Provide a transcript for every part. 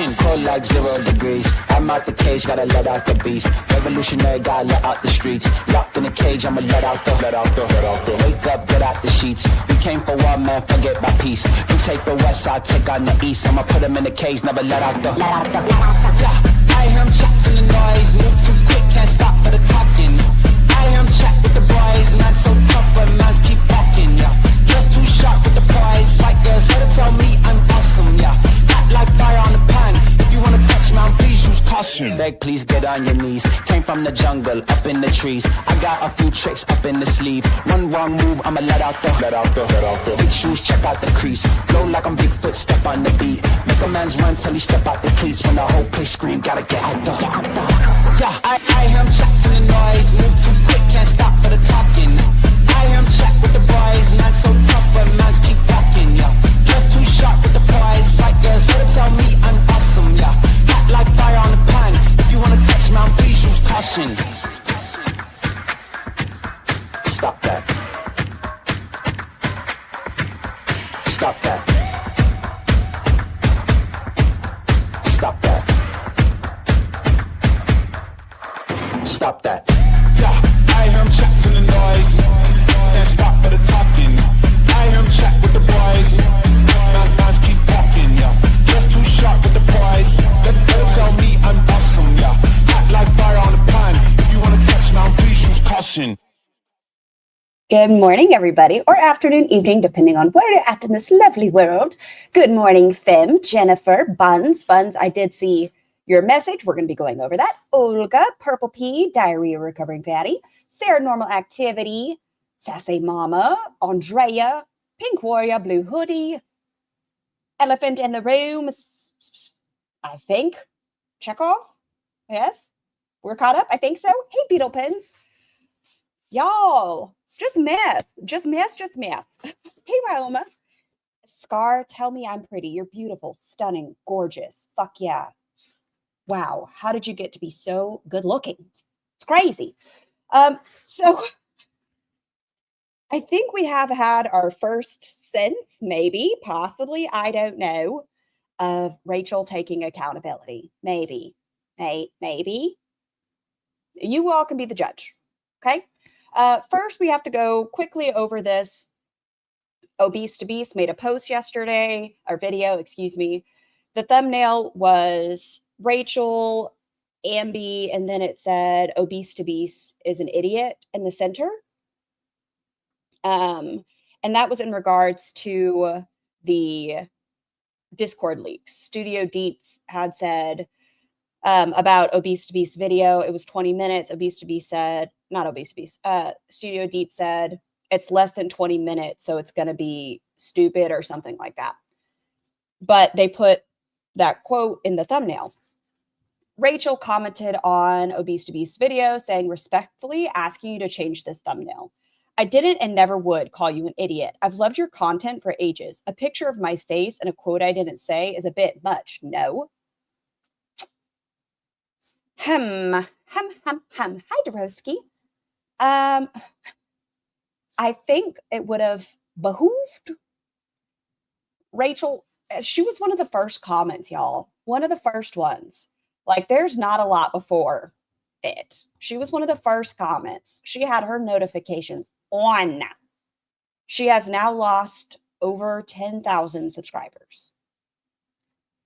caution, cold like 0 degrees. I'm out the cage, gotta let out the beast. Revolutionary, gotta let out the streets. Locked in a cage, I'ma let out the. Wake up, get out the sheets. We came for war, man, forget my peace. You take the west, I'll take on the east. I'ma put them in the cage, never let out the. Yeah, I hear him chat to the noise. Move too quick, can't stop for the talking. I hear him chat with the boys. Man so tough, but mans keep walking, yeah. Just too sharp with the prize. White girls, let her tell me I'm awesome, yeah. Hot like fire on the pan. If you wanna touch me, please use caution. Beg, please get on your knees. Came from the jungle, up in the trees. I got a few tricks up in the sleeve. One wrong move, I'ma let out the. Big shoes, check out the crease. Blow like I'm Bigfoot, step on the beat. Make a man's run till he step out the cleats. When the whole place scream, gotta get out the. Yeah, I hear him chat to the noise. Move too quick, can't stop for the talking. I hear him chat with the boys. Man so tough, but mans keep walking, yeah. Just too sharp with the prize. White girls, let her tell me I'm awesome, yeah. Hot like fire on the pan. If you wanna touch me, please use caution. Stop that. Stop that. Stop that. Stop that. Yeah, I hear him chat to the noise. And stop for the talking. I hear him chat with the boys. Man's keep walking, yeah. Just too sharp with the prize. Let them tell me I'm awesome, yeah. Hot like fire on the pan. If you wanna touch me, please use caution. Good morning, everybody, or afternoon, evening, depending on where you're at in this lovely world. Good morning, Fem, Jennifer, Buns. Buns, I did see your message. We're going to be going over that. Olga, Purple Pea, Diarrhea Recovering Fatty, Sarah, Normal Activity, Sassy Mama, Andrea, Pink Warrior, Blue Hoodie, Elephant in the Room, I think, Chekhov. Yes, we're caught up. I think so. Hey, Beetle Pins. Y'all. Just mess. Hey, Wyoma. Scar, tell me I'm pretty. You're beautiful, stunning, gorgeous. Fuck yeah. Wow. How did you get to be so good looking? It's crazy. So I think we have had our first sense, maybe, possibly, I don't know, of Rachel taking accountability. Maybe. You all can be the judge. Okay. First, we have to go quickly over this. Obese to Beast made a post yesterday, or video, excuse me. The thumbnail was Rachel, Ambi, and then it said Obese to Beast is an idiot in the center. And that was in regards to the Discord leaks. Studio Deets had said about Obese to Beast video. It was 20 minutes. Obese to Beast said, not Obese to Beast, Studio Deets said it's less than 20 minutes, so it's going to be stupid or something like that. But they put that quote in the thumbnail. Rachel commented on Obese to Beast's video saying, respectfully asking you to change this thumbnail. I didn't and never would call you an idiot. I've loved your content for ages. A picture of my face and a quote I didn't say is a bit much, no? Hi, Dorowski. I think it would have behooved Rachel. She was one of the first comments, y'all. One of the first ones. Like, there's not a lot before it. She was one of the first comments. She had her notifications on. She has now lost over 10,000 subscribers.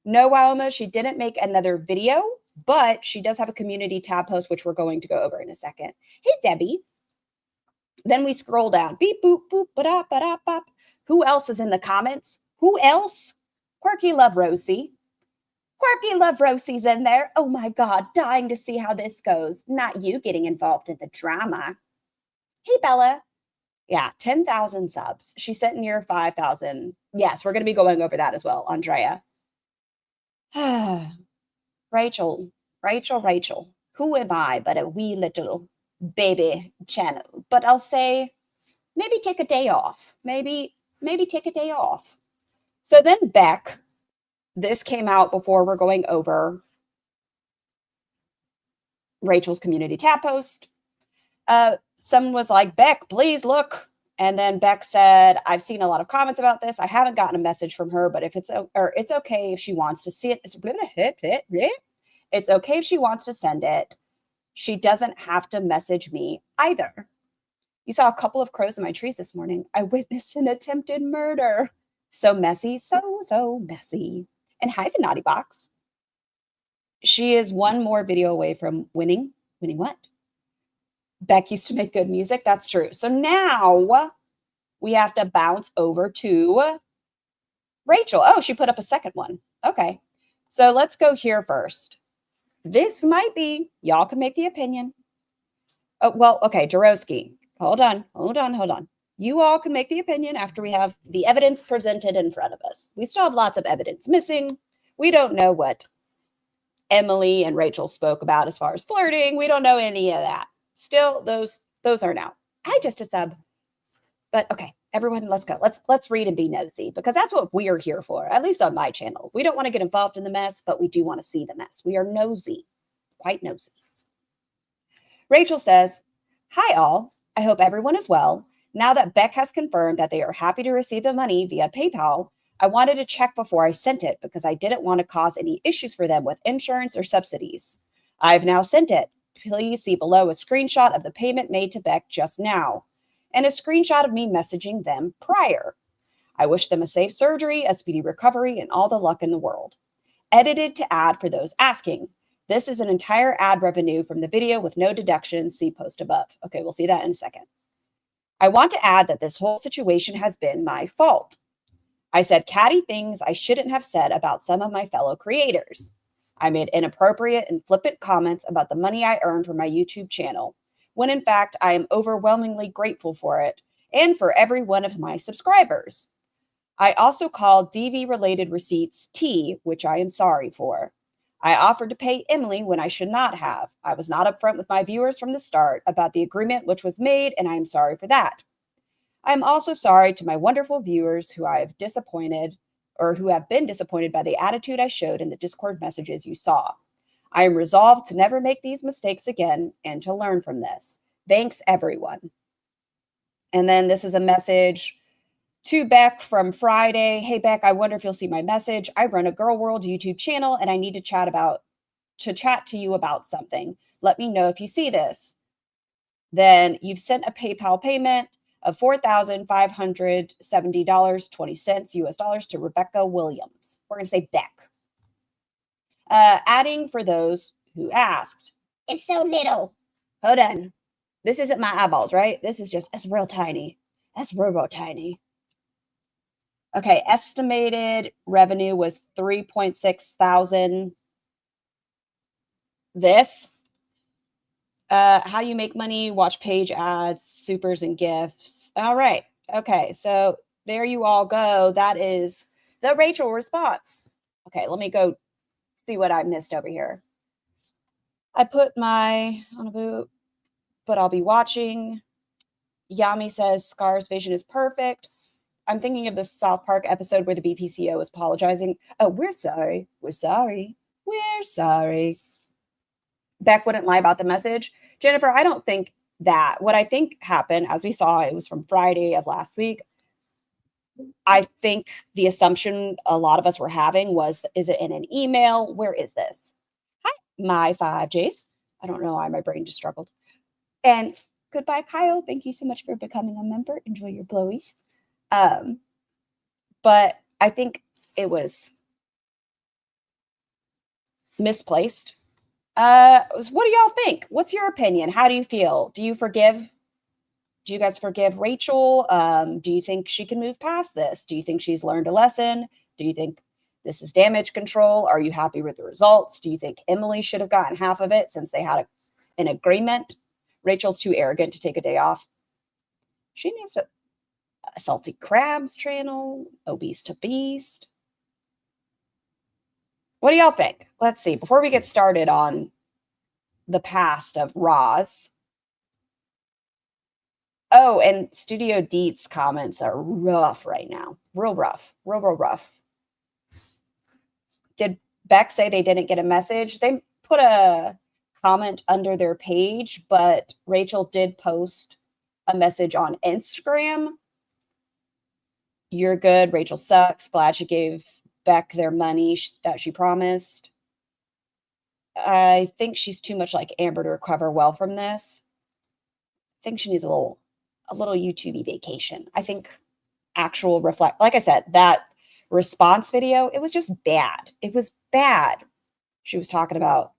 No, Wyoma, she didn't make another video, but she does have a community tab post, which we're going to go over in a second. Hey, Debbie. Then we scroll down. Beep, boop, boop, ba-da, ba-da, bop. Who else is in the comments? Who else? Quirkyloverosee. Quirkyloverosee's in there. Oh my God, dying to see how this goes. Not you getting involved in the drama. Hey, Bella. Yeah, 10,000 subs. She's sitting near 5,000. Yes, we're going to be going over that as well, Andrea. Rachel. Who am I but a wee little baby channel? But I'll say, maybe take a day off. Maybe take a day off. So then Beck, this came out before we're going over Rachel's community tab post. Someone was like, Beck, please look And then Beck said, I've seen a lot of comments about this. I haven't gotten a message from her, but if it's okay if she wants to see it. It's okay if she wants to send it. She doesn't have to message me either. You saw a couple of crows in my trees this morning. I witnessed an attempted murder. So messy, so messy. And hi, the naughty box. She is one more video away from winning. Winning what? Beck used to make good music. That's true. So now we have to bounce over to Rachel. Oh, she put up a second one. Okay. So let's go here first. This might be, y'all can make the opinion. Oh, well, okay, Dorosky. Hold on. You all can make the opinion after we have the evidence presented in front of us. We still have lots of evidence missing. We don't know what Emily and Rachel spoke about as far as flirting. We don't know any of that. Still, those aren't out. I just a sub. But okay, everyone, let's go. Let's read and be nosy because that's what we are here for, at least on my channel. We don't want to get involved in the mess, but we do want to see the mess. We are nosy, quite nosy. Rachel says, hi all. I hope everyone is well. Now that Beck has confirmed that they are happy to receive the money via PayPal, I wanted to check before I sent it because I didn't want to cause any issues for them with insurance or subsidies. I've now sent it. Please see below a screenshot of the payment made to Beck just now and a screenshot of me messaging them prior. I wish them a safe surgery, a speedy recovery, and all the luck in the world. Edited to ad for those asking. This is an entire ad revenue from the video with no deductions. See post above. Okay, we'll see that in a second. I want to add that this whole situation has been my fault. I said catty things I shouldn't have said about some of my fellow creators. I made inappropriate and flippant comments about the money I earned from my YouTube channel, when in fact I am overwhelmingly grateful for it and for every one of my subscribers. I also called DV-related receipts tea, which I am sorry for. I offered to pay Emily when I should not have. I was not upfront with my viewers from the start about the agreement which was made, and I am sorry for that. I am also sorry to my wonderful viewers who I have disappointed or who have been disappointed by the attitude I showed in the Discord messages you saw. I am resolved to never make these mistakes again and to learn from this. Thanks, everyone. And then this is a message to Beck from Friday. Hey, Beck, I wonder if you'll see my message. I run a Girl World YouTube channel and I need to chat to you about something. Let me know if you see this. Then you've sent a PayPal payment of $4,570.20 US dollars to Rebecca Williams. We're going to say Beck. Adding for those who asked. It's so little. Hold on. This isn't my eyeballs, right? This is just, it's real tiny. That's real tiny. Okay, estimated revenue was 3.6 thousand. This. How you make money, watch page ads, supers and gifts. All right. Okay, so there you all go. That is the Rachel response. Okay, let me go see what I missed over here. I put my on a boot, but I'll be watching. Yami says Scar's vision is perfect. I'm thinking of the South Park episode where the BPCO is apologizing. Oh, we're sorry. We're sorry. We're sorry. Beck wouldn't lie about the message. Jennifer, I don't think that. What I think happened, as we saw, it was from Friday of last week. I think the assumption a lot of us were having was, is it in an email? Where is this? Hi, my 5Js. I don't know why my brain just struggled. And goodbye, Kyle. Thank you so much for becoming a member. Enjoy your blowies. But I think it was misplaced. What do y'all think? What's your opinion? How do you feel? Do you guys forgive Rachel? Do you think she can move past this? Do you think she's learned a lesson? Do you think this is damage control? Are you happy with the results? Do you think Emily should have gotten half of it since they had an agreement? Rachel's too arrogant to take a day off. She needs a Salty Crabs channel, Obese to Beast. What do y'all think? Let's see. Before we get started on the past of Roz. Oh, and Studio Deet's comments are rough right now. Real rough. Real rough. Did Beck say they didn't get a message? They put a comment under their page, but Rachel did post a message on Instagram. You're good. Rachel sucks. Glad she gave Beck their money that she promised. I think she's too much like Amber to recover well from this. I think she needs a little YouTube vacation. I think actual reflect, like I said, that response video, it was just bad. It was bad. She was talking about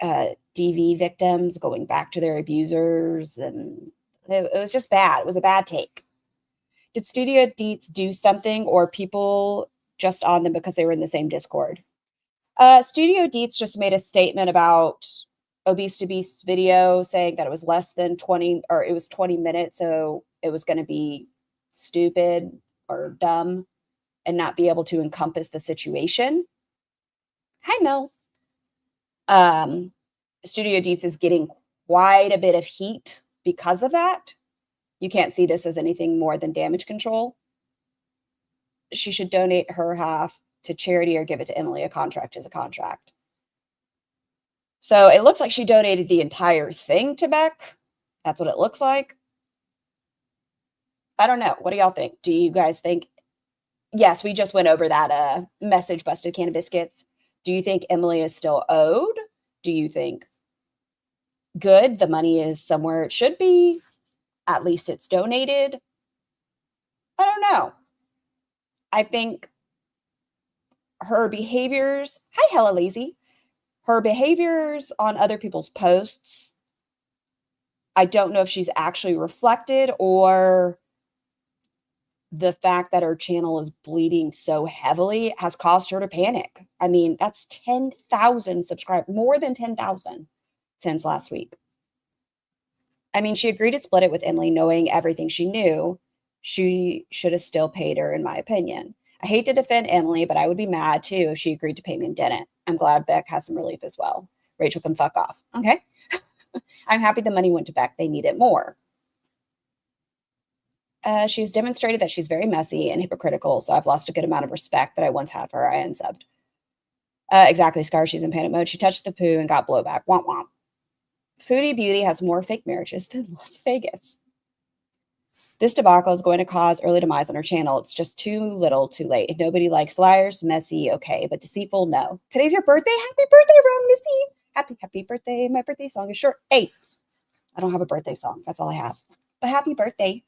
DV victims going back to their abusers, and it was just bad. It was a bad take. Did Studio Deets do something, or people just on them because they were in the same Discord? Studio Deets just made a statement about Obese to Beast video saying that it was less than 20, or it was 20 minutes, so it was going to be stupid or dumb and not be able to encompass the situation. Hi, Mills. Studio Deets is getting quite a bit of heat because of that. You can't see this as anything more than damage control. She should donate her half to charity or give it to Emily. A contract is a contract. So it looks like she donated the entire thing to Beck. That's what it looks like. I don't know. What do y'all think? Do you guys think? Yes, we just went over that message busted can of biscuits. Do you think Emily is still owed? Do you think good? The money is somewhere it should be. At least it's donated. I don't know. I think her behaviors, hi, Hella Lazy. Her behaviors on other people's posts, I don't know if she's actually reflected, or the fact that her channel is bleeding so heavily has caused her to panic. I mean, that's 10,000 subscribers, more than 10,000 since last week. I mean, she agreed to split it with Emily, knowing everything she knew. She should have still paid her, in my opinion. I hate to defend Emily, but I would be mad too if she agreed to pay me and didn't. I'm glad Beck has some relief as well. Rachel can fuck off. Okay. I'm happy the money went to Beck. They need it more. She's demonstrated that she's very messy and hypocritical, so I've lost a good amount of respect that I once had for her. I unsubbed. Exactly, Scar. She's in panic mode. She touched the poo and got blowback. Womp womp. Foodiebeauty has more fake marriages than Las Vegas. This debacle is going to cause early demise on her channel. It's just too little, too late. If nobody likes liars, messy, okay, but deceitful, no. Today's your birthday? Happy birthday, Rome Missy. Happy birthday. My birthday song is short. Hey, I don't have a birthday song. That's all I have. But happy birthday.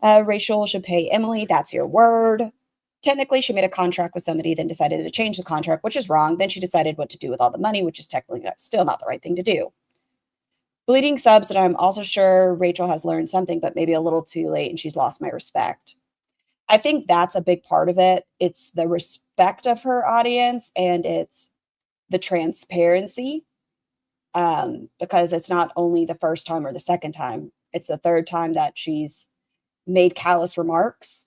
Rachel should pay Emily. That's your word. Technically, she made a contract with somebody, then decided to change the contract, which is wrong. Then she decided what to do with all the money, which is technically still not the right thing to do. Bleeding subs, and I'm also sure Rachel has learned something, but maybe a little too late, and she's lost my respect. I think that's a big part of it. It's the respect of her audience, and it's the transparency, because it's not only the first time or the second time. It's the third time that she's made callous remarks.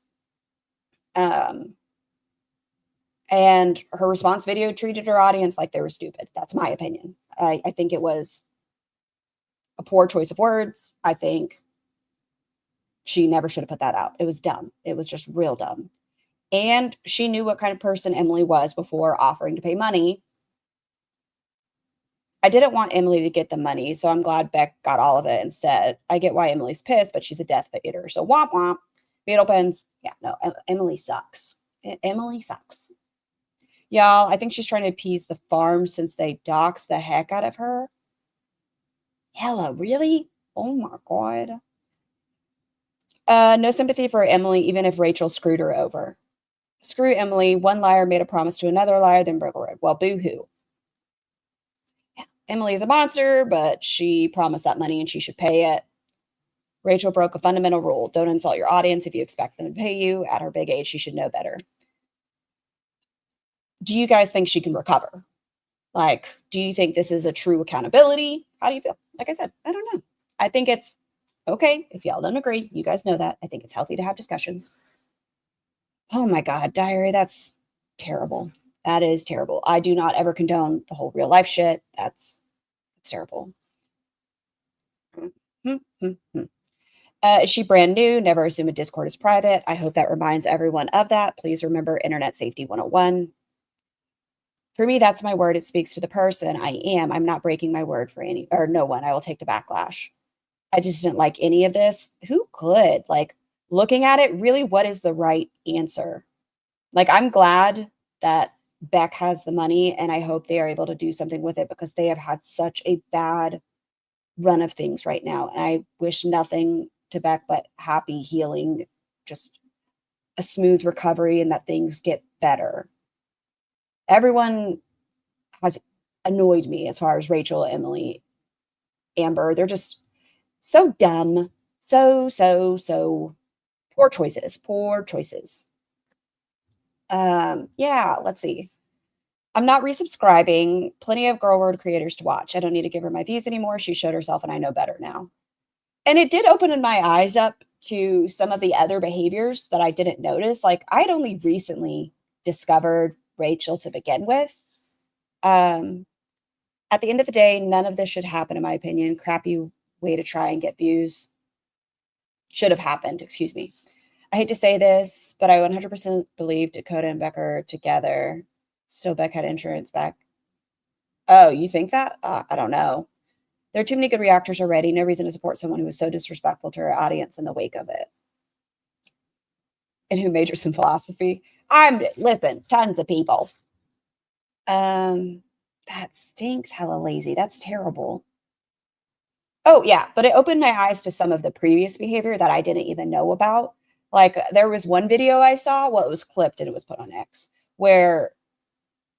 And her response video treated her audience like they were stupid. That's my opinion. I think it was a poor choice of words. I think she never should have put that out. It was dumb. It was just real dumb. And she knew what kind of person Emily was before offering to pay money. I didn't want Emily to get the money, so I'm glad Beck got all of it instead. I get why Emily's pissed, but she's a Death Eater. So womp womp. Beetle pens. Yeah, no, Emily sucks. Emily sucks. Y'all, I think she's trying to appease the farm since they doxed the heck out of her. Hella, really? Oh my God. No sympathy for Emily, even if Rachel screwed her over. Screw Emily. One liar made a promise to another liar, then broke a word. Well, boo-hoo. Yeah, Emily is a monster, but she promised that money and she should pay it. Rachel broke a fundamental rule. Don't insult your audience if you expect them to pay you. At her big age, she should know better. Do you guys think she can recover? Like, do you think this is a true accountability? How do you feel? Like I said, I don't know. I think it's okay. If y'all don't agree, you guys know that. I think it's healthy to have discussions. Oh my God, diary, that's terrible. That is terrible. I do not ever condone the whole real life shit. It's terrible. Is she brand new? Never assume a Discord is private. I hope that reminds everyone of that. Please remember Internet Safety 101. For me, that's my word. It speaks to the person I am. I'm not breaking my word for no one. I will take the backlash. I just didn't like any of this. Who could? Like, looking at it, really, what is the right answer? Like, I'm glad that Beck has the money, and I hope they are able to do something with it because they have had such a bad run of things right now. And I wish nothing to Beck but happy healing, just a smooth recovery, and that things get better. Everyone has annoyed me as far as Rachel, Emily, Amber. They're just so dumb. So poor choices. Poor choices. Yeah, let's see. I'm not resubscribing. Plenty of Girl World creators to watch. I don't need to give her my views anymore. She showed herself and I know better now. And it did open my eyes up to some of the other behaviors that I didn't notice. Like, I'd only recently discovered Rachel to begin with. At the end of the day, none of this should happen, in my opinion. Crappy way to try and get views. Should have happened, excuse me. I hate to say this, but I 100% believe Dakota and Beck are together. So Beck had insurance back. Oh, you think that? I don't know. There are too many good reactors already. No reason to support someone who was so disrespectful to her audience in the wake of it. And who majors in philosophy. Listen, tons of people. That stinks, hella lazy. That's terrible. Oh, yeah, but it opened my eyes to some of the previous behavior that I didn't even know about. Like, there was one video I saw, well, it was clipped and it was put on X, where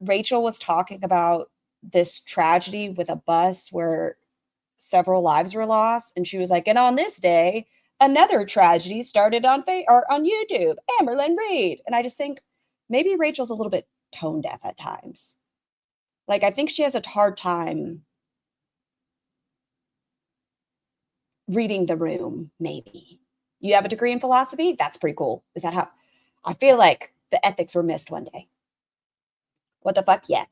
Rachel was talking about this tragedy with a bus where several lives were lost. And she was like, and on this day, another tragedy started on YouTube, Amberlyn Reed. And I just think maybe Rachel's a little bit tone deaf at times. Like, I think she has a hard time reading the room, maybe. You have a degree in philosophy? That's pretty cool. Is that how? I feel like the ethics were missed one day. What the fuck? Yes.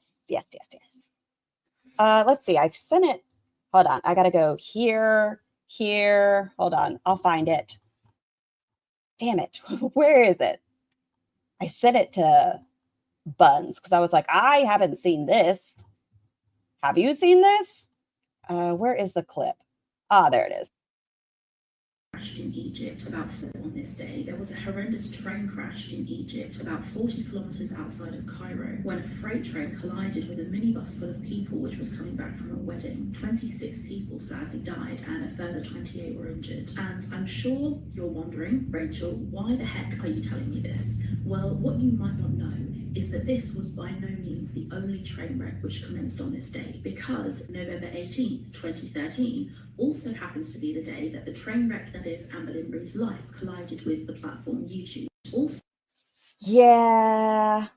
Let's see. I've sent it. Hold on. I got to go here. Hold on. I'll find it. Damn it. Where is it? I sent it to Buns because I was like, I haven't seen this. Have you seen this? Where is the clip? Ah, there it is. In Egypt on this day, there was a horrendous train crash in Egypt about 40 kilometers outside of Cairo when a freight train collided with a minibus full of people which was coming back from a wedding. 26 people sadly died and a further 28 were injured. And I'm sure you're wondering, Rachel, why the heck are you telling me this? Well, what you might not know is that this was by no means the only train wreck which commenced on this day, because November 18th, 2013 also happens to be the day that the train wreck that is Amberlyn Reed's life collided with the platform YouTube. Also, yeah.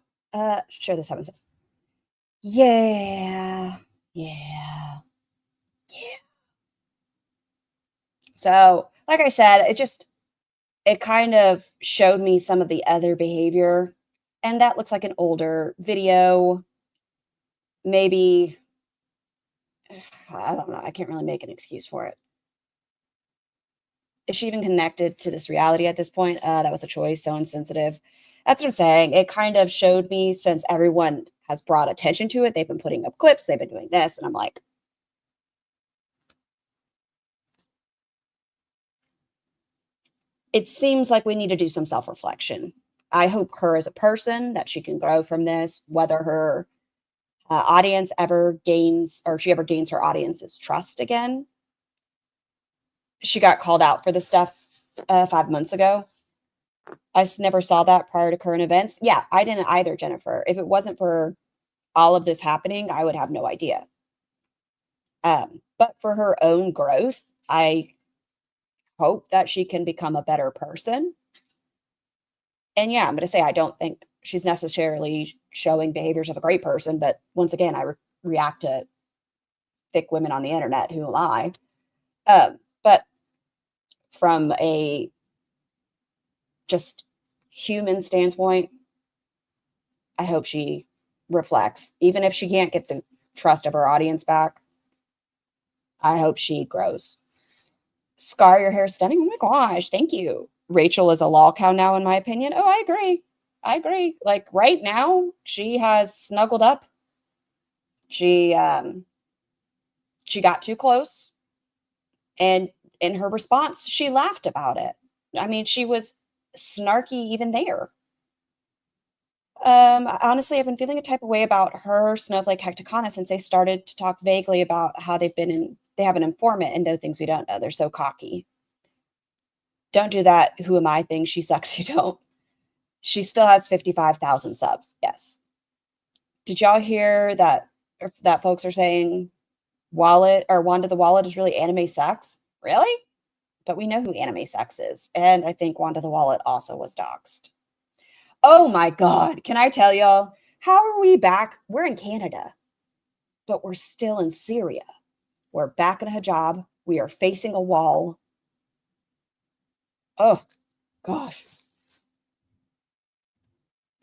Share this happens. Yeah. So, like I said, it kind of showed me some of the other behavior, and that looks like an older video. Maybe, I don't know. I can't really make an excuse for it. Is she even connected to this reality at this point? That was a choice. So insensitive. That's what I'm saying. It kind of showed me, since everyone has brought attention to it, they've been putting up clips, they've been doing this, and I'm like, it seems like we need to do some self-reflection. I hope her as a person, that she can grow from this, whether her audience ever gains, or she ever gains her audience's trust again. She got called out for this stuff 5 months ago. I never saw that prior to current events. Yeah, I didn't either, Jennifer. If it wasn't for all of this happening, I would have no idea. But for her own growth, I hope that she can become a better person. And yeah, I'm going to say I don't think she's necessarily showing behaviors of a great person, but once again, I react to thick women on the internet. Who am I? But from a just human standpoint, I hope she reflects. Even if she can't get the trust of her audience back, I hope she grows. Scar, your hair is stunning. Oh my gosh, thank you. Rachel is a lol cow now, in my opinion. Oh, I agree. Like, right now, she has snuggled up. She got too close. And in her response, she laughed about it. I mean, she was snarky even there. Honestly, I've been feeling a type of way about her, Snowflake, Hecticana, since they started to talk vaguely about how they have an informant and know things we don't know. They're so cocky. Don't do that who am I thing. She sucks, you don't. She still has 55,000 subs. Yes. Did y'all hear that folks are saying Wallet or Wanda the Wallet is really anime sex? Really? But we know who anime sex is. And I think Wanda the Wallet also was doxxed. Oh my God. Can I tell y'all? How are we back? We're in Canada, but we're still in Syria. We're back in a hijab. We are facing a wall. Oh, gosh.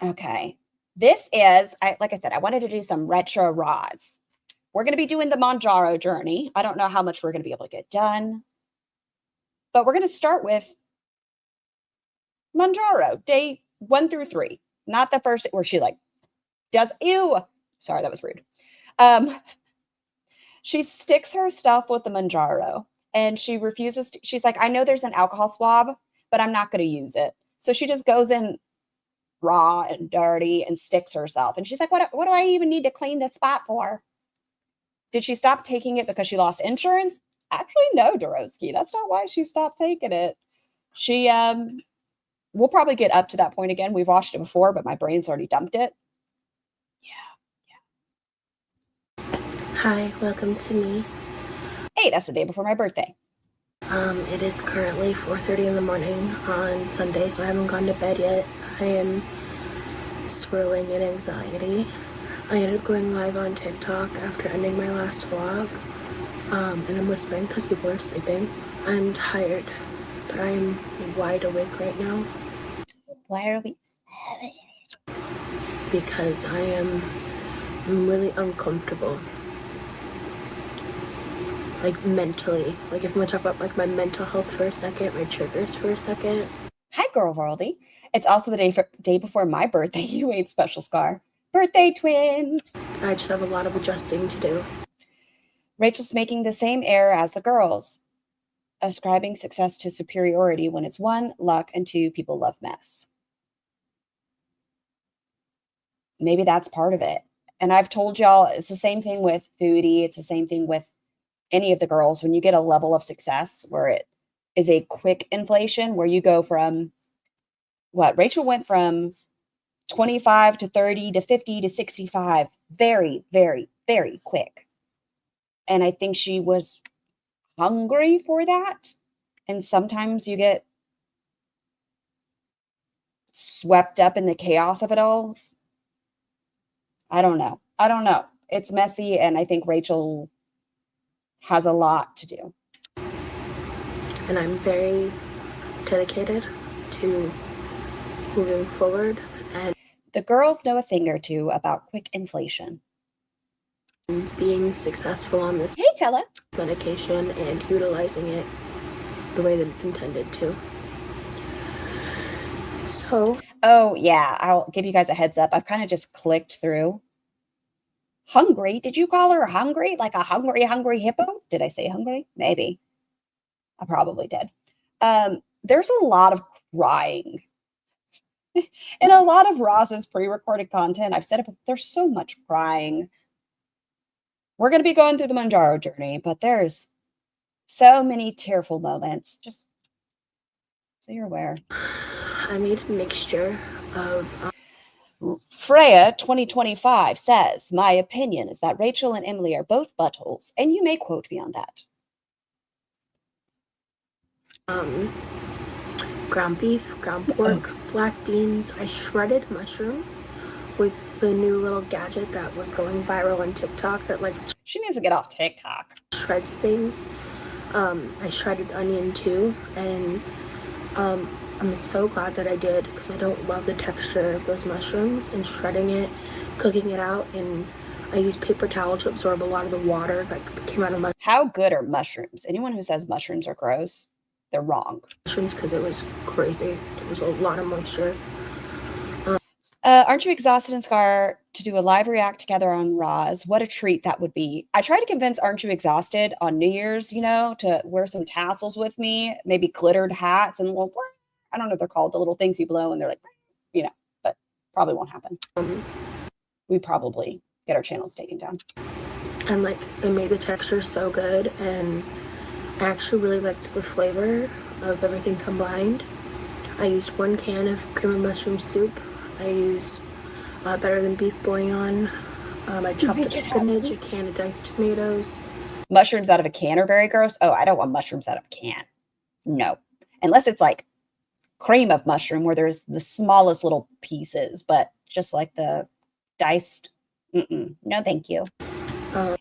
Okay. This is, like I said, I wanted to do some retro raws. We're going to be doing the Mounjaro journey. I don't know how much we're going to be able to get done, but we're going to start with Mounjaro, day 1 through 3. Not the first where she like does, ew. Sorry, that was rude. She sticks her stuff with the Mounjaro and she refuses to, she's like, I know there's an alcohol swab, but I'm not going to use it. So she just goes in raw and dirty and sticks herself. And she's like, what do I even need to clean this spot for? Did she stop taking it because she lost insurance? Actually, no, Dorosky. That's not why she stopped taking it. She, we'll probably get up to that point again. We've watched it before, but my brain's already dumped it. Yeah. Hi, welcome to me. Hey, that's the day before my birthday. It is currently 4:30 in the morning on Sunday, so I haven't gone to bed yet. I am swirling in anxiety. I ended up going live on TikTok after ending my last vlog, and I'm whispering because people are sleeping. I'm tired, but I am wide awake right now. Why are we? Because I'm really uncomfortable. Like mentally, like if I'm gonna talk about like my mental health for a second, my triggers for a second. Hi, girl worldy. It's also the day before my birthday. You ain't special, Scar. Birthday twins. I just have a lot of adjusting to do. Rachel's making the same error as the girls, ascribing success to superiority when it's 1, luck, and 2, people love mess. Maybe that's part of it. And I've told y'all, it's the same thing with Foodie. It's the same thing with any of the girls. When you get a level of success where it is a quick inflation, where you go from Rachel went from 25 to 30 to 50 to 65 very, very, very quick. And I think she was hungry for that. And sometimes you get swept up in the chaos of it all. I don't know. It's messy. And I think Rachel has a lot to do. And I'm very dedicated to moving forward. And the girls know a thing or two about quick inflation. Being successful on this medication and utilizing it the way that it's intended to. So, oh yeah, I'll give you guys a heads up. I've kind of just clicked through. Hungry? Did you call her hungry? Like a hungry hippo? Did I say hungry? Maybe. I probably did. There's a lot of crying. In a lot of Roz's pre-recorded content, I've said it, but there's so much crying. We're going to be going through the Mounjaro journey, but there's so many tearful moments. Just so you're aware. I made a mixture of... Freya 2025 says, my opinion is that Rachel and Emily are both buttholes, and you may quote me on that. Ground beef, ground pork, black beans. I shredded mushrooms with the new little gadget that was going viral on TikTok that like... She needs to get off TikTok. Shreds things. I shredded onion too, and I'm so glad that I did because I don't love the texture of those mushrooms, and shredding it, cooking it out, and I used paper towel to absorb a lot of the water that came out of my... How good are mushrooms? Anyone who says mushrooms are gross, they're wrong. Mushrooms, because it was crazy. There was a lot of moisture. Aren't you exhausted and Scar to do a live react together on Roz? What a treat that would be. I tried to convince Aren't You Exhausted on New Year's, to wear some tassels with me, maybe glittered hats and I don't know what they're called, the little things you blow and they're like, but probably won't happen. We probably get our channels taken down. And like it made the texture so good, and I actually really liked the flavor of everything combined. I used 1 can of cream of mushroom soup. I used Better Than Beef bouillon. I chopped up spinach, a can of diced tomatoes. Mushrooms out of a can are very gross. Oh, I don't want mushrooms out of a can. No. Unless it's like cream of mushroom where there's the smallest little pieces, but just like the diced, no thank you.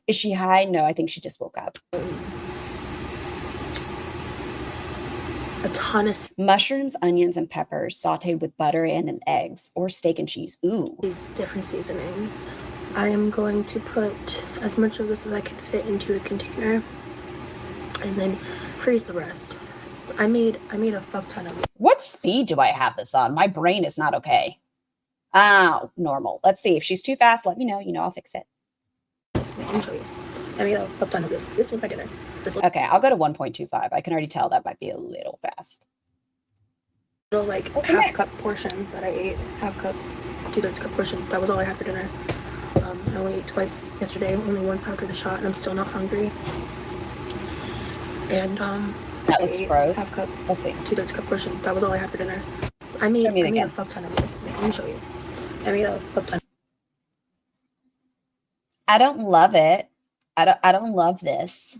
Is she high? No, I think she just woke up. A ton of mushrooms, onions, and peppers sauteed with butter and eggs, or steak and cheese. Ooh. These different seasonings. I am going to put as much of this as I can fit into a container and then freeze the rest. So I made a fuck ton of it. What speed do I have this on? My brain is not okay. Oh, normal. Let's see. If she's too fast, let me know. I'll fix it. Let me show you. I made a fuck ton of this. This was my dinner. Okay, I'll go to 1.25. I can already tell that might be a little fast. Little like half cup portion that I ate, half cup, 2/3 cup portion. That was all I had for dinner. I only ate twice yesterday, only once after the shot, and I'm still not hungry. And that looks gross. Half cup, let's see, 2/3 cup portion. That was all I had for dinner. So I made a fuck ton of this. Let me show you. I made a fuck ton. I don't love it. I don't love this.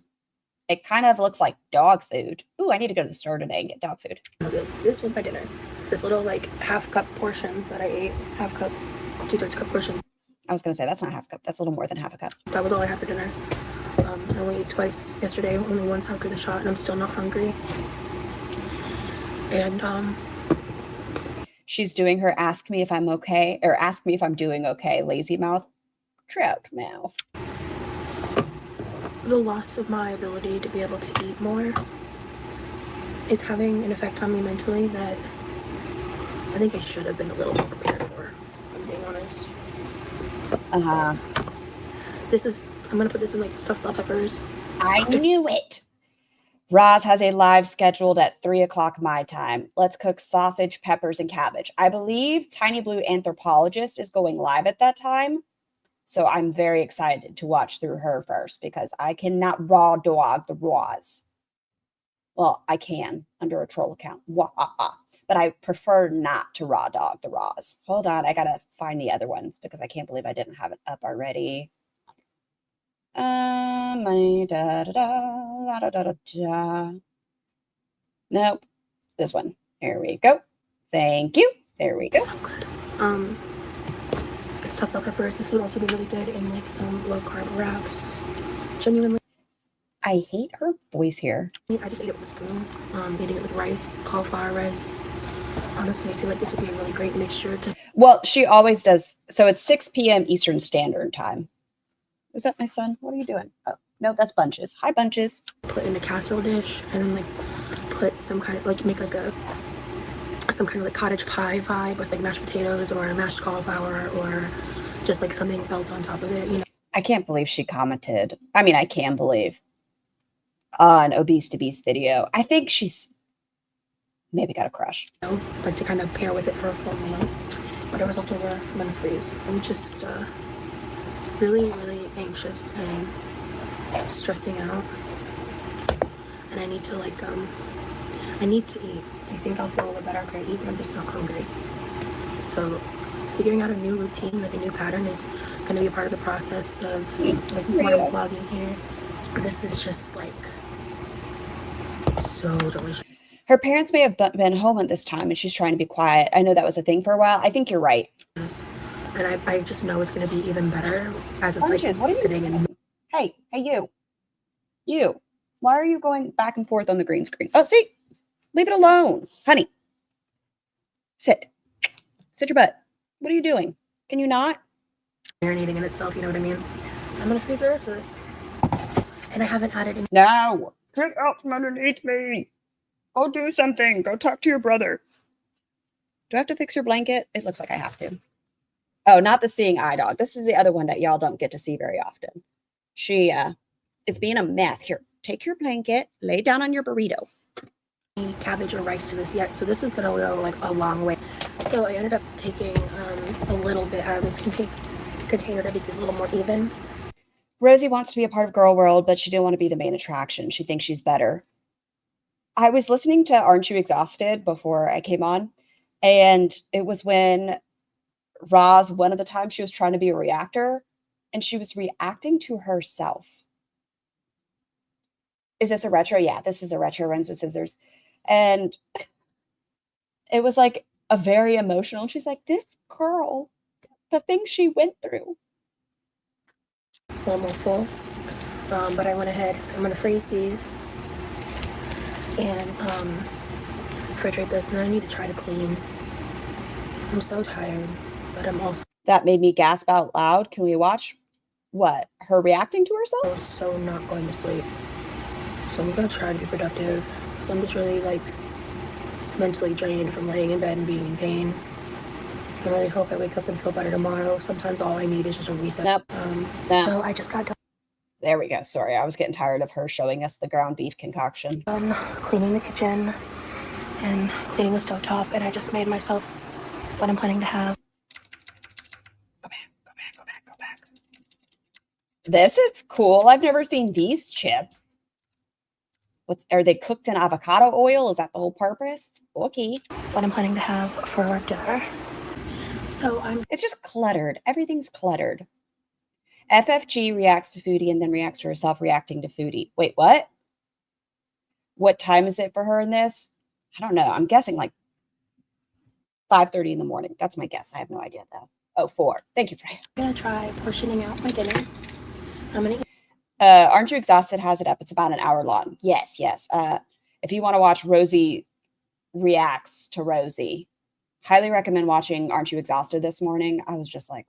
It kind of looks like dog food. Ooh, I need to go to the store today and get dog food. This was my dinner. This little like half cup portion that I ate, half cup, 2/3 cup portion. I was gonna say that's not half a cup. That's a little more than half a cup. That was all I had for dinner. I only ate twice yesterday, only once after the shot, and I'm still not hungry. And she's doing her ask me if I'm okay, or ask me if I'm doing okay, lazy mouth, trout mouth. The loss of my ability to be able to eat more is having an effect on me mentally that I think I should have been a little more prepared for, if I'm being honest. I'm gonna put this in like stuffed bell peppers. I knew it. Roz has a live scheduled at 3:00 my time. Let's cook sausage, peppers, and cabbage. I believe Tiny Blue Anthropologist is going live at that time. So I'm very excited to watch through her first because I cannot raw dog the Roz. Well, I can under a troll account. But I prefer not to raw dog the Roz. Hold on, I gotta find the other ones because I can't believe I didn't have it up already. Nope. This one. There we go. Thank you. There we go. So good. Stuffed bell peppers. This would also be really good in like some low carb wraps. Genuinely. I hate her voice here. I just ate it with a spoon. Eating it with rice, cauliflower rice. Honestly, I feel like this would be a really great mixture to. Well, she always does. So it's 6 p.m. Eastern Standard Time. Is that my son? What are you doing? Oh, no, that's Bunches. Hi, Bunches. Put in a casserole dish and then like put some kind of like make like some kind of like cottage pie vibe with like mashed potatoes or mashed cauliflower or just like something else on top of it. I can't believe she commented. I mean, I can believe on Obese to Beast video. I think she's maybe got a crush. Like to kind of pair with it for a full meal. Whatever's left over, I'm gonna freeze. I'm just really, really anxious and stressing out. And I need to like, I need to eat. I think I'll feel a little better after I eat, but I'm just not hungry. So figuring out a new routine, like a new pattern is gonna be a part of the process of like morning vlogging here. This is just like so delicious. Her parents may have been home at this time and she's trying to be quiet. I know that was a thing for a while. I think you're right. And I just know it's going to be even better as it's Bunches, like sitting in. Hey, you. Why are you going back and forth on the green screen? Oh, see, leave it alone, honey. Sit your butt. What are you doing? Can you not? Marinating in itself, you know what I mean? I'm going to freeze the rest of this. And I haven't added any. No, get out from underneath me. Go do something. Go talk to your brother. Do I have to fix your blanket? It looks like I have to. Oh, not the seeing eye dog. This is the other one that y'all don't get to see very often. She is being a mess. Here, take your blanket, lay down on your burrito. Cabbage or rice to this yet, so this is gonna go like a long way. So I ended up taking a little bit out of this container to make this a little more even. Rosie wants to be a part of Girl World, but she didn't want to be the main attraction. She thinks she's better. I was listening to Aren't You Exhausted before I came on, and it was when Roz, one of the times she was trying to be a reactor, and she was reacting to herself. Is this a retro? Yeah, this is a retro Runs with Scissors. And it was like a very emotional. And she's like, this girl, the things she went through. Almost full. But I went ahead. I'm going to freeze these and refrigerate this. And I need to try to clean. I'm so tired, but I'm also... That made me gasp out loud. Can we watch what? Her reacting to herself? So not going to sleep. So I'm going to try to be productive. So I'm just really like mentally drained from laying in bed and being in pain. I really hope I wake up and feel better tomorrow. Sometimes all I need is just a reset. Nope. So I just got There we go. Sorry, I was getting tired of her showing us the ground beef concoction. done cleaning the kitchen and cleaning the stovetop, and I just made myself what I'm planning to have. Go back. This is cool. I've never seen these chips. Are they cooked in avocado oil? Is that the whole purpose? Okay. What I'm planning to have for dinner. So It's just cluttered. Everything's cluttered. FFG reacts to Foodie and then reacts to herself reacting to Foodie. Wait, what? What time is it for her in this? I don't know. I'm guessing like 5:30 in the morning. That's my guess. I have no idea though. Oh, 4. Thank you, Freya. I'm gonna try portioning out my dinner. I'm gonna Aren't You Exhausted has it up. It's about an hour long. Yes. If you want to watch Rosie reacts to Rosie, highly recommend watching Aren't You Exhausted this morning. I was just like,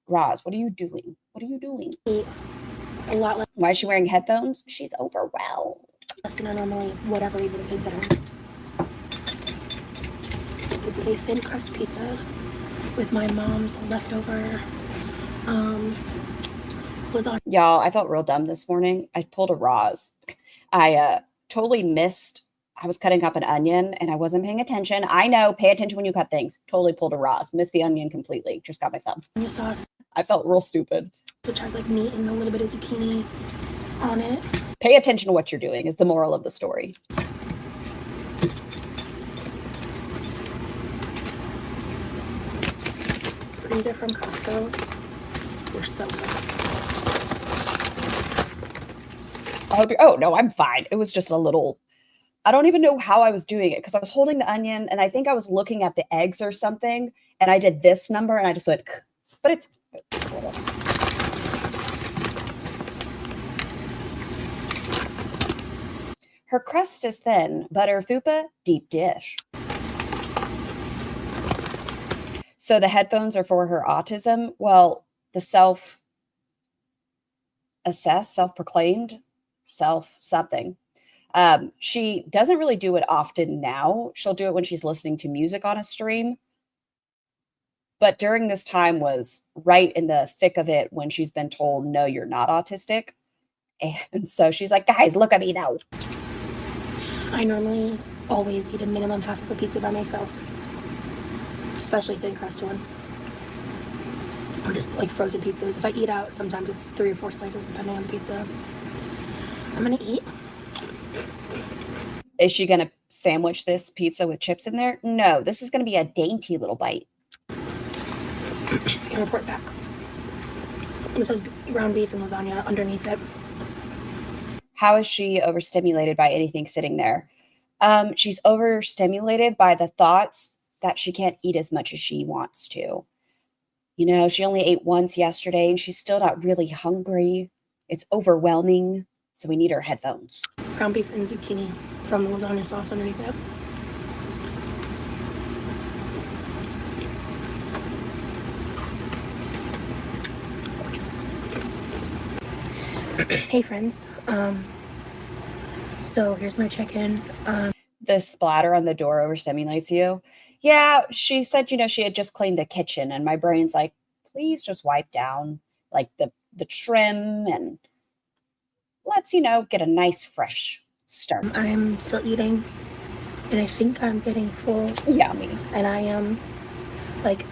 Roz, what are you doing? eat a lot less Why is she wearing headphones? She's overwhelmed. than I normally would ever eat with a pizza dinner. This is a thin crust pizza with my mom's leftover lasagna. Y'all, I felt real dumb this morning. I pulled a Roz. I totally missed. I was cutting up an onion and I wasn't paying attention. I know, pay attention when you cut things. Totally pulled a Roz. Missed the onion completely. Just got my thumb. Sauce, I felt real stupid. which has like meat and a little bit of zucchini on it. Pay attention to what you're doing is the moral of the story. These are from Costco. They're so good. Oh, no, I'm fine. It was just a little, I don't even know how I was doing it because I was holding the onion and I think I was looking at the eggs or something and I did this number and I just went, but it's. Her crust is thin, but her fupa, deep dish. So the headphones are for her autism. Well, the self-assessed, self-proclaimed, self-something. She doesn't really do it often now. She'll do it when she's listening to music on a stream. But during this time was right in the thick of it when she's been told, no, you're not autistic. And so she's like, guys, look at me now. I normally always eat a minimum half of a pizza by myself, especially thin crust one, or just like frozen pizzas. If I eat out, sometimes it's 3 or 4 slices depending on the pizza. I'm gonna eat. Is she gonna sandwich this pizza with chips in there? No, this is gonna be a dainty little bite. And report back. It says ground beef and lasagna underneath it. How is she overstimulated by anything sitting there? She's overstimulated by the thoughts that she can't eat as much as she wants to. You know, she only ate once yesterday and she's still not really hungry. It's overwhelming. So we need her headphones. Ground beef and zucchini from the lasagna sauce underneath it. Hey friends, so here's my check-in. The splatter on the door overstimulates you. Yeah, she said, she had just cleaned the kitchen, and my brain's like, please just wipe down like the trim and let's, get a nice fresh start. I'm still eating, and I think I'm getting full. Yeah, me. And I am like,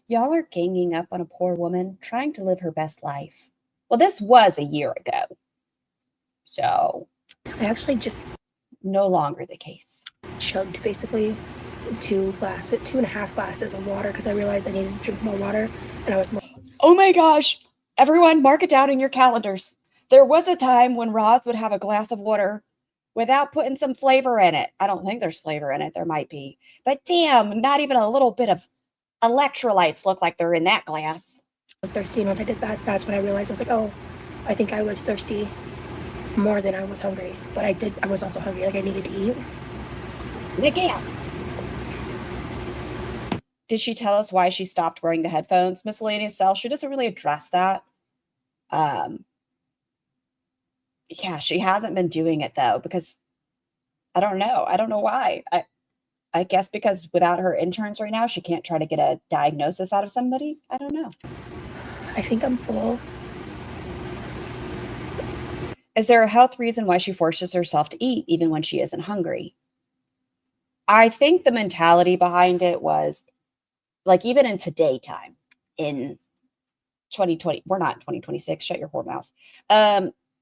y'all are ganging up on a poor woman trying to live her best life. Well, this was a year ago. So I actually just no longer the case. chugged basically 2.5 glasses of water because I realized I needed to drink more water, and I was more. Oh my gosh. Everyone, mark it down in your calendars. There was a time when Roz would have a glass of water without putting some flavor in it. I don't think there's flavor in it. There might be. But damn, not even a little bit of electrolytes look like they're in that glass. Thirsty, and once I did that, that's when I realized I was like, oh, I think I was thirsty more than I was hungry. But I was also hungry. Like, I needed to eat. The gas. Did she tell us why she stopped wearing the headphones? Miscellaneous Cell, she doesn't really address that. Yeah, she hasn't been doing it though, because I don't know. I don't know why. I guess because without her insurance right now, she can't try to get a diagnosis out of somebody. I don't know. I think I'm full. Is there a health reason why she forces herself to eat even when she isn't hungry? I think the mentality behind it was like, even in today time, in 2020, we're not in 2026, shut your whore mouth.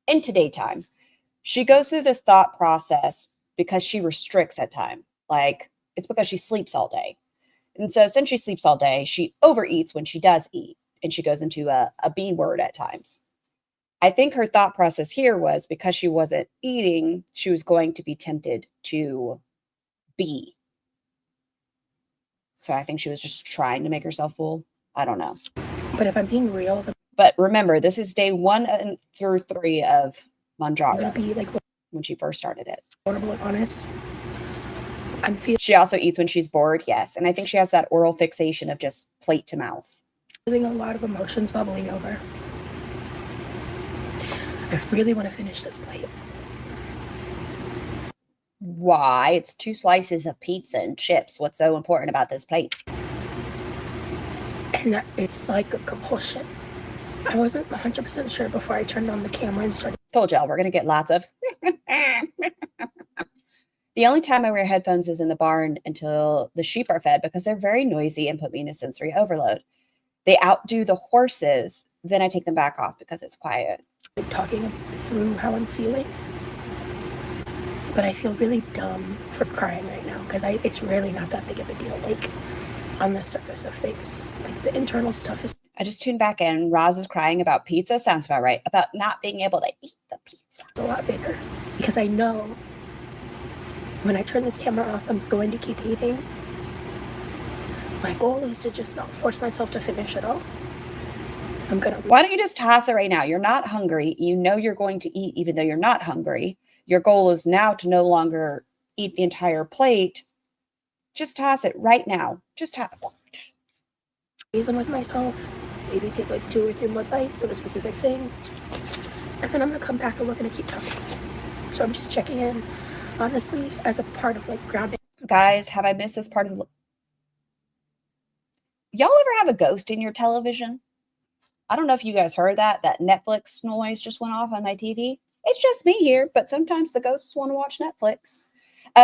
In today time, she goes through this thought process because she restricts at time. Like, it's because she sleeps all day. And so since she sleeps all day, she overeats when she does eat. And she goes into a B word at times. I think her thought process here was because she wasn't eating, she was going to be tempted to be. So I think she was just trying to make herself full. I don't know. But if I'm being real, but remember, this is day 1 through 3 of Mounjaro. I'm gonna be like when she first started it. Vulnerable and honest. She also eats when she's bored, yes. And I think she has that oral fixation of just plate to mouth. Feeling a lot of emotions bubbling over. I really want to finish this plate. Why? It's 2 slices of pizza and chips. What's so important about this plate? And it's like a compulsion. I wasn't 100% sure before I turned on the camera and started. Told y'all, we're going to get lots of. The only time I wear headphones is in the barn until the sheep are fed because they're very noisy and put me in a sensory overload. They outdo the horses. Then I take them back off because it's quiet. Talking through how I'm feeling. But I feel really dumb for crying right now because it's really not that big of a deal. Like, on the surface of things, like the internal stuff is. I just tuned back in. Roz is crying about pizza. Sounds about right. About not being able to eat the pizza. A lot bigger because I know when I turn this camera off, I'm going to keep eating. My goal is to just not force myself to finish it all. Why don't you just toss it right now? You're not hungry. You know you're going to eat even though you're not hungry. Your goal is now to no longer eat the entire plate. Just toss it right now. Just toss it. Reason with myself. Maybe take like 2 or 3 more bites of a specific thing. And then I'm going to come back and we're going to keep talking. So I'm just checking in, honestly, as a part of like grounding. Guys, have I missed this part of the... Y'all ever have a ghost in your television? I don't know if you guys heard that Netflix noise just went off on my TV. It's just me here, but sometimes the ghosts want to watch Netflix.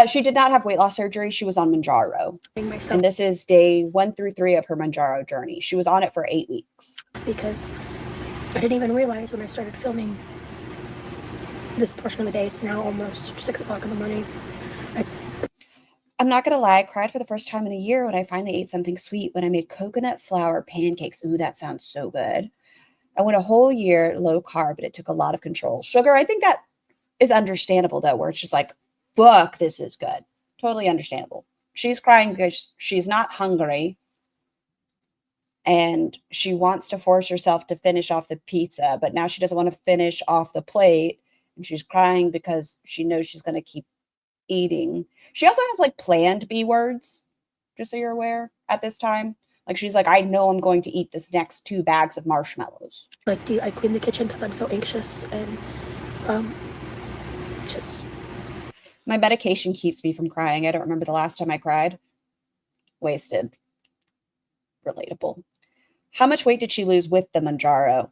She did not have weight loss surgery. She was on Mounjaro. And this is day 1 through 3 of her Mounjaro journey. She was on it for 8 weeks. Because I didn't even realize when I started filming this portion of the day, it's now almost 6 o'clock in the morning. I'm not going to lie. I cried for the first time in a year when I finally ate something sweet when I made coconut flour pancakes. Ooh, that sounds so good. I went a whole year low carb, but it took a lot of control. Sugar, I think that is understandable, though, where it's just like, fuck, this is good. Totally understandable. She's crying because she's not hungry. And she wants to force herself to finish off the pizza, but now she doesn't want to finish off the plate. And she's crying because she knows she's going to keep eating. She also has like planned B words, just so you're aware, at this time. Like, she's like, I know I'm going to eat this next 2 bags of marshmallows. Like, I clean the kitchen because I'm so anxious and just... My medication keeps me from crying. I don't remember the last time I cried. wasted. Relatable. How much weight did she lose with the Mounjaro?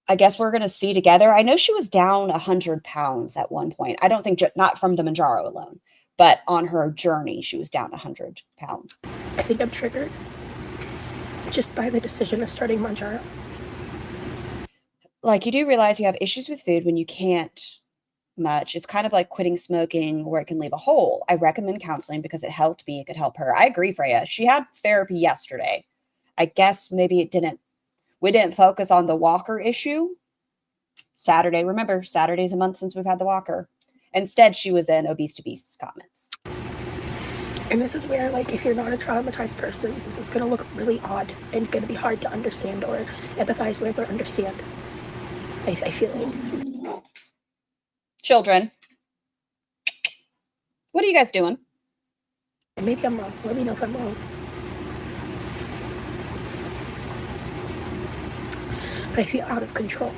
I guess we're going to see together. I know she was down 100 pounds at one point. I don't think, not from the Mounjaro alone, but on her journey, she was down 100 pounds. I think I'm triggered just by the decision of starting Mounjaro. Like, you do realize you have issues with food when you can't much. It's kind of like quitting smoking where it can leave a hole. I recommend counseling because it helped me. It could help her. I agree, Freya. She had therapy yesterday. I guess maybe we didn't focus on the walker issue. Saturday, remember, Saturday's a month since we've had the walker. Instead, she was in Obese to Beast's comments. And this is where, like, if you're not a traumatized person, this is going to look really odd and going to be hard to understand or empathize with or understand. I feel like. Children, what are you guys doing? And maybe I'm wrong. Let me know if I'm wrong. But I feel out of control.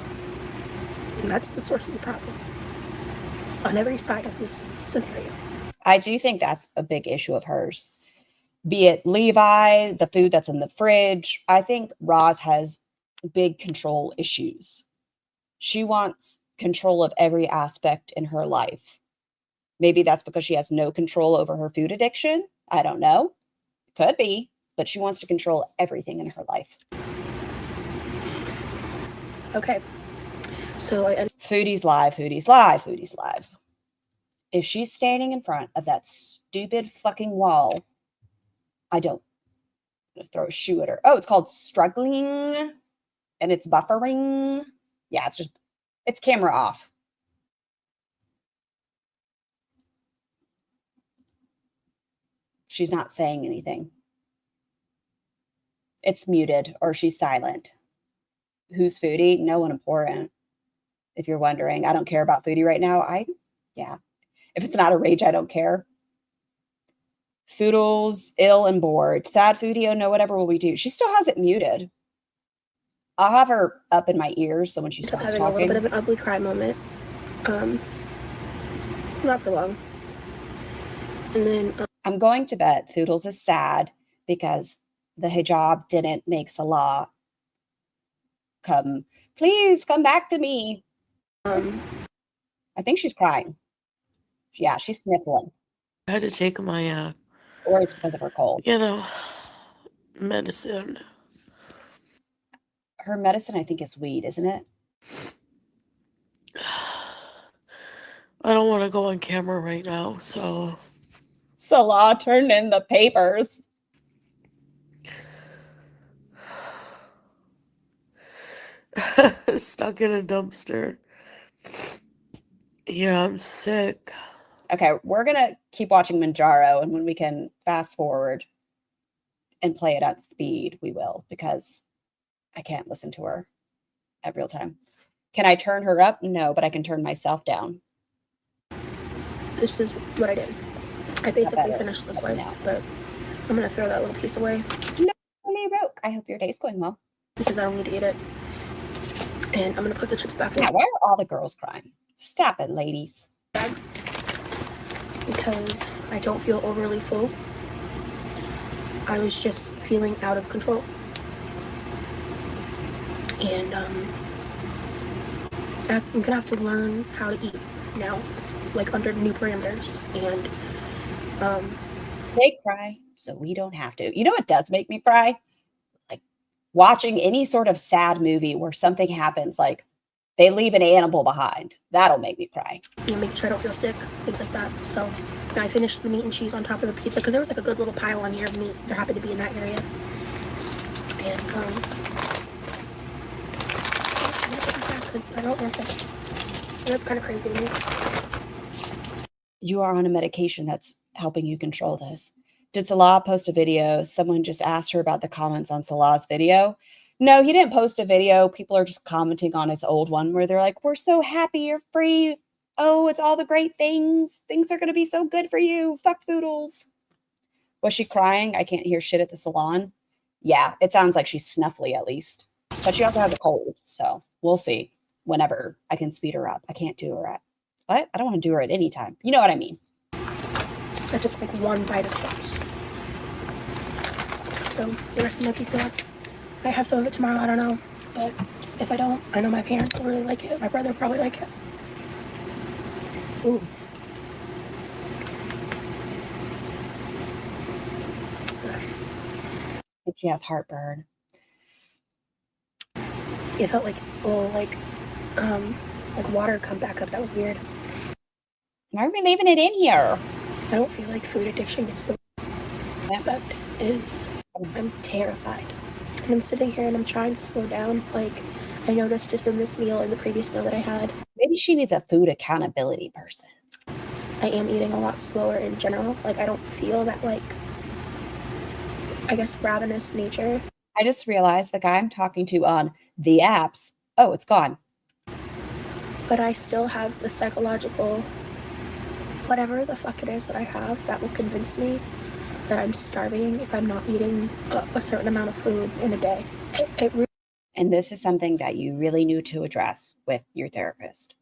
And that's the source of the problem. On every side of this scenario. I do think that's a big issue of hers. Be it Levi, the food that's in the fridge. I think Roz has big control issues. She wants control of every aspect in her life. Maybe that's because she has no control over her food addiction. I don't know. Could be. But she wants to control everything in her life. Okay. So Foodie's live, Foodie's live, Foodie's live. If she's standing in front of that stupid fucking wall, I don't throw a shoe at her. Oh, it's called struggling and it's buffering. Yeah, it's camera off. She's not saying anything. It's muted or she's silent. Who's Foodie? No one important. If you're wondering, I don't care about Foodie right now. Yeah. If it's not a rage, I don't care. Foodles, ill and bored. Sad Foodie, oh no, whatever will we do? She still has it muted. I'll have her up in my ears so when she starts having talking. a little bit of an ugly cry moment. Not for long. And then I'm going to bet Foodles is sad because the hijab didn't make Salah please come back to me. I think she's crying. Yeah, she's sniffling. I had to take my or it's because of her cold. Medicine. Her medicine, I think, is weed, isn't it? I don't want to go on camera right now, so. Salah turned in the papers. Stuck in a dumpster. Yeah, I'm sick. Okay, we're going to keep watching Mounjaro, and when we can fast forward and play it at speed, we will, because I can't listen to her at real time. Can I turn her up? No, but I can turn myself down. This is what I did. I basically finished the slice, but I'm going to throw that little piece away. No, Roke. I hope your day's going well. Because I don't need to eat it. And I'm going to put the chips back in. Yeah, why are all the girls crying? Stop it, ladies. Because I don't feel overly full. I was just feeling out of control. And I'm going to have to learn how to eat now, like under new parameters. And they cry, so we don't have to. You know what does make me cry? Like watching any sort of sad movie where something happens, like they leave an animal behind. That'll make me cry. You know, making sure I don't feel sick, things like that. So I finished the meat and cheese on top of the pizza because there was like a good little pile on here of meat. There happened to be in that area. And because I don't want it. That's kind of crazy to me. You are on a medication that's helping you control this. Did Salah post a video? Someone just asked her about the comments on Salah's video. No, he didn't post a video. People are just commenting on his old one where they're like, we're so happy you're free. Oh, it's all the great things. Things are going to be so good for you. Fuck Foodles. Was she crying? I can't hear shit at the salon. Yeah, it sounds like she's snuffly at least. But she also has a cold. So we'll see whenever I can speed her up. I can't do her at what? I don't want to do her at any time. You know what I mean. I took like one bite of chips. So the rest of my pizza, I have some of it tomorrow, I don't know. But if I don't, I know my parents will really like it. My brother will probably like it. Ooh. I think she has heartburn. It felt like a little like water come back up. That was weird. Why are we leaving it in here? I don't feel like food addiction gets the respect is. I'm terrified. And I'm sitting here and I'm trying to slow down. Like I noticed just in this meal and the previous meal that I had. Maybe she needs a food accountability person. I am eating a lot slower in general. Like I don't feel that like, I guess, ravenous nature. I just realized the guy I'm talking to on the apps, oh, it's gone. But I still have the psychological, whatever the fuck it is that I have that will convince me that I'm starving if I'm not eating a certain amount of food in a day. And this is something that you really need to address with your therapist.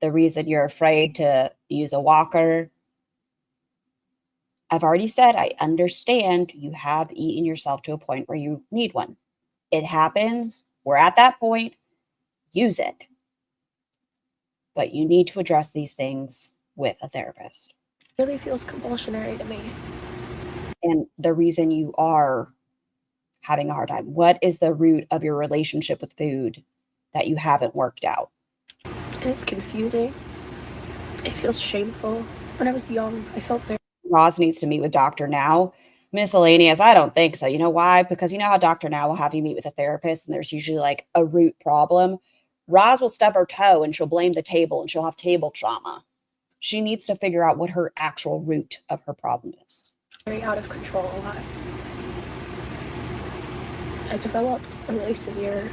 The reason you're afraid to use a walker, I've already said, I understand you have eaten yourself to a point where you need one. It happens. We're at that point. Use it. But you need to address these things with a therapist. It really feels compulsionary to me. And the reason you are having a hard time, what is the root of your relationship with food that you haven't worked out? And it's confusing. It feels shameful. When I was young, I felt very... Roz needs to meet with Dr. Now. Miscellaneous, I don't think so. You know why? Because you know how Dr. Now will have you meet with a therapist and there's usually like a root problem. Roz will stub her toe and she'll blame the table and she'll have table trauma. She needs to figure out what her actual root of her problem is. Very out of control a lot. I developed a really severe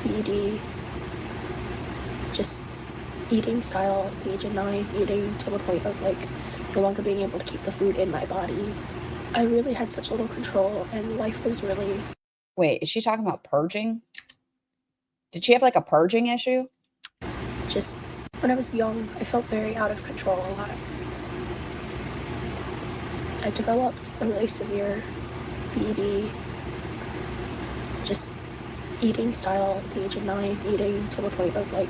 BED, just eating style at the age of 9, eating to the point of like no longer being able to keep the food in my body. I really had such little control and life was really... Wait, is she talking about purging? Did she have like a purging issue? Just when I was young, I felt very out of control a lot. I developed a really severe BED, just eating style at the age of 9, eating to the point of like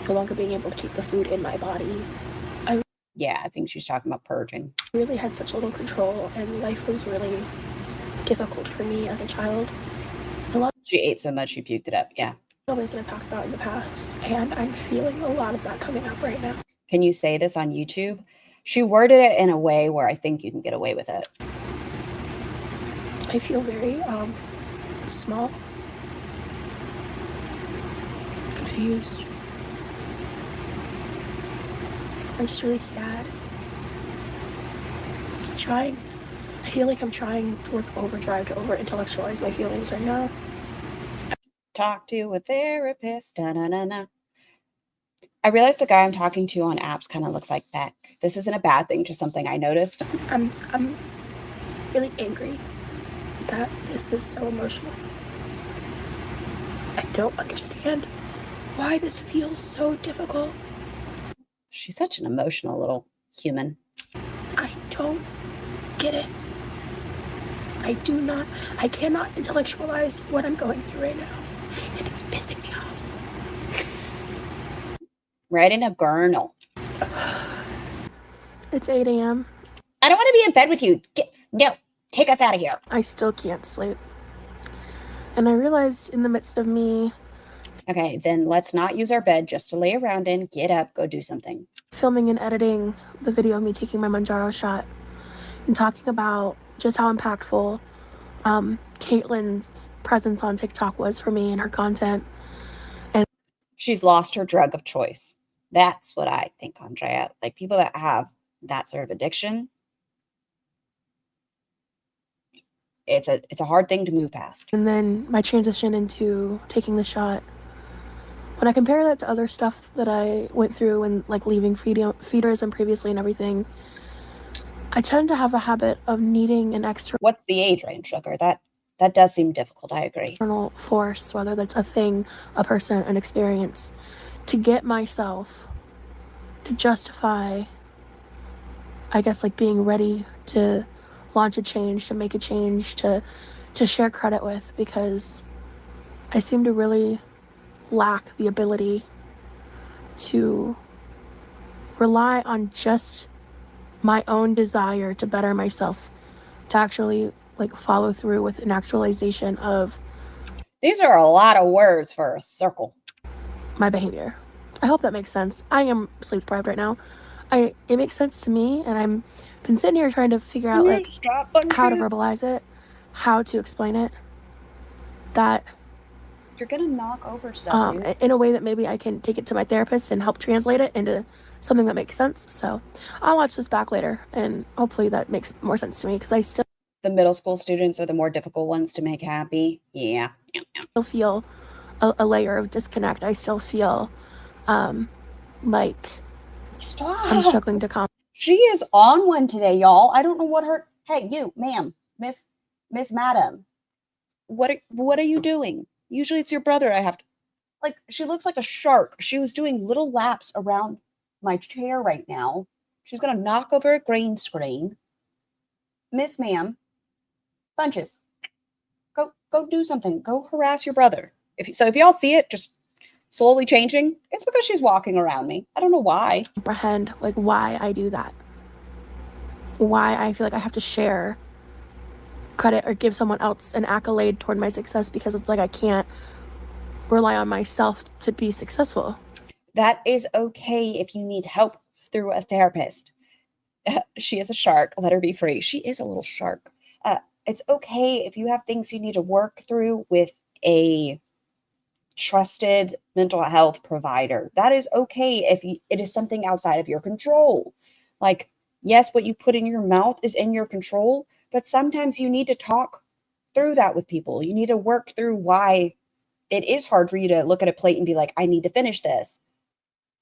no longer being able to keep the food in my body. Yeah, I think she's talking about purging. I really had such little control and life was really difficult for me as a child. She ate so much she puked it up, yeah. Always that I've talked about in the past, and I'm feeling a lot of that coming up right now. Can you say this on YouTube? She worded it in a way where I think you can get away with it. I feel very small, confused. I'm just really sad. I feel like I'm trying to work overdrive to over-intellectualize my feelings right now. Talk to a therapist. Da-na-na-na. I realized the guy I'm talking to on apps kind of looks like Beck. This isn't a bad thing, just something I noticed. I'm really angry that this is so emotional. I don't understand why this feels so difficult. She's such an emotional little human. I don't get it. I cannot intellectualize what I'm going through right now. And it's pissing me off. Right in a gurnal. It's 8 a.m. I don't want to be in bed with you. No, take us out of here. I still can't sleep. And I realized in the midst of me... Okay, then let's not use our bed just to lay around in. Get up, go do something. Filming and editing the video of me taking my Mounjaro shot and talking about just how impactful Caitlin's presence on TikTok was for me and her content. And she's lost her drug of choice. That's what I think, Andrea. Like people that have that sort of addiction, it's a hard thing to move past. And then my transition into taking the shot. When I compare that to other stuff that I went through and like leaving feeders and previously and everything, I tend to have a habit of needing an extra... What's the age range, Sugar? That does seem difficult, I agree. ...external force, whether that's a thing, a person, an experience, to get myself to justify I guess, like, being ready to launch a change, to make a change, to share credit with, because I seem to really lack the ability to rely on just my own desire to better myself, to actually, like, follow through with an actualization of These are a lot of words for a circle. my behavior. I hope that makes sense. I am sleep deprived right now. It makes sense to me, and I'm been sitting here trying to figure out, like, how to verbalize it, how to explain it, that You're gonna knock over stuff, dude. in a way that maybe I can take it to my therapist and help translate it into something that makes sense. So I'll watch this back later, and hopefully that makes more sense to me, because I still The middle school students are the more difficult ones to make happy. Yeah. feel a layer of disconnect. I still feel like Stop. I'm struggling to calm. She is on one today, y'all. I don't know what her. Hey, you, ma'am, Miss Madam. What are you doing? Usually it's your brother. I have to. Like, she looks like a shark. She was doing little laps around my chair right now. She's gonna knock over a green screen. Miss Ma'am, bunches. Go do something. Go harass your brother. If y'all see it, just slowly changing, it's because she's walking around me. I don't know why. Comprehend, like, why I do that. Why I feel like I have to share credit or give someone else an accolade toward my success, because it's like I can't rely on myself to be successful. That is okay if you need help through a therapist. She is a shark. Let her be free. She is a little shark. It's okay if you have things you need to work through with a trusted mental health provider. That is okay if it is something outside of your control. Like, yes, what you put in your mouth is in your control, but sometimes you need to talk through that with people. You need to work through why it is hard for you to look at a plate and be like, I need to finish this.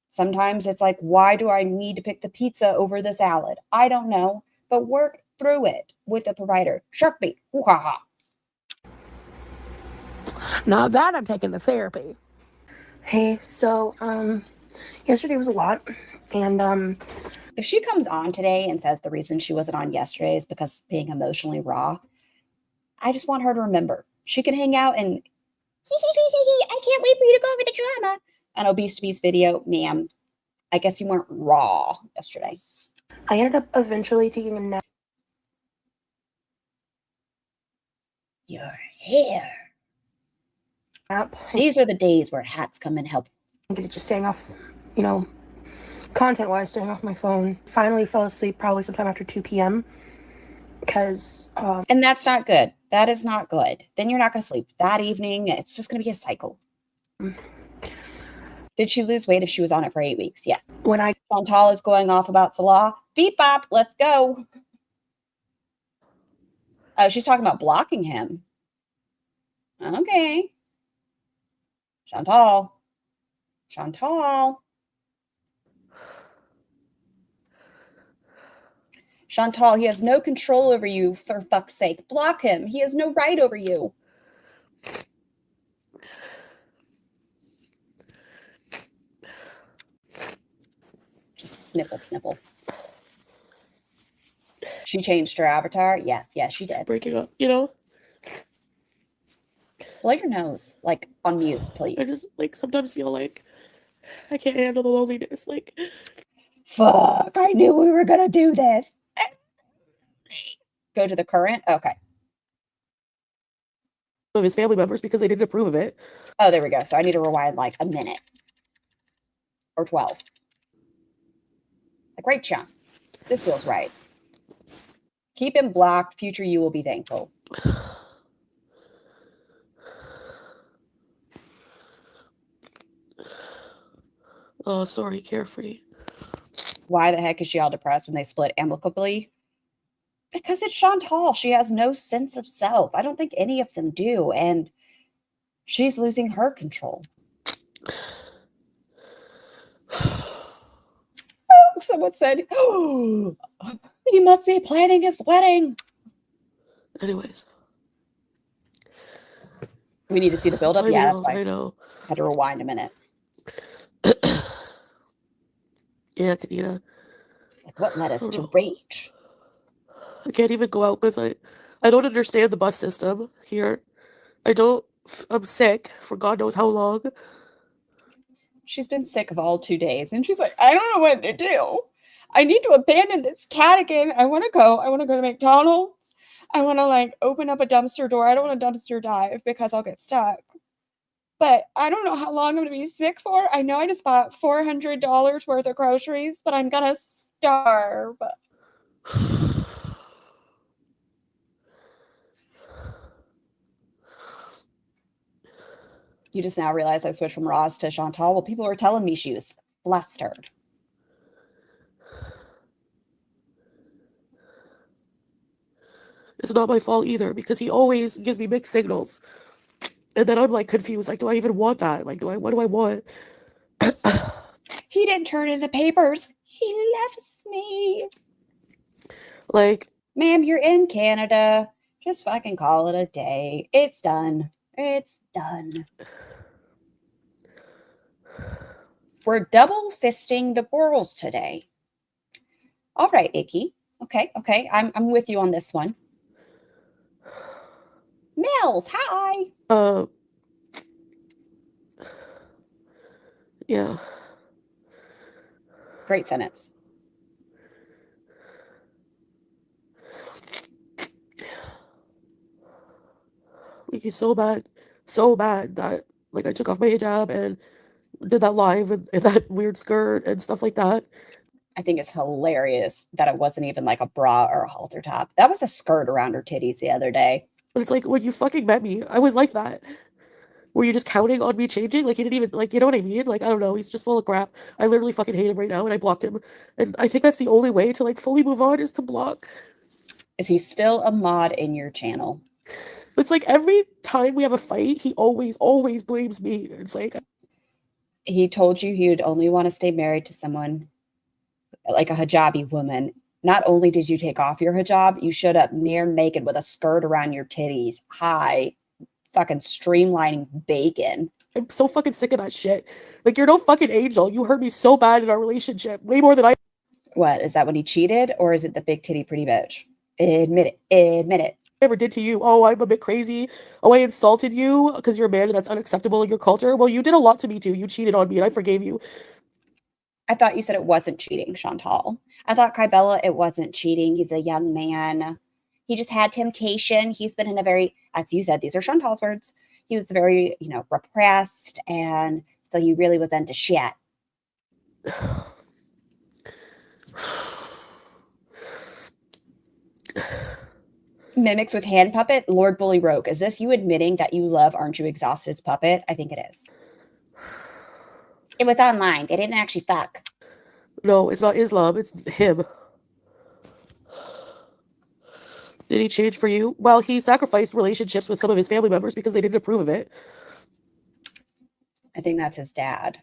Sometimes it's like, why do I need to pick the pizza over the salad? I don't know, but work through it with a provider. Shark bait. Ooh-ha-ha. Now that I'm taking the therapy. Hey, so yesterday was a lot, and If she comes on today and says the reason she wasn't on yesterday is because being emotionally raw, I just want her to remember she can hang out and I can't wait for you to go over the drama. An obese to beast video, ma'am. I guess you weren't raw yesterday. I ended up eventually taking a nap. Your hair. These are the days where hats come in helpful. Just staying off, content-wise, staying off my phone. Finally fell asleep probably sometime after 2 p.m. because and that's not good. That is not good. Then you're not going to sleep that evening. It's just going to be a cycle. Did she lose weight if she was on it for 8 weeks? Yes. when I Chantal is going off about Salah. Beep bop. Let's go. Oh, she's talking about blocking him. Okay. Chantal. Chantal, he has no control over you, for fuck's sake. Block him. He has no right over you. Just snipple. She changed her avatar? Yes, she did. Breaking up, Blow your nose, like, on mute, please. I just, like, sometimes feel like I can't handle the loneliness. Like, fuck, I knew we were gonna do this. Go to the current? Okay. of his family members because they didn't approve of it. Oh, there we go. So I need to rewind like a minute or 12. A great chunk. This feels right. Keep him blocked. Future you will be thankful. Oh, sorry, Carefree. Why the heck is she all depressed when they split amicably? Because it's Chantal. She has no sense of self. I don't think any of them do. And she's losing her control. Someone said, oh, he must be planning his wedding. Anyways. We need to see the build-up? Yeah, that's fine. I know. Had to rewind a minute. Yeah, Kanina. Like What led I us don't to know. rage? I can't even go out because I don't understand the bus system here. I'm sick for God knows how long. She's been sick of all 2 days, and she's like, I don't know what to do. I need to abandon this cat again. I want to go. I want to go to McDonald's. I want to like open up a dumpster door. I don't want to dumpster dive because I'll get stuck. But I don't know how long I'm going to be sick for. I know I just bought $400 worth of groceries, but I'm going to starve. You just now realize I switched from Roz to Chantal. Well, people were telling me she was flustered. It's not my fault either because he always gives me mixed signals. And then I'm like confused. Like, do I even want that? Like, what do I want? He didn't turn in the papers. He loves me. Like, ma'am, you're in Canada. Just fucking call it a day. It's done. It's done. We're double fisting the girls today. All right, Icky. Okay. I'm with you on this one. Mills, hi. Yeah. Great sentence. Like, he's so bad that like I took off my hijab and did that live in that weird skirt and stuff like that. I think it's hilarious that it wasn't even like a bra or a halter top. That was a skirt around her titties the other day. But it's like, when you fucking met me, I was like that. Were you just counting on me changing? Like, he didn't even, like, you know what I mean? Like, I don't know. He's just full of crap. I literally fucking hate him right now, and I blocked him. And I think that's the only way to, like, fully move on is to block. Is he still a mod in your channel? It's like every time we have a fight, he always blames me. It's like, he told you he would only want to stay married to someone like a hijabi woman. Not only did you take off your hijab, you showed up near naked with a skirt around your titties. Hi, fucking streamlining bacon. I'm so fucking sick of that shit. Like, you're no fucking angel. You hurt me so bad in our relationship, way more than I. What, is that when he cheated, or is it the big titty pretty bitch? Admit it. Ever did to you. Oh, I'm a bit crazy. Oh, I insulted you because you're a man and that's unacceptable in your culture. Well, you did a lot to me too. You cheated on me and I forgave you. I thought you said it wasn't cheating, Chantal. I thought Kybella, it wasn't cheating. He's a young man. He just had temptation. He's been in a very, as you said, these are Chantal's words. He was very, repressed. And so he really was into shit. Mimics with hand puppet, Lord Bully Rogue. Is this you admitting that you love Aren't You Exhausted's puppet? I think it is. It was online. They didn't actually fuck. No, it's not Islam. It's him. Did he change for you? Well, he sacrificed relationships with some of his family members because they didn't approve of it. I think that's his dad.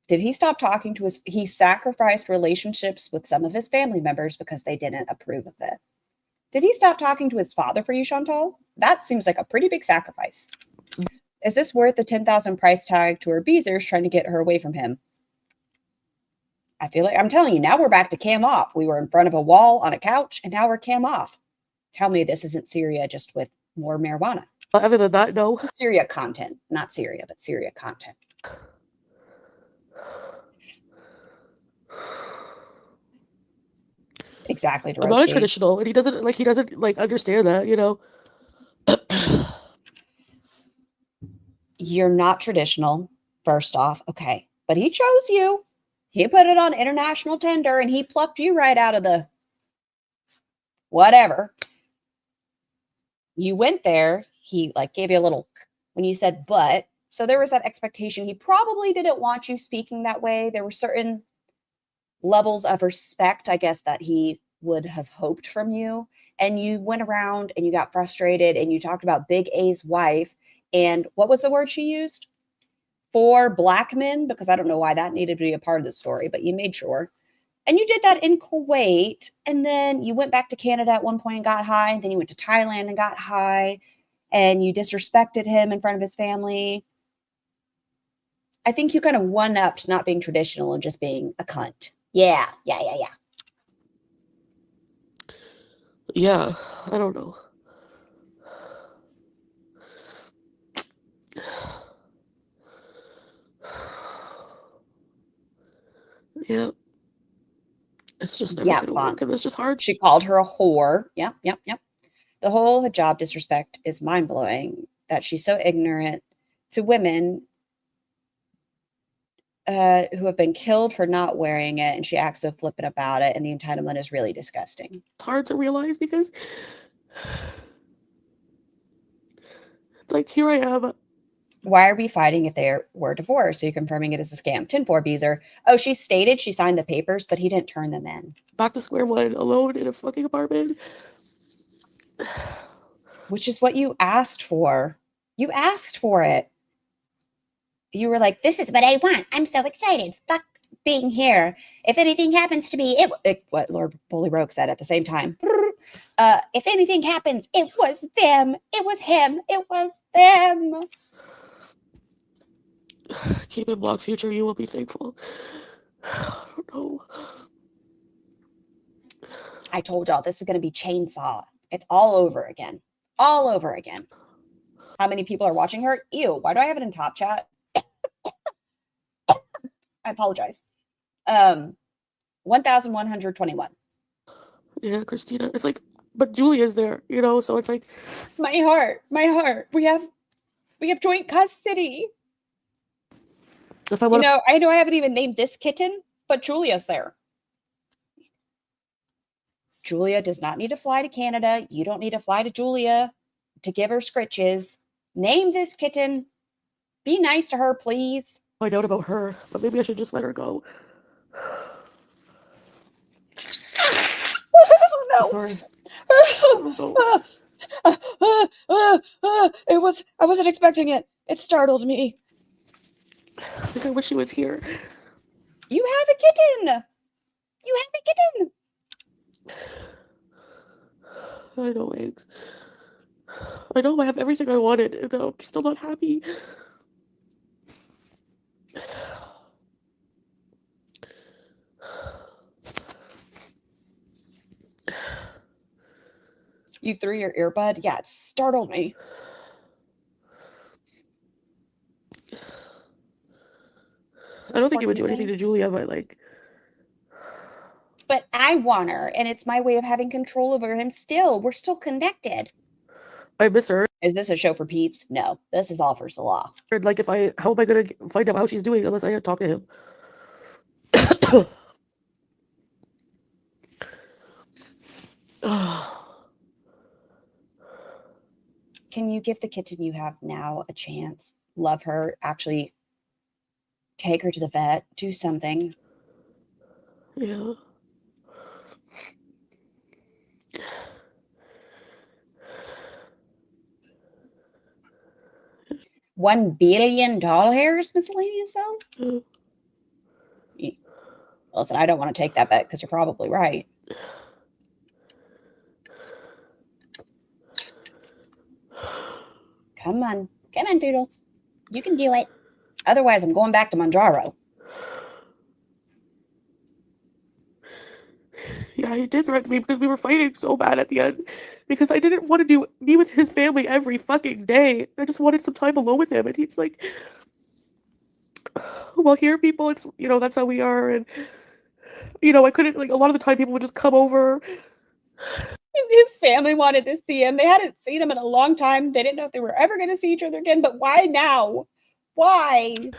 Did he stop talking to he sacrificed relationships with some of his family members because they didn't approve of it. Did he stop talking to his father for you, Chantal? That seems like a pretty big sacrifice. Is this worth the 10,000 price tag to her Beezers trying to get her away from him? I feel like, I'm telling you, now we're back to cam off. We were in front of a wall on a couch, and now we're cam off. Tell me this isn't Syria just with more marijuana. Other than that, no. Syria content. Not Syria, but Syria content. Exactly. I'm not a traditional, and he doesn't understand that, You're not traditional, first off. Okay. But he chose you. He put it on international tender and he plucked you right out of the whatever. You went there. He gave you a little when you said but. So there was that expectation. He probably didn't want you speaking that way. There were certain levels of respect, I guess, that he would have hoped from you. And you went around and you got frustrated and you talked about Big A's wife. And what was the word she used? For black men, because I don't know why that needed to be a part of the story, but you made sure. And you did that in Kuwait. And then you went back to Canada at one point and got high. And then you went to Thailand and got high. And you disrespected him in front of his family. I think you kind of one-upped not being traditional and just being a cunt. Yeah. Yeah, I don't know. Yeah, it's just never Yeah, gonna fun. work, and it's just hard. She called her a whore. Yep, yep, yep. The whole hijab disrespect is mind blowing that she's so ignorant to women who have been killed for not wearing it, and she acts so flippant about it, and the entitlement is really disgusting. It's hard to realize because it's like, here I am. Why are we fighting if they were divorced? So you're confirming it is a scam. 10-4 Beezer. Oh, she stated she signed the papers, but he didn't turn them in. Back to square one, alone in a fucking apartment. Which is what you asked for. You asked for it. You were like, this is what I want. I'm so excited. Fuck being here. If anything happens to me, what Lord Bully Rogue said at the same time. If anything happens, it was them. It was him. It was them. Keep in block future, you will be thankful. I don't know. I told y'all this is going to be chainsaw. It's all over again. All over again. How many people are watching her? Ew, why do I have it in top chat? I apologize. 1,121. Yeah, Christina. It's like, but Julia's there, you know, so it's like, My heart. We have joint custody. if I want to, I know I haven't even named this kitten, but Julia's there. Julia does not need to fly to Canada. You don't need to fly to Julia to give her scritches. Name this kitten. Be nice to her, please. find out about her, but maybe I should just let her go. Oh, no. Sorry. I wasn't expecting it. It startled me. I think I wish she was here. You have a kitten. You have a kitten. I know, eggs. I know I have everything I wanted, and I'm still not happy. You threw your earbud? Yeah, it startled me. I don't think it would do anything to Julia, but like. But I want her, and it's my way of having control over him still. We're still connected. I miss her. Is this a show for Pete's? No, this is all for Salah. And like, how am I gonna find out how she's doing unless I talk to him? Can you give the kitten you have now a chance? Love her, actually take her to the vet, do something. Yeah. $1 billion miscellaneous though? Listen, I don't want to take that bet because you're probably right. Come on, Poodles. You can do it. Otherwise, I'm going back to Mounjaro. Yeah, he did threaten me because we were fighting so bad at the end. Because I didn't want to be with his family every fucking day. I just wanted some time alone with him. And he's like, well, here, people, it's, that's how we are. And, I couldn't, like, a lot of the time people would just come over. His family wanted to see him. They hadn't seen him in a long time. They didn't know if they were ever going to see each other again. But why now? Why?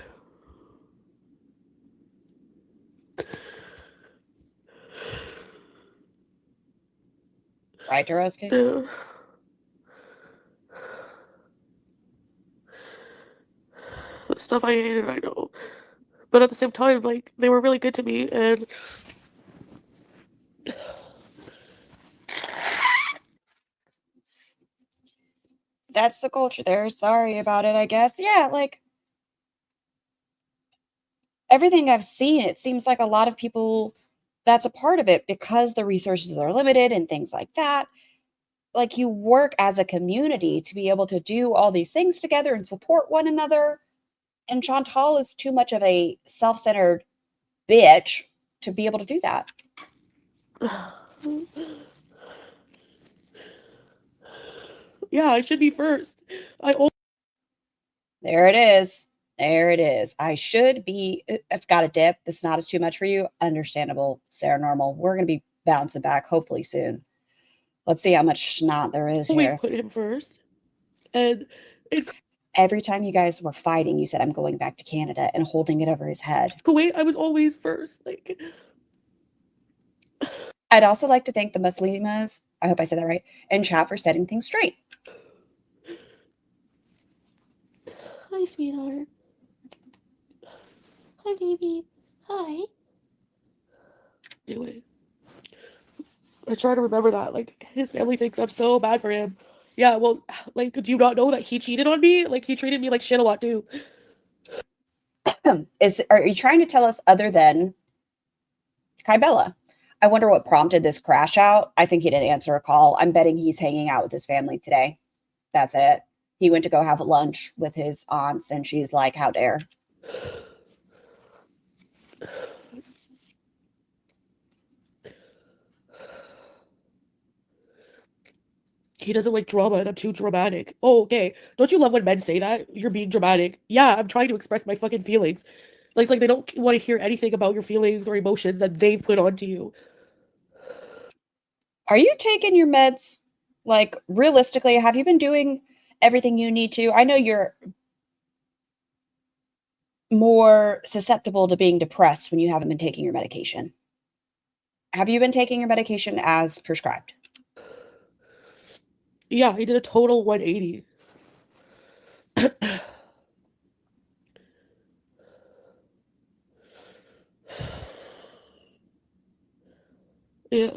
Right, Dorosky? Yeah. Stuff I hated, I know. But at the same time, like, they were really good to me, and that's the culture there. Sorry about it, I guess. Yeah, like, everything I've seen, it seems like a lot of people, that's a part of it because the resources are limited and things like that. Like, you work as a community to be able to do all these things together and support one another. And Chantal is too much of a self-centered bitch to be able to do that. Yeah, I should be first. There it is. There it is. I should be. I've got a dip. The snot is too much for you. Understandable, Sarah Normal. We're going to be bouncing back hopefully soon. Let's see how much snot there is always here. put him first. And Every time you guys were fighting, you said, I'm going back to Canada and holding it over his head. Kuwait, I was always first. Like, I'd also like to thank the Muslimas, I hope I said that right, in chat for setting things straight. hi, sweetheart. Hi, baby. Hi. Anyway, I try to remember that. Like, his family thinks I'm so bad for him. Yeah, well, like, do you not know that he cheated on me? Like, he treated me like shit a lot, too. Are you trying to tell us other than Kybella? I wonder what prompted this crash out. I think he didn't answer a call. I'm betting he's hanging out with his family today. That's it. He went to go have lunch with his aunts, and she's like, how dare. He doesn't like drama and I'm too dramatic. Oh, okay. Don't you love when men say that? You're being dramatic. Yeah, I'm trying to express my fucking feelings. Like, it's like they don't want to hear anything about your feelings or emotions that they've put onto you. Are you taking your meds? Like, realistically, have you been doing everything you need to? I know you're more susceptible to being depressed when you haven't been taking your medication. Have you been taking your medication as prescribed? Yeah, he did a total 180. Yeah.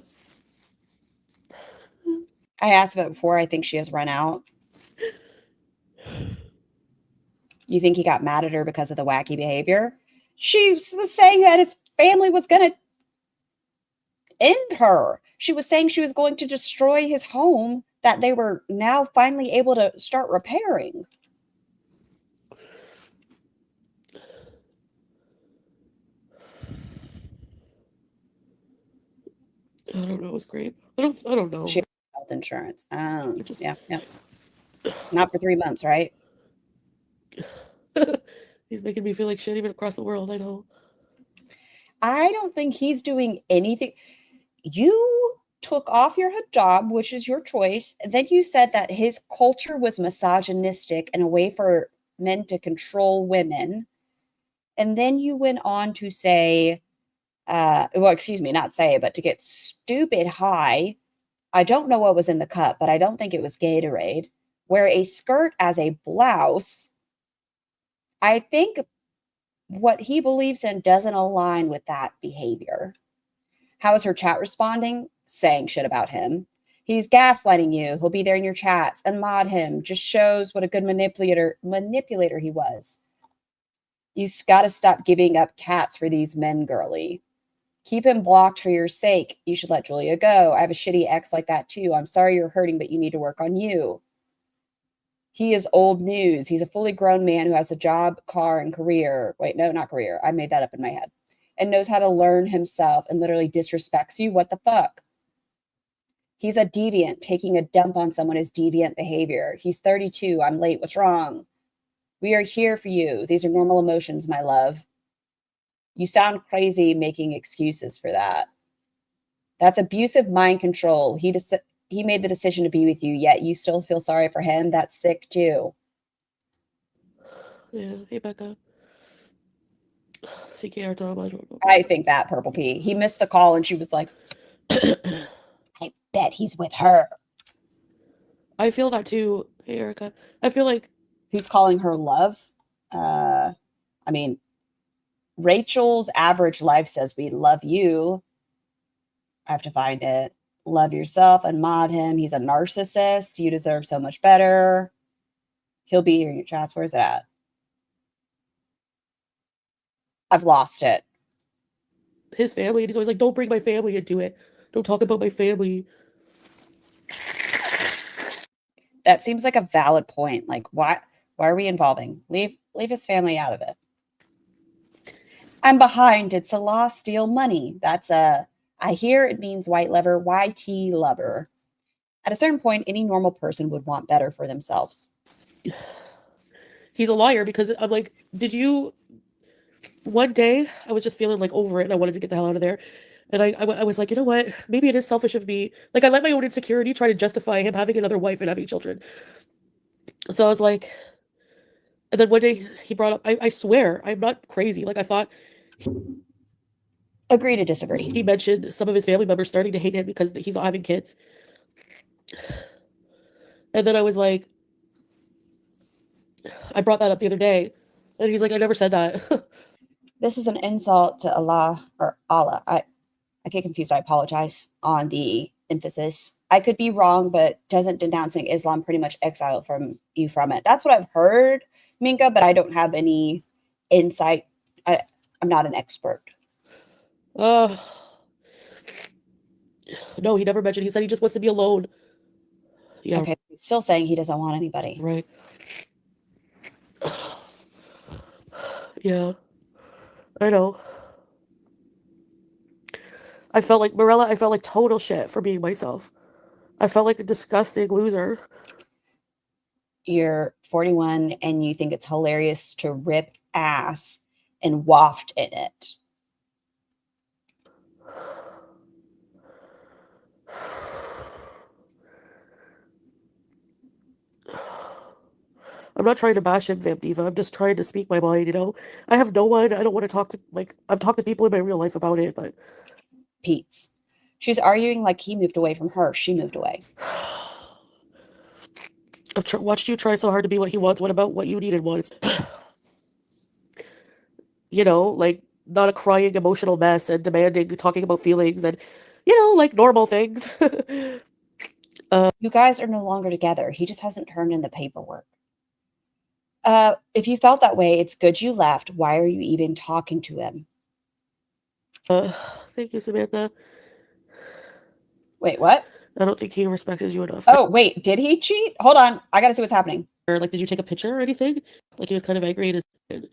I asked about it before. I think she has run out. You think he got mad at her because of the wacky behavior? She was saying that his family was going to end her. She was saying she was going to destroy his home that they were now finally able to start repairing. I don't know. It's great. I don't know. She has health insurance. Yeah. Not for 3 months, right? He's making me feel like shit even across the world. I know. I don't think he's doing anything. You took off your hijab, which is your choice. And then you said that his culture was misogynistic and a way for men to control women. And then you went on to say, not say, but to get stupid high. I don't know what was in the cup, but I don't think it was Gatorade. Wear a skirt as a blouse. I think what he believes in doesn't align with that behavior. How is her chat responding? Saying shit about him. He's gaslighting you. He'll be there in your chats and mod him. Just shows what a good manipulator he was. You got to stop giving up cats for these men, girly. Keep him blocked for your sake. You should let Julia go. I have a shitty ex like that too. I'm sorry you're hurting, but you need to work on you. He is old news. He's a fully grown man who has a job, car, and career. Wait, no, not career. I made that up in my head. And knows how to learn himself and literally disrespects you. What the fuck? He's a deviant. Taking a dump on someone is deviant behavior. He's 32. I'm late. What's wrong? We are here for you. These are normal emotions, my love. You sound crazy making excuses for that. That's abusive mind control. He made the decision to be with you, yet you still feel sorry for him. That's sick too. Yeah. Hey, Becca. CKR Tom. I don't know. I think that Purple P. He missed the call and she was like, I bet he's with her. I feel that too. Hey, Erica. I feel like. Who's calling her love? I mean, Rachel's average life says we love you. I have to find it. Love yourself and mod him. He's a narcissist. You deserve so much better. He'll be here in your chats. Where's it at? I've lost it. His family. And he's always like, don't bring my family into it. Don't talk about my family. That seems like a valid point. Like, why are we involving? Leave his family out of it. I'm behind. Did Salah steal money? That's I hear it means white lover, YT lover. At a certain point, any normal person would want better for themselves. He's a liar because I'm like, one day I was just feeling like over it and I wanted to get the hell out of there. And I was like, you know what? Maybe it is selfish of me. Like, I let my own insecurity try to justify him having another wife and having children. So I was like, and then one day he brought up, I swear, I'm not crazy. Like, I thought Agree to disagree. he mentioned some of his family members starting to hate him because he's not having kids. And then I was like, I brought that up the other day. And he's like, I never said that. This is an insult to Allah or Allah. I get confused. I apologize on the emphasis. I could be wrong, but doesn't denouncing Islam pretty much exile from you from it? That's what I've heard, Minka, but I don't have any insight. I'm not an expert. No, he never mentioned. He said he just wants to be alone. Yeah. Okay, he's still saying he doesn't want anybody. Right. Yeah. I know. I felt like Morella, I felt like total shit for being myself. I felt like a disgusting loser. You're 41 and you think it's hilarious to rip ass and waft in it. I'm not trying to bash him, Vamp Diva. I'm just trying to speak my mind, you know? I have no one. I don't want to talk to, like, I've talked to people in my real life about it, but. Pete's. She's arguing like he moved away from her. She moved away. I've watched you try so hard to be what he wants. What about what you need and want? You know, like, not a crying, emotional mess and demanding, talking about feelings and, you know, like normal things. You guys are no longer together. He just hasn't turned in the paperwork. If you felt that way, it's good you left. Why are you even talking to him? Thank you, Samantha. Wait, what? I don't think he respected you enough. Oh, wait, did he cheat? Hold on. I gotta see what's happening. Or, like, did you take a picture or anything? Like, he was kind of angry at his...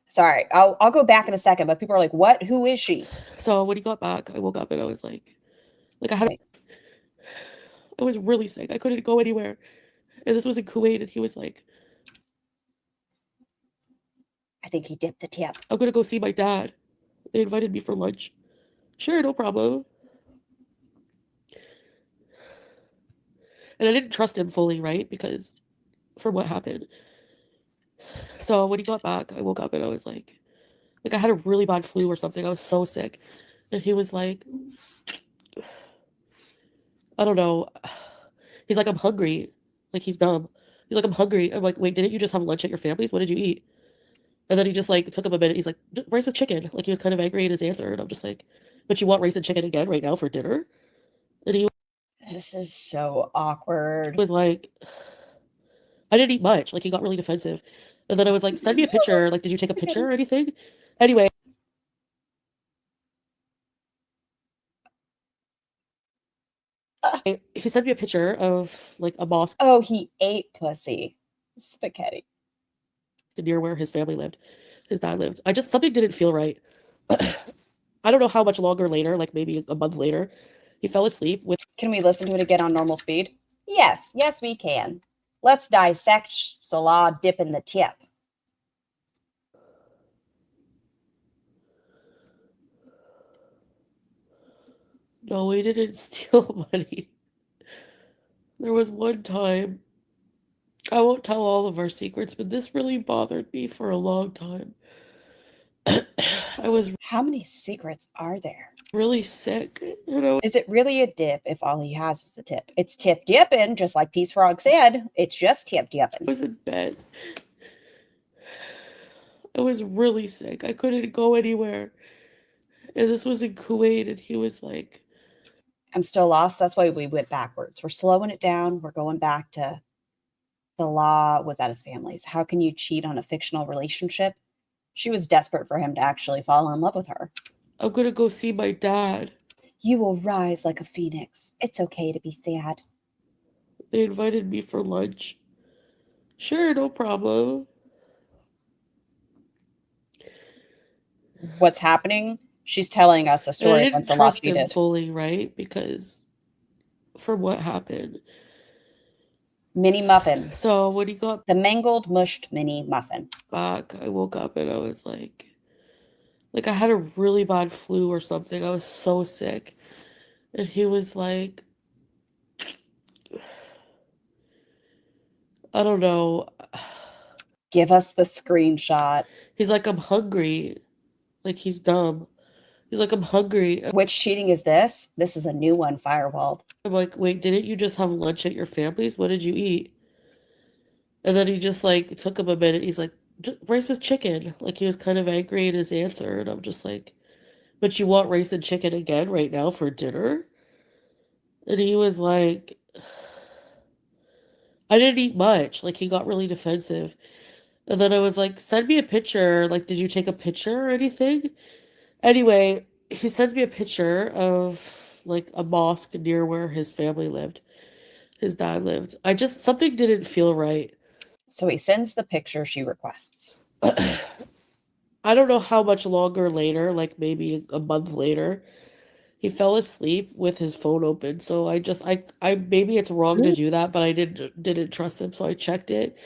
Sorry, I'll go back in a second, but people are like, what? Who is she? So when he got back, I woke up and I was like I was really sick. I couldn't go anywhere. And this was in Kuwait, and he was like, I think he dipped the tip. I'm gonna go see my dad. They invited me for lunch. Sure, no problem. And I didn't trust him fully, right? Because for what happened. So when he got back, I woke up and I was like I had a really bad flu or something. I was so sick. And he was like, I don't know. He's like, I'm hungry. Like, he's dumb. He's like, I'm hungry. I'm like, wait, didn't you just have lunch at your family's? What did you eat? And then he just like took him a minute. He's like, rice with chicken. Like, he was kind of angry at his answer. And I'm just like, but you want rice and chicken again right now for dinner? And he This is so awkward. was like, I didn't eat much. Like, he got really defensive. And then I was like, send me a picture. Like, did you take a picture or anything? Anyway. He sent me a picture of like a mosque. Oh, he ate pussy. Spaghetti. Near where his family lived. His dad lived. Something didn't feel right. I don't know how much longer later, like maybe a month later, he fell asleep with. Can we listen to it again on normal speed? Yes, we can. Let's dissect Salah dip in the tip. No, we didn't steal money. There was one time, I won't tell all of our secrets, but this really bothered me for a long time. How many secrets are there? Really sick, you know? Is it really a dip if all he has is a tip? It's tip dipping, just like Peace Frog said. It's just tip dipping. I was in bed. I was really sick. I couldn't go anywhere. And this was in Kuwait, and he was like, I'm still lost. That's why we went backwards. We're slowing it down. We're going back to Salah was at his family's. How can you cheat on a fictional relationship? She was desperate for him to actually fall in love with her. I'm gonna go see my dad. You will rise like a phoenix. It's okay to be sad. They invited me for lunch. Sure, no problem. What's happening? She's telling us a story I didn't trust him fully, right? Because from what happened. Mini muffin. So when he got The mangled, mushed mini muffin. back, I woke up and I was like I had a really bad flu or something. I was so sick. And he was like, I don't know. Give us the screenshot. He's like, I'm hungry. Like, he's dumb. He's like, I'm hungry. Which cheating is this? This is a new one, Firewalled. I'm like, wait, didn't you just have lunch at your family's? What did you eat? And then he just like took him a minute. He's like, rice with chicken. Like, he was kind of angry at his answer. And I'm just like, but you want rice and chicken again right now for dinner? And he was like, I didn't eat much. Like, he got really defensive. And then I was like, send me a picture. Like, did you take a picture or anything? Anyway, he sends me a picture of like a mosque near where his family lived. His dad lived. Something didn't feel right. So he sends the picture she requests. I don't know how much longer later, like maybe a month later, he fell asleep with his phone open. So I maybe it's wrong to do that, but I didn't trust him, so I checked it.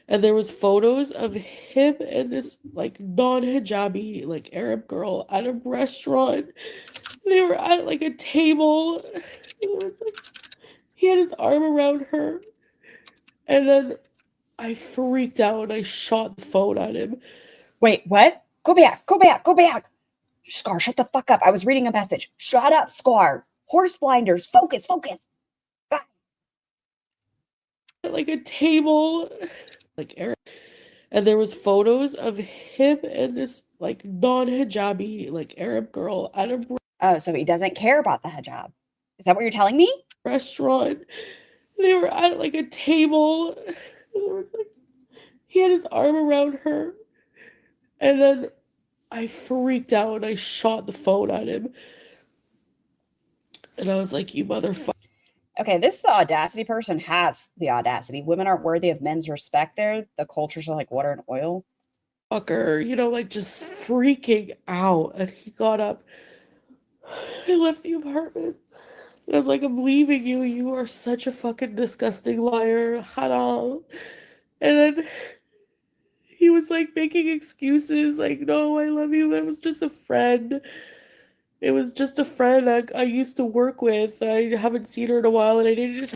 And there was photos of him and this like non-hijabi like Arab girl at a restaurant. They were at like a table. It was like he had his arm around her. And then I freaked out and I shot the phone at him. Wait, what? Go back, go back, go back. Scar, shut the fuck up. I was reading a message. Shut up, Scar. Horse blinders. Focus, focus. God. At like a table. Like Arab. And there was photos of him and this like non-hijabi like Arab girl at a Oh, so he doesn't care about the hijab. Is that what you're telling me? restaurant. They were at like a table. And there was like he had his arm around her. And then I freaked out and I shot the phone at him. And I was like, you motherfucker. Okay, the audacity person has the audacity. Women aren't worthy of men's respect there. The cultures are like water and oil. You know, like just freaking out. And he got up. I left the apartment. And I was like, I'm leaving you. You are such a fucking disgusting liar. Haram. And then he was like making excuses, like, no, I love you. That was just a friend. It was just a friend I used to work with. I haven't seen her in a while, and I needed to.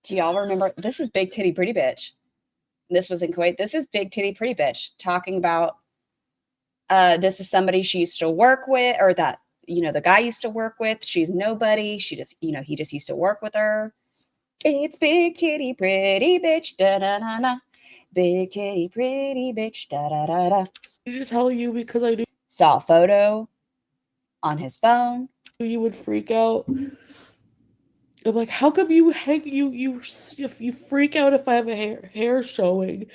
Do y'all remember? This is Big Titty Pretty Bitch. This was in Kuwait. This is Big Titty Pretty Bitch talking about this is somebody she used to work with, or that, you know, the guy used to work with. She's nobody. She just, you know, he just used to work with her. It's Big Titty Pretty Bitch. Da da da da. Big Titty Pretty Bitch. Da da da da. I need to tell you because I knew Saw a photo on his phone. you would freak out. I'm like, how come you freak out if I have a hair showing,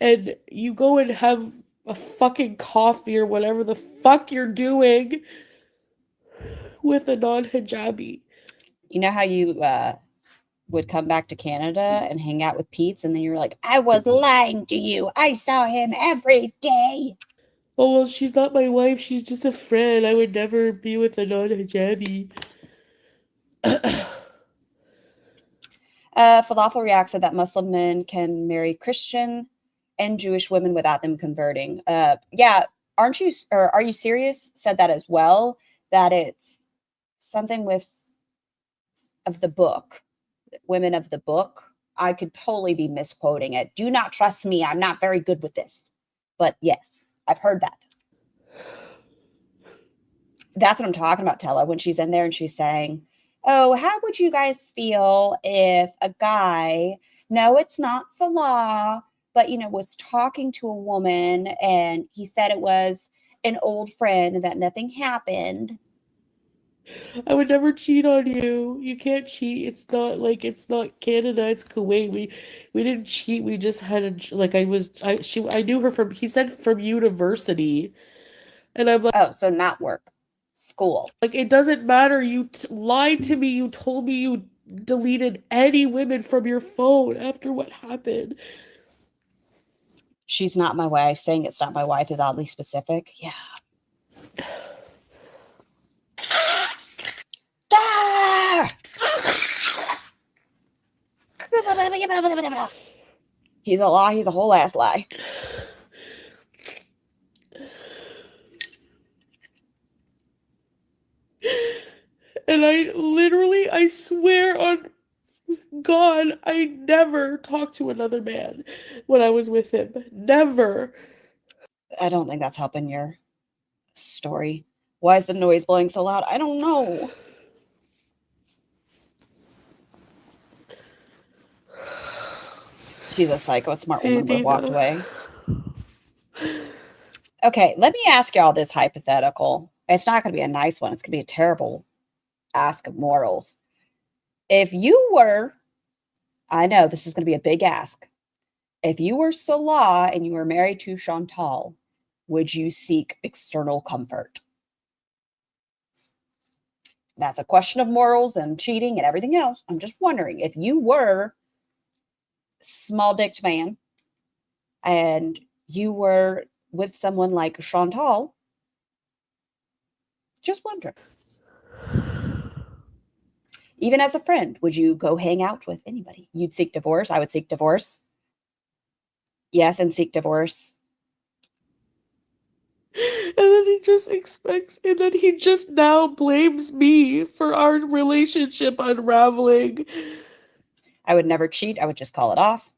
and you go and have a fucking coffee or whatever the fuck you're doing with a non-hijabi. You know how you would come back to Canada and hang out with Pete's, and then you're like, I was lying to you. I saw him every day. Oh, well, she's not my wife. She's just a friend. I would never be with a non-hijabi. Falafel React said that Muslim men can marry Christian and Jewish women without them converting. Yeah, aren't you, or are you serious? Said that as well, that it's something of the book, women of the book. I could totally be misquoting it. Do not trust me. I'm not very good with this. But yes, I've heard that. That's what I'm talking about, Tella, when she's in there and she's saying, oh, how would you guys feel if a guy, no, it's not Salah, but, you know, was talking to a woman and he said it was an old friend and that nothing happened. I would never cheat on you. You can't cheat. It's not Canada, it's Kuwait. We didn't cheat. We just had I knew her he said from university. And I'm like, oh, so not work, school. Like, it doesn't matter. You lied to me. You told me you deleted any women from your phone after what happened. She's not my wife. Saying it's not my wife is oddly specific. Yeah. Ah! He's a lie. He's a whole ass lie. And I swear on God, I never talked to another man when I was with him. Never. I don't think that's helping your story. Why is the noise blowing so loud? I don't know. She's a psycho. A smart woman would have walked away. Okay, let me ask y'all this hypothetical. It's not going to be a nice one. It's going to be a terrible ask of morals. If you were, I know this is going to be a big ask. If you were Salah and you were married to Chantal, would you seek external comfort? That's a question of morals and cheating and everything else. I'm just wondering if you were small dicked man and you were with someone like Chantal, just wondering. Even as a friend, would you go hang out with anybody? You'd seek divorce. I would seek divorce. Yes, and seek divorce. And then he just now blames me for our relationship unraveling. I would never cheat. I would just call it off.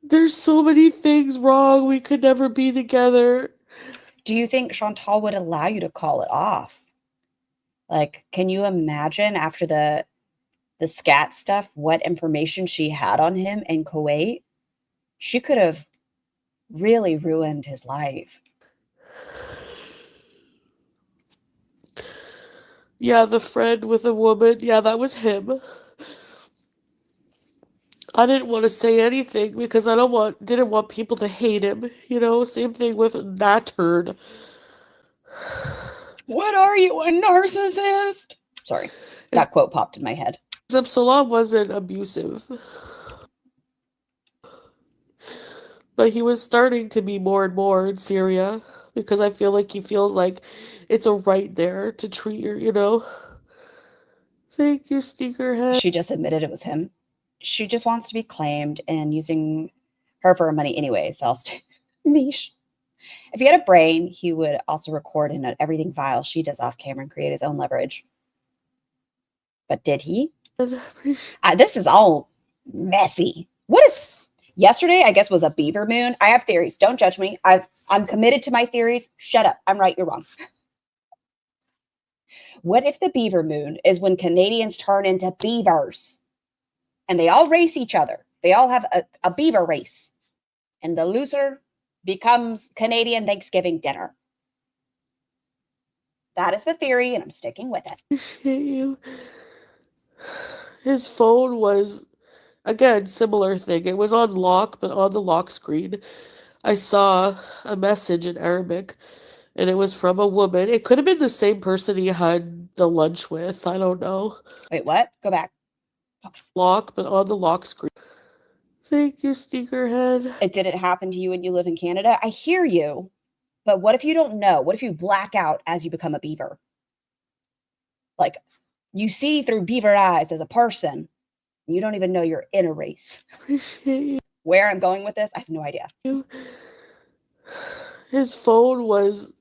There's so many things wrong. We could never be together. Do you think Chantal would allow you to call it off? Like, can you imagine after the scat stuff, what information she had on him in Kuwait? She could have really ruined his life. Yeah, the friend with a woman. Yeah, that was him. I didn't want to say anything because I didn't want people to hate him. You know, same thing with that turd. What are you, a narcissist? Sorry, that quote popped in my head. Salah wasn't abusive, but he was starting to be more and more in Syria because I feel like he feels like it's a right there to treat her, you know? Thank you, sneakerhead. She just admitted it was him. She just wants to be claimed and using her for her money anyway. So niche. If he had a brain, he would also record and note everything vile she does off camera and create his own leverage. But did he? This is all messy. What is yesterday? I guess was a beaver moon. I have theories. Don't judge me. I'm committed to my theories. Shut up. I'm right. You're wrong. What if the beaver moon is when Canadians turn into beavers and they all race each other? They all have a beaver race, and the loser becomes Canadian Thanksgiving dinner. That is the theory, and I'm sticking with it. Appreciate you. His phone was, again, similar thing. It was on lock, but on the lock screen, I saw a message in Arabic, and it was from a woman. It could have been the same person he had the lunch with. I don't know. Wait, what? Go back. Lock, but on the lock screen. Thank you, sneakerhead. It didn't happen to you when you live in Canada. I hear you. But what if you don't know? What if you black out as you become a beaver? Like, you see through beaver eyes as a person. You don't even know you're in a race. Appreciate you. Where I'm going with this, I have no idea. His phone was,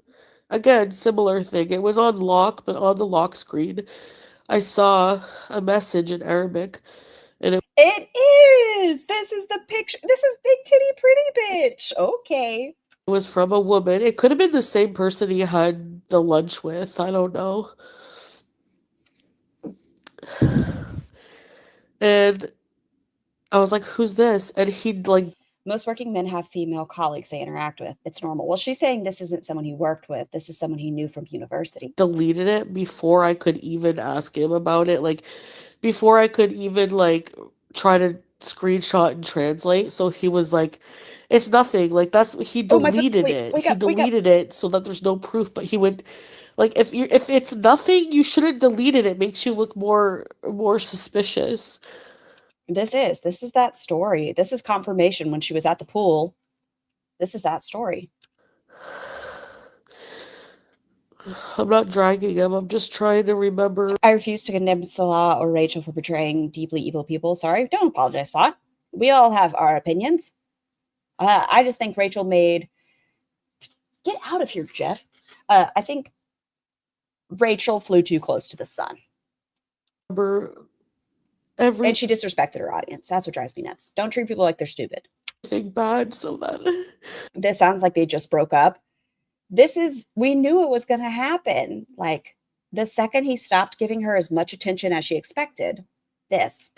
again, similar thing. It was on lock, but on the lock screen, I saw a message in Arabic. And it is. This is the picture. This is big titty pretty bitch. Okay. It was from a woman. It could have been the same person he had the lunch with. I don't know. And I was like, who's this? And he'd like, most working men have female colleagues they interact with. It's normal. Well, she's saying this isn't someone he worked with. This is someone he knew from university. Deleted it before I could even ask him about it. Like, before I could even, like, try to screenshot and translate. So he was like, it's nothing. Like, he deleted it. He deleted it so that there's no proof. But he would, like, if it's nothing, you shouldn't delete it. It makes you look more suspicious. This is that story. This is confirmation when she was at the pool. This is that story. I'm not dragging him. I'm just trying to remember. I refuse to condemn Salah or Rachel for portraying deeply evil people. Sorry, don't apologize, Fought. We all have our opinions. I just think Rachel made... Get out of here, Jeff. I think Rachel flew too close to the sun. Remember And she disrespected her audience. That's what drives me nuts. Don't treat people like they're stupid. everything bad so bad. This sounds like they just broke up. We knew it was going to happen. Like, the second he stopped giving her as much attention as she expected, this.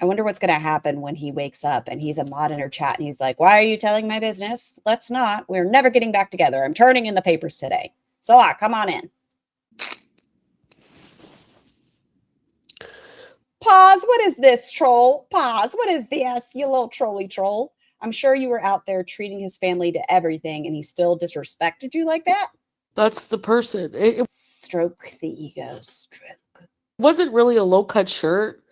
I wonder what's going to happen when he wakes up and he's a mod in her chat and he's like, why are you telling my business? Let's not. We're never getting back together. I'm turning in the papers today. Salah, come on in. Pause. What is this, troll? Pause. What is this, you little trolly troll? I'm sure you were out there treating his family to everything and he still disrespected you like that? That's the person. Stroke the ego. Stroke. Wasn't really a low-cut shirt.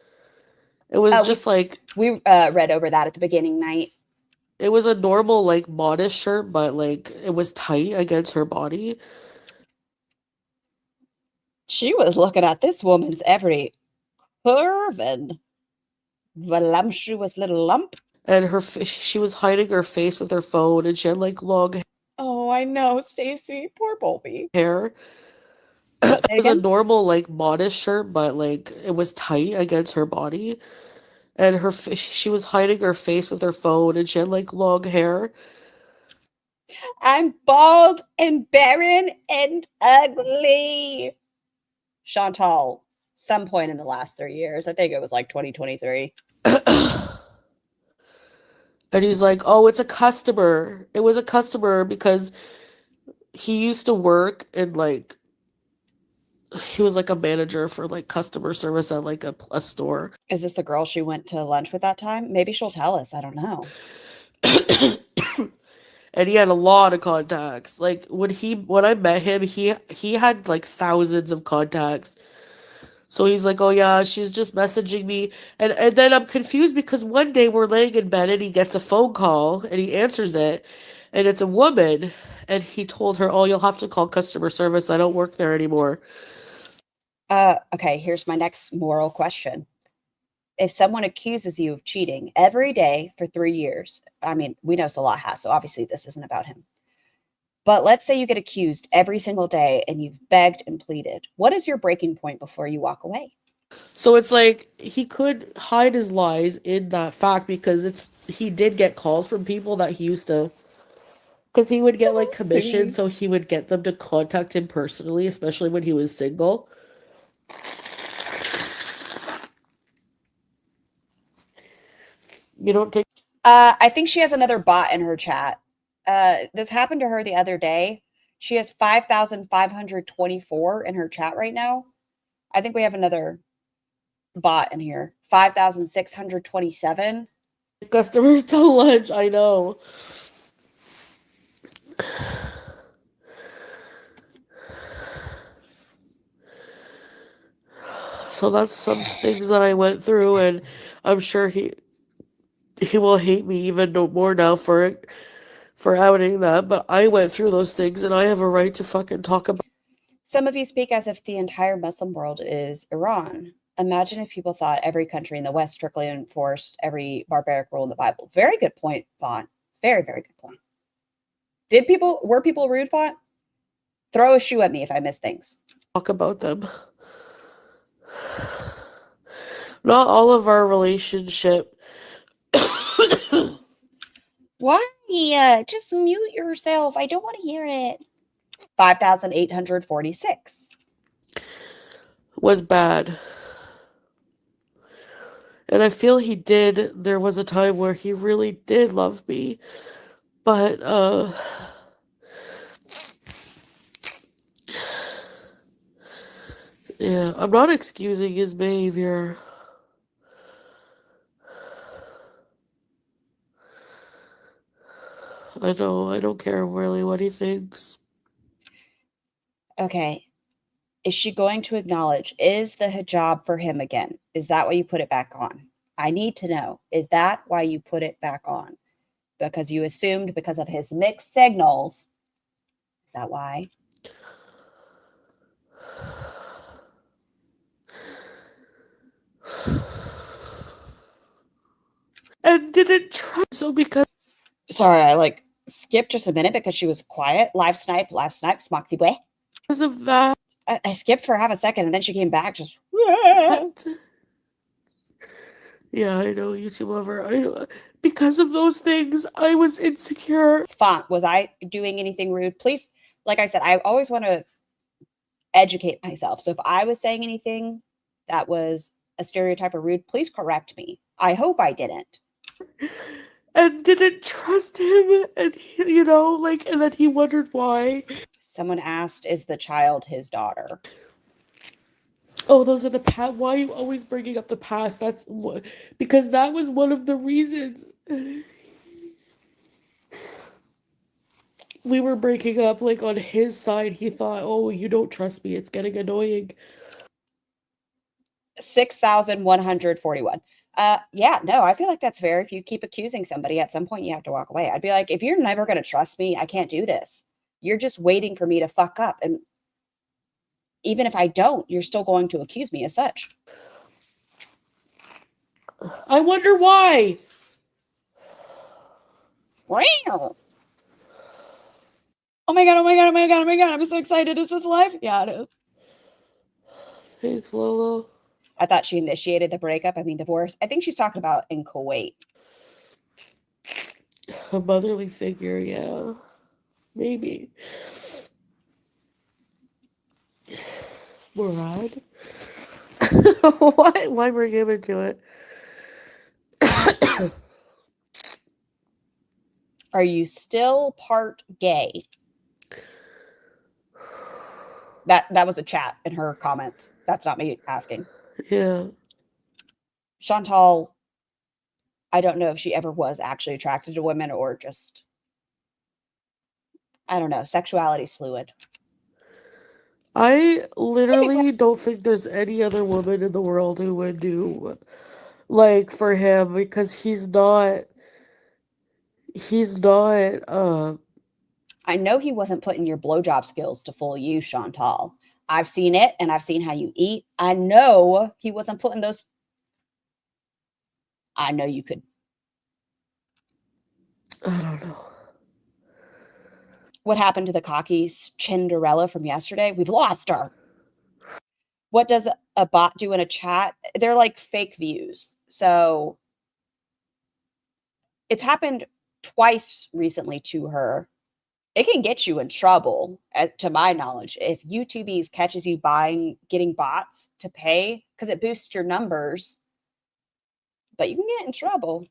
It was just like... We read over that at the beginning night. It was a normal, like, modest shirt, but, like, it was tight against her body. She was looking at this woman's every curve and voluptuous little lump. And she was hiding her face with her phone, and she had, like, long Oh, I know, Stacey. Poor Bulby. hair. It was a normal, like, modest shirt, but, like, it was tight against her body. And she was hiding her face with her phone, and she had, like, long hair. I'm bald and barren and ugly. Chantal, some point in the last 3 years. I think it was like 2023. And he's like, oh, it's a customer. It was a customer because he used to work in, like, he was like a manager for like customer service at like a store. Is this the girl she went to lunch with that time? Maybe she'll tell us. I don't know. And he had a lot of contacts. Like when I met him, he had like thousands of contacts. So he's like, oh yeah, she's just messaging me. And then I'm confused because one day we're laying in bed and he gets a phone call and he answers it. And it's a woman. And he told her, oh, you'll have to call customer service. I don't work there anymore. Okay, here's my next moral question. If someone accuses you of cheating every day for 3 years, I mean, we know Salah has, so obviously this isn't about him. But let's say you get accused every single day and you've begged and pleaded. What is your breaking point before you walk away? So it's like he could hide his lies in that fact because he did get calls from people that he used to, because he would get like commission, so he would get them to contact him personally, especially when he was single. You don't think? I think she has another bot in her chat. This happened to her the other day. She has 5,524 in her chat right now. I think we have another bot in here. 5,627. Customers till lunch. I know. So that's some things that I went through, and I'm sure he will hate me even more now for outing that, but I went through those things and I have a right to fucking talk about. Some of you speak as if the entire Muslim world is Iran. Imagine if people thought every country in the West strictly enforced every barbaric rule in the Bible. Very good point, Vaughn. Very, very good point. Were people rude, Vaughn? Throw a shoe at me if I miss things. Talk about them. Not all of our relationship. Why? Just mute yourself. I don't want to hear it. 5,846. Was bad. And I feel there was a time where he really did love me. But, yeah, I'm not excusing his behavior. I don't care really what he thinks. Okay. Is she going to acknowledge, is the hijab for him again? Is that why you put it back on? I need to know. Is that why you put it back on? Because you assumed because of his mixed signals. Is that why? and didn't trust. So because Sorry, I like skipped just a minute because she was quiet. Live snipe, smoxy boy. of that, I skipped for half a second and then she came back just. Yeah, I know, YouTube lover. I know. Because of those things, I was insecure. Font, was I doing anything rude? Please, like I said, I always want to educate myself. So if I was saying anything that was a stereotype or rude, please correct me. I hope I didn't. And didn't trust him, and you know, like, and then he wondered why. Someone asked, is the child his daughter? Oh, those are the past. Why are you always bringing up the past? That's because that was one of the reasons we were breaking up. Like, on his side, he thought, oh, you don't trust me. It's getting annoying. 6,141. Yeah, no, I feel like that's fair. If you keep accusing somebody, at some point you have to walk away. I'd be like, if you're never going to trust me, I can't do this. You're just waiting for me to fuck up. And even if I don't, you're still going to accuse me as such. I wonder why. Wow. Oh my god, oh my god, oh my god, oh my god. I'm so excited. Is this live? Yeah, it is. Thanks, Lola. I thought she initiated the breakup. I mean, divorce. I think she's talking about in Kuwait. A motherly figure, yeah. Maybe. Murad? Why bring him into it? Are you still part gay? That was a chat in her comments. That's not me asking. Yeah. Chantal, I don't know if she ever was actually attracted to women or just, I don't know. Sexuality's fluid. I literally don't think there's any other woman in the world who would do like for him, because he's not I know he wasn't putting your blowjob skills to full use, Chantal. I've seen it and I've seen how you eat. I know he wasn't putting those. I know you could. I don't know. What happened to the cocky Cinderella from yesterday? We've lost her. What does a bot do in a chat? They're like fake views. So it's happened twice recently to her. It can get you in trouble, to my knowledge, if YouTube's catches you getting bots to pay because it boosts your numbers. But you can get in trouble.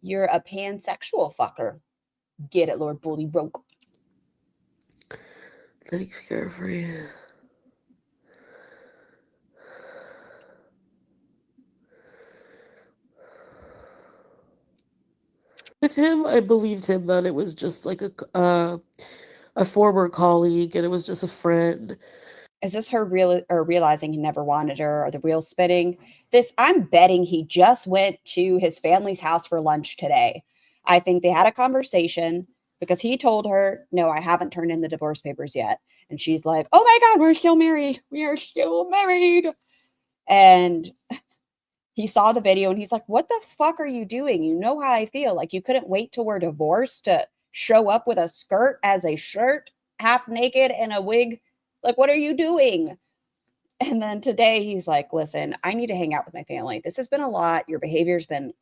You're a pansexual fucker. Get it, Lord Bully Roke. Thanks, Carefree. With him, I believed him that it was just like a former colleague and it was just a friend. Is this her realizing he never wanted her, or the real spinning? I'm betting he just went to his family's house for lunch today. I think they had a conversation because he told her, no, I haven't turned in the divorce papers yet. And she's like, oh my God, we're still married. We are still married. And he saw the video and he's like, what the fuck are you doing? You know how I feel. Like, you couldn't wait till we're divorced to show up with a skirt as a shirt, half naked and a wig. Like, what are you doing? And then today he's like, listen, I need to hang out with my family. This has been a lot. Your behavior's been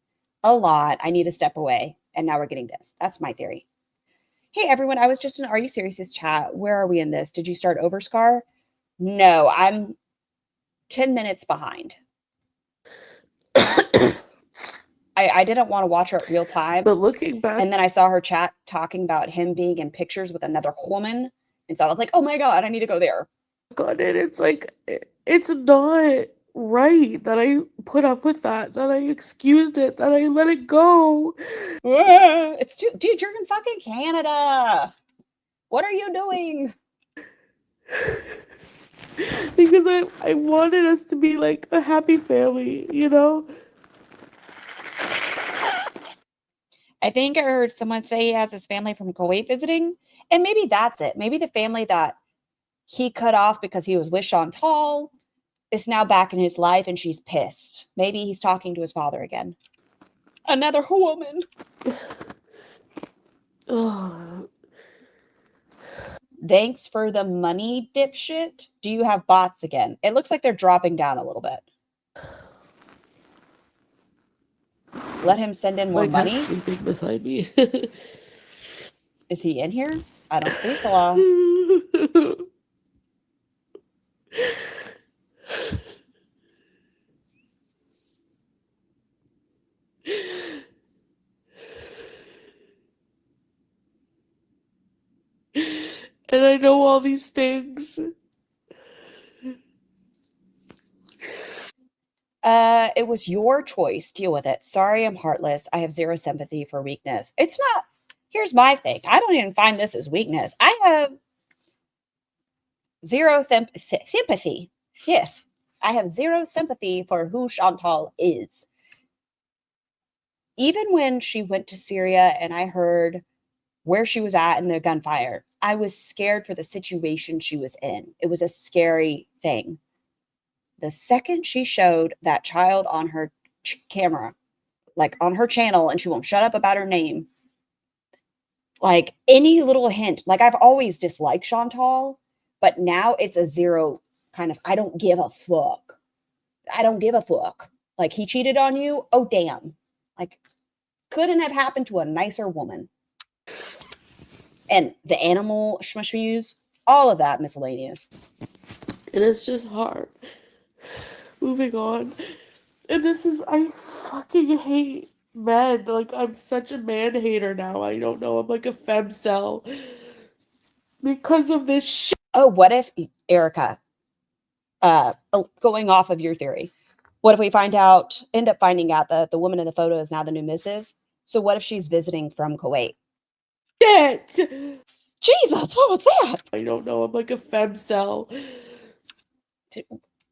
a lot. I need to step away. And now we're getting this. That's my theory. Hey, everyone. I was just in Are You Serious chat. Where are we in this? Did you start over, Scar? No, I'm 10 minutes behind. I didn't want to watch her at real time. But looking back, and then I saw her chat talking about him being in pictures with another woman. And so I was like, oh my God, I need to go there. God, it's like, it's not right that I put up with that I excused it, that I let it go. It's too, dude, you're in fucking Canada. What are you doing? Because I wanted us to be like a happy family, you know? I think I heard someone say he has his family from Kuwait visiting, and maybe that's it. Maybe the family that he cut off because he was with Chantal is now back in his life and she's pissed. Maybe he's talking to his father again. Another woman. Oh, Thanks for the money, dipshit. Do you have bots again? It looks like they're dropping down a little bit. Let him send in more my cat's money. sleeping beside me. Is he in here? I don't see Salah. And I know all these things. It was your choice. Deal with it. Sorry, I'm heartless. I have zero sympathy for weakness. It's not. Here's my thing. I don't even find this as weakness. I have zero sympathy. Fifth, I have zero sympathy for who Chantal is. Even when she went to Syria and I heard where she was at in the gunfire, I was scared for the situation she was in. It was a scary thing. The second she showed that child on her camera, like on her channel, and she won't shut up about her name, like any little hint, like I've always disliked Chantal, but now it's a zero kind of, I don't give a fuck. I don't give a fuck. Like he cheated on you. Oh, damn. Like couldn't have happened to a nicer woman. And the animal shmushmuse, all of that miscellaneous. And it's just hard. Moving on. And this is, I fucking hate men. Like, I'm such a man hater now. I don't know. I'm like a femcel. Because of this shit. Oh, what if, Erica, going off of your theory, what if we end up finding out that the woman in the photo is now the new Mrs.? So what if she's visiting from Kuwait? Shit! Jesus, what was that? I don't know. I'm like a femcel.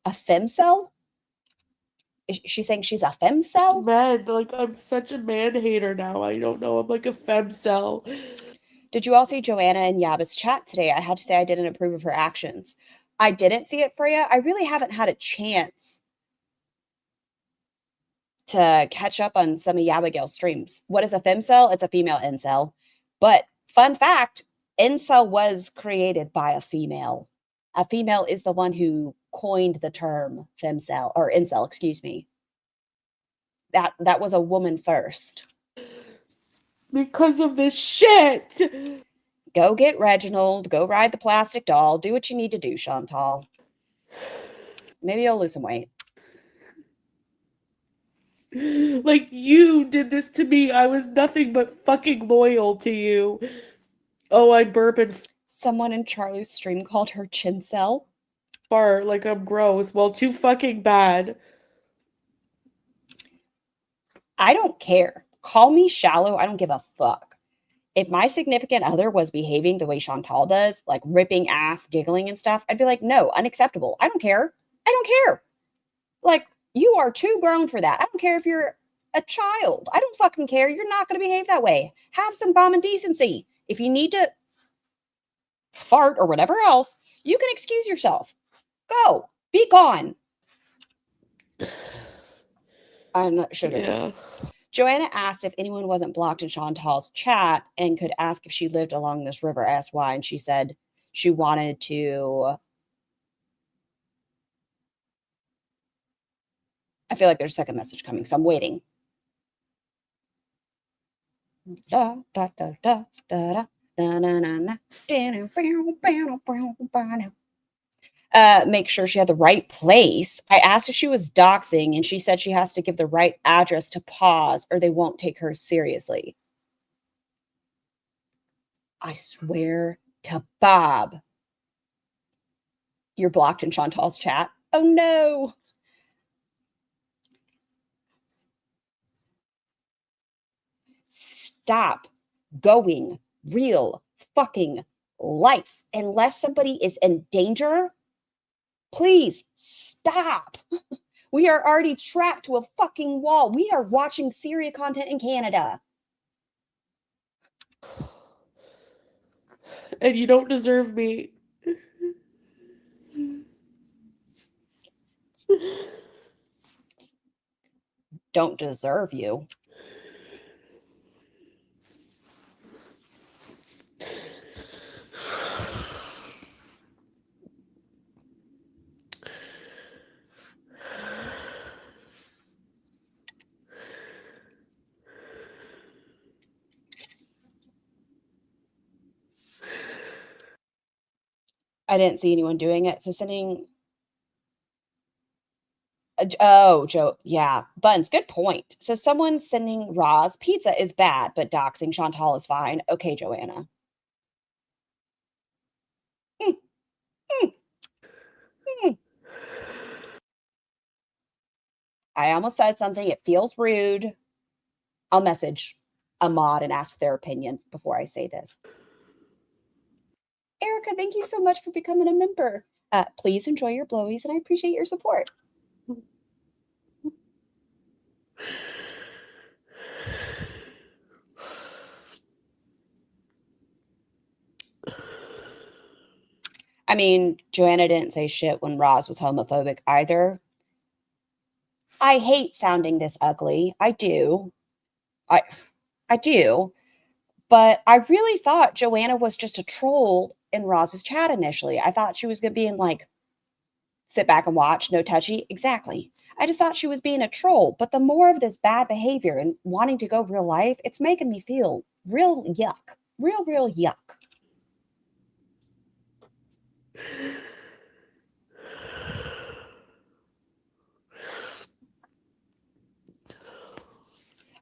A femcel? Is she saying she's a femcel? Man, like, I'm such a man hater now. I don't know. I'm like a femcel. Did you all see Joanna and Yaba's chat today? I had to say I didn't approve of her actions. I didn't see it, Freya. I really haven't had a chance to catch up on some of Yabagale's streams. What is a femcel? It's a female incel. But fun fact, incel was created by a female. A female is the one who coined the term femcel, or incel, excuse me. That was a woman first. Because of this shit! Go get Reginald, go ride the plastic doll, do what you need to do, Chantal. Maybe you'll lose some weight. Like, you did this to me. I was nothing but fucking loyal to you. Oh, I burp and Someone in Charlie's stream called her chincel. fart like I'm gross. Well, too fucking bad. I don't care. Call me shallow. I don't give a fuck. If my significant other was behaving the way Chantal does, like ripping ass, giggling and stuff, I'd be like, no, unacceptable. I don't care. I don't care. Like, you are too grown for that. I don't care if you're a child. I don't fucking care. You're not going to behave that way. Have some common decency. If you need to fart or whatever else, you can excuse yourself. Go. Be gone. I'm not sure. Yeah. Joanna asked if anyone wasn't blocked in Chantal's chat and could ask if she lived along this river SY. And she said she wanted to. I feel like there's a second message coming, so I'm waiting. Da, da, da, da, da, da, da, da, da, make sure she had the right place. I asked if she was doxing, and she said she has to give the right address to pause or they won't take her seriously. I swear to Bob, you're blocked in Chantal's chat. Oh no. Stop going real fucking life unless somebody is in danger. Please stop. We are already trapped to a fucking wall. We are watching Syria content in Canada. and you don't deserve me. Don't deserve you. I didn't see anyone doing it. So sending. Oh, Joe. Yeah. Buns, good point. So someone sending Roz pizza is bad, but doxing Chantal is fine. Okay, Joanna. Hmm, hmm, hmm. I almost said something. It feels rude. I'll message a mod and ask their opinion before I say this. Erica, thank you so much for becoming a member. Please enjoy your blowies, and I appreciate your support. I mean, Joanna didn't say shit when Roz was homophobic either. I hate sounding this ugly. I do. I do. But I really thought Joanna was just a troll in Roz's chat initially. I thought she was going to be in like, sit back and watch, no touchy. Exactly. I just thought she was being a troll. But the more of this bad behavior and wanting to go real life, it's making me feel real yuck. Real yuck.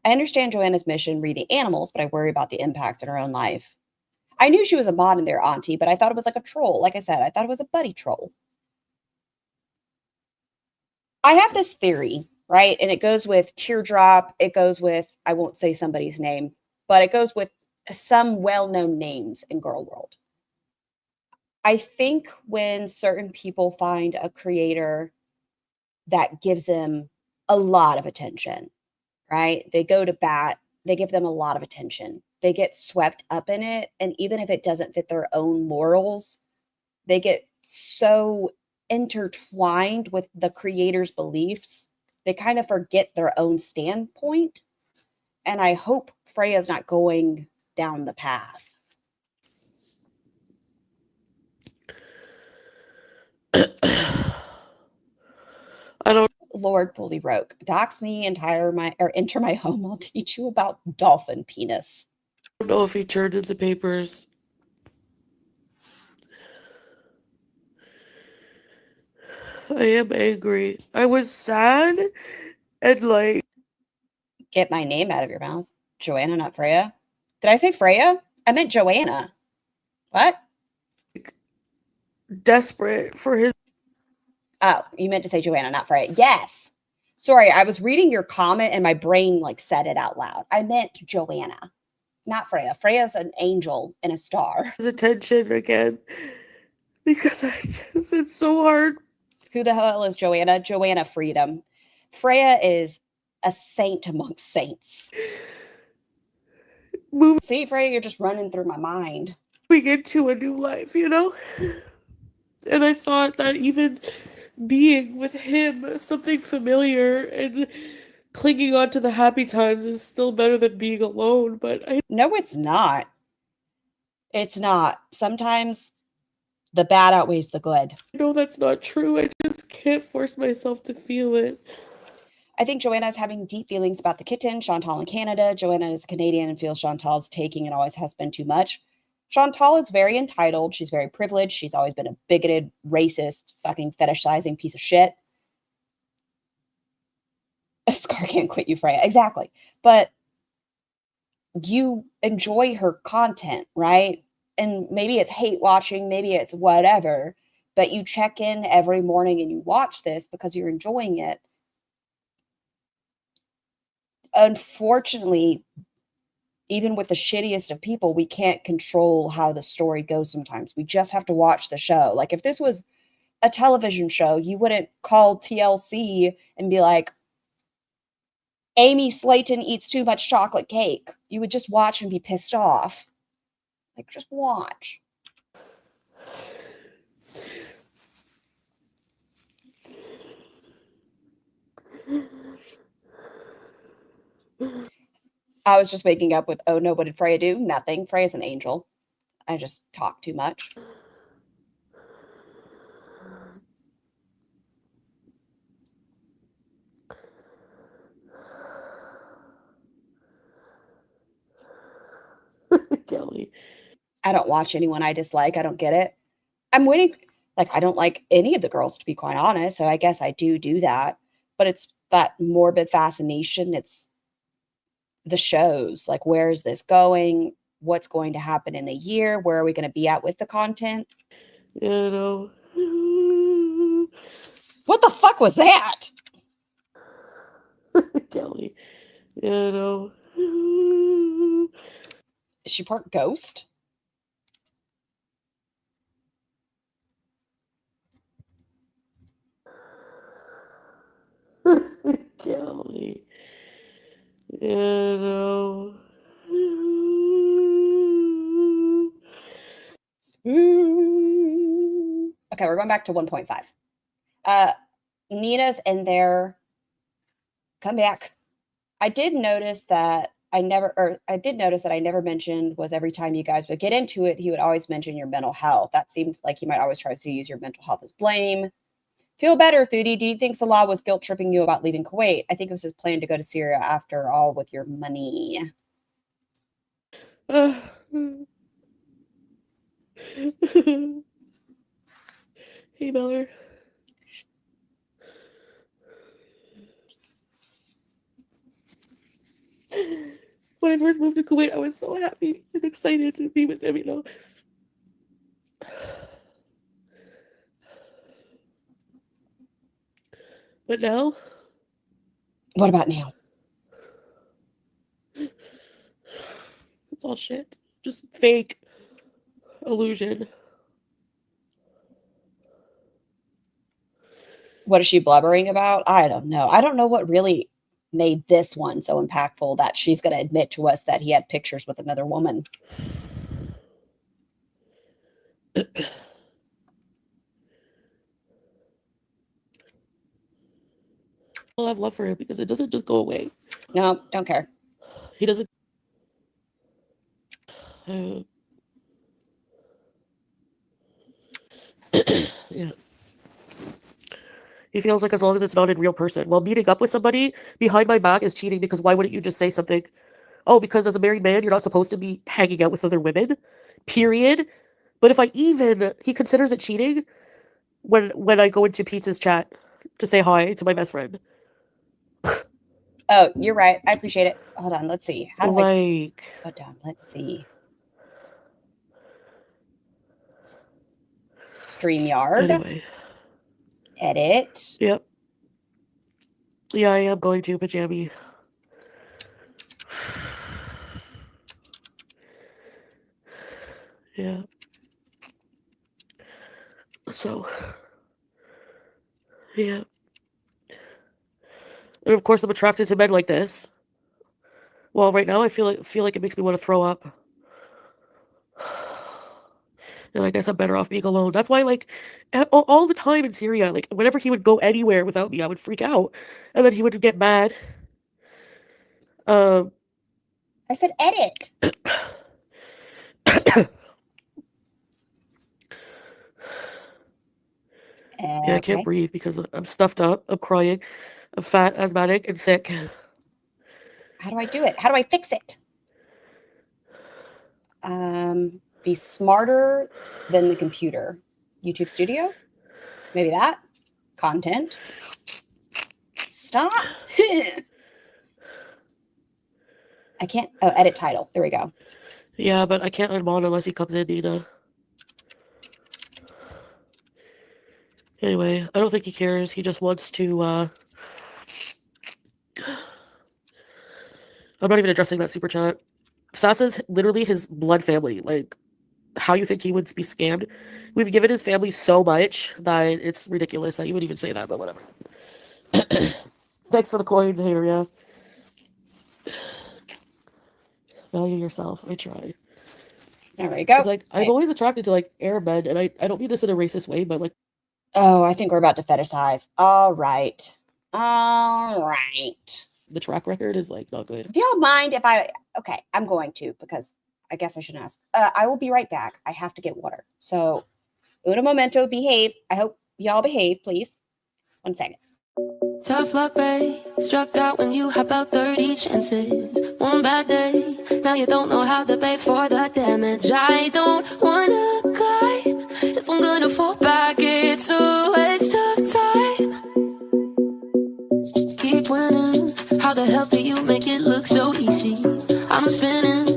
I understand Joanna's mission reading animals, but I worry about the impact in her own life. I knew she was a mod in there, Auntie, but I thought it was like a troll. Like I said, I thought it was a buddy troll. I have this theory, right? And it goes with Teardrop. It goes with, I won't say somebody's name, but it goes with some well-known names in Girl World. I think when certain people find a creator that gives them a lot of attention, right? They go to bat, they give them a lot of attention. They get swept up in it. And even if it doesn't fit their own morals, they get so intertwined with the creator's beliefs, they kind of forget their own standpoint. And I hope Freya's not going down the path. I don't Lord Bully Rogue, dox me, enter my home. I'll teach you about dolphin penis. know if he turned in the papers. I am angry. I was sad and like Get my name out of your mouth. Joanna, not Freya. Did I say Freya? I meant Joanna. What? desperate for his. Oh, you meant to say Joanna, not Freya. Yes. Sorry, I was reading your comment and my brain like said it out loud. I meant Joanna, not Freya. Freya's an angel and a star. Attention again because it's so hard. Who the hell is Joanna? Joanna Freedom. Freya is a saint amongst saints. Moving See, Freya, you're just running through my mind. into a new life, you know? And I thought that even being with him, something familiar and clinging on to the happy times is still better than being alone, but I No, it's not. It's not. Sometimes the bad outweighs the good. know that's not true. I just can't force myself to feel it. I think Joanna is having deep feelings about the kitten, Chantal in Canada. Joanna is a Canadian and feels Chantal's taking and always has been too much. Chantal is very entitled. She's very privileged. She's always been a bigoted, racist, fucking fetishizing piece of shit. Scar can't quit you, Freya. Exactly. But you enjoy her content, right? And maybe it's hate watching, maybe it's whatever, but you check in every morning and you watch this because you're enjoying it. Unfortunately, even with the shittiest of people, we can't control how the story goes sometimes. We just have to watch the show. Like if this was a television show, you wouldn't call TLC and be like, Amy Slayton eats too much chocolate cake. You would just watch and be pissed off. Like, just watch. I was just waking up with, oh no, what did Freya do? Nothing. Freya's an angel. I just talk too much. Kelly. I don't watch anyone I dislike. I don't get it. I'm waiting. Like, I don't like any of the girls, to be quite honest. So I guess I do that. But it's that morbid fascination. It's the shows. Like, where is this going? What's going to happen in a year? Where are we going to be at with the content? You know. What the fuck was that? Kelly. You know. Is she part ghost? Kelly. You know. Okay, we're going back to 1.5. Nina's in there. Come back. I did notice that I never mentioned was every time you guys would get into it, he would always mention your mental health. That seemed like he might always try to use your mental health as blame. Feel better, Foodie. Do you think Salah was guilt tripping you about leaving Kuwait? I think it was his plan to go to Syria after all with your money. Hey, Miller. When I first moved to Kuwait, I was so happy and excited to be with him, you know. But now? What about now? It's all shit. Just fake illusion. What is she blubbering about? I don't know. I don't know what really made this one so impactful that she's going to admit to us that he had pictures with another woman. I'll have love for him because it doesn't just go away. No, don't care. He doesn't. Yeah. He feels like as long as it's not in real person. Well, meeting up with somebody behind my back is cheating because why wouldn't you just say something? Oh, because as a married man, you're not supposed to be hanging out with other women. Period. But if he considers it cheating when I go into Pete's chat to say hi to my best friend. Oh, you're right. I appreciate it. Hold on. Let's see. How do I hold on? Let's see. StreamYard. Anyway. Edit. Yep. Yeah, I am going to Pajami. Yeah. So. Yeah. And of course, I'm attracted to men like this. Well, right now I feel like it makes me want to throw up. And I guess I'm better off being alone. That's why, like, all the time in Syria, like, whenever he would go anywhere without me, I would freak out. And then he would get mad. I said edit. Yeah, I can't breathe because I'm stuffed up. I'm crying. I'm fat, asthmatic, and sick. How do I do it? How do I fix it? Be smarter than the computer. YouTube Studio? Maybe that? Content? Stop. I can't. Oh, edit title. There we go. Yeah, but I can't unmod unless he comes in, Nina. Anyway, I don't think he cares. He just wants to, I'm not even addressing that super chat. Sasa's literally his blood family. Like, how you think he would be scammed? We've given his family so much that it's ridiculous that you would even say that, but whatever. Thanks for the coins, Haria. Value yourself. I try. There we go. It's like, I'm always attracted to, like, Arab men, and I don't mean this in a racist way, but, like... Oh, I think we're about to fetishize. All right. All right. The track record is like not good. Do y'all mind if okay, I'm going to, because I guess I shouldn't ask. I will be right back. I have to get water. So, uno momento, behave. I hope y'all behave, please. 1 second. Tough luck, babe. Struck out when you had about 30 chances. One bad day, now you don't know how to pay for the damage. I don't wanna climb. If I'm gonna fall back, it's a waste of time. Keep winning. How the hell do you make it look so easy? I'm spinning,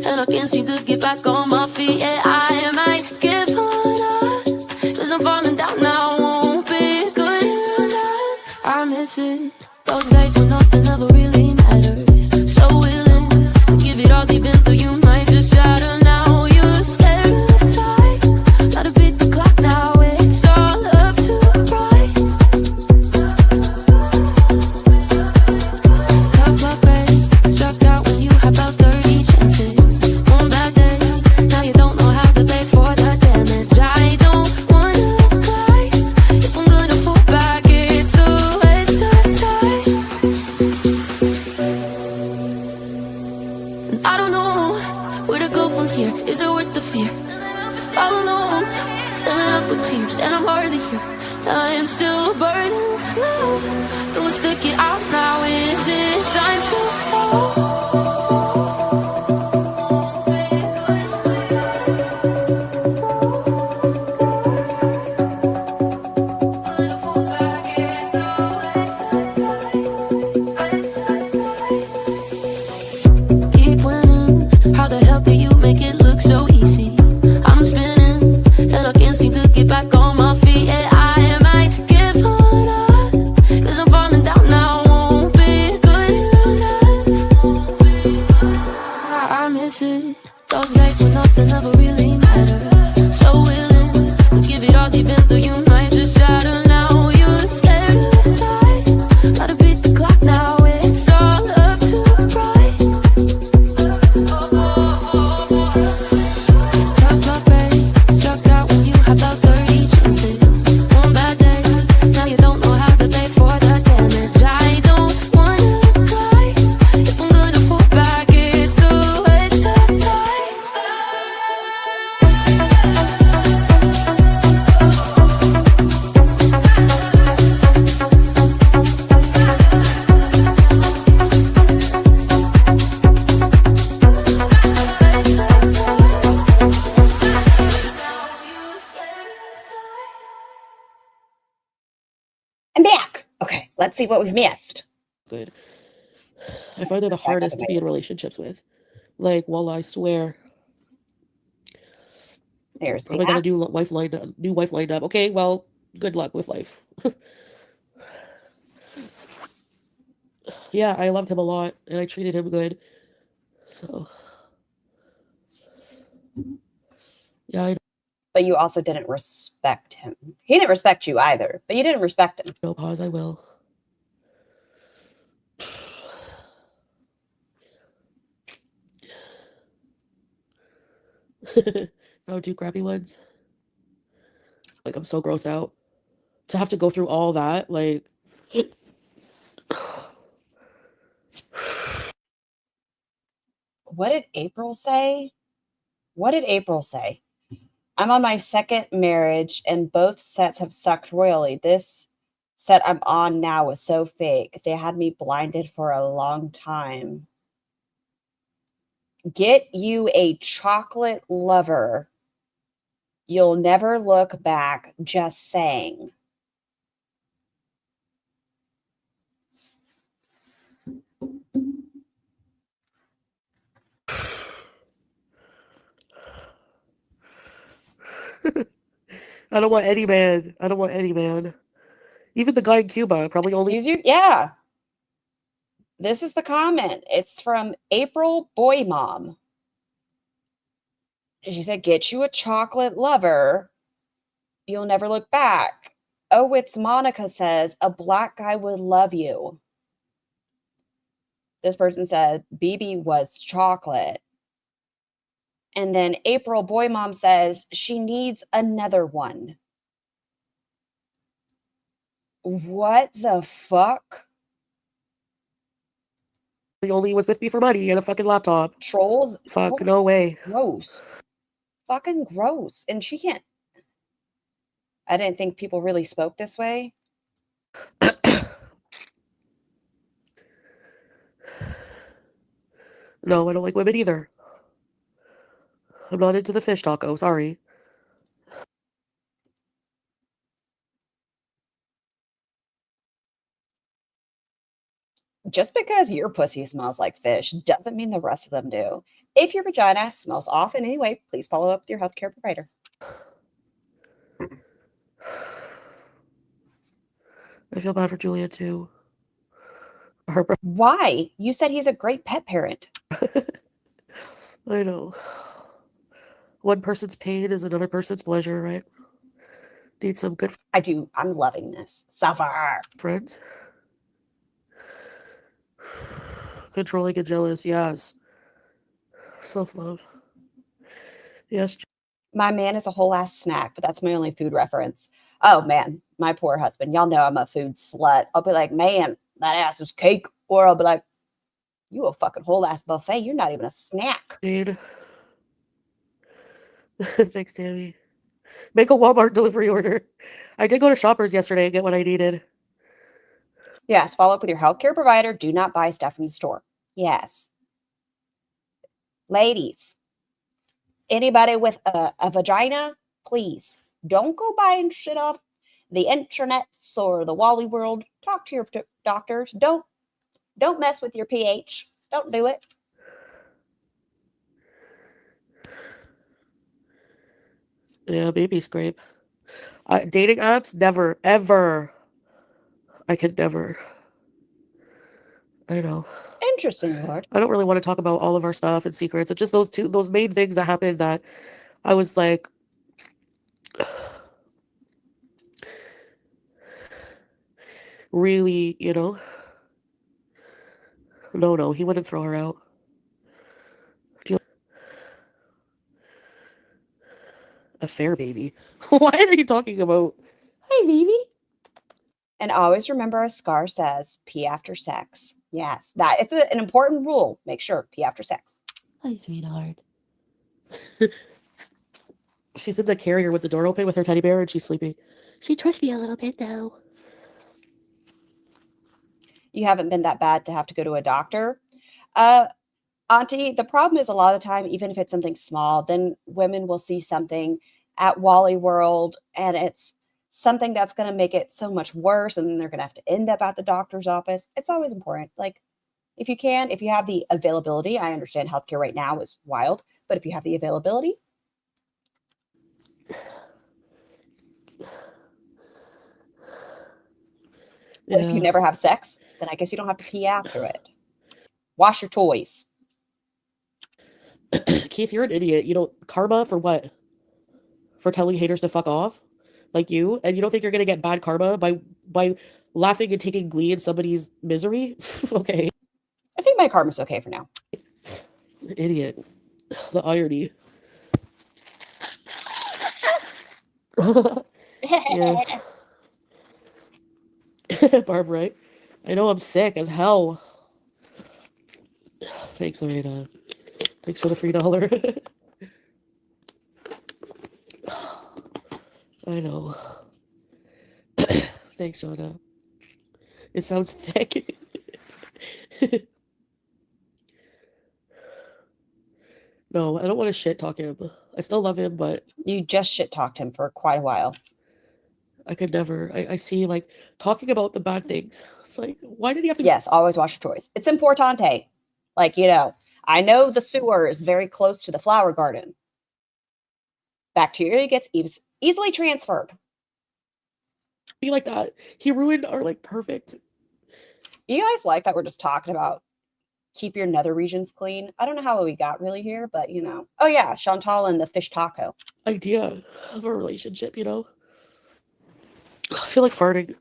and I can't seem to get back on my feet. Yeah, I might give up, 'cause I'm falling down now. Won't be good enough. I miss it. Those days when nothing ever really mattered. So willing to give it all deep into you might just shatter now. You're scared of time. Gotta beat the clock now. It's all up to pride. Tough luck, babe. Struck out when you had about 30 chances. One bad day, now you don't know how to pay for the damage. I don't wanna cry. If I'm gonna fall back, it's a waste of time. And I don't know where to go from here. Is it worth the fear? All alone, filling up with tears, and I'm hardly here. I am still burning slow. Do I stick it out now? Is it time to go? Keep winning. How the hell do you make it look so easy? I'm spinning, and I can't seem to get back on my feet. Yeah, I might give up, 'cause I'm falling down now. Won't be good enough. I miss it. Those days when nothing ever really mattered. So willing to give it all deep into you might just shatter now. You're scared of time. Gotta beat the clock now. It's all up to pride. Tough luck, babe. Struck out when you had about 30 chances. One bad day, now you don't know how to pay for the damage. I don't wanna cry. If I'm gonna fall back, it's a waste of time. I'm back. Okay, let's see what we've missed. Good. I find they're the hardest to be in relationships with. Like, well, I swear. There's Oh, I got a that. new wife lined up. Okay, well, good luck with life. Yeah, I loved him a lot, and I treated him good. So, yeah, I But you also didn't respect him. He didn't respect you either, but you didn't respect him. know. Pause. I will. Found 2 crappy ones. Like, I'm so grossed out to have to go through all that. Like, What did April say? What did April say? I'm on my second marriage and both sets have sucked royally. This set I'm on now was so fake. They had me blinded for a long time. Get you a chocolate lover. You'll never look back. Just saying. I don't want any man. I don't want any man. Even the guy in Cuba probably only. Excuse you? Yeah. This is the comment. It's from April Boy Mom. She said, get you a chocolate lover. You'll never look back. Oh, it's Monica says, a black guy would love you. This person said, BB was chocolate. And then April Boy Mom says, she needs another one. What the fuck? He only was with me for money and a fucking laptop. Trolls? Fuck, no way. Gross. Fucking gross. And she can't. I didn't think people really spoke this way. No, I don't like women either. I'm not into the fish taco, sorry. Just because your pussy smells like fish doesn't mean the rest of them do. If your vagina smells off in any way, please follow up with your healthcare provider. I feel bad for Julia too. Why? You said he's a great pet parent. I know. One person's pain is another person's pleasure, right? Need some good I do. I'm loving this. Suffer. friends. Controlling and jealous, yes. Self-love. Yes. My man is a whole ass snack, but that's my only food reference. Oh man, my poor husband. Y'all know I'm a food slut. I'll be like, man, that ass is cake. Or I'll be like, you a fucking whole ass buffet. You're not even a snack. Dude. Thanks, Tammy. Make a Walmart delivery order. I did go to Shoppers yesterday and get what I needed. Yes, follow up with your healthcare provider. Do not buy stuff from the store. Yes. Ladies, anybody with a vagina, please don't go buying shit off the internets or the Wally world. Talk to your doctors. Don't mess with your pH. Don't do it. Yeah, baby scrape. Dating apps, never, ever. I could never. I know. Interesting, Lord. I don't really want to talk about all of our stuff and secrets. It's just those main things that happened that I was like, really, you know? No, he wouldn't throw her out. Affair, baby. What are you talking about? Hi, baby. And always remember, as Scar says, pee after sex. Yes, that it's an important rule. Make sure pee after sex. Hi, sweetheart. She's in the carrier with the door open with her teddy bear and she's sleeping. She trusts me a little bit now. You haven't been that bad to have to go to a doctor. Auntie, the problem is a lot of the time, even if it's something small, then women will see something at Wally World and it's something that's going to make it so much worse. And then they're going to have to end up at the doctor's office. It's always important. Like, if you have the availability, I understand healthcare right now is wild, but if you have the availability, but if you never have sex, then I guess you don't have to pee after it. Wash your toys. Keith, you're an idiot. You know, karma for what? For telling haters to fuck off? Like you? And you don't think you're gonna get bad karma by laughing and taking glee in somebody's misery? Okay. I think my karma's okay for now. Idiot. The irony. Yeah. Barb, right? I know I'm sick as hell. Thanks, Lorena. Thanks for the free $1. I know. Thanks, Shona. It sounds thick. No, I don't want to shit talk him. I still love him, but You just shit talked him for quite a while. I could never. I see, like, talking about the bad things. It's like, why did he have to? Yes, always wash your toys. It's importante. Like, I know the sewer is very close to the flower garden. Bacteria gets easily transferred. Be like that. He ruined our, like, perfect. You guys like that we're just talking about keep your nether regions clean? I don't know how we got really here, but Oh yeah, Chantal and the fish taco. Idea of a relationship, you know? I feel like farting.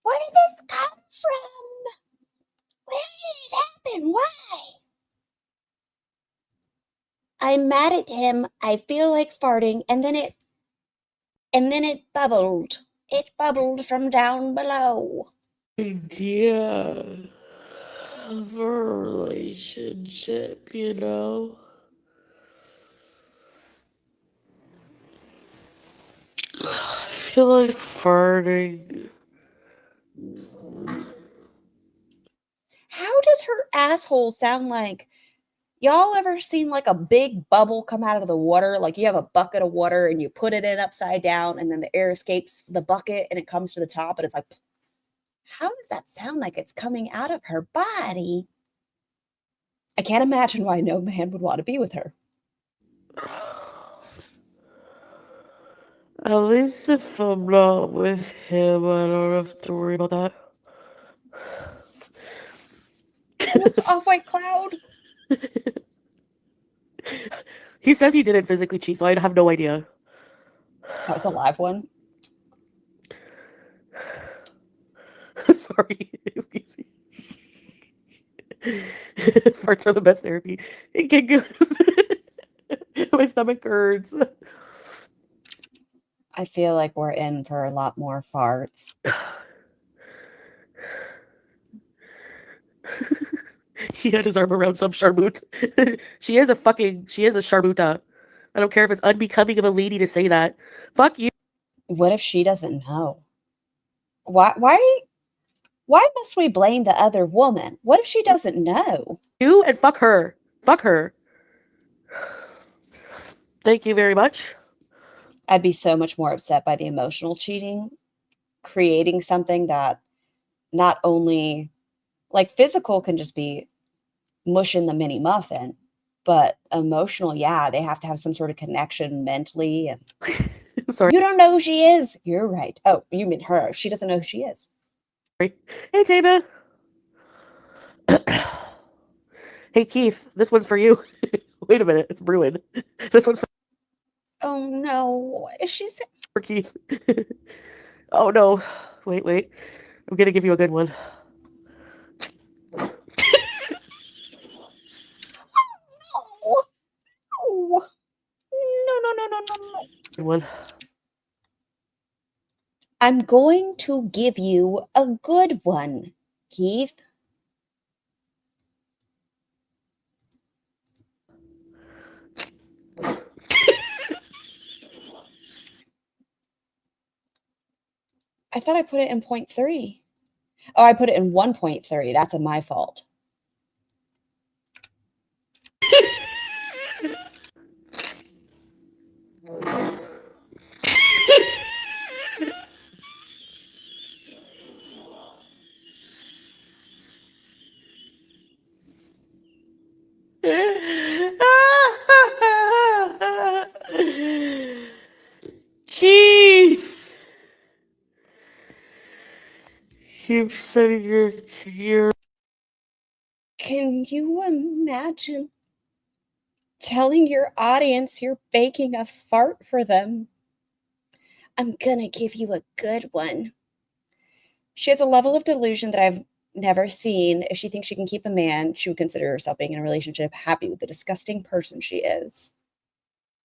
Where did this come from? Where did it happen? Why? I'm mad at him. I feel like farting, and then it bubbled. It bubbled from down below. Idea of a relationship, you know? I feel like farting. How does her asshole sound like? Y'all ever seen like a big bubble come out of the water? Like you have a bucket of water and you put it in upside down and then the air escapes the bucket and it comes to the top and it's like, how does that sound like it's coming out of her body? I can't imagine why no man would want to be with her. At least if I'm not with him, I don't have to worry about that. What was the off-white cloud? He says he didn't physically cheat, so I have no idea. That was a live one. Sorry, excuse me. Farts are the best therapy. It can go. My stomach hurts. I feel like we're in for a lot more farts. He had his arm around some sharmoot. She is a sharmuta. I don't care if it's unbecoming of a lady to say that. Fuck you. What if she doesn't know? Why must we blame the other woman? What if she doesn't know? You and fuck her. Fuck her. Thank you very much. I'd be so much more upset by the emotional cheating, creating something that not only like physical can just be mushing the mini muffin, but emotional, yeah, they have to have some sort of connection mentally. And Sorry. you don't know who she is. You're right. Oh, you mean her. She doesn't know who she is. Hey, Tana. Hey, Keith, this one's for you. Wait a minute, it's brewing. This one's Oh no, what is she saying? for Keith. Oh no. Wait. I'm gonna give you a good one. No. No. Good one. I'm going to give you a good one, Keith. I thought I put it in 0.3. Oh, I put it in 1.3. That's my fault. Keith! Keep setting your Can you imagine telling your audience you're baking a fart for them? I'm gonna give you a good one. She has a level of delusion that I've never seen. If she thinks she can keep a man, she would consider herself being in a relationship, happy with the disgusting person she is.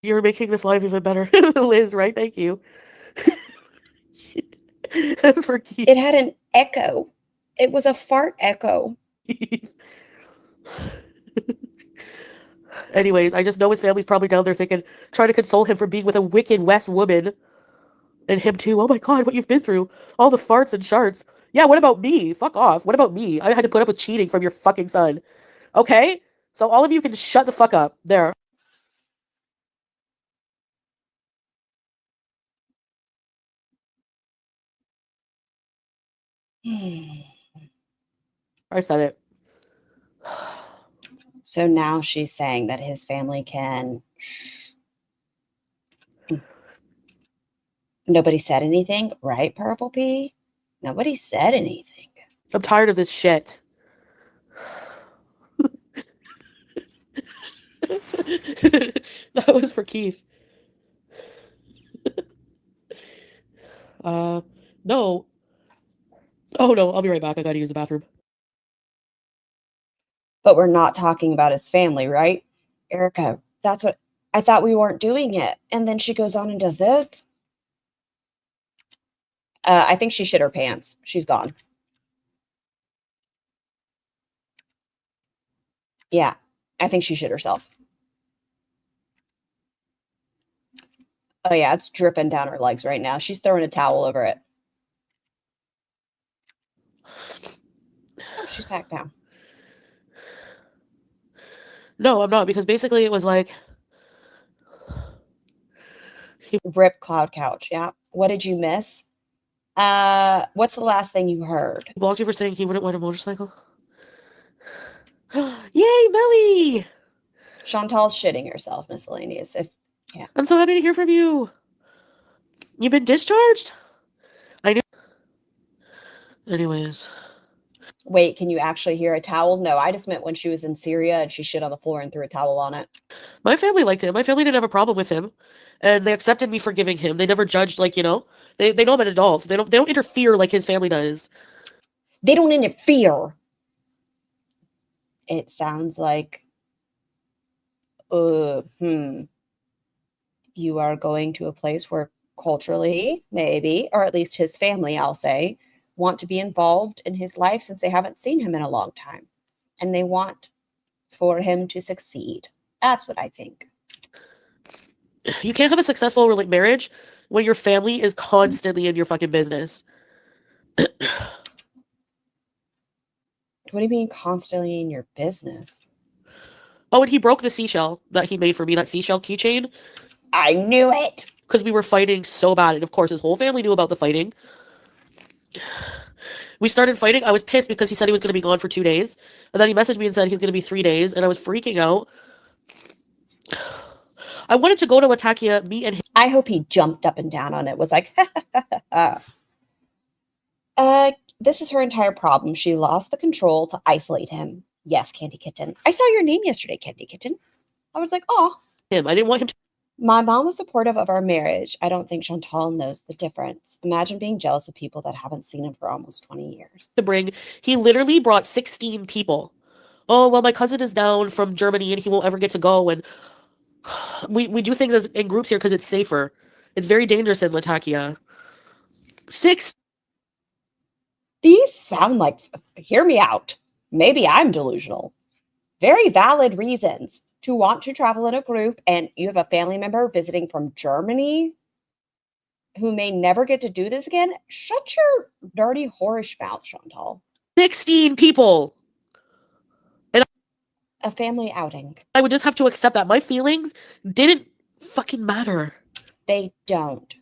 You're making this live even better. Liz, right? Thank you. For Keith. It had an echo. It was a fart echo. Anyways, I just know his family's probably down there trying to console him for being with a wicked West woman. And him too. Oh my god, what you've been through. All the farts and sharts. Yeah, what about me? Fuck off. What about me? I had to put up with cheating from your fucking son. Okay? So all of you can shut the fuck up. There. I said it. So now she's saying that his family can. Nobody said anything, right, Purple Pea? Nobody said anything. I'm tired of this shit. That was for Keith. No. Oh no, I'll be right back. I gotta use the bathroom. But we're not talking about his family, right? Erica, That's what I thought we weren't doing it. And then she goes on and does this. I think she shit her pants. She's gone. Yeah, I think she shit herself. Oh, yeah, it's dripping down her legs right now. She's throwing a towel over it. Oh, she's back down. No, I'm not, because basically it was like Rip cloud couch. Yeah. What did you miss? What's the last thing you heard? he blocked you for saying he wouldn't want a motorcycle. Yay, Melly! Chantal's shitting herself, miscellaneous. I'm so happy to hear from you. You've been discharged? I knew. Anyways. Wait, can you actually hear a towel? No, I just meant when she was in Syria and she shit on the floor and threw a towel on it. My family liked him. My family didn't have a problem with him. And they accepted me forgiving him. They never judged, like, you know. They know I'm an adult. They don't interfere like his family does. They don't interfere. It sounds like you are going to a place where culturally, maybe, or at least his family, I'll say, want to be involved in his life since they haven't seen him in a long time. And they want for him to succeed. That's what I think. You can't have a successful marriage when your family is constantly in your fucking business. What do you mean constantly in your business? Oh, and he broke the seashell that he made for me, that seashell keychain. I knew it. Because we were fighting so bad. And of course, his whole family knew about the fighting. We started fighting. I was pissed because he said he was going to be gone for 2 days. And then he messaged me and said he's going to be 3 days. And I was freaking out. I wanted to go to Latakia, me and him. I hope he jumped up and down on it, was like, this is her entire problem. She lost the control to isolate him. Yes, Candy Kitten. I saw your name yesterday, Candy Kitten. I was like, oh. I didn't want him to. My mom was supportive of our marriage. I don't think Chantal knows the difference. Imagine being jealous of people that haven't seen him for almost 20 years. He literally brought 16 people. Oh, well, my cousin is down from Germany and he won't ever get to go. And we do things in groups here because it's safer. It's very dangerous in Latakia. 6. These sound like, hear me out. Maybe I'm delusional. Very valid reasons to want to travel in a group, and you have a family member visiting from Germany who may never get to do this again. Shut your dirty whorish mouth, Chantal. 16 people. And a family outing. I would just have to accept that. My feelings didn't fucking matter. They don't.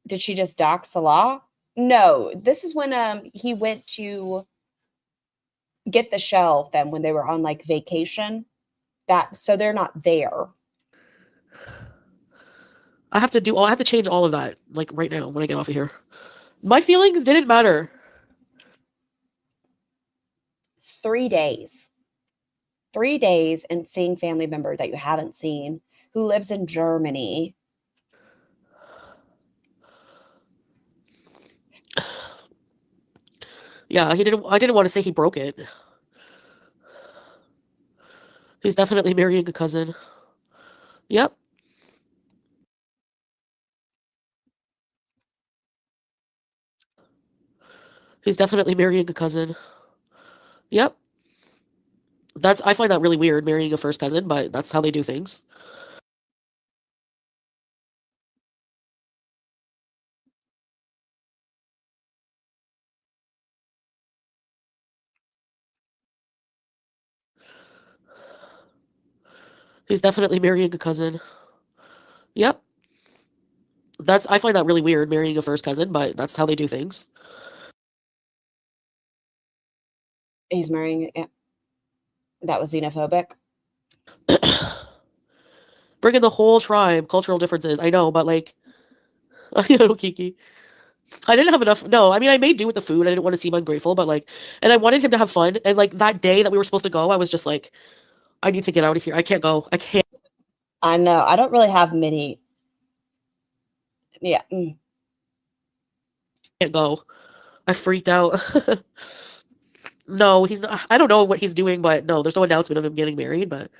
Did she just dock Salah? No, this is when he went to get the shelf and when they were on like vacation. So they're not there. I have to change all of that like right now when I get off of here. My feelings didn't matter. 3 days. 3 days and seeing family member that you haven't seen who lives in Germany. Yeah, I didn't want to say he broke it. He's definitely marrying a cousin. Yep. He's definitely marrying a cousin. Yep. I find that really weird, marrying a first cousin, but that's how they do things. He's definitely marrying a cousin. Yep. I find that really weird, marrying a first cousin, but that's how they do things. He's marrying, yeah. That was xenophobic. Bringing the whole tribe, cultural differences. I know, but like, you know, Kiki. I didn't have enough. No, I mean, I made do with the food. I didn't want to seem ungrateful, but like, and I wanted him to have fun. And like that day that we were supposed to go, I was just like, I need to get out of here. I can't go. I can't. I know. I don't really have many. Yeah. Can't go. I freaked out. No, he's not. I don't know what he's doing, but no, there's no announcement of him getting married, but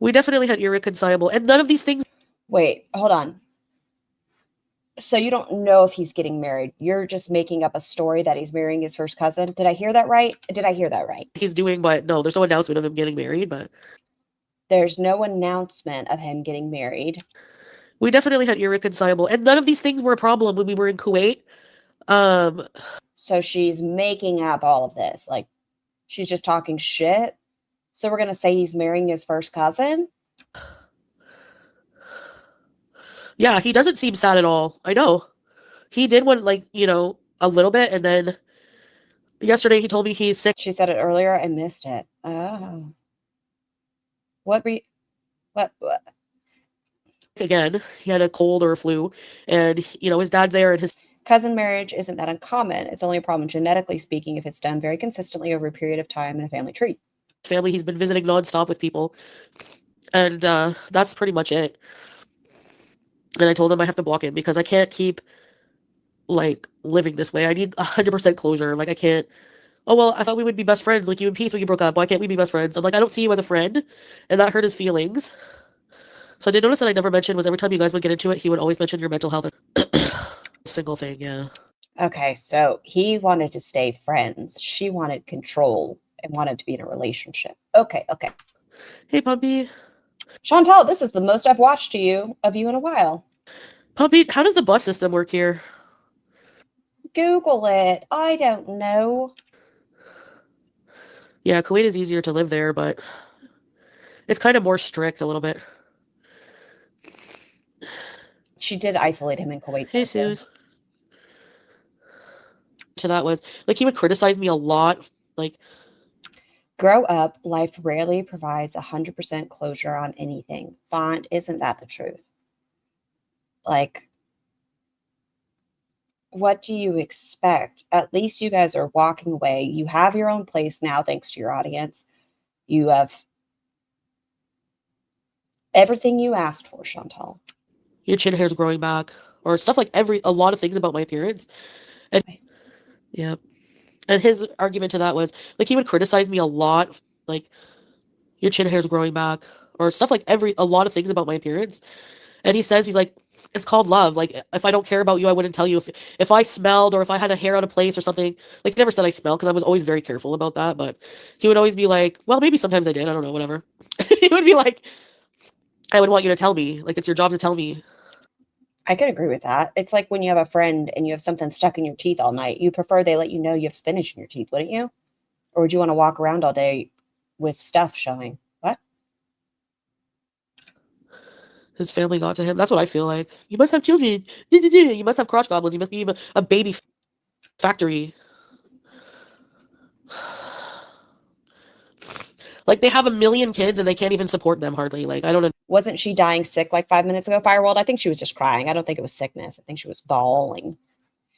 We definitely had irreconcilable, and none of these things. Wait, hold on. So you don't know if he's getting married. You're just making up a story that he's marrying his first cousin. Did I hear that right? Did I hear that right? He's doing, but no, there's no announcement of him getting married, but There's no announcement of him getting married. we definitely had irreconcilable, and none of these things were a problem when we were in Kuwait. So she's making up all of this. Like, she's just talking shit. So we're going to say he's marrying his first cousin? Yeah, he doesn't seem sad at all. I know. He did one, like, a little bit, and then yesterday he told me he's sick She said it earlier. I missed it. Oh. What? again. He had a cold or a flu, and, his dad's there, and his Cousin marriage isn't that uncommon. It's only a problem genetically speaking if it's done very consistently over a period of time in a family tree. family, he's been visiting nonstop with people, and that's pretty much it. And I told him I have to block him because I can't keep, like, living this way. I need 100% closure. Like, I can't. Oh, well, I thought we would be best friends, like you and Peace when you broke up. Why can't we be best friends? I'm like, I don't see you as a friend, and that hurt his feelings. So I did notice that I never mentioned was every time you guys would get into it, he would always mention your mental health. Single thing, yeah. Okay, so he wanted to stay friends. She wanted control and wanted to be in a relationship. Okay. Hey, puppy. Chantal, this is the most I've watched of you in a while. Puppy, how does the bus system work here? Google it. I don't know. Yeah, Kuwait is easier to live there, but it's kind of more strict a little bit. She did isolate him in Kuwait. Hey, Suze. So that was, like, he would criticize me a lot. Like, grow up, life rarely provides 100% closure on anything. Font, isn't that the truth? Like, what do you expect? At least you guys are walking away. You have your own place now, thanks to your audience. You have everything you asked for, Chantal. your chin hair's growing back, or stuff like a lot of things about my appearance. And yeah. And his argument to that was, like, he would criticize me a lot, like, your chin hair's growing back, or stuff like a lot of things about my appearance. And he's like, it's called love. Like, if I don't care about you, I wouldn't tell you. If I smelled or if I had a hair out of place or something, like, he never said I smelled because I was always very careful about that. But he would always be like, well, maybe sometimes I did. I don't know, whatever. He would be like, I would want you to tell me. Like, it's your job to tell me. I could agree with that. It's like when you have a friend and you have something stuck in your teeth all night. You prefer they let you know you have spinach in your teeth, wouldn't you? Or would you want to walk around all day with stuff showing? What? His family got to him. That's what I feel like. You must have children. You must have crotch goblins. You must be a baby factory. Like, they have 1 million kids and they can't even support them hardly. Like, I don't know. Wasn't she dying sick like 5 minutes ago, Fireworld? I think she was just crying. I don't think it was sickness. I think she was bawling.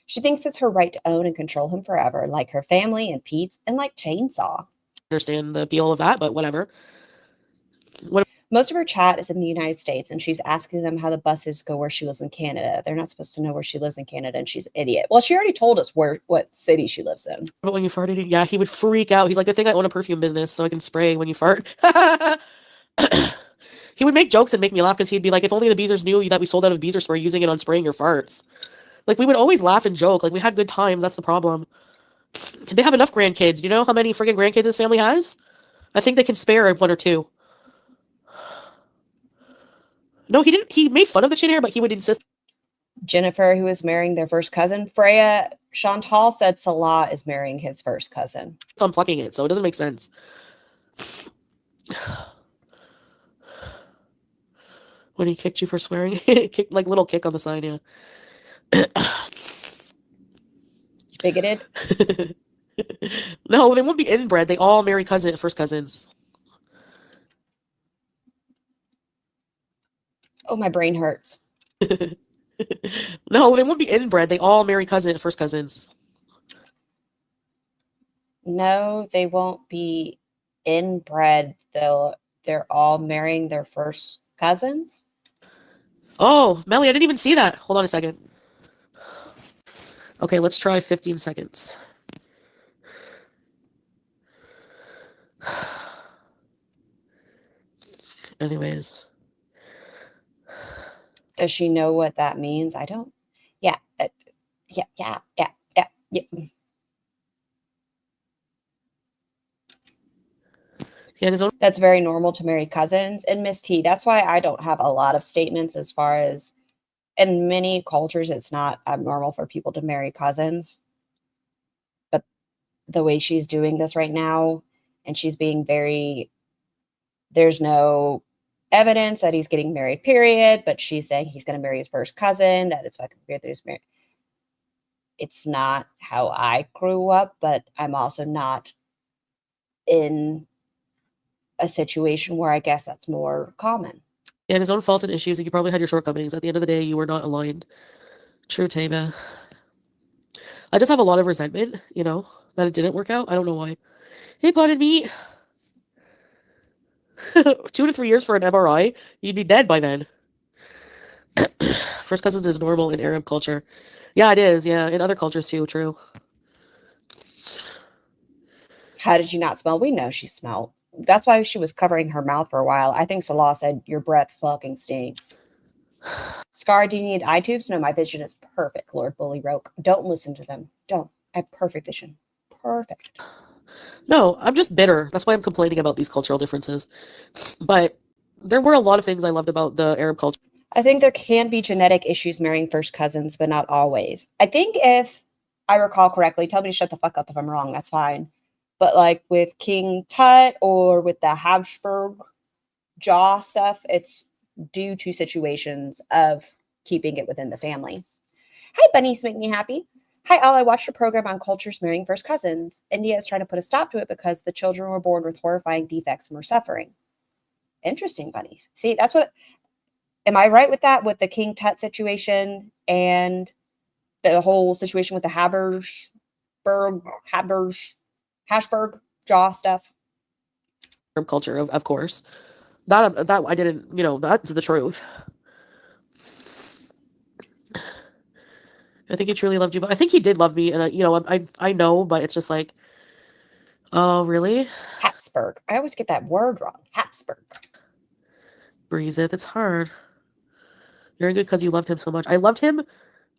She thinks it's her right to own and control him forever, like her family and Pete's and like Chainsaw. Understand the appeal of that, but whatever. Most of her chat is in the United States, and she's asking them how the buses go where she lives in Canada. They're not supposed to know where she lives in Canada, and she's an idiot. Well, she already told us what city she lives in. But when you farted, yeah, he would freak out. He's like, I think I own a perfume business, so I can spray when you fart. He would make jokes and make me laugh because he'd be like, if only the Beezers knew that we sold out of Beezer spray using it on spraying your farts. Like, we would always laugh and joke. Like, we had good times. That's the problem. They have enough grandkids. Do you know how many friggin' grandkids his family has? I think they can spare 1 or 2. No, he didn't. He made fun of the chin hair, but he would insist. Jennifer, who is marrying their first cousin. Freya, Chantal said Salah is marrying his first cousin. On plucking it, so it doesn't make sense. When he kicked you for swearing, kicked like little kick on the side, yeah. Bigoted? No, they won't be inbred. They all marry first cousins. Oh, my brain hurts. No, they won't be inbred. They all marry first cousins. No, they won't be inbred. They're all marrying their first cousins. Oh, Melly, I didn't even see that. Hold on a second. Okay, let's try 15 seconds. Anyways. Does she know what that means? I don't. Yeah. Yeah. He had his own. That's very normal to marry cousins. And Miss T, that's why I don't have a lot of statements as far as in many cultures, it's not abnormal for people to marry cousins. But the way she's doing this right now, and she's being very, there's no evidence that he's getting married, period. But she's saying he's going to marry his first cousin, that it's fucking weird that he's married. It's not how I grew up, but I'm also not in a situation where I guess that's more common. He had his own faults and issues, and you probably had your shortcomings. At the end of the day, you were not aligned. True, Taba. I just have a lot of resentment, you know, that it didn't work out. I don't know why. Hey, Potted Meat. 2 to 3 years for an MRI, you'd be dead by then. First cousins is normal in Arab culture. Yeah, it is. Yeah, in other cultures too. True. How did you not smell? We know she smelled. That's why she was covering her mouth for a while. I think Salah said, your breath fucking stinks. Scar, do you need eye tubes? No, my vision is perfect, Lord Bully Roke. Don't listen to them. Don't. I have perfect vision. Perfect. No, I'm just bitter. That's why I'm complaining about these cultural differences. But there were a lot of things I loved about the Arab culture. I think there can be genetic issues marrying first cousins, but not always. I think if I recall correctly, tell me to shut the fuck up if I'm wrong. That's fine. But like with King Tut or with the Habsburg jaw stuff, it's due to situations of keeping it within the family. Hi, bunnies make me happy. Hi, all. I watched a program on cultures marrying first cousins. India is trying to put a stop to it because the children were born with horrifying defects and were suffering. Interesting, bunnies. See, that's what. Am I right with that? With the King Tut situation and the whole situation with the Habsburg jaw stuff? Culture, of course. That I didn't, you know, that's the truth. I think he truly loved you, but I think he did love me, and I know, but it's just like, oh, really? Habsburg. I always get that word wrong. Habsburg. Breeze it. It's hard. You're good because you loved him so much. I loved him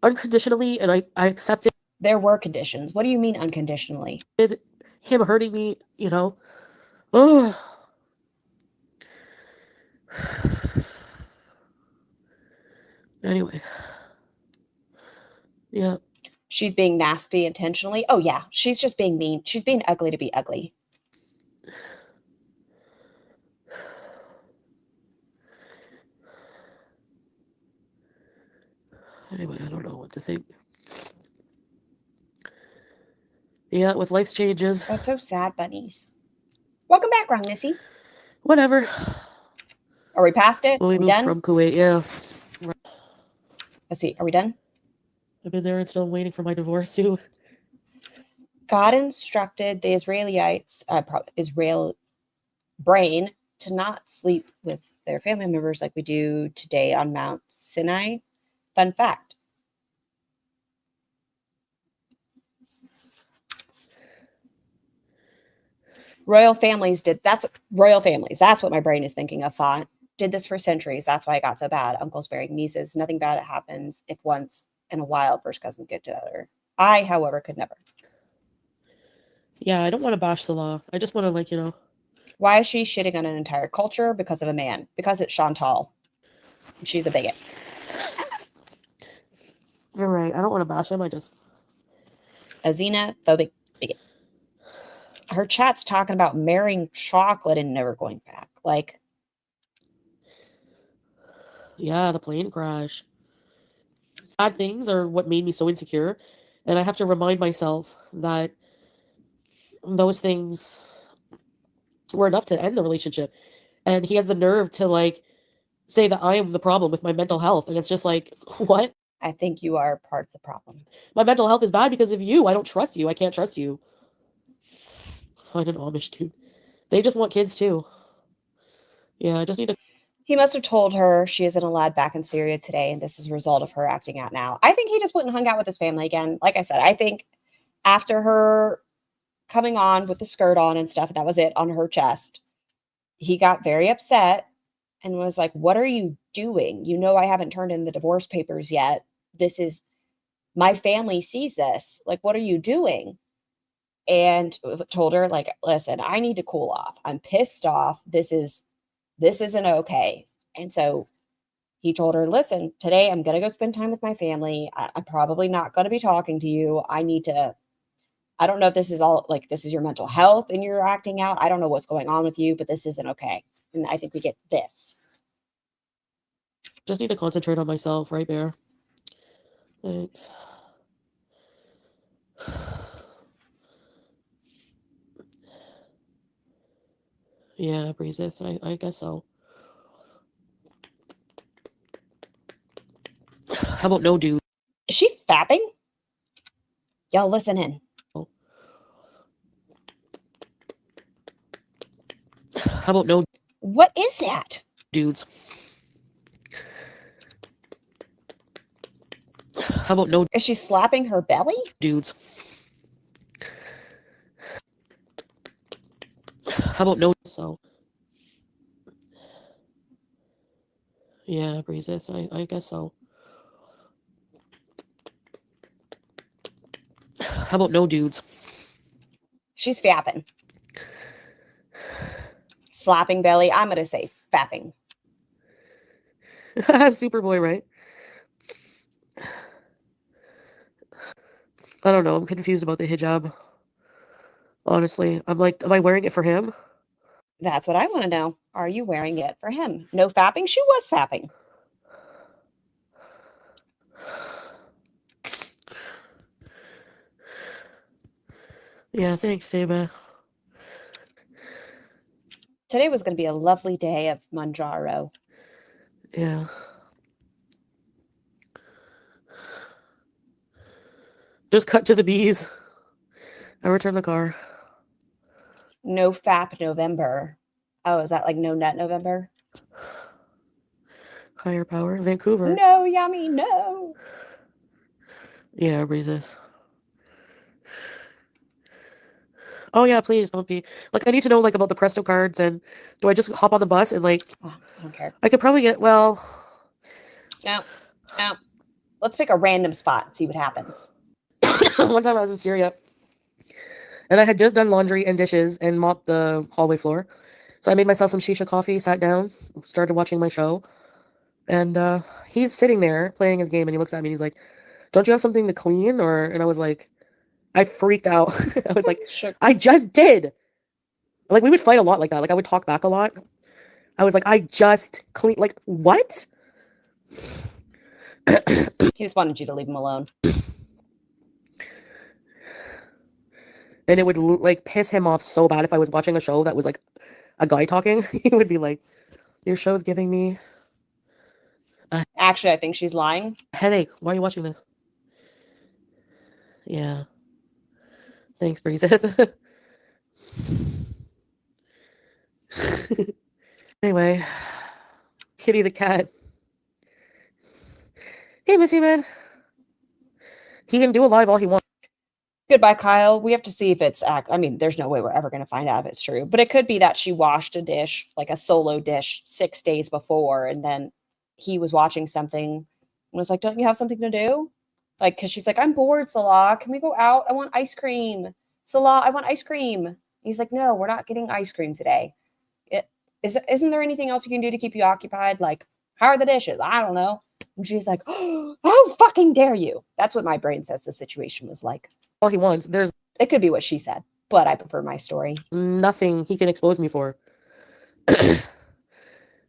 unconditionally, and I accepted. There were conditions. What do you mean unconditionally? Him hurting me, you know. Oh. Anyway. Yeah. She's being nasty intentionally. Oh, yeah. She's just being mean. She's being ugly to be ugly. Anyway, I don't know what to think. Yeah, with life's changes. That's so sad, bunnies. Welcome back, Wrong Missy. Whatever. Are we past it? Well, we moved done? from Kuwait, yeah. Let's see. Are we done? I've been there and still waiting for my divorce too. God instructed the Israel brain to not sleep with their family members like we do today on Mount Sinai. Fun fact. Royal families did. That's what my brain is thinking of. Font did this for centuries. That's why it got so bad. Uncles bearing nieces. Nothing bad happens if once in a while first cousins get together. I, however, could never. Yeah, I don't want to bash Salah. I just want to, like, you know. Why is she shitting on an entire culture? Because of a man. Because it's Chantal. She's a bigot. You're right. I don't want to bash him. I just. A xenophobic bigot. Her chat's talking about marrying chocolate and never going back. Like. Yeah, the plane crash. Bad things are what made me so insecure. And I have to remind myself that those things were enough to end the relationship. And he has the nerve to, like, say that I am the problem with my mental health. And it's just like, what? I think you are part of the problem. My mental health is bad because of you. I don't trust you. I can't trust you. Find an Amish dude. They just want kids too. Yeah, I just need to. He must have told her she isn't allowed back in Syria today, and this is a result of her acting out now. I think he just went and hung out with his family again. Like I said, I think after her coming on with the skirt on and stuff, that was it on her chest, he got very upset and was like, what are you doing? You know, I haven't turned in the divorce papers yet. This is, my family sees this. Like, what are you doing? And told her, like, listen, I need to cool off. I'm pissed off. This isn't okay. And so he told her, listen, today I'm going to go spend time with my family. I'm probably not going to be talking to you. I don't know if this is all, like, this is your mental health and you're acting out. I don't know what's going on with you, but this isn't okay. And I think we get this. Just need to concentrate on myself, right, Bear? Thanks. Yeah, Breezeth, I guess so. How about no dude? Is she fapping? Y'all listen in. How about no What is that? dudes? How about no Is she slapping her belly? dudes? How about no? So, yeah, Breezeth, I guess so. How about no dudes? She's fapping. Slapping belly. I'm going to say fapping. Superboy, right? I don't know. I'm confused about the hijab. Honestly, I'm like, am I wearing it for him? That's what I want to know. Are you wearing it for him? No fapping? She was fapping. Yeah, thanks, Deba. Today was going to be a lovely day of Mounjaro. Yeah. Just cut to the bees. I return the car. No fap November. Oh, is that like no nut November? Higher power, Vancouver. No, yummy, no. Yeah, Breezes. Oh yeah, please don't be like, I need to know like about the Presto cards, and do I just hop on the bus and like Oh, I don't care. I could probably get No. Let's pick a random spot and see what happens. One time I was in Syria and I had just done laundry and dishes and mopped the hallway floor. So I made myself some shisha coffee, sat down, started watching my show, and he's sitting there playing his game and he looks at me and he's like, "Don't you have something to clean?" And I was like, I freaked out. I was like, Sure. I just did. Like, we would fight a lot like that. Like, I would talk back a lot. I was like, I just clean. Like, what? He just wanted you to leave him alone. And it would like piss him off so bad if I was watching a show that was like a guy talking. He would be like, "Your show's giving me Actually, I think she's lying. a headache. Why are you watching this?" Yeah. Thanks, Breezeth. Anyway, Kitty the cat. Hey, Missy man. He can do a live all he wants. Goodbye, Kyle. We have to see if it's I mean, there's no way we're ever going to find out if it's true, but it could be that she washed a dish, like a solo dish, 6 days before, and then he was watching something and was like, "Don't you have something to do?" Like, because she's like, "I'm bored, Salah. Can we go out? I want ice cream. Salah, I want ice cream." And he's like, "No, we're not getting ice cream today. Isn't there anything else you can do to keep you occupied? Like, how are the dishes? I don't know." And she's like, "Oh, how fucking dare you?" That's what my brain says the situation was like. All he wants. There's It could be what she said, but I prefer my story. nothing he can expose me for.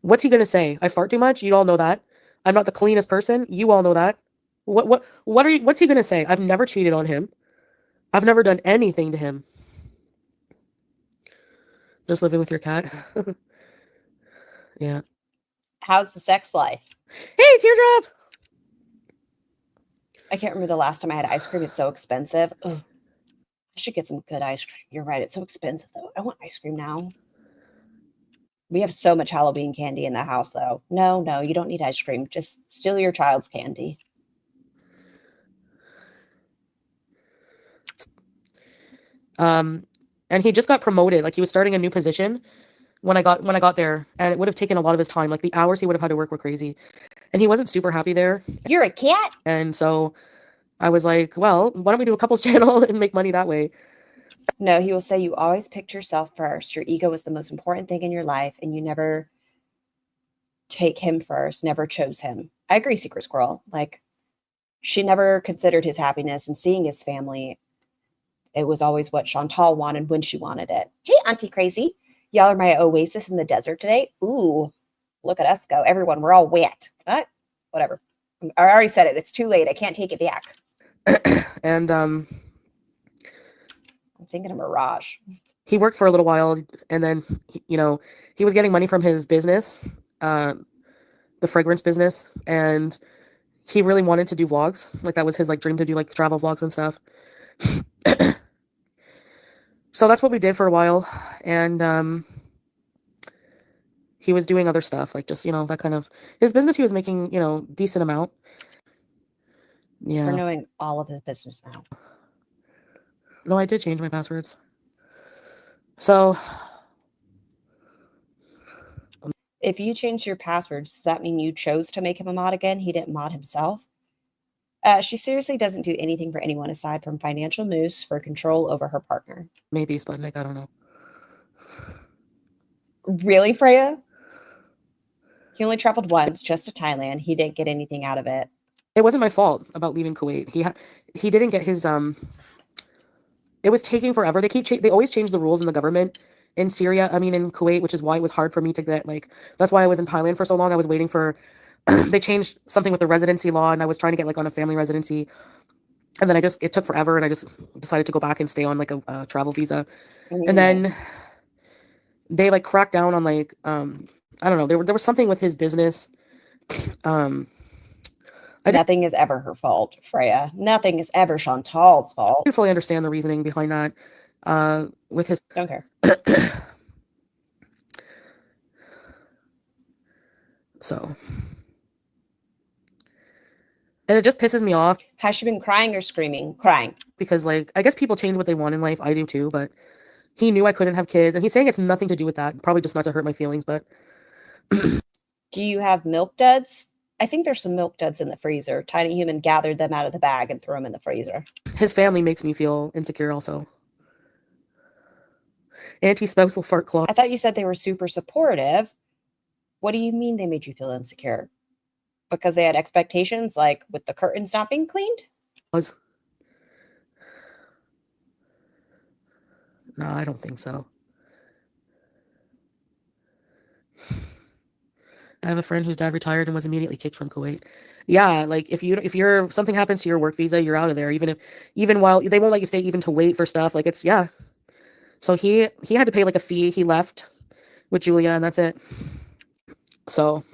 What's he gonna say? I fart too much? You all know that. I'm not the cleanest person. You all know that. What's he gonna say? I've never cheated on him. I've never done anything to him. Just living with your cat. Yeah. How's the sex life? Hey, Teardrop! I can't remember the last time I had ice cream. It's so expensive. Ugh. I should get some good ice cream. You're right. It's so expensive, though. I want ice cream now. We have so much Halloween candy in the house, though. No, you don't need ice cream. Just steal your child's candy. And he just got promoted. Like, he was starting a new position. when I got there, and it would have taken a lot of his time. Like the hours he would have had to work were crazy, and he wasn't super happy there. You're a cat? And so I was like, well, why don't we do a couples channel and make money that way? No, he will say you always picked yourself first. Your ego was the most important thing in your life, and you never take him first, never chose him. I agree, Secret Squirrel. Like, she never considered his happiness and seeing his family. It was always what Chantal wanted when she wanted it. Hey, Auntie Crazy. Y'all are my oasis in the desert today. Ooh, look at us go. Everyone, we're all wet. What? Whatever. I already said it. It's too late. I can't take it back. And I'm thinking of Mirage. he worked for a little while, and then, you know, he was getting money from his business, the fragrance business, and he really wanted to do vlogs. Like that was his like dream, to do like travel vlogs and stuff. So that's what we did for a while, and he was doing other stuff, like just, you know, that kind of his business. He was making, you know, decent amount. We're Yeah. knowing all of his business now. No, I did change my passwords. So If you changed your passwords, does that mean you chose to make him a mod again? He didn't mod himself? She seriously doesn't do anything for anyone aside from financial moves for control over her partner. maybe Sputnik, I don't know. Really, Freya? He only traveled once, just to Thailand. He didn't get anything out of it. It wasn't my fault about leaving Kuwait. He didn't get his it was taking forever. They always change the rules in the government in Syria. I mean, in Kuwait, which is why it was hard for me to get, like, that's why I was in Thailand for so long. I was waiting for they changed something with the residency law, and I was trying to get like on a family residency, and then it took forever, and I just decided to go back and stay on like a travel visa. And then they like cracked down on like I don't know, there was something with his business. Nothing is ever her fault, Freya. Nothing is ever Chantal's fault. I didn't fully understand the reasoning behind that with his Don't care. So, and it just pisses me off. Has she been crying or screaming? Crying. Because, like, I guess people change what they want in life. I do too, but he knew I couldn't have kids, and he's saying it's nothing to do with that. Probably just not to hurt my feelings, but Do you have milk duds? I think there's some milk duds in the freezer. Tiny Human gathered them out of the bag and threw them in the freezer. his family makes me feel insecure also. Anti-spousal fart clause. I thought you said they were super supportive. What do you mean they made you feel insecure? Because they had expectations, like with the curtains not being cleaned? No, I don't think so. I have a friend whose dad retired and was immediately kicked from Kuwait. Yeah, like if you're something happens to your work visa, you're out of there. Even while they won't let you stay even to wait for stuff. Like it's yeah. So he had to pay like a fee. He left with Julia, and that's it. So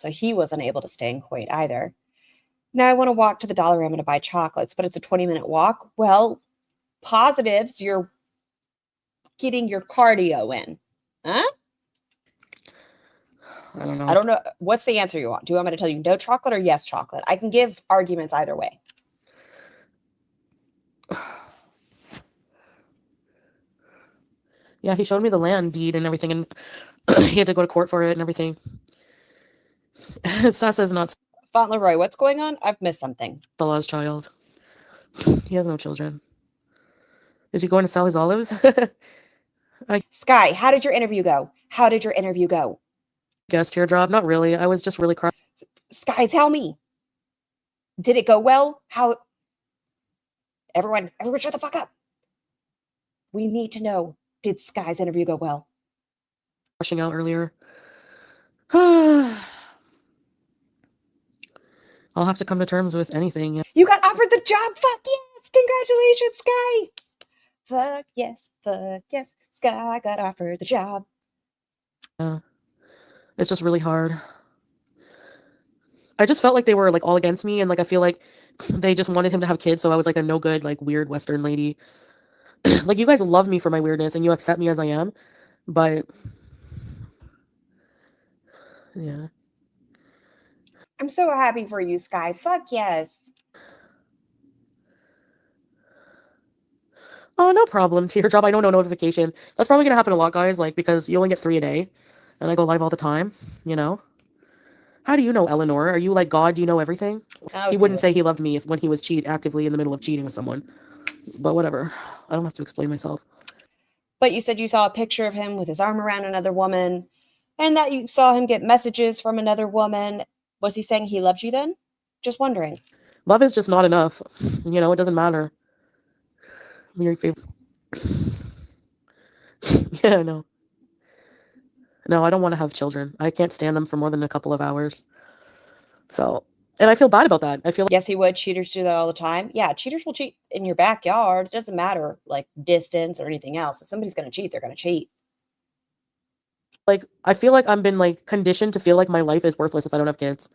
he wasn't able to stay in Kuwait either. Now I want to walk to the Dollarama to buy chocolates, but it's a 20-minute walk. Well, positives, you're getting your cardio in. Huh? I don't know. I don't know. What's the answer you want? Do you want me to tell you no chocolate or yes chocolate? I can give arguments either way. Yeah, he showed me the land deed and everything, and he had to go to court for it and everything. Sasa's not Fauntleroy, what's going on? I've missed something. Salah's child. He has no children. Is he going to sell his olives? Sky, how did your interview go? How did your interview go? Guess teardrop? Not really. I was just really crying. Sky, tell me. Did it go well? How? Everyone shut the fuck up. We need to know, did Sky's interview go well? Rushing out earlier. I'll have to come to terms with anything. You got offered the job. Fuck yes. Congratulations, Sky. Fuck yes. Sky got offered the job. It's just really hard. I just felt like they were like all against me, and like I feel like they just wanted him to have kids, so I was like a no good, like weird Western lady. Like you guys love me for my weirdness and you accept me as I am, but yeah. I'm so happy for you, Sky. Fuck yes. Oh, no problem. Teardrop, I know, no notification. That's probably gonna happen a lot, guys, like, because you only get 3 a day, and I go live all the time, you know? How do you know, Eleanor? Are you like God? Do you know everything? Oh, He wouldn't Jesus. say he loved me when he was actively in the middle of cheating with someone. But whatever. I don't have to explain myself. But you said you saw a picture of him with his arm around another woman, and that you saw him get messages from another woman. Was he saying he loved you then? Just wondering. Love is just not enough. You know, it doesn't matter. Your favorite. Yeah, no. No, I don't want to have children. I can't stand them for more than a couple of hours. So, and I feel bad about that. I feel Yes, he would. Cheaters do that all the time. Yeah, cheaters will cheat in your backyard. It doesn't matter like distance or anything else. If somebody's going to cheat, they're going to cheat. like I feel like I'm been like conditioned to feel like my life is worthless if I don't have kids.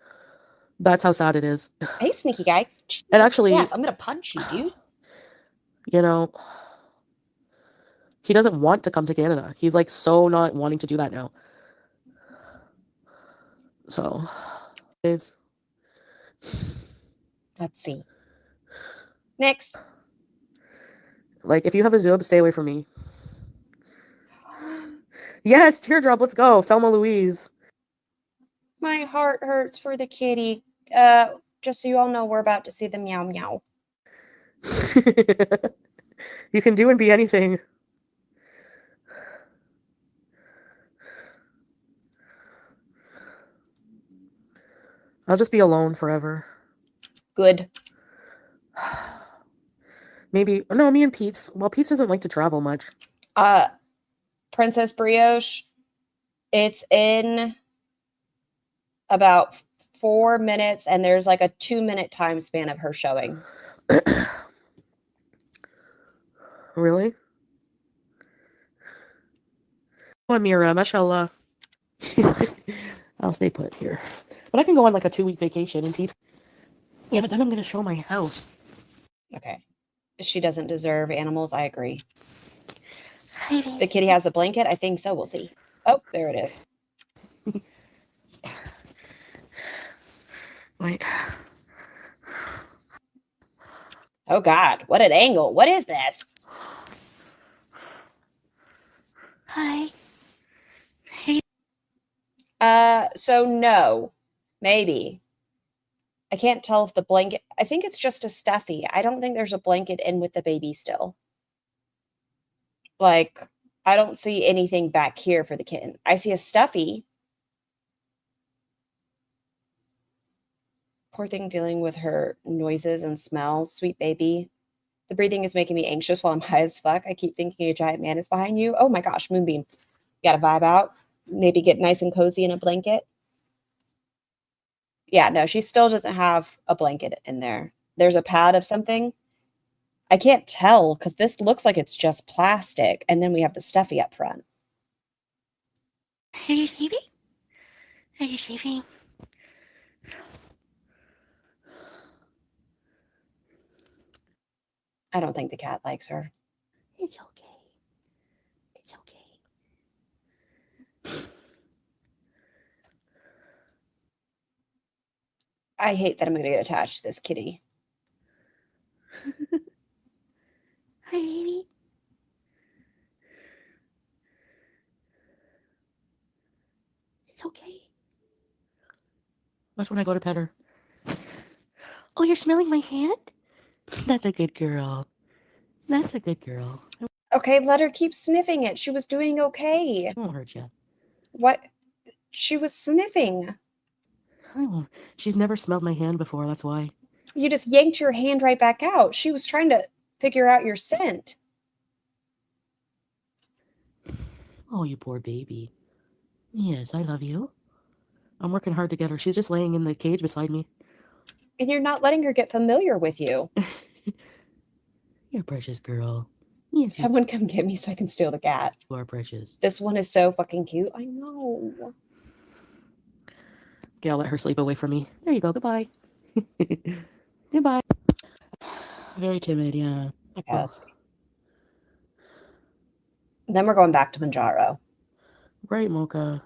That's how sad it is. Hey, sneaky guy. And actually, yeah, I'm going to punch you, dude. you know, he doesn't want to come to Canada. He's like so not wanting to do that now. So, it's Let's see. Next. like if you have a Zoob, stay away from me. Yes, teardrop, let's go. Thelma Louise. My heart hurts for the kitty. Just so you all know, we're about to see the meow meow. You can do and be anything. I'll just be alone forever. Good. Maybe no, me and Pete's. Well, Pete's doesn't like to travel much. Princess Brioche. It's in about 4 minutes, and there's like a 2-minute time span of her showing. Really? Oh, Amira, mashallah. I'll stay put here. But I can go on like a 2-week vacation in peace. Yeah, but then I'm gonna show my house. Okay. She doesn't deserve animals. I agree. The kitty has a blanket. I think so. We'll see. Oh, there it is. Wait. Oh God, what an angle. What is this? Hi. So no, maybe. I can't tell if the blanket, I think it's just a stuffy. I don't think there's a blanket in with the baby still. Like, I don't see anything back here for the kitten. I see a stuffy. Poor thing dealing with her noises and smells. Sweet baby. The breathing is making me anxious while I'm high as fuck. I keep thinking a giant man is behind you. Oh my gosh, Moonbeam. Got to vibe out. Maybe get nice and cozy in a blanket. Yeah, no, she still doesn't have a blanket in there. There's a pad of something. I can't tell because this looks like it's just plastic. And then we have the stuffy up front. Are you sleeping? Are you sleeping? I don't think the cat likes her. It's okay. It's okay. I hate that I'm going to get attached to this kitty. Hi, baby. It's okay. That's when I go to pet her. Oh, you're smelling my hand? That's a good girl. That's a good girl. Okay, let her keep sniffing it. She was doing okay. I won't hurt you. What? She was sniffing. I won't. She's never smelled my hand before, that's why. You just yanked your hand right back out. She was trying to figure out your scent. Oh, you poor baby. Yes, I love you. I'm working hard to get her. She's just laying in the cage beside me. And you're not letting her get familiar with you. You're a precious girl. Yes, Someone come get me so I can steal the cat. you are precious. This one is so fucking cute. I know. Okay, I'll let her sleep away from me. There you go. Goodbye. Goodbye. Very timid, yeah. Okay, let's see. Then we're going back to Mounjaro. Right, Mocha.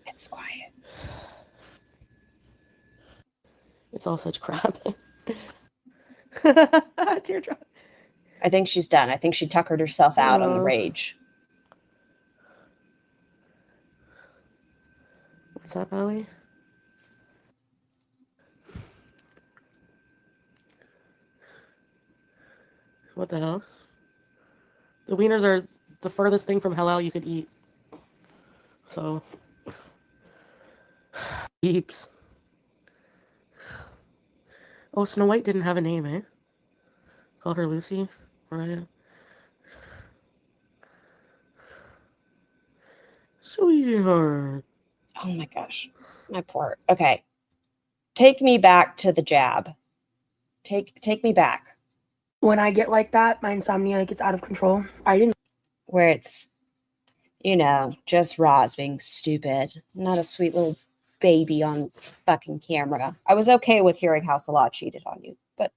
It's quiet. all such crap. Teardrop. I think she's done. I think she tuckered herself out on the rage. What's up, Ellie? What the hell? The wieners are the furthest thing from halal you could eat. So, beeps. Oh, Snow White didn't have a name, eh? Call her Lucy, right? Sweetheart. Oh my gosh, my poor. Okay, take me back to the jab. Take me back. When I get like that, my insomnia gets out of control. Where it's, you know, just Roz being stupid, not a sweet little baby on fucking camera. I was okay with hearing how Salah cheated on you, but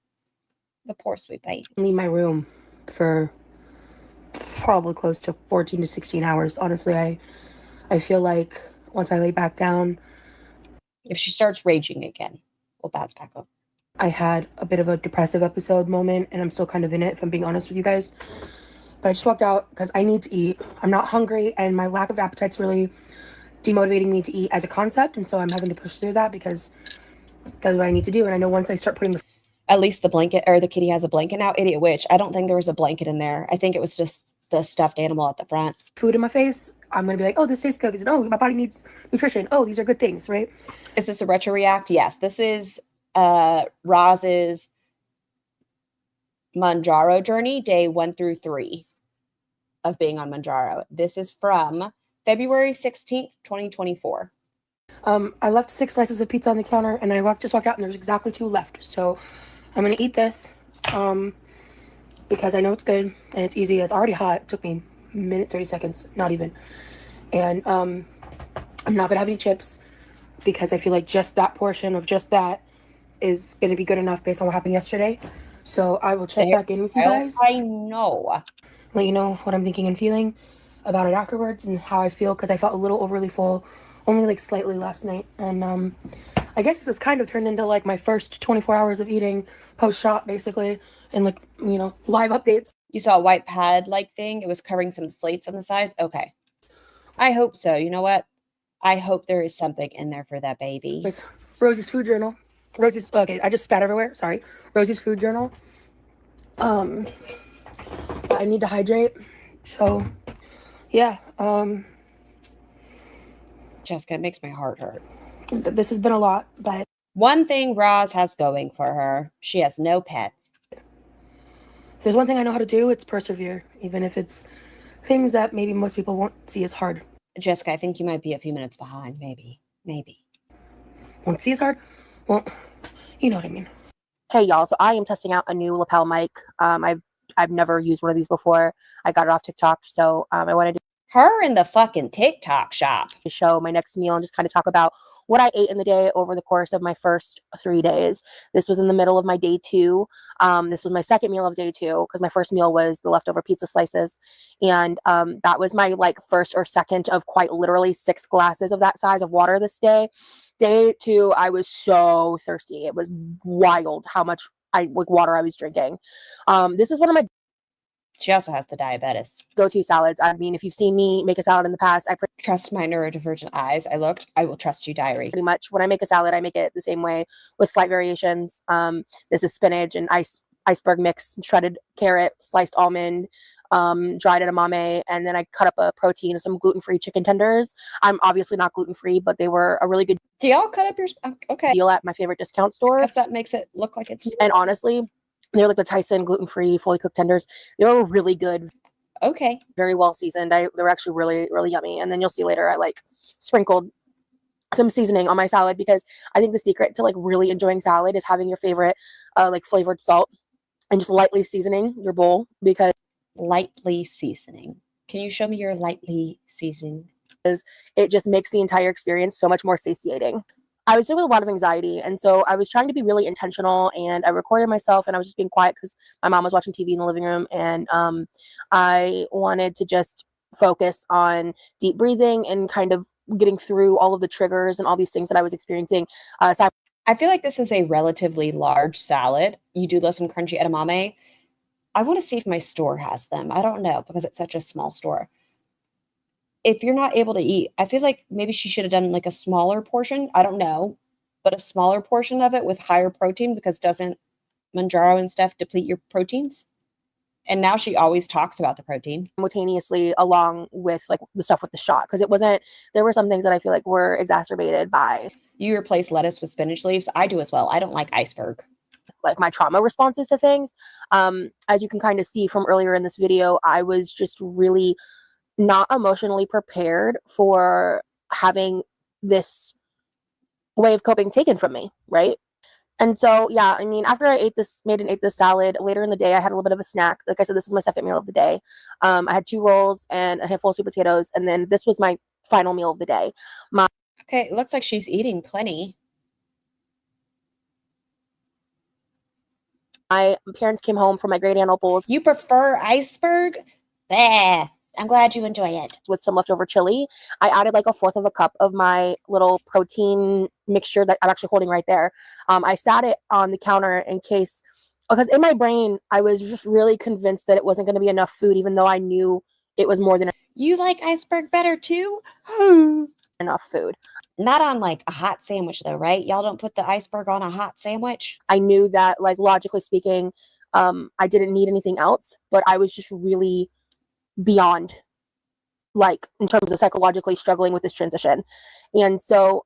the poor sweet baby. Leave my room for probably close to 14 to 16 hours. Honestly, I feel like once I lay back down, if she starts raging again, we'll bounce back up. I had a bit of a depressive episode moment, and I'm still kind of in it, if I'm being honest with you guys. But I just walked out because I need to eat. I'm not hungry, and my lack of appetite's really demotivating me to eat as a concept, and so I'm having to push through that because that's what I need to do. And I know once I start putting at least the blanket, or the kitty has a blanket now. Idiot witch. I don't think there was a blanket in there. I think it was just the stuffed animal at the front. Food in my face, I'm going to be like, oh, this tastes good. Because, oh, my body needs nutrition. Oh, these are good things, right? Is this a retro react? Yes. This is Roz's Mounjaro journey, day 1 through 3 of being on Mounjaro. This is from February 16th, 2024. I left 6 slices of pizza on the counter, and I just walked out, and there's exactly 2 left. So I'm going to eat this because I know it's good, and it's easy. It's already hot. It took me a minute, 30 seconds, not even. And I'm not going to have any chips because I feel like just that portion of just that is going to be good enough based on what happened yesterday. So I will check back in with you guys. I know. Let you know what I'm thinking and feeling about it afterwards and how I feel, because I felt a little overly full, only like slightly last night. And I guess this has kind of turned into like my first 24 hours of eating post-shop, basically, and like, you know, live updates. You saw a white pad like thing. It was covering some slates on the sides. Okay. I hope so. You know what? I hope there is something in there for that baby. With Rosie's food journal. Okay, I just spat everywhere. Sorry. Rosie's food journal. I need to hydrate. So, yeah. Jessica, it makes my heart hurt. This has been a lot, but one thing Roz has going for her, she has no pets. If there's one thing I know how to do, it's persevere, even if it's things that maybe most people won't see as hard. Jessica, I think you might be a few minutes behind. Maybe. Won't see as hard? Well, you know what I mean. Hey, y'all. So I am testing out a new lapel mic. I've never used one of these before. I got it off TikTok, so I wanted to her in the fucking TikTok shop to show my next meal and just kind of talk about what I ate in the day over the course of my first 3 days. This was in the middle of my day 2. This was my second meal of day 2 because my first meal was the leftover pizza slices. And that was my like first or second of quite literally 6 glasses of that size of water this day. Day 2, I was so thirsty. It was wild how much water I was drinking. This is one of my She also has the diabetes. Go-to salads. I mean, if you've seen me make a salad in the past, I trust my neurodivergent eyes. I will trust you, diary. Pretty much when I make a salad, I make it the same way with slight variations. This is spinach and iceberg mix, shredded carrot, sliced almond, dried edamame, and then I cut up a protein, some gluten-free chicken tenders. I'm obviously not gluten-free, but they were a really good Do y'all cut up your okay deal at my favorite discount store. I guess that makes it look like it's and honestly, they're like the Tyson gluten-free, fully cooked tenders. They were really good. Okay. Very well seasoned. They were actually really, really yummy. And then you'll see later I like sprinkled some seasoning on my salad because I think the secret to like really enjoying salad is having your favorite like flavored salt and just lightly seasoning your bowl because lightly seasoning. Can you show me your lightly seasoning? It just makes the entire experience so much more satiating. I was dealing with a lot of anxiety, and so I was trying to be really intentional, and I recorded myself, and I was just being quiet because my mom was watching TV in the living room, and I wanted to just focus on deep breathing and kind of getting through all of the triggers and all these things that I was experiencing. I feel like this is a relatively large salad. You do love some crunchy edamame. I want to see if my store has them. I don't know because it's such a small store. If you're not able to eat, I feel like maybe she should have done like a smaller portion. I don't know, but a smaller portion of it with higher protein because doesn't Mounjaro and stuff deplete your proteins? And now she always talks about the protein. Simultaneously along with like the stuff with the shot, because it wasn't, there were some things that I feel like were exacerbated by You replace lettuce with spinach leaves. I do as well. I don't like iceberg. like my trauma responses to things. As you can kind of see from earlier in this video, I was just really not emotionally prepared for having this way of coping taken from me, right? And so, yeah, I mean, after I ate this salad, later in the day, I had a little bit of a snack. Like I said, this is my second meal of the day. I had 2 rolls and a handful of sweet potatoes, and then this was my final meal of the day. Okay, it looks like she's eating plenty. My parents came home from my great aunt Opal's You prefer iceberg? Bah. I'm glad you enjoy it. with some leftover chili. I added like 1/4 of a cup of my little protein mixture that I'm actually holding right there. I sat it on the counter in case, because in my brain, I was just really convinced that it wasn't going to be enough food, even though I knew it was more than You like iceberg better too? enough food. Not on like a hot sandwich though, right? Y'all don't put the iceberg on a hot sandwich? I knew that, like, logically speaking, I didn't need anything else, but I was just really beyond, like, in terms of psychologically struggling with this transition. And so,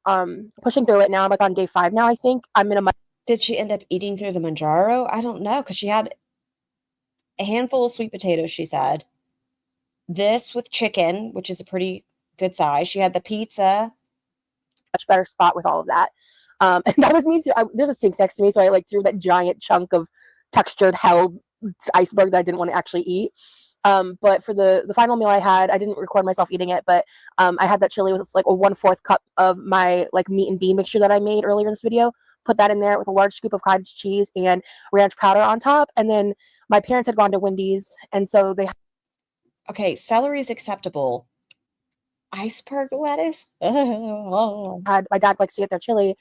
pushing through it now, I'm like on day 5 now, I think. I'm in a Did she end up eating through the Mounjaro? I don't know, because she had a handful of sweet potatoes, she said. This with chicken, which is a pretty good size. She had the pizza. much better spot with all of that. And that was me too. There's a sink next to me, so I like threw that giant chunk of textured held iceberg that I didn't want to actually eat. But for the final meal I had, I didn't record myself eating it, but I had that chili with like a 1/4 cup of my like meat and bean mixture that I made earlier in this video. Put that in there with a large scoop of cottage cheese and ranch powder on top. And then my parents had gone to Wendy's, and so they Okay, celery is acceptable. Iceberg lettuce? had, my dad likes to get their chili.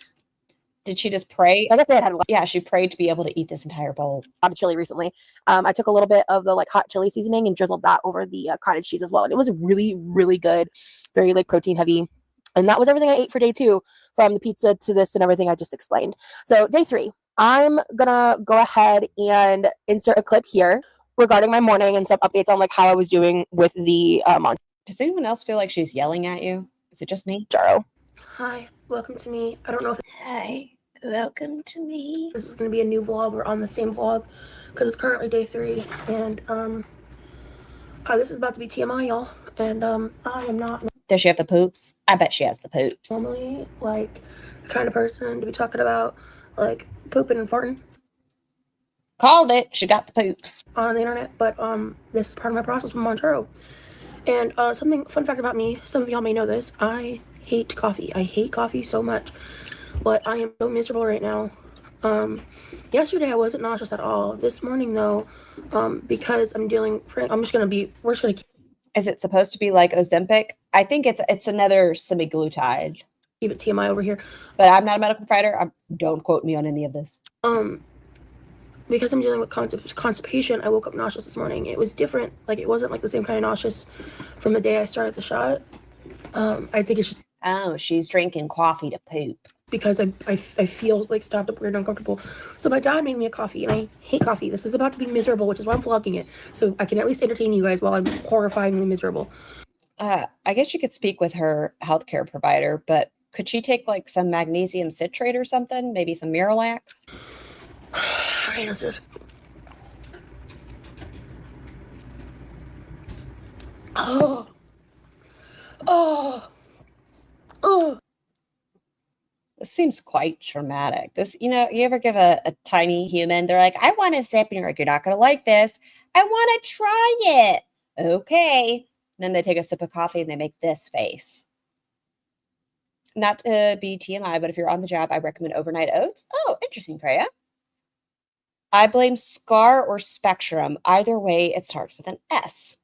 Did she just pray? I guess they had a lot Yeah, she prayed to be able to eat this entire bowl. of chili recently. I took a little bit of the like hot chili seasoning and drizzled that over the cottage cheese as well. And it was really, really good, very like protein heavy. And that was everything I ate for day 2, from the pizza to this and everything I just explained. So day 3, I'm gonna go ahead and insert a clip here regarding my morning and some updates on like how I was doing with the Does anyone else feel like she's yelling at you? Is it just me? Mounjaro. Hi, welcome to me. I don't know if Hi, welcome to me. this is going to be a new vlog or on the same vlog because it's currently day 3 and this is about to be TMI, y'all. And I am not Does she have the poops? I bet she has the poops. normally like the kind of person to be talking about like pooping and farting Called it. She got the poops. on the internet, but this is part of my process with Mounjaro. And fun fact about me, some of y'all may know this, I hate coffee. I hate coffee so much, but I am so miserable right now. Yesterday I wasn't nauseous at all. This morning though, because we're just gonna Is it supposed to be like Ozempic? I think it's another semaglutide. keep it TMI over here. But I'm not a medical provider. Don't quote me on any of this. Because I'm dealing with constipation, I woke up nauseous this morning. It was different. Like, it wasn't like the same kind of nauseous from the day I started the shot. I think it's just Oh, she's drinking coffee to poop. because I feel like stopped up weird and uncomfortable. So my dad made me a coffee, and I hate coffee. This is about to be miserable, which is why I'm vlogging it. So I can at least entertain you guys while I'm horrifyingly miserable. I guess you could speak with her healthcare provider, but could she take like some magnesium citrate or something? Maybe some Miralax? Alright, let's do this. Oh. This seems quite traumatic. This, you ever give a tiny human, they're like, I want a sip, and you're like, you're not going to like this. I want to try it. Okay. Then they take a sip of coffee and they make this face. Not to be TMI, but if you're on the job, I recommend overnight oats. Oh, interesting, Freya. I blame Scar or Spectrum. Either way, it starts with an S.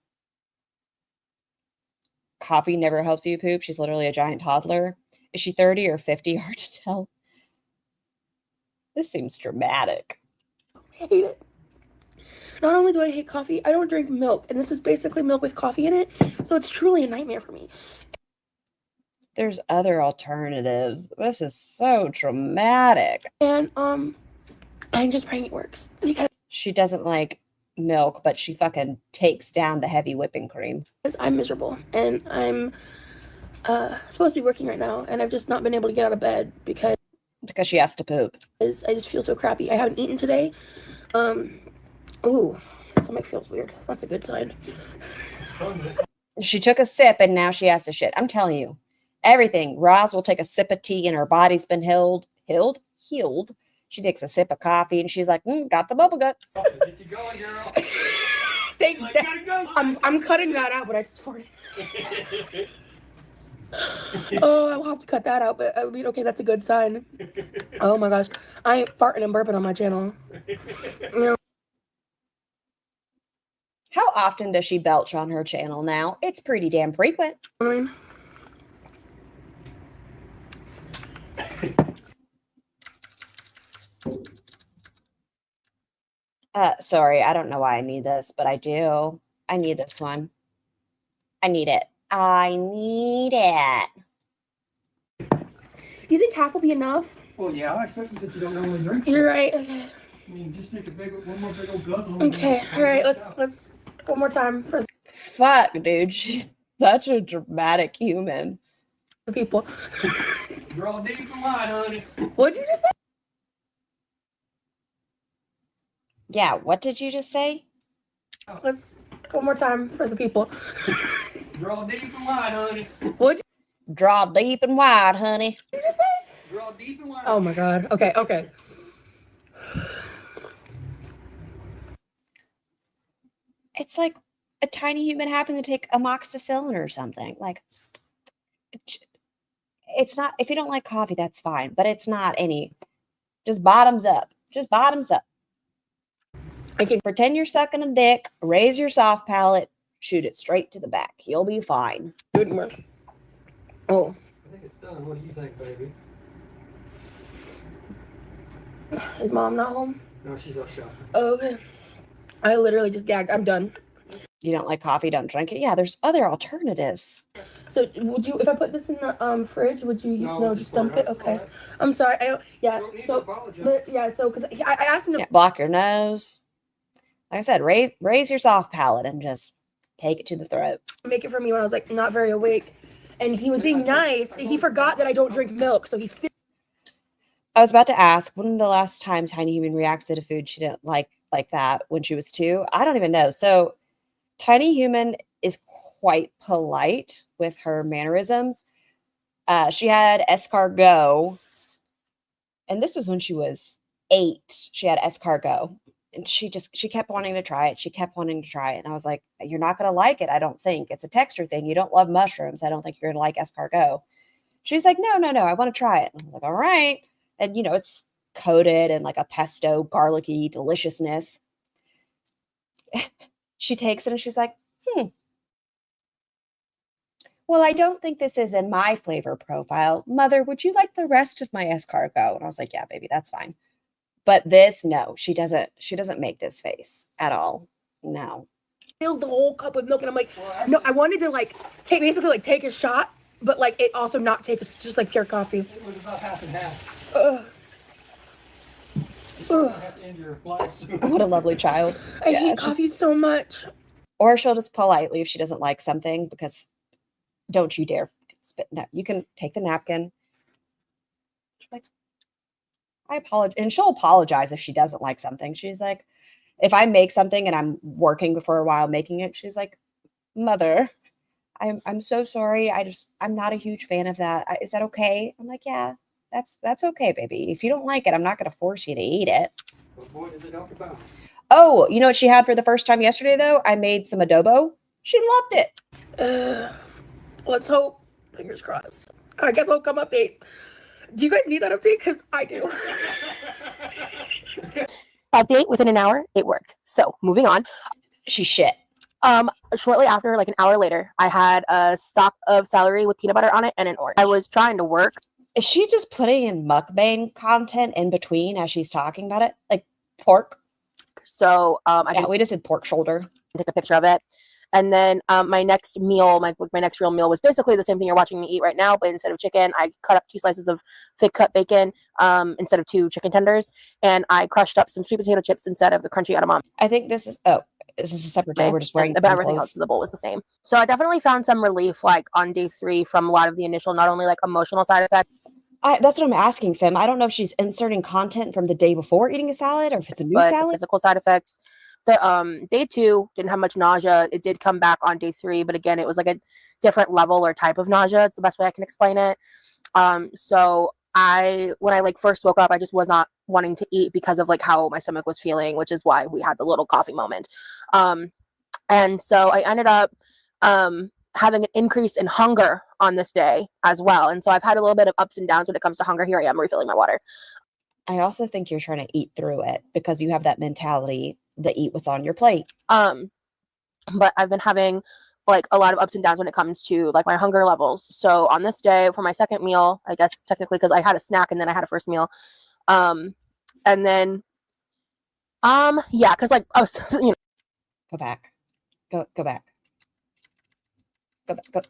Coffee never helps you poop. She's literally a giant toddler. Is she 30 or 50? Hard to tell. This seems dramatic. I hate it. Not only do I hate coffee, I don't drink milk, and this is basically milk with coffee in it, so it's truly a nightmare for me. There's other alternatives. This is so dramatic. And I'm just praying it works because She doesn't like milk, but she fucking takes down the heavy whipping cream. I'm miserable, and I'm supposed to be working right now, and I've just not been able to get out of bed because She has to poop. I just feel so crappy. I haven't eaten today. Ooh, stomach feels weird. That's a good sign. She took a sip and now she has to shit. I'm telling you, everything. Roz will take a sip of tea and her body's been healed. She takes a sip of coffee and she's like, got the bubble guts. Get you going, girl. Thanks. Gotta go. I'm cutting that out, but I just farted. Oh, I'll have to cut that out, but I mean, okay, that's a good sign. Oh my gosh, I ain't farting and burping on my channel. How often does she belch on her channel now? It's pretty damn frequent. I mean, sorry, I don't know why I need this, but I do. I need this one. I need it. I need it. do you think half will be enough? Well, yeah, especially if you don't normally drink. You're right. Okay. I mean, just take one more big old guzzle. Okay. All right. Let's one more time for Fuck, dude. She's such a dramatic human. the people. Draw deep and wide, honey. What'd you just say? Yeah, what did you just say? Let's one more time for the people. Draw deep and wide, honey. What'd Draw deep and wide, honey. you just say? Draw deep and wide. Oh my god. Okay. Okay. It's like a tiny human having to take amoxicillin or something. Like, it's not, if you don't like coffee, that's fine, but it's not any, just bottoms up. Just bottoms up. I can Pretend you're sucking a dick, raise your soft palate, shoot it straight to the back. You'll be fine. do it more. Oh. I think it's done. What do you think, baby? Is mom not home? No, she's off shopping. Oh, okay. I literally just gagged. I'm done. You don't like coffee, don't drink it. Yeah, there's other alternatives. So would you, if I put this in the fridge, would you no just dump it? Okay. I'm sorry. I don't. Yeah. You don't need to So apologize. yeah. So because I asked him to Yeah, block your nose. Like I said, raise your soft palate and just take it to the throat. make it for me when I was like not very awake, and he was being nice. He forgot that I don't drink milk, so he. I was about to ask, when the last time Tiny Human reacted to food she didn't like that when she was 2? I don't even know. So Tiny Human is quite polite with her mannerisms. She had escargot, and this was when she was 8. She had escargot, and she kept wanting to try it. She kept wanting to try it, and I was like, "You're not going to like it. I don't think it's a texture thing. You don't love mushrooms. I don't think you're going to like escargot." She's like, "No, I want to try it." And I'm like, "All right." And it's coated in like a pesto, garlicky deliciousness. She takes it and she's like, well, I don't think this is in my flavor profile. Mother, would you like the rest of my escargot? And I was like, yeah, baby, that's fine. But this, no, she doesn't make this face at all. No. Filled the whole cup with milk, and I'm like, no, I wanted to like take a shot, but like it also not take just like pure coffee. It was about half and half. Ugh. That's to end your life soon. What a lovely child. I Yeah, hate it's just- coffee so much. Or she'll just politely, if she doesn't like something, because don't you dare spit. No, you can take the napkin. She's like, I apologize. And she'll apologize if she doesn't like something. She's like, if I make something and I'm working for a while making it, she's like, Mother, I'm so sorry. I'm not a huge fan of that. Is that okay? I'm like, yeah, that's okay, baby. If you don't like it, I'm not going to force you to eat it. What boy does it talk about? Oh, you know what she had for the first time yesterday, though? I made some adobo. She loved it. Let's hope. Fingers crossed. I guess I'll come update. Do you guys need that update? Because I do. Update within an hour. It worked. So moving on. She shit. Shortly after, like an hour later, I had a stalk of celery with peanut butter on it and an orange. I was trying to work Is she just putting in mukbang content in between as she's talking about it? Like pork? So I Yeah, we just did pork shoulder. take a picture of it. And then my next meal, my next real meal was basically the same thing you're watching me eat right now, but instead of chicken, I cut up 2 slices of thick cut bacon instead of 2 chicken tenders, and I crushed up some sweet potato chips instead of the crunchy edamame. I think this is a separate day. We're just wearing But everything else in the bowl was the same. So I definitely found some relief like on day 3 from a lot of the initial, not only like emotional side effects. That's what I'm asking, Fim. I don't know if she's inserting content from the day before eating a salad or if it's a new but salad. The physical side effects. The day 2 didn't have much nausea. It did come back on day 3, but again, it was like a different level or type of nausea. It's the best way I can explain it. So when I like first woke up, I just was not wanting to eat because of like how my stomach was feeling, which is why we had the little coffee moment. And so I ended up having an increase in hunger on this day as well. And so I've had a little bit of ups and downs when it comes to hunger. Here I am refilling my water. I also think you're trying to eat through it because you have that mentality to eat what's on your plate. But I've been having like a lot of ups and downs when it comes to like my hunger levels. So on this day for my second meal, I guess technically because I had a snack and then I had a first meal. And then yeah, because like I was Go back. Go back. Go back. Go.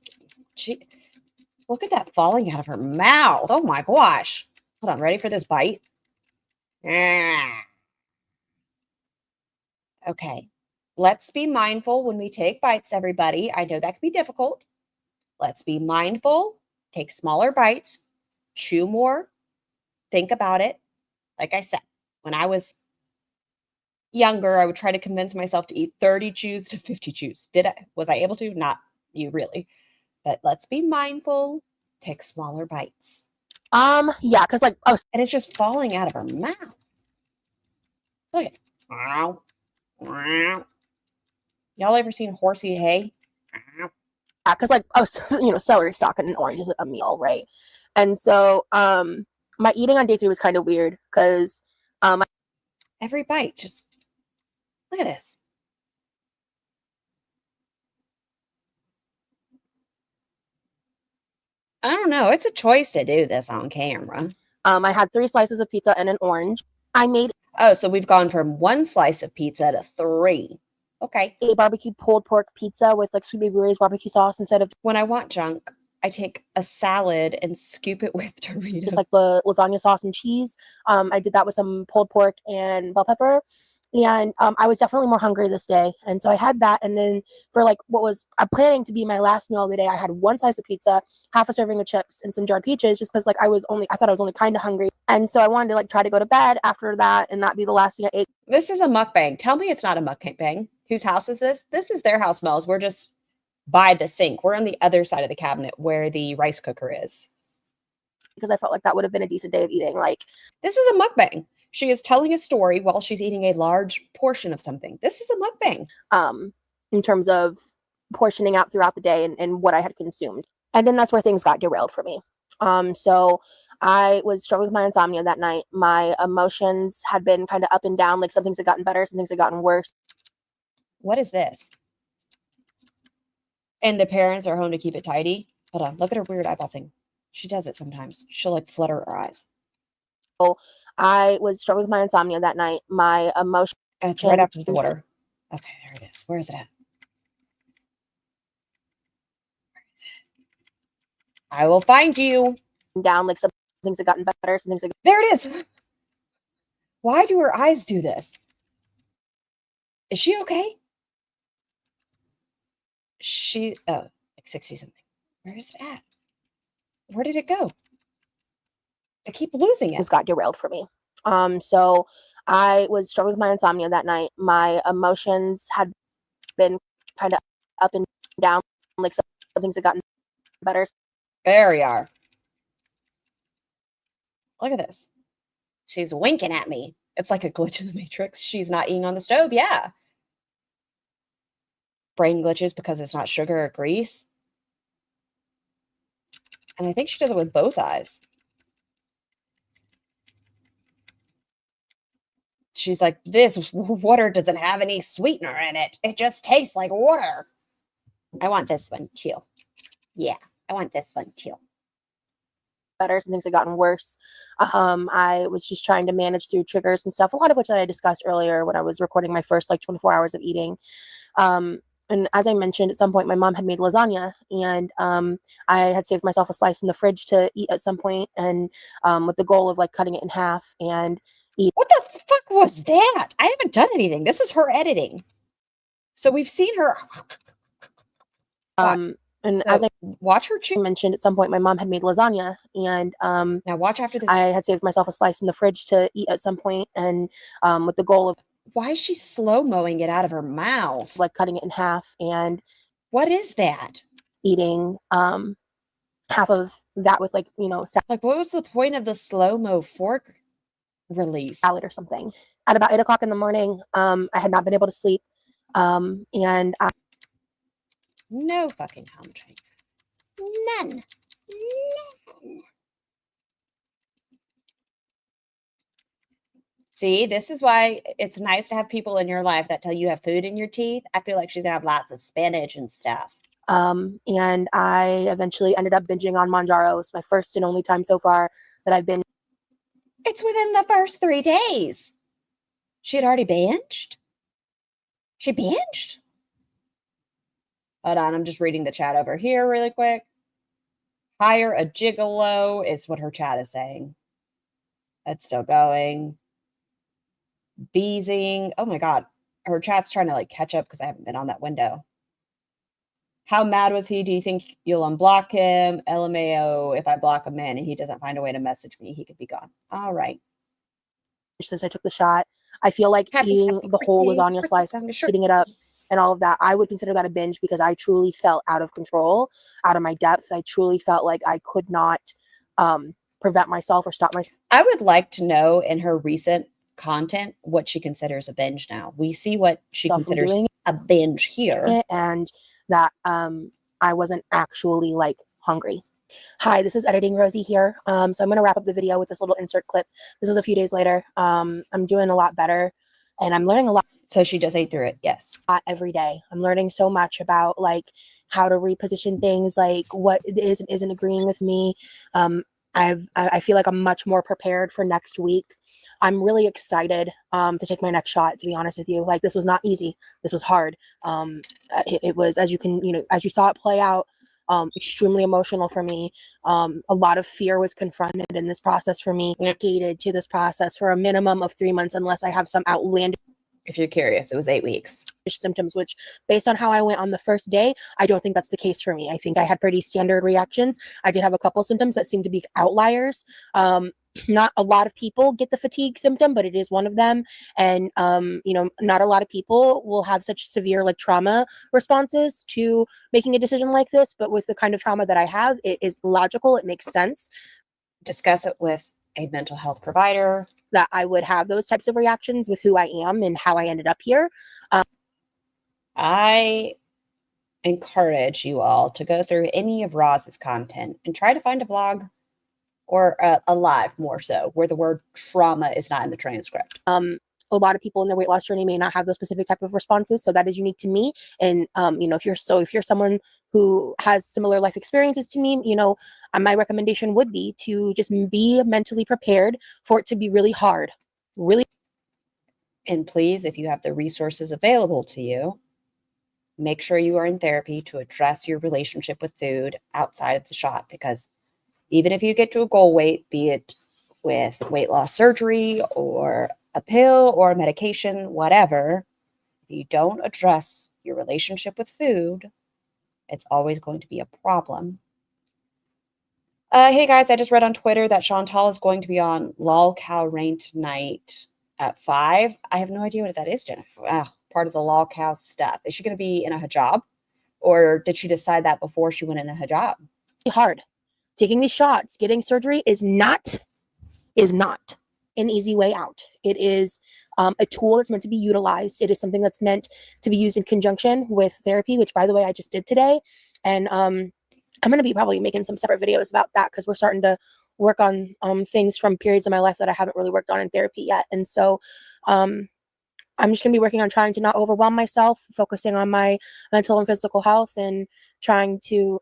Look at that falling out of her mouth. Oh my gosh. Hold on, ready for this bite? Okay. Let's be mindful when we take bites, everybody. I know that can be difficult. Let's be mindful. Take smaller bites. Chew more. Think about it. Like I said, when I was younger, I would try to convince myself to eat 30 chews to 50 chews. Was I able to? Not you really. But let's be mindful. Take smaller bites. yeah, because like and it's just falling out of her mouth. Look at it. Y'all ever seen horsey hay? Because like celery stalk and an orange is a meal, right? And so my eating on day 3 was kind of weird because every bite just look at this. I don't know. It's a choice to do this on camera. I had 3 slices of pizza and an orange. I made so we've gone from 1 slice of pizza to 3. Okay. A barbecue pulled pork pizza with like Foodiebeauty barbecue sauce instead of. When I want junk, I take a salad and scoop it with Doritos. Just like the lasagna sauce and cheese. I did that with some pulled pork and bell pepper. And I was definitely more hungry this day. And so I had that. And then for like what was I'm planning to be my last meal of the day, I had 1 slice of pizza, half a serving of chips, and some jarred peaches just because like I thought I was only kind of hungry. And so I wanted to like try to go to bed after that and not be the last thing I ate. This is a mukbang. Tell me it's not a mukbang. Whose house is this? This is their house, Mel's. We're just by the sink. We're on the other side of the cabinet where the rice cooker is. Because I felt like that would have been a decent day of eating. Like, this is a mukbang. She is telling a story while she's eating a large portion of something. This is a mukbang. In terms of portioning out throughout the day and what I had consumed. And then that's where things got derailed for me. So I was struggling with my insomnia that night. My emotions had been kind of up and down. Like some things had gotten better, some things had gotten worse. What is this? And the parents are home to keep it tidy. Hold on. Look at her weird eyeball thing. She does it sometimes. She'll like flutter her eyes. So I was struggling with my insomnia that night. My emotions. It's right after the water. Okay, there it is. Where is it at? Where is it? I will find you. Down, like some things had gotten better, some things. There it is. Why do her eyes do this? Is she okay? Like 60 something. Where is it at? Where did it go? I keep losing it. This got derailed for me. So I was struggling with my insomnia that night. My emotions had been kind of up and down, like some things had gotten better. There we are. Look at this. She's winking at me. It's like a glitch in the matrix. She's not eating on the stove. Yeah. Brain glitches because it's not sugar or grease. And I think she does it with both eyes. She's like, this water doesn't have any sweetener in it. It just tastes like water. I want this one too. Yeah, I want this one too. better. Some things had gotten worse. I was just trying to manage through triggers and stuff, a lot of which I discussed earlier when I was recording my first like 24 hours of eating. And as I mentioned, at some point, my mom had made lasagna, and I had saved myself a slice in the fridge to eat at some point, and with the goal of like cutting it in half and eat. What the fuck was that? I haven't done anything. This is her editing. So we've seen her. And So as I watch her chew. mentioned, at some point, my mom had made lasagna, and Now watch after this. I had saved myself a slice in the fridge to eat at some point, and with the goal of Why is she slow-moing it out of her mouth? like cutting it in half and What is that? eating half of that with like, you know, Like, what was the point of the slow-mo fork release? salad or something. At about 8 o'clock in the morning, I had not been able to sleep. And I No fucking home train. None. None. See, this is why it's nice to have people in your life that tell you have food in your teeth. I feel like she's gonna have lots of spinach and stuff. and I eventually ended up binging on Mounjaro. It's my first and only time so far that I've been. It's within the first 3 days. She had already binged? She binged? Hold on, I'm just reading the chat over here really quick. Hire a gigolo is what her chat is saying. That's still going. Beezing. Oh my God. Her chat's trying to like catch up because I haven't been on that window. How mad was he? Do you think you'll unblock him? LMAO, if I block him in and he doesn't find a way to message me, he could be gone. All right. Since I took the shot, I feel like eating the whole lasagna slice, heating it up, and all of that, I would consider that a binge because I truly felt out of control, out of my depth. I truly felt like I could not prevent myself or stop myself. I would like to know in her recent content what she considers a binge now. We see what she considers a binge here. And that I wasn't actually like hungry. Hi, this is Editing Rosie here. So I'm going to wrap up the video with this little insert clip. This is a few days later. I'm doing a lot better and I'm learning a lot. So she just ate through it. Yes. Every day. I'm learning so much about like how to reposition things, like what is and isn't agreeing with me. I feel like I'm much more prepared for next week. I'm really excited to take my next shot, to be honest with you. Like, this was not easy. This was hard. It was, as you can, as you saw it play out, extremely emotional for me. A lot of fear was confronted in this process for me. Gated to this process for a minimum of 3 months, unless I have some outlandish. If you're curious, it was 8 weeks. Symptoms, which based on how I went on the first day, I don't think that's the case for me. I think I had pretty standard reactions. I did have a couple symptoms that seemed to be outliers. Not a lot of people get the fatigue symptom, but it is one of them. And, not a lot of people will have such severe like trauma responses to making a decision like this. But with the kind of trauma that I have, it is logical. It makes sense. Discuss it with a mental health provider. That I would have those types of reactions with who I am and how I ended up here. I encourage you all to go through any of Roz's content and try to find a vlog or a live, more so, where the word trauma is not in the transcript. A lot of people in their weight loss journey may not have those specific type of responses, so that is unique to me. And if you're someone who has similar life experiences to me, my recommendation would be to just be mentally prepared for it to be really hard, really. And please, if you have the resources available to you, make sure you are in therapy to address your relationship with food outside of the shot, because even if you get to a goal weight, be it with weight loss surgery or a pill or a medication, whatever, if you don't address your relationship with food, it's always going to be a problem. Hey guys, I just read on Twitter that Chantal is going to be on Lol Cow Rain tonight at 5. I have no idea what that is, Jennifer. Part of the Lol Cow stuff. Is she going to be in a hijab? Or did she decide that before she went in a hijab? Hard. Taking these shots, getting surgery is not an easy way out. It is a tool that's meant to be utilized. It is something that's meant to be used in conjunction with therapy, which, by the way, I just did today. And I'm going to be probably making some separate videos about that because we're starting to work on things from periods of my life that I haven't really worked on in therapy yet. And so I'm just going to be working on trying to not overwhelm myself, focusing on my mental and physical health, and trying to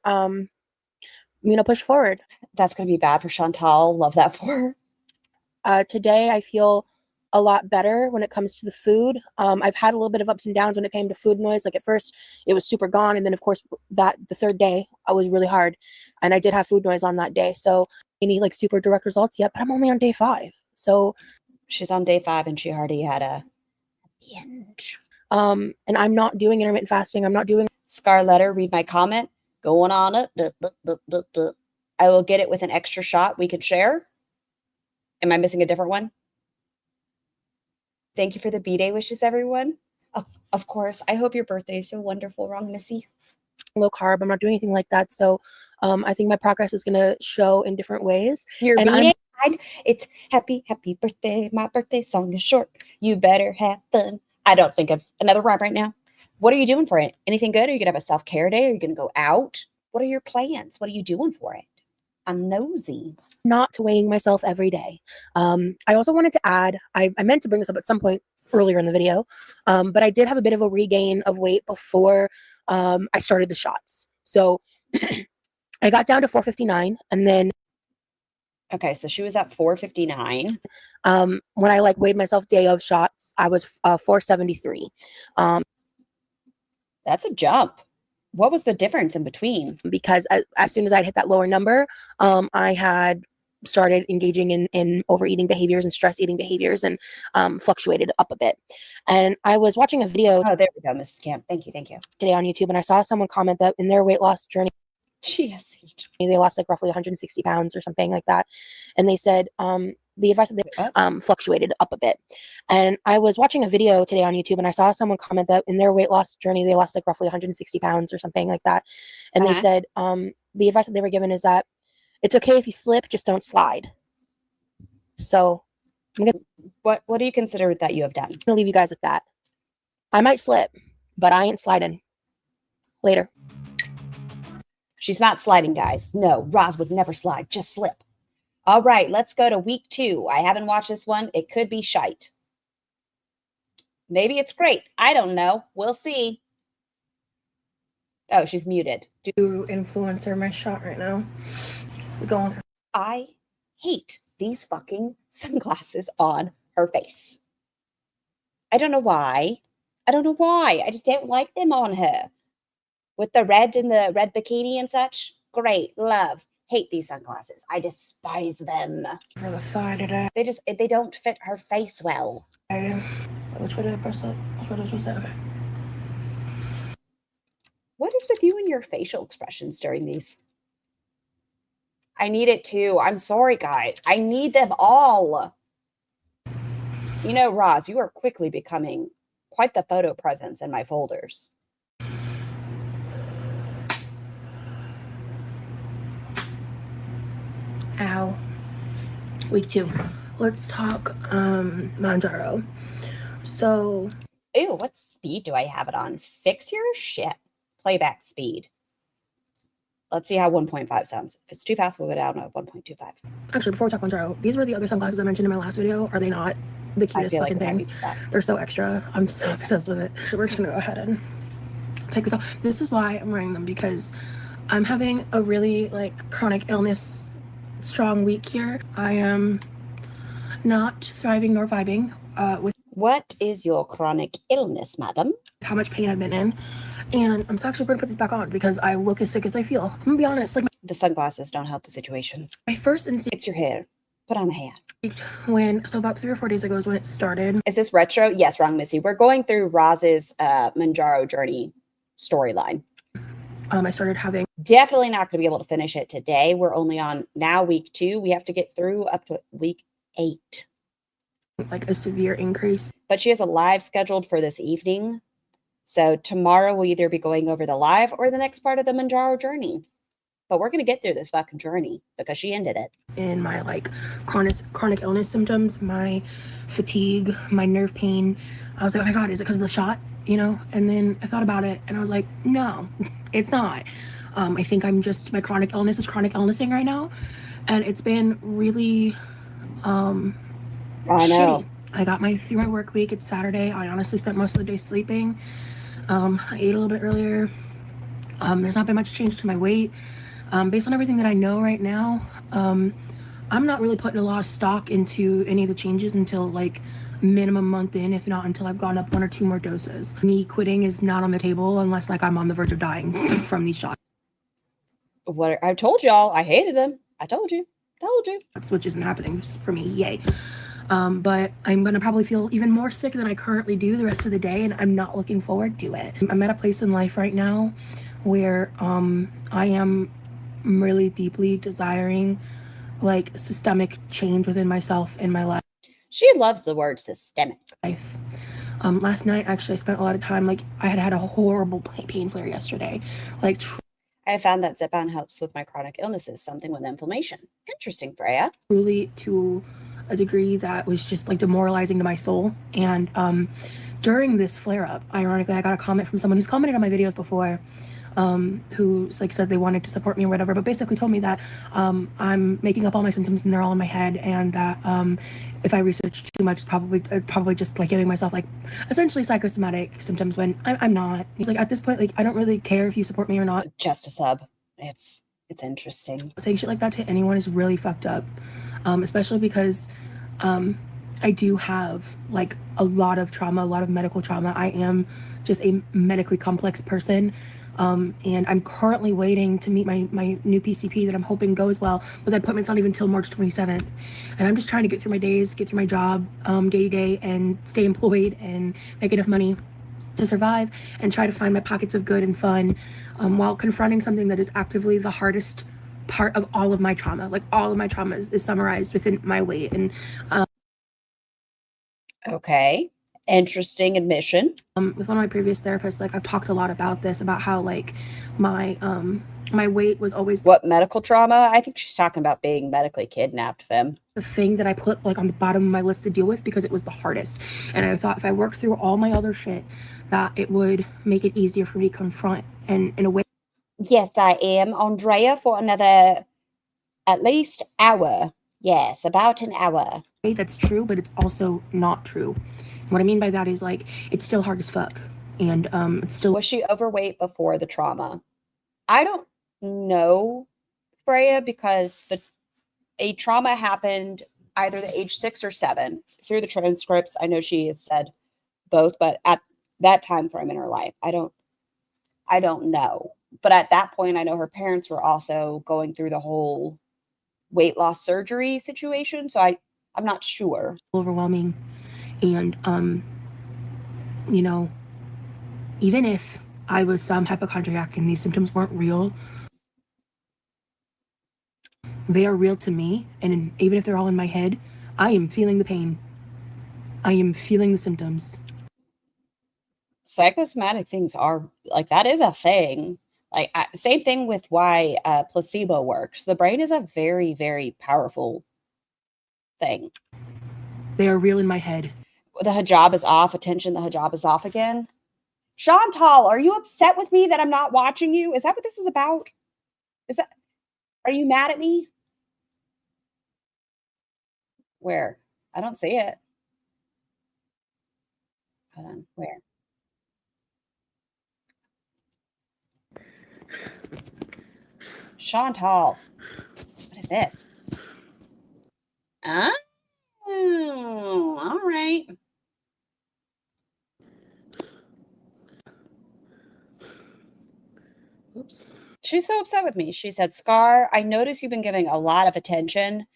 push forward. That's going to be bad for Chantal. Love that for her. Today I feel a lot better when it comes to the food. I've had a little bit of ups and downs when it came to food noise. Like at first it was super gone. And then of course the third day I was really hard and I did have food noise on that day. So any like super direct results yet, but I'm only on day 5. So she's on day 5 and she already had a binge. And I'm not doing intermittent fasting. I'm not doing Scarletter, read my comment. Going on it. I will get it with an extra shot we can share. Am I missing a different one? Thank you for the B-Day wishes, everyone. Oh, of course. I hope your birthday is so wonderful, wrong, Missy. low carb. I'm not doing anything like that. So I think my progress is going to show in different ways. Your B-Day, it's happy birthday. My birthday song is short. You better have fun. I don't think of another rhyme right now. What are you doing for it? Anything good? Are you going to have a self-care day? Are you going to go out? What are your plans? What are you doing for it? I'm nosy. Not weighing myself every day. I also wanted to add, I meant to bring this up at some point earlier in the video, but I did have a bit of a regain of weight before I started the shots. So I got down to 459 and then okay, so she was at 459. When I like weighed myself day of shots, I was 473. That's a jump. What was the difference in between? Because as soon as I'd hit that lower number, I had started engaging in overeating behaviors and stress eating behaviors and fluctuated up a bit. And I was watching a video. Oh, there we go, Mrs. Camp. Thank you. Today on YouTube, and I saw someone comment that in their weight loss journey, they lost like roughly 160 pounds or something like that. And they said the advice that they fluctuated up a bit. And I was watching a video today on YouTube and I saw someone comment that in their weight loss journey, they lost like roughly 160 pounds or something like that. And they said the advice that they were given is that it's okay if you slip, just don't slide. So what do you consider that you have done? I'm going to leave you guys with that. I might slip, but I ain't sliding. Later. She's not sliding, guys. No, Roz would never slide, just slip. All right, let's go to week 2. I haven't watched this one. It could be shite. Maybe it's great. I don't know. We'll see. Oh, she's muted. Do influencer my shot right now. We're going through. I hate these fucking sunglasses on her face. I don't know why. I just don't like them on her. With the red and the red bikini and such. Great. Love. Hate these sunglasses. I despise them. For the thigh today. They don't fit her face well. Which way did I press up? Which way did I press that? Okay. What is with you and your facial expressions during these? I need it too. I'm sorry, guys. I need them all. You know, Roz, you are quickly becoming quite the photo presence in my folders. Ow. Week 2. Let's talk Mounjaro. So, ew, what speed do I have it on? Fix your shit. Playback speed. Let's see how 1.5 sounds. If it's too fast, we'll go down to 1.25. Actually, before we talk Mounjaro, these were the other sunglasses I mentioned in my last video. Are they not the cutest fucking things? They're so extra. I'm so obsessed with it. So we're just gonna go ahead and take this off. This is why I'm wearing them, because I'm having a really like chronic illness strong week here. I am not thriving nor vibing with what is your chronic illness, madam? How much pain I've been in. And I'm actually going to put this back on because I look as sick as I feel. I'm going to be honest. Like, the sunglasses don't help the situation. My first instinct... It's your hair. Put on a hat. So about 3 or 4 days ago is when it started. Is this retro? Yes, wrong, Missy. We're going through Roz's Mounjaro journey storyline. I started having... Definitely not going to be able to finish it today. We're only on now week 2. We have to get through up to week 8. Like a severe increase. But she has a live scheduled for this evening. So tomorrow we'll either be going over the live or the next part of the Mounjaro journey. But we're going to get through this fucking journey because she ended it. In my like chronic illness symptoms, my fatigue, my nerve pain. I was like, oh my God, is it because of the shot? You know? And then I thought about it and I was like, no, it's not. I think I'm just, my chronic illness is chronic illnessing right now. And it's been really shitty. I got through my work week. It's Saturday. I honestly spent most of the day sleeping. I ate a little bit earlier. There's not been much change to my weight. Based on everything that I know right now, I'm not really putting a lot of stock into any of the changes until like minimum month in, if not until I've gone up 1 or 2 more doses. Me quitting is not on the table unless like I'm on the verge of dying from these shots. What I told y'all, I hated them. I told you, Which isn't happening for me, yay. But I'm gonna probably feel even more sick than I currently do the rest of the day, and I'm not looking forward to it. I'm at a place in life right now where I am really deeply desiring like systemic change within myself and my life. She loves the word systemic. Last night, actually, I spent a lot of time, like, I had a horrible pain flare yesterday. Like, I found that Zepbound helps with my chronic illnesses, something with inflammation. Interesting, Freya. Truly to a degree that was just, like, demoralizing to my soul. And during this flare-up, ironically, I got a comment from someone who's commented on my videos before, who's like said they wanted to support me or whatever, but basically told me that I'm making up all my symptoms and they're all in my head, and that if I research too much, probably just like giving myself like essentially psychosomatic symptoms when I'm not. He's like, at this point, like I don't really care if you support me or not. Just a sub. It's interesting. Saying shit like that to anyone is really fucked up, especially because I do have like a lot of trauma, a lot of medical trauma. I am just a medically complex person. And I'm currently waiting to meet my new PCP that I'm hoping goes well, but that appointment's not even until March 27th. And I'm just trying to get through my days, get through my job day to day, and stay employed and make enough money to survive and try to find my pockets of good and fun while confronting something that is actively the hardest part of all of my trauma. Like all of my trauma is summarized within my weight. And okay. Interesting admission. With one of my previous therapists, like I've talked a lot about this, about how like my weight was always what medical trauma. I think she's talking about being medically kidnapped, Fem. The thing that I put like on the bottom of my list to deal with because it was the hardest. And I thought if I worked through all my other shit, that it would make it easier for me to confront, and in a way. Yes, I am, Andrea, for another at least hour. Yes, about an hour. That's true, but it's also not true. What I mean by that is like it's still hard as fuck, and it's still. Was she overweight before the trauma? I don't know, Freya, because a trauma happened either the age 6 or 7. Through the transcripts, I know she has said both, but at that time frame in her life, I don't know. But at that point, I know her parents were also going through the whole weight loss surgery situation, so I'm not sure. Overwhelming. And, you know, even if I was some hypochondriac and these symptoms weren't real, they are real to me. And even if they're all in my head, I am feeling the pain. I am feeling the symptoms. Psychosomatic things are, like, that is a thing. Like, same thing with why placebo works. The brain is a very, very powerful thing. They are real in my head. The hijab is off. Attention, the hijab is off again. Chantal, are you upset with me that I'm not watching you? Is that what this is about? Are you mad at me? Where? I don't see it. Hold on, where? Chantal. What is this? Oh, all right. Oops. She's so upset with me. She said, Scar, I notice you've been giving a lot of attention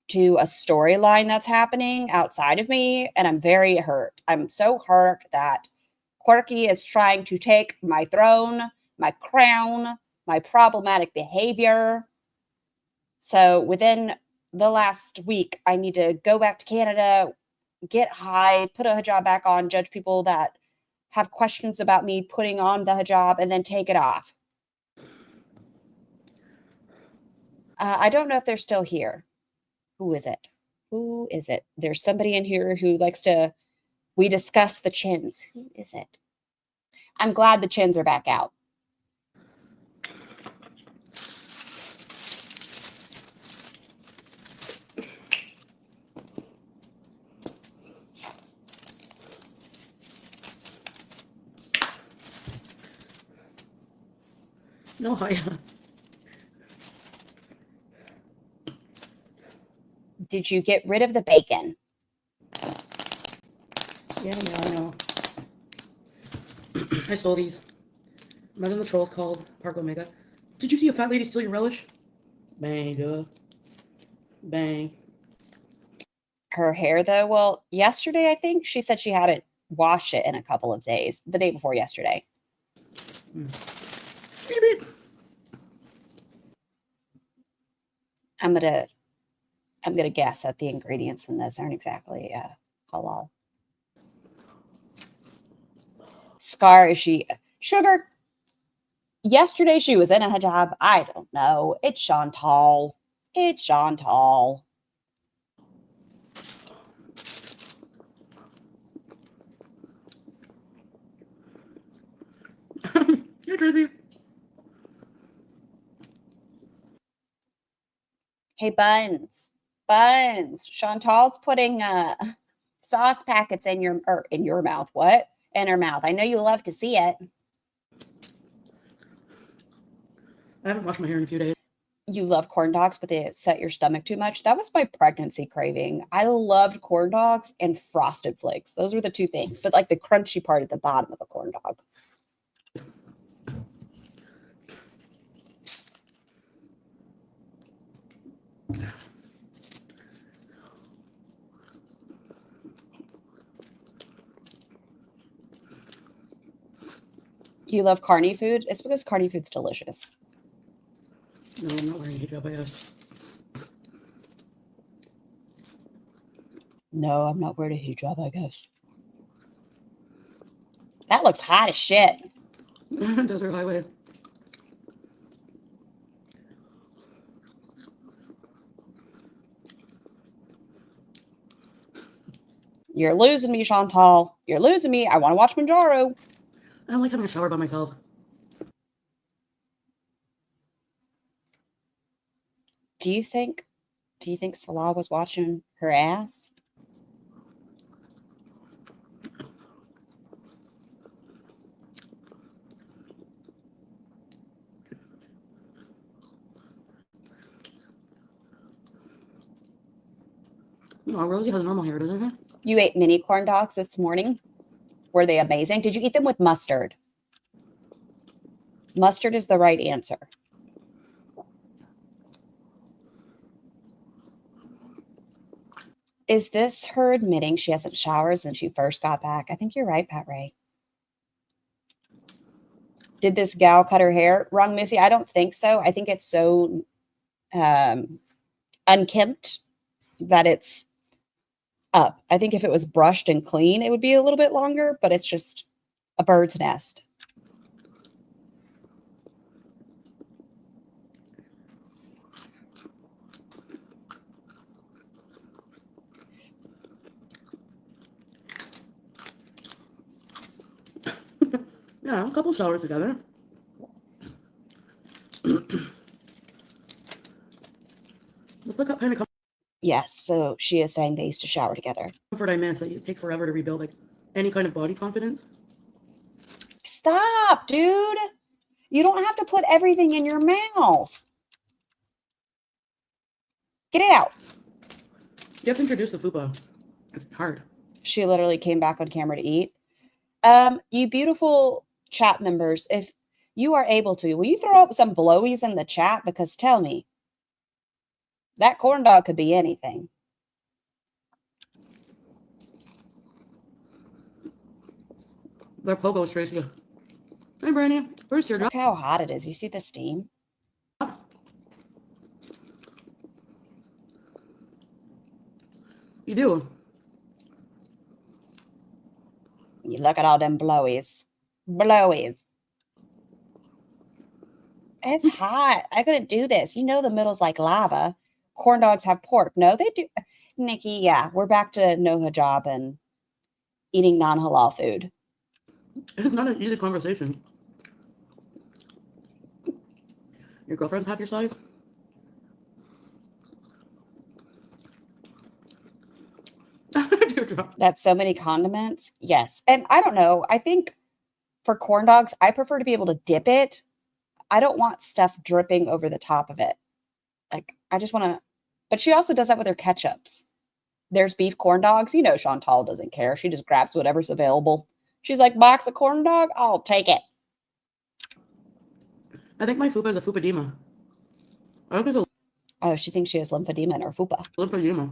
to a storyline that's happening outside of me, and I'm very hurt. I'm so hurt that Quirky is trying to take my throne, my crown, my problematic behavior. So within the last week, I need to go back to Canada, get high, put a hijab back on, judge people that have questions about me putting on the hijab, and then take it off. I don't know if they're still here. Who is it? Who is it? There's somebody in here who likes to, we discuss the chins. Who is it? I'm glad the chins are back out. No, I Did you get rid of the bacon? Yeah, I know. I stole these. Imagine the trolls called Park Omega. Did you see a fat lady steal your relish? Bang, duh. Bang. Her hair, though, well, yesterday, I think she said she hadn't washed it in a couple of days. The day before yesterday. Maybe. I'm gonna guess that the ingredients in this aren't exactly halal. Scar, is she sugar? Yesterday she was in a hijab. I don't know. It's Chantal. It's Chantal. You're trippy. Hey, Buns. Buns. Chantal's putting sauce packets in your mouth. What? In her mouth. I know you love to see it. I haven't washed my hair in a few days. You love corn dogs, but they set your stomach too much. That was my pregnancy craving. I loved corn dogs and Frosted Flakes. Those were the two things, but like the crunchy part at the bottom of a corn dog. You love carny food? It's because carny food's delicious. No, I'm not wearing a hijab, I guess. No, I'm not wearing a hijab, I guess. That looks hot as shit. Desert highway. You're losing me, Chantal. You're losing me. I want to watch Mounjaro. I don't like having a shower by myself. Do you think Salah was watching her ass? No, Rosie has normal hair, doesn't she? You ate mini corn dogs this morning. Were they amazing? Did you eat them with mustard? Mustard is the right answer. Is this her admitting she hasn't showered since she first got back? I think you're right, Pat Ray. Did this gal cut her hair wrong, Missy? I don't think so. I think it's so unkempt that it's up. I think if it was brushed and clean, it would be a little bit longer, but it's just a bird's nest. Yeah, a couple showers together. What's the kind of Yes, so she is saying they used to shower together. comfort I miss that you take forever to rebuild, like any kind of body confidence? Stop, dude. You don't have to put everything in your mouth. Get it out. You have to introduce the fupa. It's hard. She literally came back on camera to eat. You beautiful chat members, if you are able to, will you throw up some blowies in the chat? Because tell me, that corn dog could be anything. They're pogos, Tracy. Hey, Brandy. Where's your Look how hot it is. You see the steam? You do. You look at all them blowies. Blowies. It's hot. I couldn't do this. You know the middle's like lava. Corn dogs have pork. No, they do. Nikki, yeah, we're back to no hijab and eating non-halal food. It's not an easy conversation. Your girlfriend's half your size? That's so many condiments. Yes. And I don't know. I think for corn dogs, I prefer to be able to dip it. I don't want stuff dripping over the top of it. Like, I just want to But she also does that with her ketchups. There's beef corn dogs. You know Chantal doesn't care. She just grabs whatever's available. She's like, box of corn dog? I'll take it. I think my fupa is a fupadema. I think it's a Oh, she thinks she has lymphedema in her fupa. lymphedema.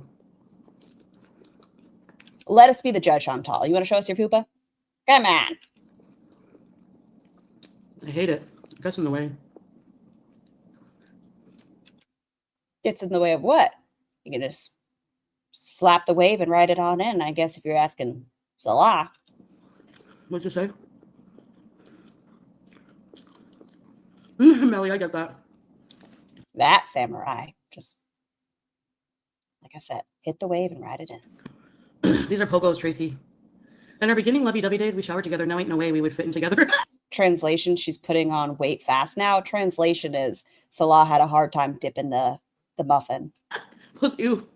Let us be the judge, Chantal. You want to show us your fupa? Come on. I hate it. It gets in the way. Gets in the way of what? You can just slap the wave and write it on in, I guess, if you're asking Salah. What'd you say? Melly, I get that. That samurai. Just, like I said, hit the wave and ride it in. These are Pogos, Tracy. In our beginning lovey-dovey days, we showered together. Now ain't no way we would fit in together. Translation, she's putting on weight fast now. Translation is Salah had a hard time dipping the muffin. Plus, ew.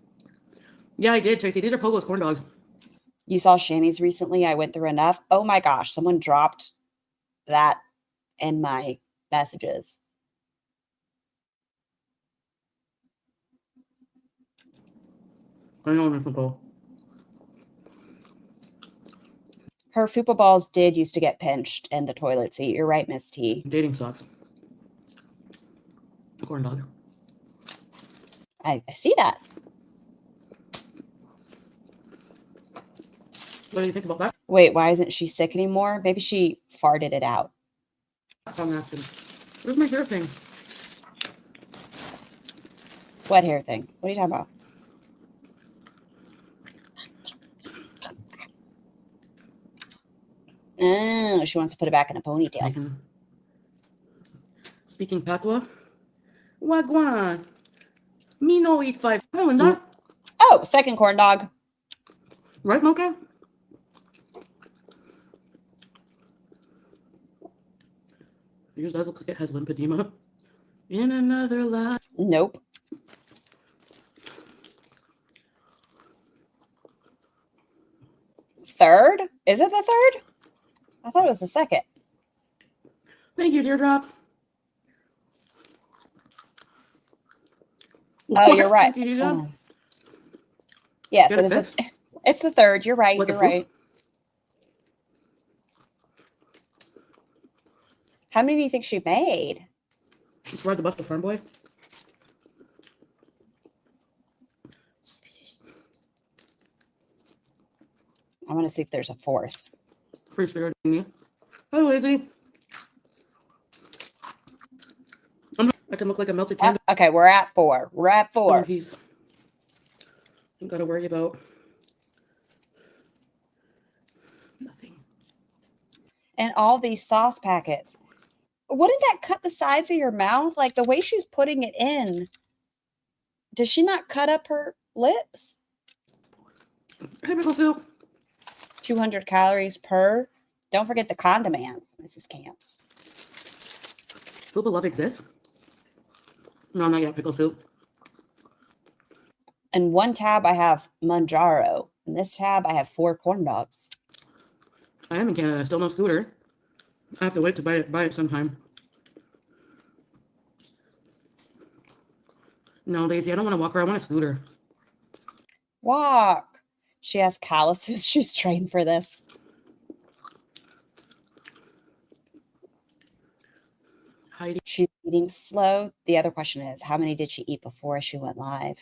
Yeah, I did, Tracy. These are Pogos corn dogs. You saw Shani's recently. I went through enough. Oh my gosh, someone dropped that in my messages. I know I'm difficult. Her fupa balls did used to get pinched in the toilet seat. You're right, Miss T. Dating sucks. Corn dog. I see that. What do you think about that? Wait, why isn't she sick anymore? Maybe she farted it out. Tongue action. Where's my hair thing? What hair thing? What are you talking about? Oh, she wants to put it back in a ponytail. Speaking patois. Wagwan. Me no eat 5. Oh, and that. Oh, second corn dog. Right, Mocha? Yours does look like it has lymphedema. In another life. Nope. Third? Is it the third? I thought it was the second. Thank you, Deardrop. Oh, you're right. Oh. Yes, Get it it is. It's the third. You're right. What, You're the fruit? right. How many do you think she made? Just ride the bus to Farm Boy. I want to see if there's a fourth. Free spirit in me. Hi, lazy. I can look like a melted candle. Okay, we're at 4. We're at 4. Don't gotta worry about nothing. And all these sauce packets. Wouldn't that cut the sides of your mouth? Like the way she's putting it in. Does she not cut up her lips? Hey, pickle soup. 200 calories per. Don't forget the condiments, Mrs. Camps. Fupa love exists? No, not yet. Pickle soup. In one tab, I have Mounjaro. In this tab, I have 4 corn dogs. I am in Canada. Still no scooter. I have to wait to buy it sometime. No, lazy. I don't want to walk her. I want a scooter. Walk. She has calluses. She's trained for this. Heidi. She's eating slow. The other question is, how many did she eat before she went live?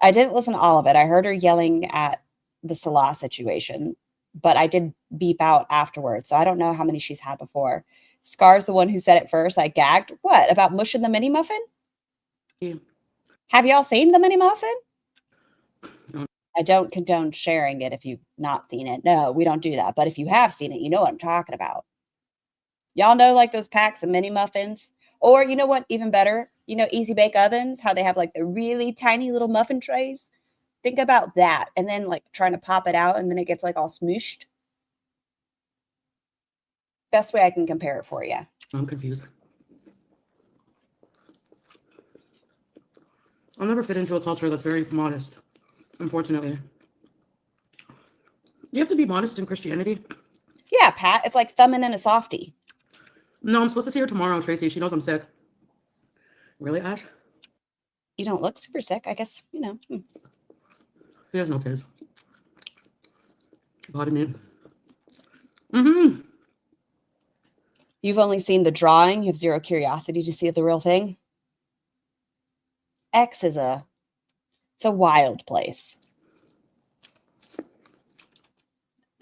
I didn't listen to all of it. I heard her yelling at the Salah situation, but I did beep out afterwards. So I don't know how many she's had before. Scar's the one who said it first. I gagged. What? About mushing the mini muffin? Yeah. Have y'all seen the mini muffin? No. I don't condone sharing it if you've not seen it. No, we don't do that. But if you have seen it, you know what I'm talking about. Y'all know like those packs of mini muffins? Or you know what? Even better, you know, easy bake ovens, how they have like the really tiny little muffin trays. Think about that. And then like trying to pop it out and then it gets like all smooshed. Best way I can compare it for you. I'm confused. I'll never fit into a culture that's very modest, unfortunately. You have to be modest in Christianity? Yeah, Pat. It's like thumbing in a softie. No, I'm supposed to see her tomorrow, Tracy. She knows I'm sick. Really, Ash? You don't look super sick. I guess, you know. He has no kids. Pardon me. Mm-hmm. You've only seen the drawing. You have zero curiosity to see the real thing. X is it's a wild place.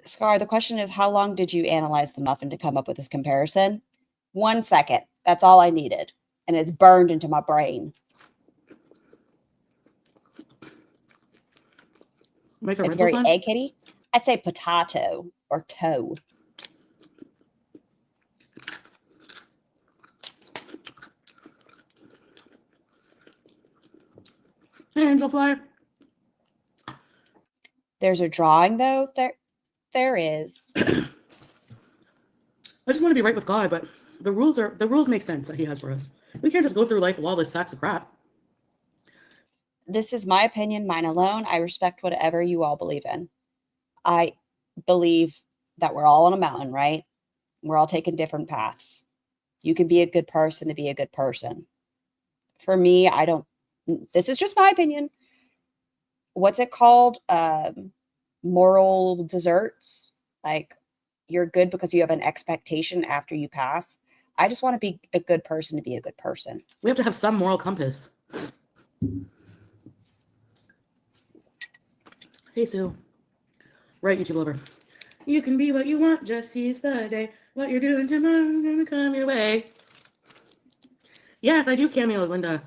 Scar, the question is, how long did you analyze the muffin to come up with this comparison? 1 second. That's all I needed. And it's burned into my brain. Make a It's very egg kitty. I'd say potato or toe. Hey, angel fly. There's a drawing though. There is. I just want to be right with God, but the rules make sense that he has for us. We can't just go through life with all this sacks of crap. This is my opinion, mine alone. I respect whatever you all believe in. I believe that we're all on a mountain, right? We're all taking different paths. You can be a good person to be a good person. For me, this is just my opinion. What's it called? Moral desserts. Like, you're good because you have an expectation after you pass. I just want to be a good person to be a good person. We have to have some moral compass. Hey, Sue. Right, YouTube lover. You can be what you want, just seize the day. What you're doing tomorrow is gonna come your way. Yes, I do cameos, Linda.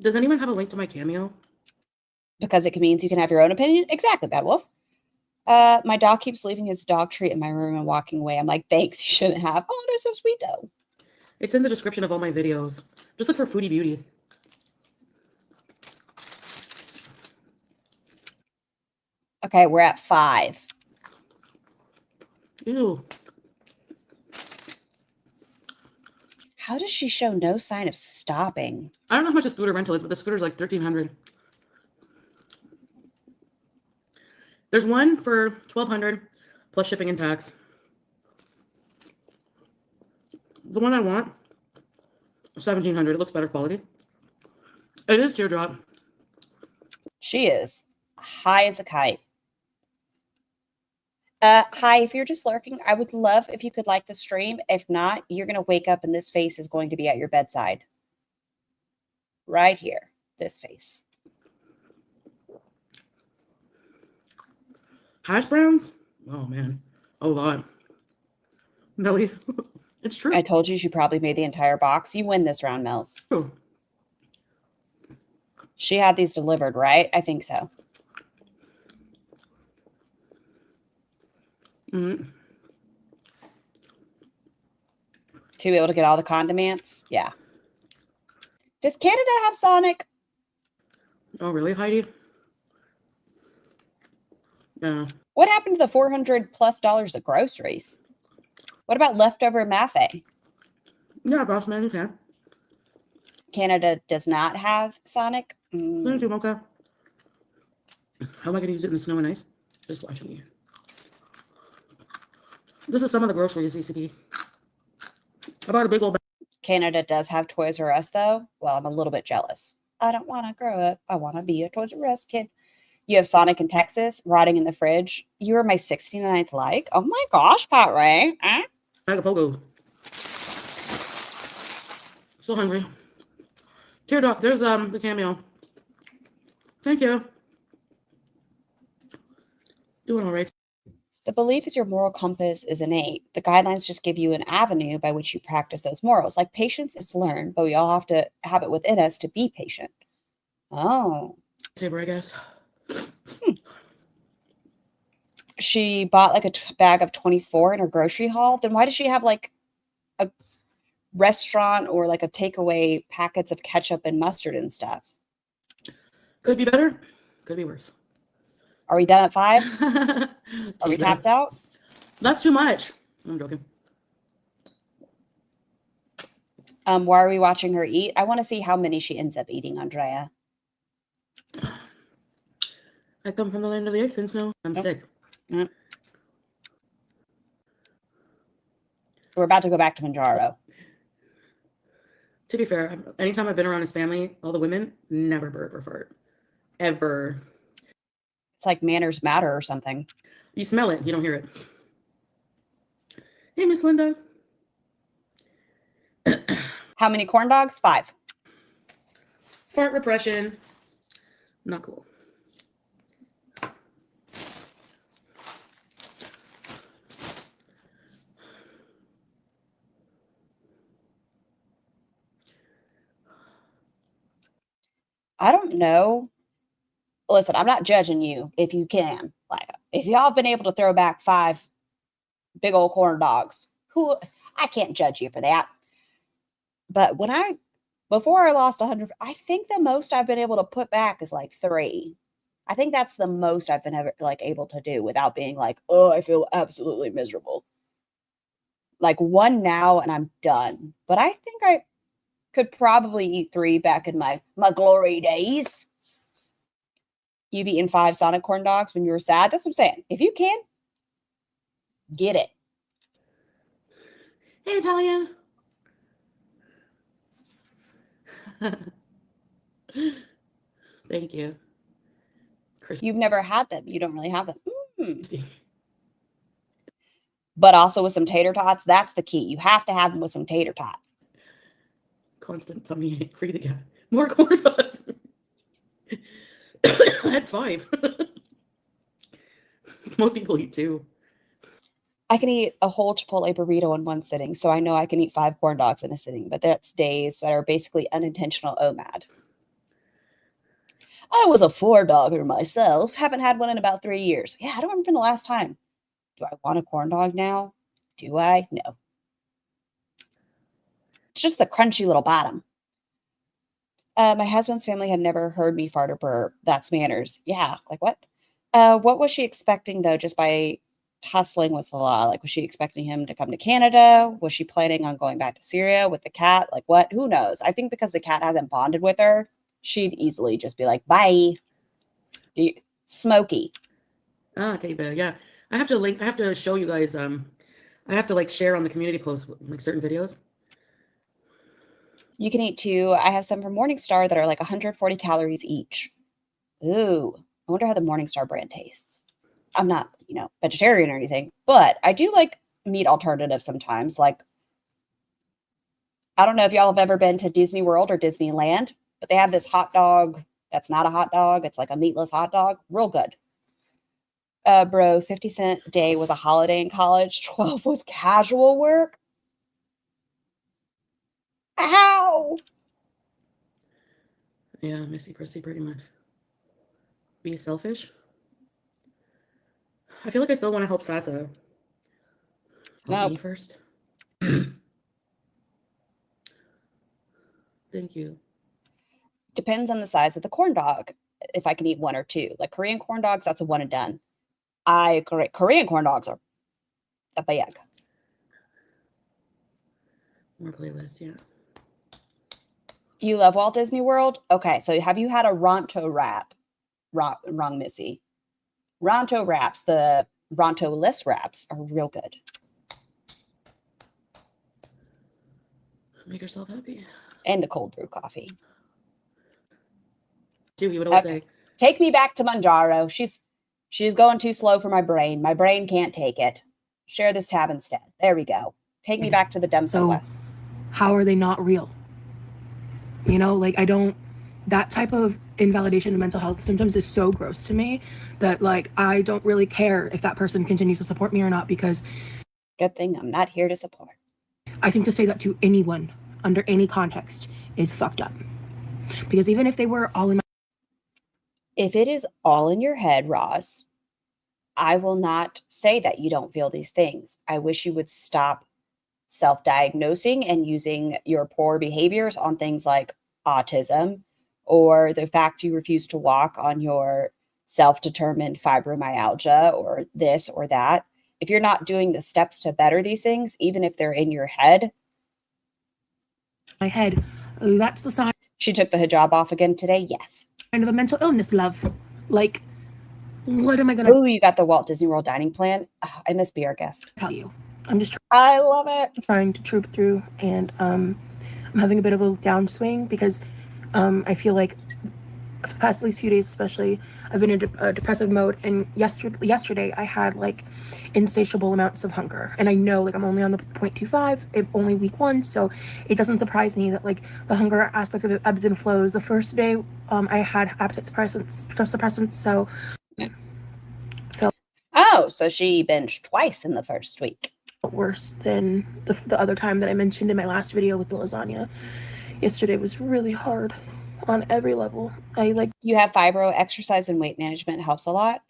Does anyone have a link to my cameo? Because it means you can have your own opinion? Exactly, Bad Wolf. My dog keeps leaving his dog treat in my room and walking away. I'm like, thanks, you shouldn't have. Oh, that's so sweet, though. It's in the description of all my videos. Just look for Foodiebeauty. Okay, we're at 5. Ew. How does she show no sign of stopping? I don't know how much a scooter rental is, but the scooter's like $1,300. There's one for $1,200 plus shipping and tax. The one I want, $1,700. It looks better quality. It is teardrop. She is high as a kite. Hi, if you're just lurking, I would love if you could like the stream. If not, you're going to wake up and this face is going to be at your bedside. Right here. This face. Hash browns? Oh, man. A lot. Melly. It's true. I told you she probably made the entire box. You win this round, Mills. True. She had these delivered, right? I think so. Mm-hmm. To be able to get all the condiments? Yeah. Does Canada have Sonic? Oh, really, Heidi? Yeah. What happened to the $400+ of groceries? What about leftover Mafe? Yeah, boss man, you can. Canada does not have Sonic. Thank you, Mocha. How am I going to use it in the snow and ice? Just watching me. This is some of the groceries, CCP. I bought a big old bag. Canada does have Toys R Us, though. Well, I'm a little bit jealous. I don't want to grow up. I want to be a Toys R Us kid. You have Sonic in Texas, rotting in the fridge. You are my 69th like. Oh my gosh, Pat Ray. Bag of Pogo. So hungry. Teardrop. There's the cameo. Thank you. Doing all right. The belief is your moral compass is innate. The guidelines just give you an avenue by which you practice those morals. Like patience, it's learned, but we all have to have it within us to be patient. Oh. Saber, I guess. She bought like a bag of 24 in her grocery haul. Then why does she have like a restaurant or like a takeaway packets of ketchup and mustard and stuff? Could be better. Could be worse. Are we done at 5? Are we tapped out? That's too much. I'm joking. Why are we watching her eat? I want to see how many she ends up eating, Andrea. I come from the land of the ice and snow. I'm sick. We're about to go back to Mounjaro. To be fair, anytime I've been around his family, all the women never burp or fart. Ever. It's like manners matter or something. You smell it, you don't hear it. Hey, Miss Linda. How many corn dogs? 5. Fart repression. Not cool. I don't know. Listen, I'm not judging you if you can. Like, if y'all have been able to throw back 5 big old corn dogs, I can't judge you for that. But before I lost 100, I think the most I've been able to put back is like 3. I think that's the most I've been able to do without being like, oh, I feel absolutely miserable. Like 1 now and I'm done. But I think I could probably eat 3 back in my glory days. You've eaten 5 Sonic corn dogs when you were sad. That's what I'm saying. If you can, get it. Hey, Talia. Thank you. You've never had them. You don't really have them. But also with some tater tots, that's the key. You have to have them with some tater tots. Constant tummy ache. Free the guy. More corn dogs. I had 5. Most people eat 2. I can eat a whole Chipotle burrito in 1 sitting, so I know I can eat 5 corn dogs in a sitting, but that's days that are basically unintentional OMAD. I was a 4-dogger myself. Haven't had one in about 3 years. Yeah, I don't remember the last time. Do I want a corn dog now? Do I? No. It's just the crunchy little bottom. My husband's family had never heard me fart or burp. That's manners. Yeah, like what? What was she expecting, though, just by tussling with Salah? Like, was she expecting him to come to Canada? Was she planning on going back to Syria with the cat? Like, what? Who knows? I think because the cat hasn't bonded with her, she'd easily just be like, bye. Smokey. Ah, teddy bear. Yeah. I have to show you guys, I have to like share on the community post like certain videos. You can eat 2. I have some from Morningstar that are like 140 calories each. Ooh, I wonder how the Morningstar brand tastes. I'm not, vegetarian or anything, but I do like meat alternatives sometimes. Like, I don't know if y'all have ever been to Disney World or Disneyland, but they have this hot dog that's not a hot dog. It's like a meatless hot dog. Real good. Bro, 50-cent day was a holiday in college. 12 was casual work. Ow! Yeah, Missy Prissy, pretty much. Be selfish. I feel like I still want to help Sasa. Help me first. Thank you. Depends on the size of the corn dog. If I can eat 1 or 2. Like Korean corn dogs, that's a 1 and done. Korean corn dogs are a bag. More playlists, yeah. You love Walt Disney World? Okay, so have you had a Ronto wrap? Wrong, Missy. Ronto wraps, the Ronto list wraps are real good. Make yourself happy. And the cold brew coffee. Dewey would always say, take me back to Mounjaro. She's going too slow for my brain. My brain can't take it. Share this tab instead. There we go. Take me back to the dumb West. How are they not real? That type of invalidation of mental health symptoms is so gross to me that I don't really care if that person continues to support me or not, because good thing I'm not here to support. I think to say that to anyone under any context is fucked up. Because even if they were all in my... If it is all in your head, Roz, I will not say that you don't feel these things. I wish you would stop self-diagnosing and using your poor behaviors on things like autism or the fact you refuse to walk on your self-determined fibromyalgia or this or that. If you're not doing the steps to better these things, even if they're in your head. My head, that's the sign. She took the hijab off again today? Yes. Kind of a mental illness, love. What am I going to... Oh, you got the Walt Disney World dining plan? Oh, I miss Be Our Guest. Tell you. I'm just I love it. Trying to troop through, and I'm having a bit of a downswing because I feel like for the past at least few days especially, I've been in a depressive mode, and yesterday I had like insatiable amounts of hunger, and I know like I'm only on the 0.25, only week 1, so it doesn't surprise me that like the hunger aspect of it ebbs and flows. The first day I had appetite suppressants, so Oh, so she binged twice in the first week. worse than the other time that I mentioned in my last video with the lasagna. Yesterday was really hard on every level. You have fibro, exercise, and weight management helps a lot.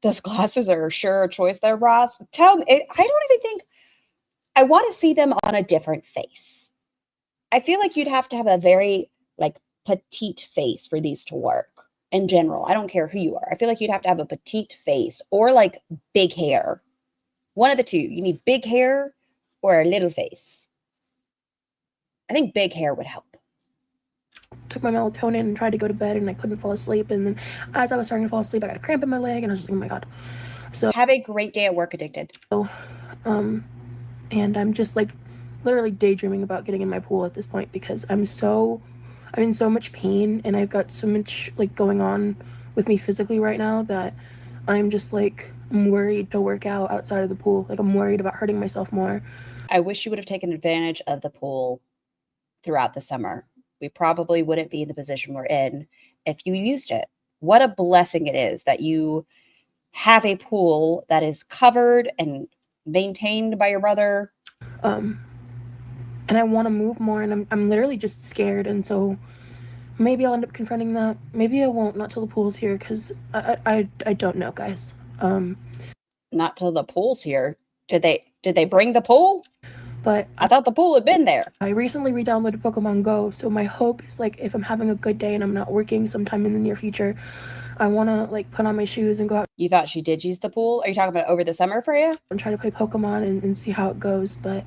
Those glasses are sure a choice there, Ross. Tell me, I don't even think I want to see them on a different face. I feel like you'd have to have a very like petite face for these to work in general. I don't care who you are. I feel like you'd have to have a petite face or like big hair. One of the two. You need big hair or a little face. I think big hair would help. Took my melatonin and tried to go to bed, and I couldn't fall asleep. And then as I was starting to fall asleep, I got a cramp in my leg, and I was just like, oh my God. So have a great day at work, Addicted. And I'm just like literally daydreaming about getting in my pool at this point because I'm in so much pain, and I've got so much like going on with me physically right now that I'm just like, I'm worried to work out outside of the pool. Like I'm worried about hurting myself more. I wish you would have taken advantage of the pool throughout the summer. We probably wouldn't be in the position we're in if you used it. What a blessing it is that you have a pool that is covered and maintained by your brother. And I want to move more, and I'm literally just scared. And so maybe I'll end up confronting that. Maybe I won't, not till the pool's here, because I don't know, guys. Not till the pool's here. Did they bring the pool? But I thought the pool had been there. I recently re-downloaded Pokemon Go, so my hope is like if I'm having a good day and I'm not working sometime in the near future, I want to like put on my shoes and go out. You thought she did use the pool? Are you talking about over the summer, Freya? And try to play Pokemon and see how it goes. But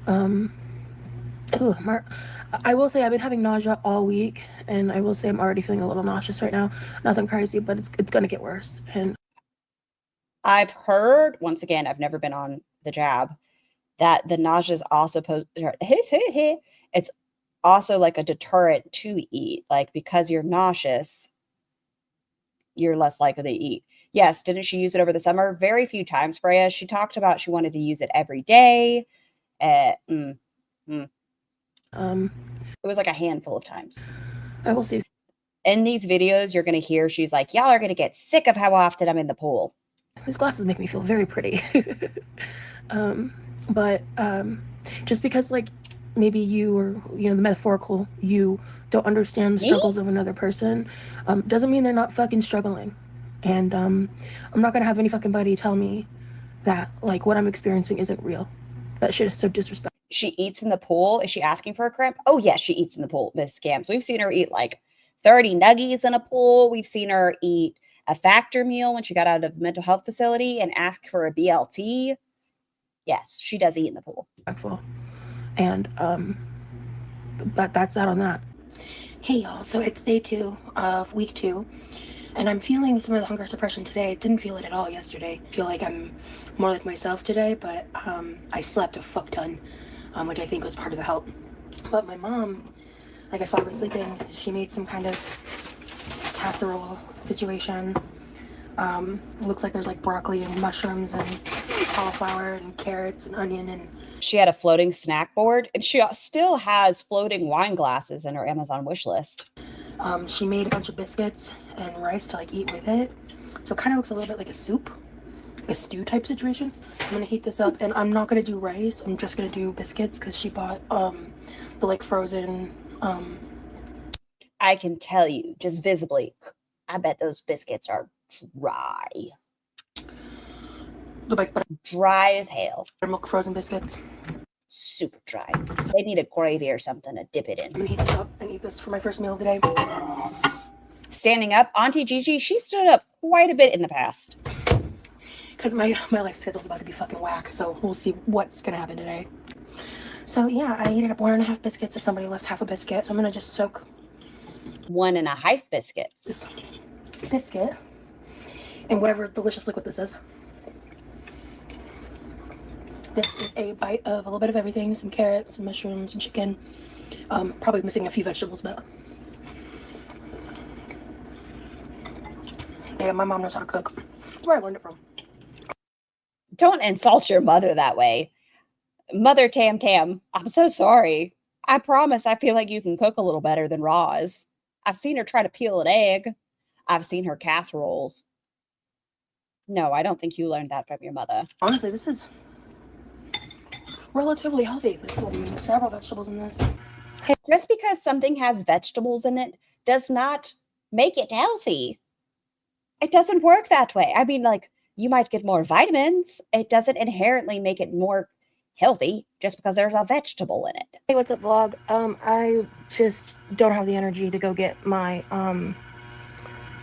I will say I've been having nausea all week, and I will say I'm already feeling a little nauseous right now. Nothing crazy, but it's gonna get worse. And I've heard, once again, I've never been on the jab, that the nausea is also it's also like a deterrent to eat. Like because you're nauseous, you're less likely to eat. Yes, didn't she use it over the summer? Very few times, Freya. She talked about she wanted to use it every day. It was like a handful of times. I will see. In these videos, you're going to hear she's like, y'all are going to get sick of how often I'm in the pool. These glasses make me feel very pretty. But just because like maybe you, or the metaphorical you, don't understand the struggles of another person, doesn't mean they're not fucking struggling. And I'm not gonna have any fucking buddy tell me that like what I'm experiencing isn't real. That shit is so disrespectful. She eats in the pool. Is she asking for a cramp? Oh yes, she eats in the pool, Miss Scams. We've seen her eat like 30 nuggies in a pool. We've seen her eat a factor meal when she got out of a mental health facility and ask for a BLT. Yes, she does eat in the pool. And that's that on that. Hey y'all, so it's day 2 of week 2, and I'm feeling some of the hunger suppression today. I didn't feel it at all yesterday. I feel like I'm more like myself today, but I slept a fuck ton, which I think was part of the help. But my mom, I guess while I was sleeping, she made some kind of casserole situation. Looks like there's like broccoli and mushrooms and cauliflower and carrots and onion, and she had a floating snack board, and she still has floating wine glasses in her Amazon wish list. She made a bunch of biscuits and rice to like eat with it, so it kind of looks a little bit like a soup, like a stew type situation. I'm gonna heat this up, and I'm not gonna do rice. I'm just gonna do biscuits because she bought the like frozen. I can tell you just visibly, I bet those biscuits are dry. Dry as hell. Milk frozen biscuits. Super dry. They need a gravy or something to dip it in. I'm gonna heat this up and eat this for my first meal of the day. Standing up, Auntie Gigi, she stood up quite a bit in the past. Because my life schedule's about to be fucking whack, so we'll see what's gonna happen today. So yeah, I heated up 1.5 biscuits. If somebody left half a biscuit, so I'm gonna just soak 1.5 biscuits. This biscuit and whatever delicious liquid this is. This is a bite of a little bit of everything, some carrots, some mushrooms, some chicken, Probably missing a few vegetables, but yeah, my mom knows how to cook. That's where I learned it from. Don't insult your mother that way. Mother Tam Tam, I'm so sorry. I promise I feel like you can cook a little better than Roz. I've seen her try to peel an egg. I've seen her casseroles. No, I don't think you learned that from your mother. Honestly, this is relatively healthy. There's several vegetables in this. Just because something has vegetables in it does not make it healthy. It doesn't work that way. I mean, like, you might get more vitamins. It doesn't inherently make it more healthy just because there's a vegetable in it. Hey, what's up, vlog? I just don't have the energy to go get my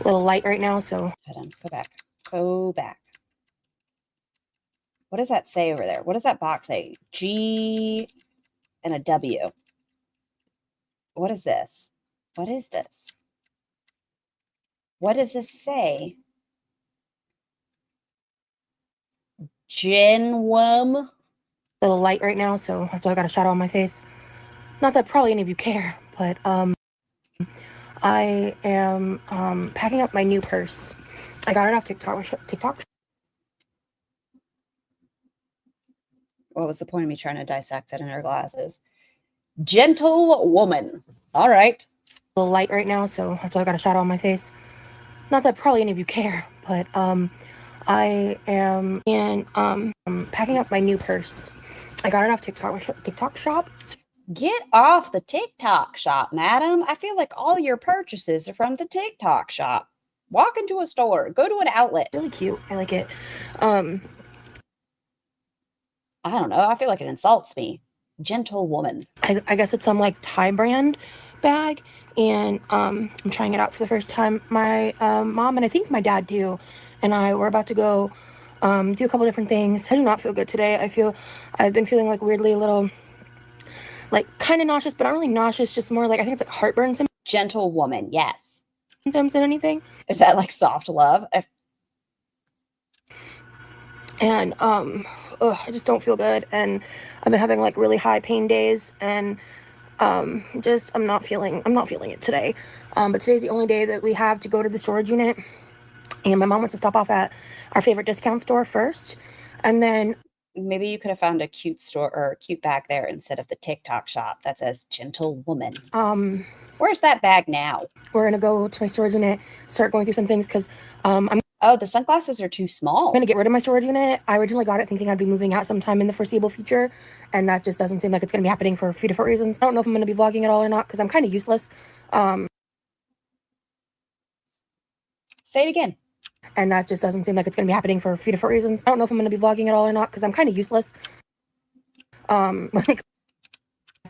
little light right now, so Hold on, go back. Go back. What does that say over there? What does that box say? G and a W. What is this? What is this? What does this say? Genwum. little light right now, so that's why I got a shadow on my face. Not that probably any of you care, but I am packing up my new purse. I got it off TikTok. What was the point of me trying to dissect it in her glasses? Gentle woman. All right. Little light right now, so that's why I got a shadow on my face. Not that probably any of you care, but I am packing up my new purse. I got it off TikTok shop. Get off the TikTok shop, madam. I feel like all your purchases are from the TikTok shop. Walk into a store. Go to an outlet. Really cute. I like it. I don't know. I feel like it insults me. Gentle woman. I guess it's some like Thai brand bag, and I'm trying it out for the first time. My mom and I think my dad too, and I were about to go do a couple different things. I do not feel good today. I've been feeling like weirdly a little like kind of nauseous, but not really nauseous, just more like I think it's like heartburn symptoms. Gentle woman, yes. Symptoms than anything. Is that like soft love? And I just don't feel good, and I've been having like really high pain days, and I'm not feeling it today. But today's the only day that we have to go to the storage unit, and my mom wants to stop off at our favorite discount store first, and then maybe you could have found a cute store or a cute bag there instead of the TikTok shop that says gentle woman. Where's that bag now? We're gonna go to my storage unit, start going through some things because Oh, the sunglasses are too small. I'm gonna get rid of my storage unit. I originally got it thinking I'd be moving out sometime in the foreseeable future, and that just doesn't seem like it's gonna be happening for a few different reasons. I don't know if I'm gonna be vlogging at all or not because I'm kind of useless. Say it again. And that just doesn't seem like it's gonna be happening for a few different reasons. I don't know if I'm gonna be vlogging at all or not because I'm kind of useless.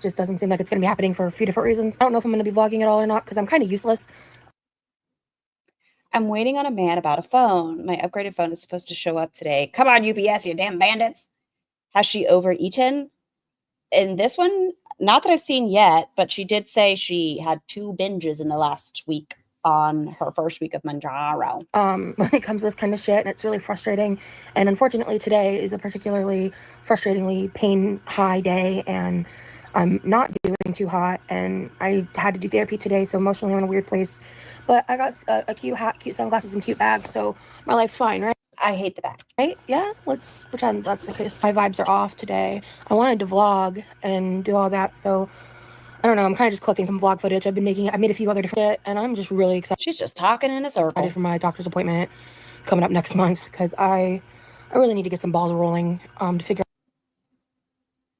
Just doesn't seem like it's gonna be happening for a few different reasons. I don't know if I'm gonna be vlogging at all or not because I'm kind of useless. I'm waiting on a man about a phone. My upgraded phone is supposed to show up today. Come on, UPS, you damn bandits. Has she overeaten? In this one, not that I've seen yet, but she did say she had 2 binges in the last week on her first week of Mounjaro. When it comes to this kind of shit, and it's really frustrating. And unfortunately, today is a particularly frustratingly pain high day, and I'm not doing too hot, and I had to do therapy today, so emotionally I'm in a weird place. But I got a cute hat, cute sunglasses, and cute bag, so my life's fine, right? I hate the bag. Right? Yeah, let's pretend that's the case. My vibes are off today. I wanted to vlog and do all that, so I don't know. I'm kind of just collecting some vlog footage. I made a few other different, and I'm just really excited. She's just talking in a circle. For my doctor's appointment coming up next month because I really need to get some balls rolling to figure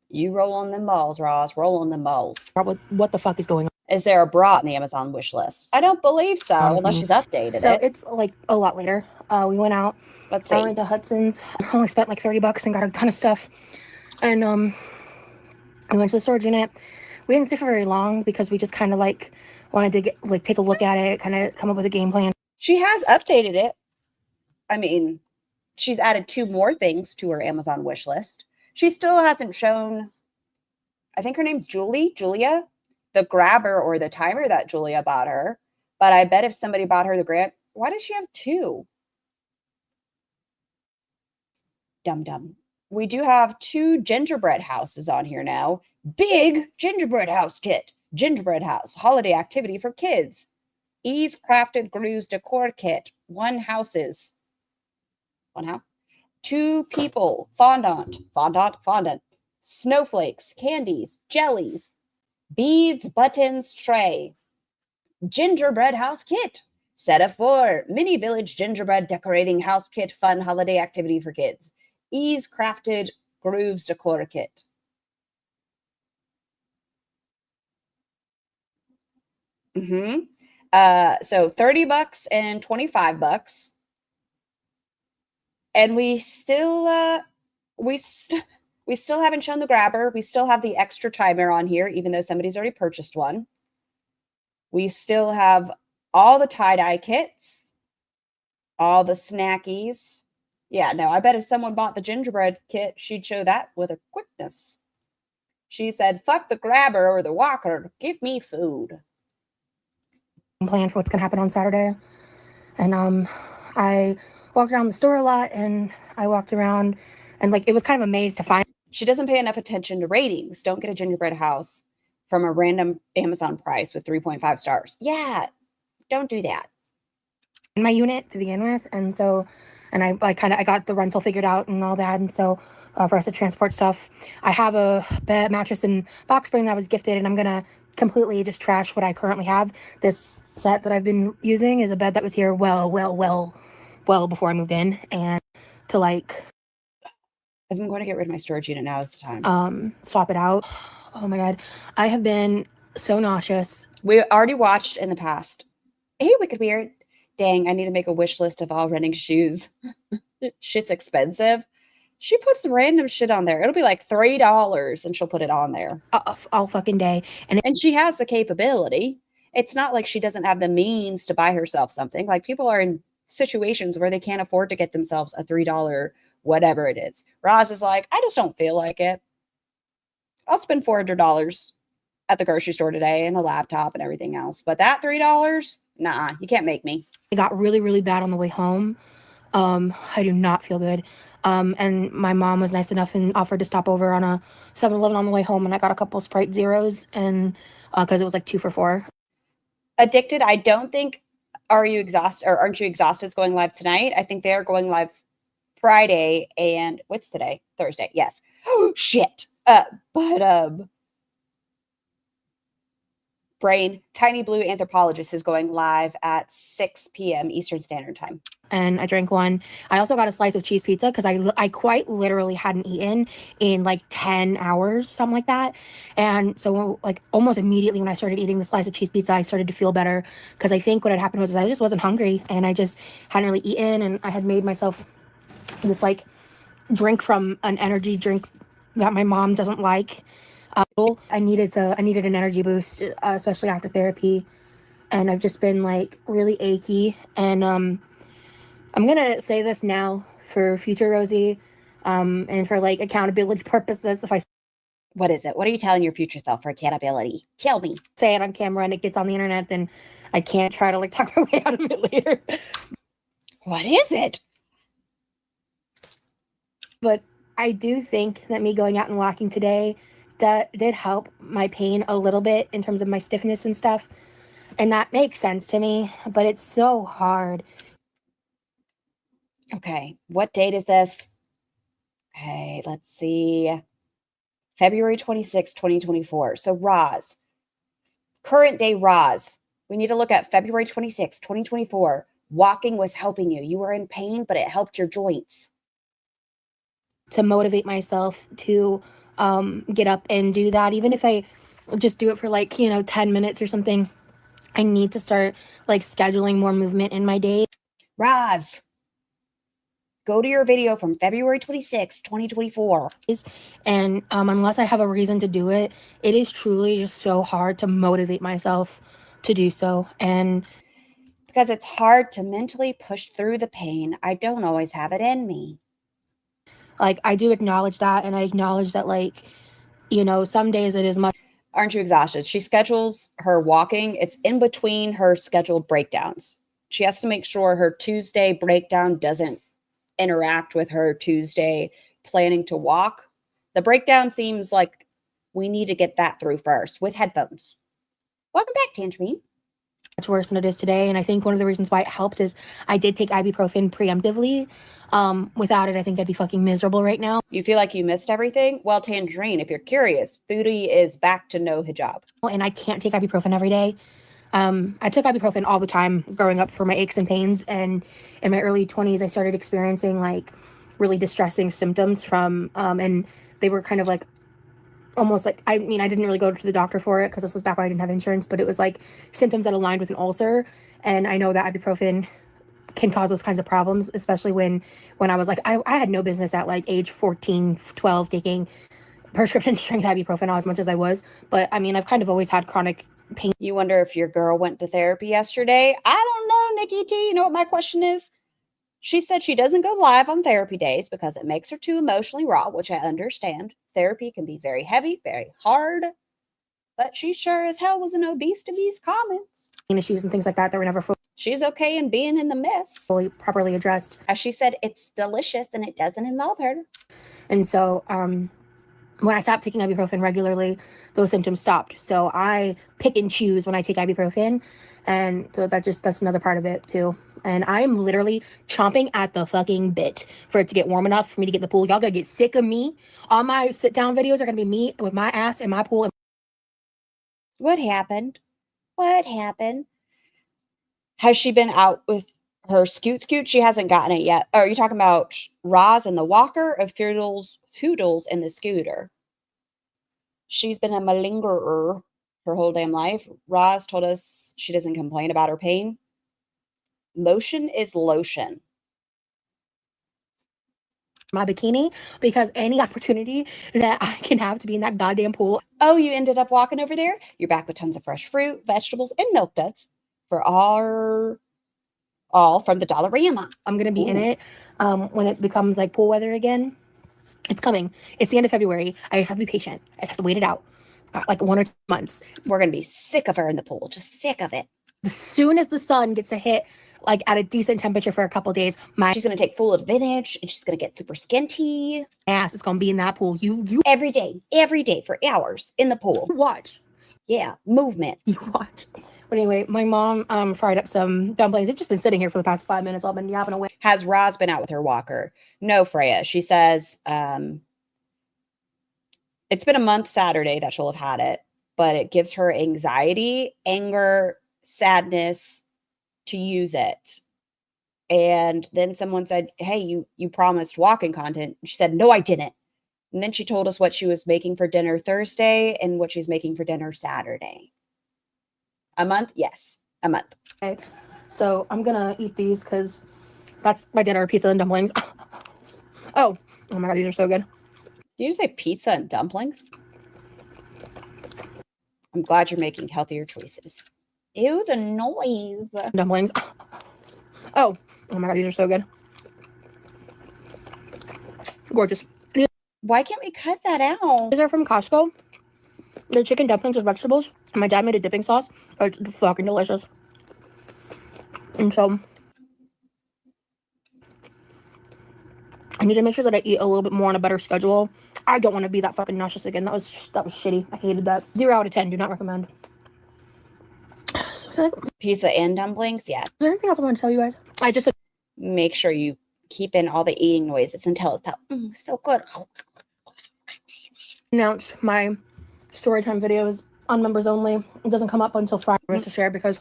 You roll on them balls, Roz. Roll on them balls. out what the fuck is going on. Is there a bra on the Amazon wish list? I don't believe so, unless she's updated So it. it's like a lot later. We went out. Let's see. I went to Hudson's. I only spent like $30 and got a ton of stuff. And we went to the storage unit. We didn't stay for very long because we just kind of like wanted to take a look at it, kind of come up with a game plan. She has updated it. I mean, she's added 2 more things to her Amazon wish list. She still hasn't shown, I think her name's Julia, the grabber or the timer that Julia bought her. But I bet if somebody bought her the grant, why does she have 2? Dum-dum. we do have 2 gingerbread houses on here now. Big gingerbread house kit. Gingerbread house. Holiday activity for kids. Ease crafted grooves decor kit. 1 houses. 1 house. 2 people. Fondant. Snowflakes. Candies. Jellies. Beads. Buttons. Tray. Gingerbread house kit. Set of 4. Mini village gingerbread decorating house kit. Fun holiday activity for kids. Ease crafted grooves decor kit. So $30 and $25. And we still haven't shown the grabber. We still have the extra timer on here, even though somebody's already purchased one. We still have all the tie-dye kits, all the snackies. Yeah, no, I bet if someone bought the gingerbread kit, she'd show that with a quickness. She said, fuck the grabber or the walker. Give me food. Plan for what's going to happen on Saturday. And I walked around the store a lot, and I walked around and like it was kind of a maze to find. She doesn't pay enough attention to ratings. Don't get a gingerbread house from a random Amazon price with 3.5 stars. Yeah, don't do that. In my unit to begin with, and so, and I got the rental figured out and all that, and so for us to transport stuff, I have a bed, mattress, and box spring that was gifted, and I'm gonna completely just trash what I currently have. This set that I've been using is a bed that was here well before I moved in, and to like, if I'm going to get rid of my storage unit, now is the time. Swap it out. Oh my god, I have been so nauseous. We already watched in the past. Hey, Wicked Weird. Dang, I need to make a wish list of all running shoes. Shit's expensive. She puts random shit on there. It'll be like $3 and she'll put it on there. All fucking day. And she has the capability. It's not like she doesn't have the means to buy herself something. Like people are in situations where they can't afford to get themselves a $3 whatever it is. Roz is like, I just don't feel like it. I'll spend $400 at the grocery store today and a laptop and everything else. But that $3, nah, you can't make me. It got really, really bad on the way home. I do not feel good. And my mom was nice enough and offered to stop over on a 7-Eleven on the way home, and I got a couple Sprite Zeros, and because it was like 2 for $4. Addicted, I don't think Aren't You Exhausted is going live tonight. I think they're going live Friday, and what's today? Thursday. Yes. Oh shit. Brain, Tiny Blue Anthropologist is going live at 6 p.m. Eastern Standard Time. And I drank one. I also got a slice of cheese pizza because I quite literally hadn't eaten in like 10 hours, something like that. And so like almost immediately when I started eating the slice of cheese pizza, I started to feel better because I think what had happened was I just wasn't hungry and I just hadn't really eaten, and I had made myself this like drink from an energy drink that my mom doesn't like. I needed an energy boost, especially after therapy, and I've just been like really achy. And I'm gonna say this now for future Rosie, and for like accountability purposes. What is it? What are you telling your future self for accountability? Tell me. Say it on camera and it gets on the internet, then I can't try to like talk my way out of it later. What is it? But I do think that me going out and walking today did help my pain a little bit in terms of my stiffness and stuff. And that makes sense to me, but it's so hard. Okay, what date is this? Okay, let's see. February 26, 2024. So Roz, current day Roz, we need to look at February 26, 2024. Walking was helping you. You were in pain, but it helped your joints. To motivate myself to get up and do that, even if I just do it for like 10 minutes or something. I need to start like scheduling more movement in my day. Roz, go to your video from February 26, 2024. And unless I have a reason to do it, it is truly just so hard to motivate myself to do so. And because it's hard to mentally push through the pain, I don't always have it in me. Like, I do acknowledge that, and I acknowledge that, like, some days it is much. Aren't You Exhausted? She schedules her walking. It's in between her scheduled breakdowns. She has to make sure her Tuesday breakdown doesn't interact with her Tuesday planning to walk. The breakdown seems like we need to get that through first with headphones. Welcome back, Tangerine. Much worse than it is today. And I think one of the reasons why it helped is I did take ibuprofen preemptively. Without it, I think I'd be fucking miserable right now. You feel like you missed everything? Well, Tangerine, if you're curious, Foodie is back to no hijab. And I can't take ibuprofen every day. I took ibuprofen all the time growing up for my aches and pains. And in my early 20s, I started experiencing like really distressing symptoms from, and they were kind of like almost like, I mean, I didn't really go to the doctor for it because this was back when I didn't have insurance, but it was like symptoms that aligned with an ulcer. And I know that ibuprofen can cause those kinds of problems, especially when I was like, I had no business at like age 14, 12 taking prescription strength ibuprofen as much as I was. But I mean, I've kind of always had chronic pain. You wonder if your girl went to therapy yesterday? I don't know, Nikki T. You know what my question is? She said she doesn't go live on therapy days because it makes her too emotionally raw, which I understand. Therapy can be very heavy, very hard, but she sure as hell was an obese to these comments. Issues and things like that were never She's okay in being in the mess. fully properly addressed. As she said, it's delicious and it doesn't involve her. And so when I stopped taking ibuprofen regularly, those symptoms stopped. So I pick and choose when I take ibuprofen. And so that's another part of it too. And I'm literally chomping at the fucking bit for it to get warm enough for me to get in the pool. Y'all gonna get sick of me. All my sit down videos are gonna be me with my ass in my pool. What happened? What happened? Has she been out with her scoot? She hasn't gotten it yet. Are you talking about Roz and the walker or Foodles and the scooter? She's been a malingerer her whole damn life. Roz told us she doesn't complain about her pain. Motion is lotion. My bikini, because any opportunity that I can have to be in that goddamn pool. Oh, you ended up walking over there? You're back with tons of fresh fruit, vegetables, and milk duds for all from the Dollarama. I'm gonna be in it when it becomes like pool weather again. It's coming. It's the end of February. I just have to be patient. I just have to wait it out. Like 1 or 2 months. We're gonna be sick of her in the pool. Just sick of it. As soon as the sun gets to hit like at a decent temperature for a couple days, she's gonna take full advantage and she's gonna get super skinty. Ass is gonna be in that pool. You every day for hours in the pool. Watch. Yeah, movement. You watch. But anyway, my mom fried up some dumplings. They've just been sitting here for the past 5 minutes. I've been yapping away. Has Roz been out with her walker? No, Freya. She says it's been a month Saturday that she'll have had it, but it gives her anxiety, anger, sadness to use it. And then someone said, hey, you promised walking content. She said, no, I didn't. And then she told us what she was making for dinner Thursday and what she's making for dinner Saturday. A month? Yes, a month. Okay, so I'm gonna eat these because that's my dinner, pizza and dumplings. Oh my God, these are so good. Did you say pizza and dumplings? I'm glad you're making healthier choices. Ew, the noise. Dumplings. Oh my God, these are so good. Gorgeous. Why can't we cut that out? These are from Costco. They're chicken dumplings with vegetables. And my dad made a dipping sauce. It's fucking delicious. And so I need to make sure that I eat a little bit more on a better schedule. I don't want to be that fucking nauseous again. That was shitty. I hated that. 0 out of 10. Do not recommend. So pizza and dumplings? Yes. Is there anything else I want to tell you guys? I just make sure you keep in all the eating noises until it's so good. Announced my story time videos on members only. It doesn't come up until Friday to share because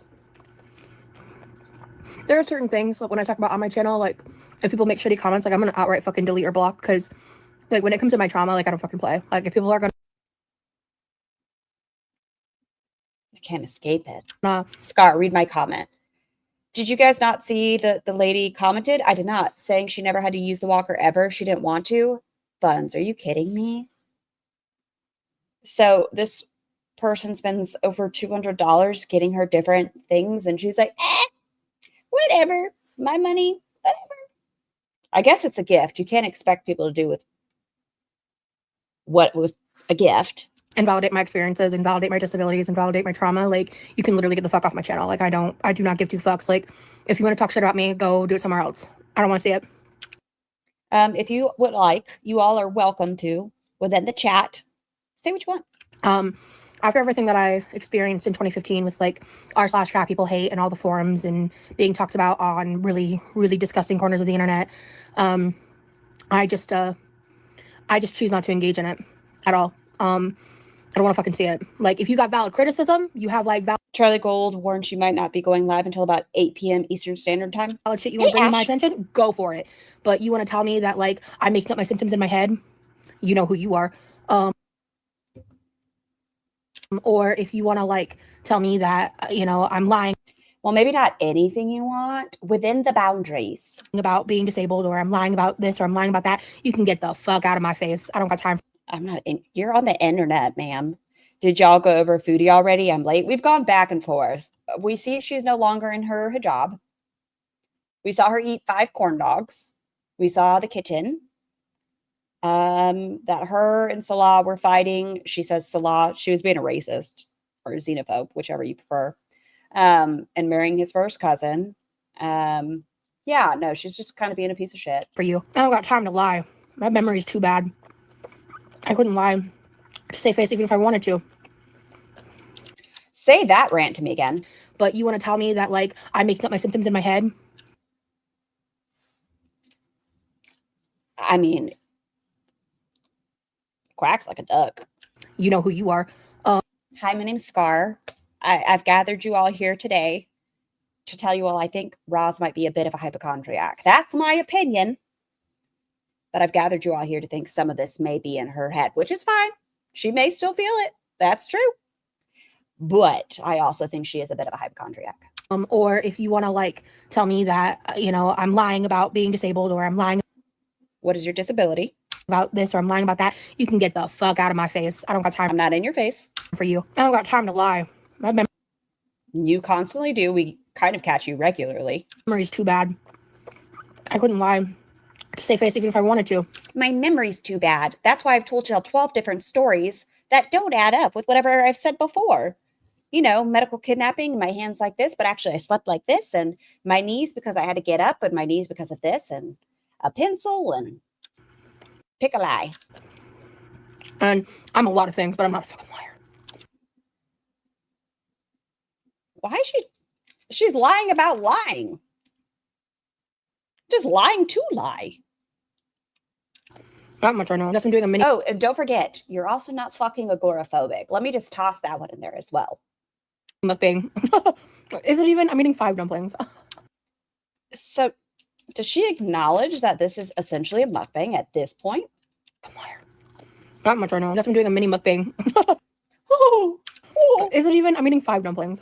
there are certain things like when I talk about on my channel, like if people make shitty comments, like I'm gonna outright fucking delete or block because like when it comes to my trauma, like I don't fucking play. Like if people are gonna can't escape it. Scott, read my comment. Did you guys not see the lady commented? I did not, saying she never had to use the walker ever. She didn't want to. Buns, are you kidding me? So this person spends over $200 getting her different things, and she's like, whatever, my money, whatever. I guess it's a gift. You can't expect people to do with a gift. Invalidate my experiences, invalidate my disabilities, invalidate my trauma. Like, you can literally get the fuck off my channel. Like, I do not give two fucks. Like, if you want to talk shit about me, go do it somewhere else. I don't want to see it. If you would like, you all are welcome to within the chat. Say what you want. After everything that I experienced in 2015 with like r/fat people hate and all the forums and being talked about on really, really disgusting corners of the internet, I just choose not to engage in it at all. I don't want to fucking see it. Like, if you got valid criticism, you have like Charlie Gold warned she might not be going live until about 8 p.m. Eastern Standard Time. valid shit you want to bring to my attention, go for it. But you want to tell me that like I'm making up my symptoms in my head, you know who you are. Or if you want to like tell me that, you know, I'm lying. Well, maybe not anything you want within the boundaries. About being disabled, or I'm lying about this, or I'm lying about that, you can get the fuck out of my face. I don't got time. I'm not in. You're on the internet, ma'am. Did y'all go over Foodie already? I'm late. We've gone back and forth. We see she's no longer in her hijab. We saw her eat 5 corn dogs. We saw the kitten. That her and Salah were fighting. She says Salah, she was being a racist or a xenophobe, whichever you prefer. And marrying his first cousin. Yeah, no, she's just kind of being a piece of shit. For you. I don't got time to lie. My memory's too bad. I couldn't lie to save face even if I wanted to. Say that rant to me again. But you want to tell me that like I'm making up my symptoms in my head? I mean, quacks like a duck. You know who you are. Hi, my name's Scar. I've gathered you all here today to tell you all I think Roz might be a bit of a hypochondriac. That's my opinion. But I've gathered you all here to think some of this may be in her head, which is fine. She may still feel it. That's true. But I also think she is a bit of a hypochondriac. Or if you want to like tell me that, you know, I'm lying about being disabled, or I'm lying. What is your disability? About this, or I'm lying about that, you can get the fuck out of my face. I don't got time. I'm not in your face. For you. I don't got time to lie. My You constantly do. We kind of catch you regularly. memory's too bad. I couldn't lie to save face even if I wanted to. My memory's too bad. That's why I've told y'all 12 different stories that don't add up with whatever I've said before. You know, medical kidnapping, my hands like this, but actually I slept like this, and my knees because I had to get up, and my knees because of this, and a pencil, and pick a lie. And I'm a lot of things, but I'm not a fucking liar. Why is she's lying about lying? Just lying to lie. Not much right now. I guess I'm doing a mini. Oh, and don't forget, you're also not fucking agoraphobic. Let me just toss that one in there as well. Mukbang. Is it even? I'm eating 5 dumplings. So, does she acknowledge that this is essentially a mukbang at this point? I'm a liar. Not much right now. I guess I'm doing a mini mukbang. Oh. Is it even? I'm eating 5 dumplings.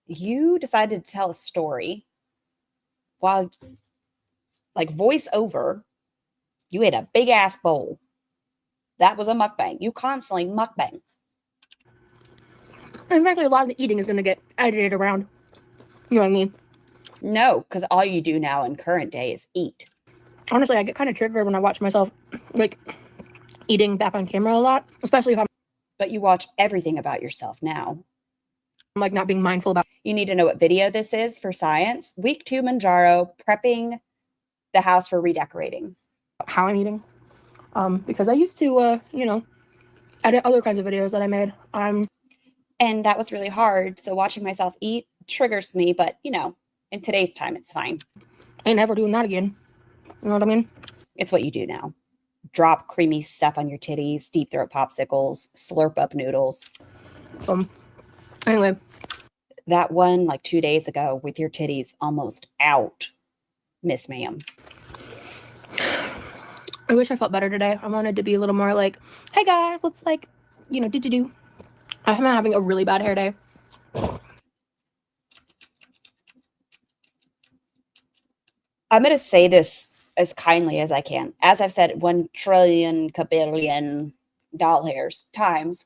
You decided to tell a story while, like, voice over, you ate a big ass bowl. That was a mukbang. You constantly mukbang. And frankly, a lot of the eating is going to get edited around. You know what I mean? No, because all you do now in current day is eat. Honestly, I get kind of triggered when I watch myself, like, eating back on camera a lot. Especially if I'm, But you watch everything about yourself now. like, not being mindful about. You need to know what video this is for science. Week 2 Mounjaro, prepping the house for redecorating. How I'm eating. Because I used to, you know, edit other kinds of videos that I made. And that was really hard. So watching myself eat triggers me. But, you know, in today's time, it's fine. I ain't never doing that again. You know what I mean? It's what you do now. Drop creamy stuff on your titties, deep throat popsicles, slurp up noodles. Anyway. That one, like 2 days ago, with your titties almost out, Miss Ma'am. I wish I felt better today. I wanted to be a little more like, hey guys, let's like, you know, do. I'm having a really bad hair day. I'm going to say this as kindly as I can. As I've said 1 trillion, kabillion doll hairs times,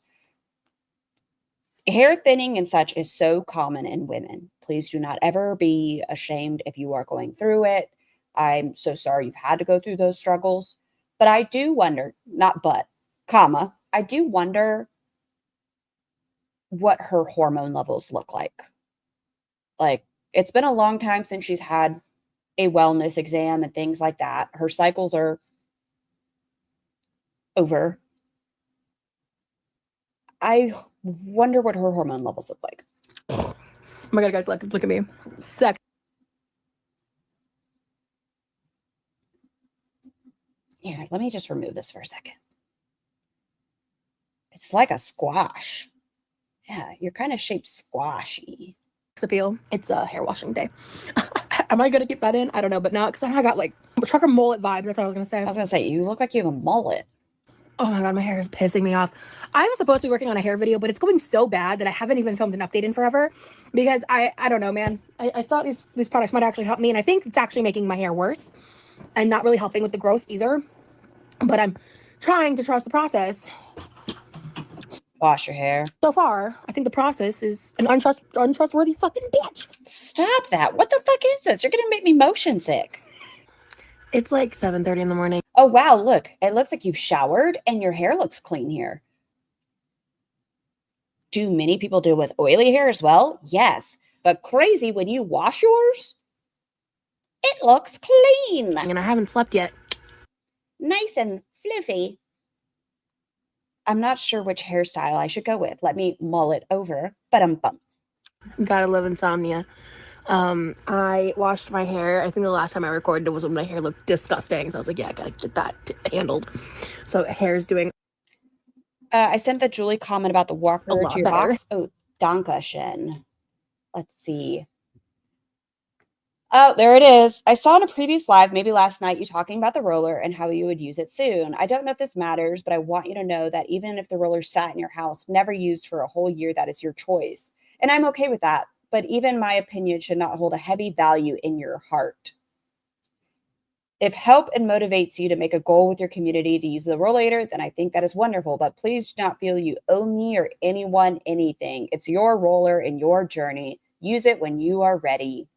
hair thinning and such is so common in women. Please do not ever be ashamed if you are going through it. I'm so sorry you've had to go through those struggles. But I do wonder, not but, comma, I do wonder what her hormone levels look like. Like, it's been a long time since she's had a wellness exam and things like that. Her cycles are over. I wonder what her hormone levels look like. Oh my God, guys, look at me. Here, let me just remove this for a second. It's like a squash. Yeah, you're kind of shaped squashy. Appeal. It's a hair washing day. Am I gonna keep that in? I don't know, but now because I got like trucker mullet vibes. That's what I was gonna say. I was gonna say, you look like you have a mullet. Oh my God, my hair is pissing me off. I'm supposed to be working on a hair video, but it's going so bad that I haven't even filmed an update in forever because I don't know, man. I thought these products might actually help me, and I think it's actually making my hair worse and not really helping with the growth either. But I'm trying to trust the process. Wash your hair. So far, I think the process is an untrustworthy fucking bitch. Stop that. What the fuck is this? You're gonna make me motion sick. It's like 7:30 in the morning. Oh, wow. Look, it looks like you've showered and your hair looks clean here. Do many people deal with oily hair as well? Yes. But crazy when you wash yours, it looks clean. And I haven't slept yet. Nice and fluffy. I'm not sure which hairstyle I should go with. Let me mull it over, but I'm bummed. Gotta love insomnia. I washed my hair. I think the last time I recorded it was when my hair looked disgusting. So I was like, yeah, I gotta get that handled. So hair's doing. I sent the Julie comment about the walker A lot to your better. box. Oh, Dankeschön. Let's see. Oh, there it is. I saw in a previous live, maybe last night, you talking about the roller and how you would use it soon. I don't know if this matters, but I want you to know that even if the roller sat in your house, never used for a whole year, that is your choice. And I'm okay with that. But even my opinion should not hold a heavy value in your heart. If help and motivates you to make a goal with your community to use the rollator, then I think that is wonderful. But please do not feel you owe me or anyone anything. It's your roller and your journey. Use it when you are ready.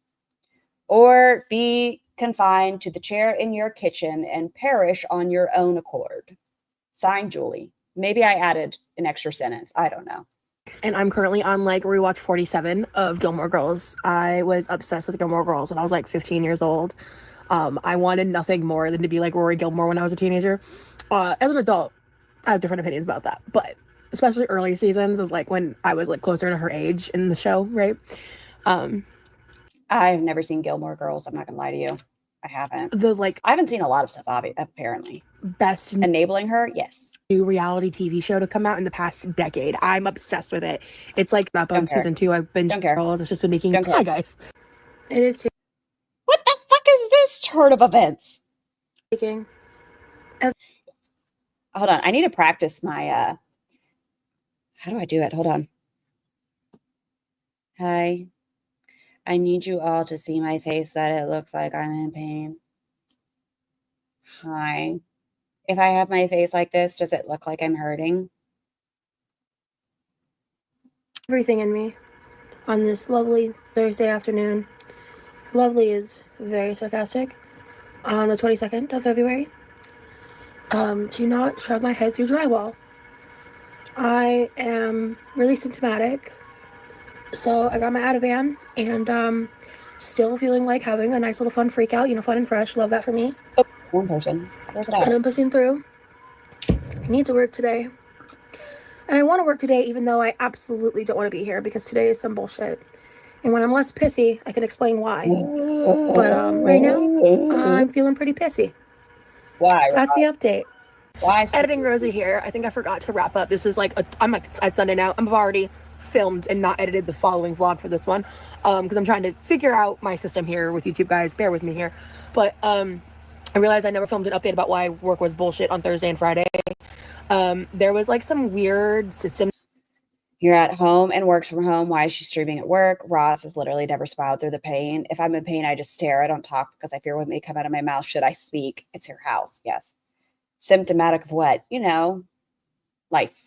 Or be confined to the chair in your kitchen and perish on your own accord. Signed, Julie. Maybe I added an extra sentence. I don't know. And I'm currently on like rewatch 47 of Gilmore Girls. I was obsessed with Gilmore Girls when I was like 15 years old. I wanted nothing more than to be like Rory Gilmore when I was a teenager. As an adult, I have different opinions about that. But especially early seasons is like when I was like closer to her age in the show, right? I've never seen Gilmore Girls. I'm not gonna lie to you. I haven't. I haven't seen a lot of stuff, apparently. Best enabling her, yes. New reality TV show to come out in the past decade. I'm obsessed with it. It's like up on season 2. I've been Girls. It's just been making. Hi guys. It is too. What the fuck is this turn of events? Making. Hold on. I need to practice my. How do I do it? Hold on. Hi. I need you all to see my face that it looks like I'm in pain. Hi. If I have my face like this, does it look like I'm hurting? Everything in me on this lovely Thursday afternoon. Lovely is very sarcastic. On the 22nd of February. To not shove my head through drywall. I am really symptomatic. So I got my Ativan and still feeling like having a nice little fun freak out, fun and fresh. Love that for me. Oh, one person. Where's it at? And I'm pushing through. I need to work today. And I want to work today even though I absolutely don't want to be here because today is some bullshit. And when I'm less pissy, I can explain why. But right now, I'm feeling pretty pissy. Why? That's the update. Why? Editing Rosie here. I think I forgot to wrap up. This is like, it's Sunday now. I've already filmed and not edited the following vlog for this one because I'm trying to figure out my system here with YouTube, guys. Bear with me here. But I realized I never filmed an update about why work was bullshit on Thursday and Friday. There was like some weird system. You're at home and works from home. Why is she streaming at work? Ross has literally never smiled through the pain. If I'm in pain, I just stare. I don't talk because I fear what may come out of my mouth should I speak. It's your house. Yes. Symptomatic of what? Life.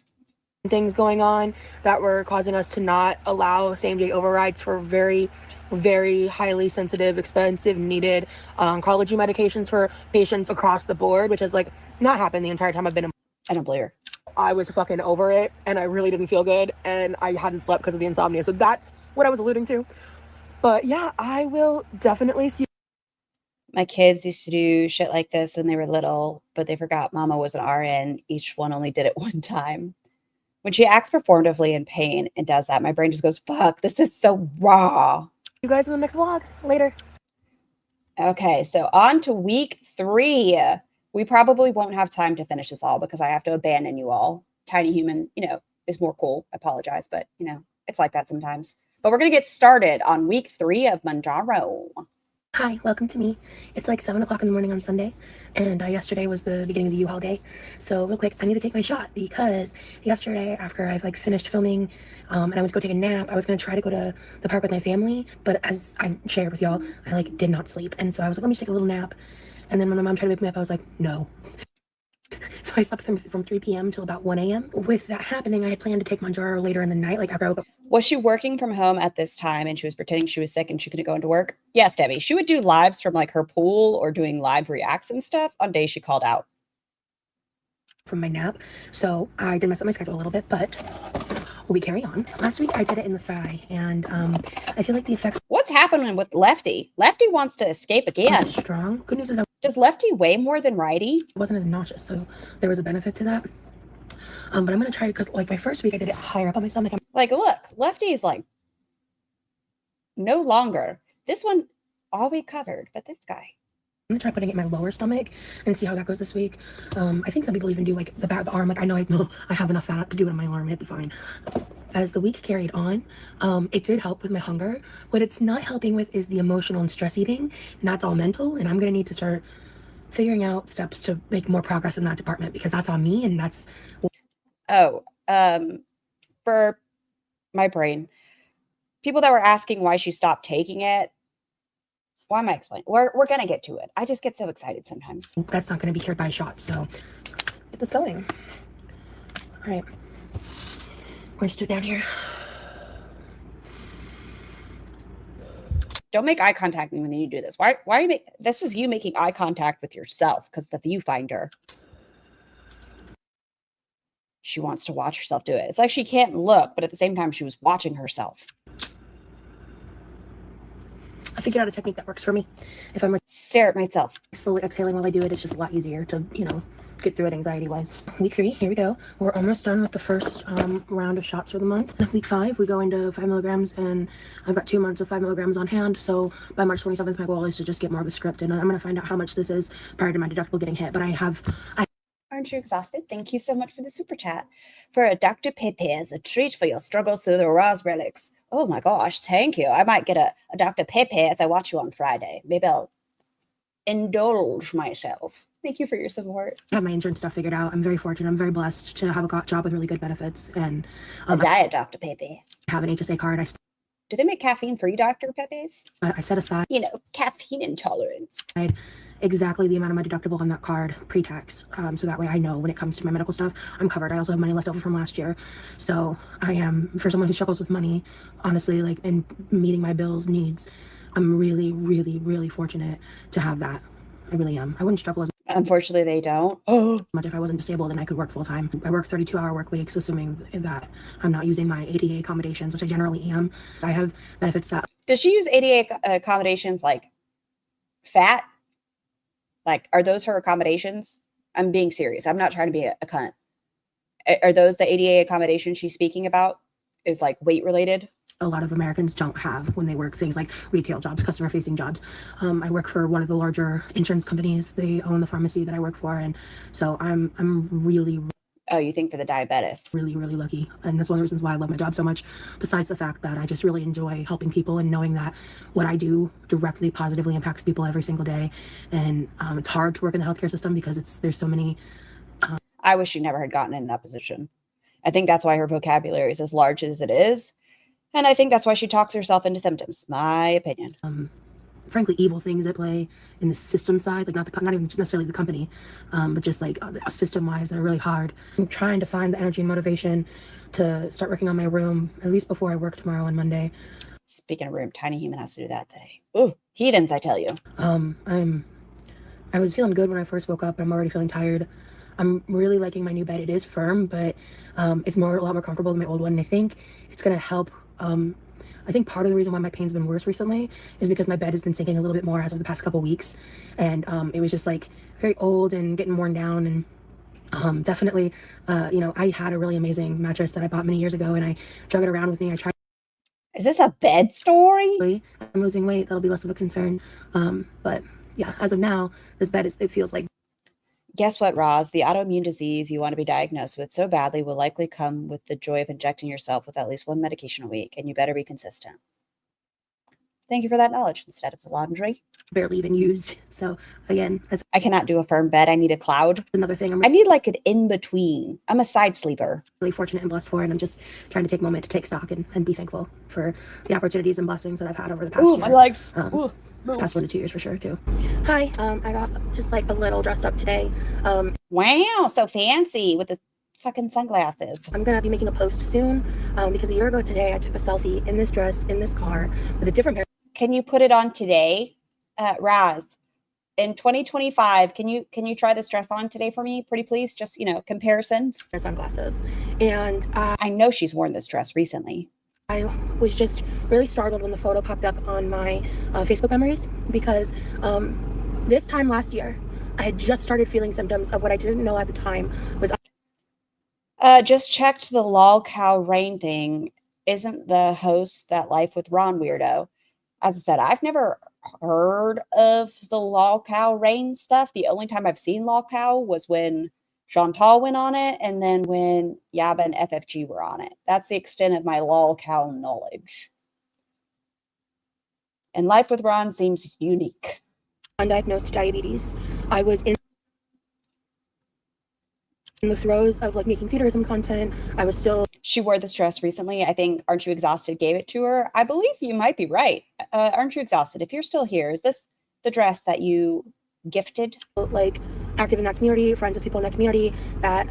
Things going on that were causing us to not allow same-day overrides for very, very highly sensitive, expensive, needed oncology medications for patients across the board, which has like not happened the entire time I've been in. I don't believe her. I was fucking over it and I really didn't feel good and I hadn't slept because of the insomnia. So that's what I was alluding to. But yeah, I will definitely see My kids used to do shit like this when they were little, but they forgot mama was an RN. Each one only did it one time. When she acts performatively in pain and does that, my brain just goes, fuck, this is so raw. You guys in the next vlog. Later. Okay, so on to week 3. We probably won't have time to finish this all because I have to abandon you all. Tiny Human, is more cool. I apologize, but, it's like that sometimes. But we're going to get started on week 3 of Mounjaro. Hi, welcome to me. It's like 7 o'clock in the morning on Sunday, and yesterday was the beginning of the U-Haul day. So real quick, I need to take my shot because yesterday after I've finished filming and I went to go take a nap, I was going to try to go to the park with my family, but as I shared with y'all, I did not sleep. And so I was like, let me just take a little nap. And then when my mom tried to wake me up, I was like, no. So I slept from 3 p.m. till about 1 a.m. With that happening, I had planned to take Mounjaro later in the night, after I woke up. Was she working from home at this time and she was pretending she was sick and she couldn't go into work? Yes, Debbie. She would do lives from her pool or doing live reacts and stuff on days she called out. From my nap. So I did mess up my schedule a little bit, but we carry on. Last week I did it in the thigh, and I feel like the effects. What's happening with Lefty? Lefty wants to escape again. Strong. Good news is does Lefty weigh more than Righty? I wasn't as nauseous, so there was a benefit to that. But I'm gonna try it because my first week I did it higher up on my stomach. Look, Lefty is no longer. This one all we covered, but this guy. I'm gonna try putting it in my lower stomach and see how that goes this week. I think some people even do the back of the arm. I know I have enough fat to do it in my arm. It'd be fine. As the week carried on, it did help with my hunger. What it's not helping with is the emotional and stress eating, and that's all mental. And I'm gonna need to start figuring out steps to make more progress in that department because that's on me, and that's. For my brain, people that were asking why she stopped taking it. Why am I explaining? We're going to get to it. I just get so excited sometimes. That's not going to be cured by a shot, so get this going. All right. We're going to do down here. Don't make eye contact when you do this. Why are you this is you making eye contact with yourself because the viewfinder. She wants to watch herself do it. It's like she can't look, but at the same time, she was watching herself. I figured out a technique that works for me. If I'm stare at myself, slowly exhaling while I do it, it's just a lot easier to, get through it anxiety-wise. Week 3, here we go. We're almost done with the first round of shots for the month. Week 5, we go into 5 milligrams, and I've got 2 months of 5 milligrams on hand. So by March 27th, my goal is to just get more of a script, and I'm going to find out how much this is prior to my deductible getting hit. But Aren't you exhausted? Thank you so much for the super chat. For a Dr. Pepe as a treat for your struggles through the Roz relics. Oh my gosh, thank you. I might get a Dr. Pepe as I watch you on Friday. Maybe I'll indulge myself. Thank you for your support. I have my insurance stuff figured out. I'm very fortunate. I'm very blessed to have a job with really good benefits. And a diet Dr. Pepe. I have an HSA card. Do they make caffeine-free Dr. Pepes? I set aside, caffeine intolerance. Exactly the amount of my deductible on that card pre-tax. So that way I know when it comes to my medical stuff, I'm covered. I also have money left over from last year. So I am, for someone who struggles with money, honestly, in meeting my bills needs, I'm really, really, really fortunate to have that. I really am. I wouldn't struggle as Unfortunately, they don't. much if I wasn't disabled and I could work full time. I work 32-hour work weeks, assuming that I'm not using my ADA accommodations, which I generally am. I have benefits that. Does she use ADA accommodations fat? Are those her accommodations? I'm being serious. I'm not trying to be a cunt. Are those the ADA accommodations she's speaking about? Is weight related? A lot of Americans don't have when they work things like retail jobs, customer facing jobs. I work for one of the larger insurance companies. They own the pharmacy that I work for. And so I'm really, oh, you think for the diabetes? Really, really lucky. And that's one of the reasons why I love my job so much, besides the fact that I just really enjoy helping people and knowing that what I do directly positively impacts people every single day. And it's hard to work in the healthcare system because there's so many. I wish she never had gotten in that position. I think that's why her vocabulary is as large as it is. And I think that's why she talks herself into symptoms. My opinion. Frankly, evil things at play in the system side, not even necessarily the company, but just system-wise that are really hard. I'm trying to find the energy and motivation to start working on my room, at least before I work tomorrow and Monday. Speaking of room, Tiny Human has to do that today. Ooh, heathens, I tell you. I was feeling good when I first woke up, but I'm already feeling tired. I'm really liking my new bed. It is firm, but it's a lot more comfortable than my old one. And I think it's going to help I think part of the reason why my pain's been worse recently is because my bed has been sinking a little bit more as of the past couple weeks. And it was just like very old and getting worn down. And definitely, you know, I had a really amazing mattress that I bought many years ago, and I drug it around with me. I tried. Is this a bed story? I'm losing weight. That'll be less of a concern. But yeah, as of now, this bed it feels like. Guess what, Roz? The autoimmune disease you want to be diagnosed with so badly will likely come with the joy of injecting yourself with at least one medication a week, and you better be consistent. Thank you for that knowledge instead of the laundry. Barely even used. So again, that's I cannot do a firm bed. I need a cloud. another thing I need like an in-between. I'm a side sleeper. really fortunate and blessed for, and I'm just trying to take a moment to take stock and be thankful for the opportunities and blessings that I've had over the past Ooh, year. my legs. Past 1 to 2 years for sure too. Hi, I got just like a little dressed up today. Wow, so fancy with the fucking sunglasses. I'm gonna be making a post soon because a year ago today I took a selfie in this dress in this car with a different pair. Can you put it on today, Raz? In 2025, can you try this dress on today for me, pretty please? Just, you know, comparisons. Sunglasses, and I know she's worn this dress recently. I was just really startled when the photo popped up on my Facebook memories because this time last year I had just started feeling symptoms of what I didn't know at the time was. Just checked the lol cow rain thing. Isn't the host that Life with Ron weirdo? As I said, I've never heard of the lol cow rain stuff. The only time I've seen lol cow was when Chantal went on it, and then when Yaba and FFG were on it. That's the extent of my lol cow knowledge. And Life with Ron seems unique. Undiagnosed diabetes. I was in the throes of like making theaterism content. I was still. She wore this dress recently. I think Aren't You Exhausted gave it to her. I believe you might be right. Aren't You Exhausted? If you're still here, is this the dress that you gifted? Like active in that community, friends with people in that community that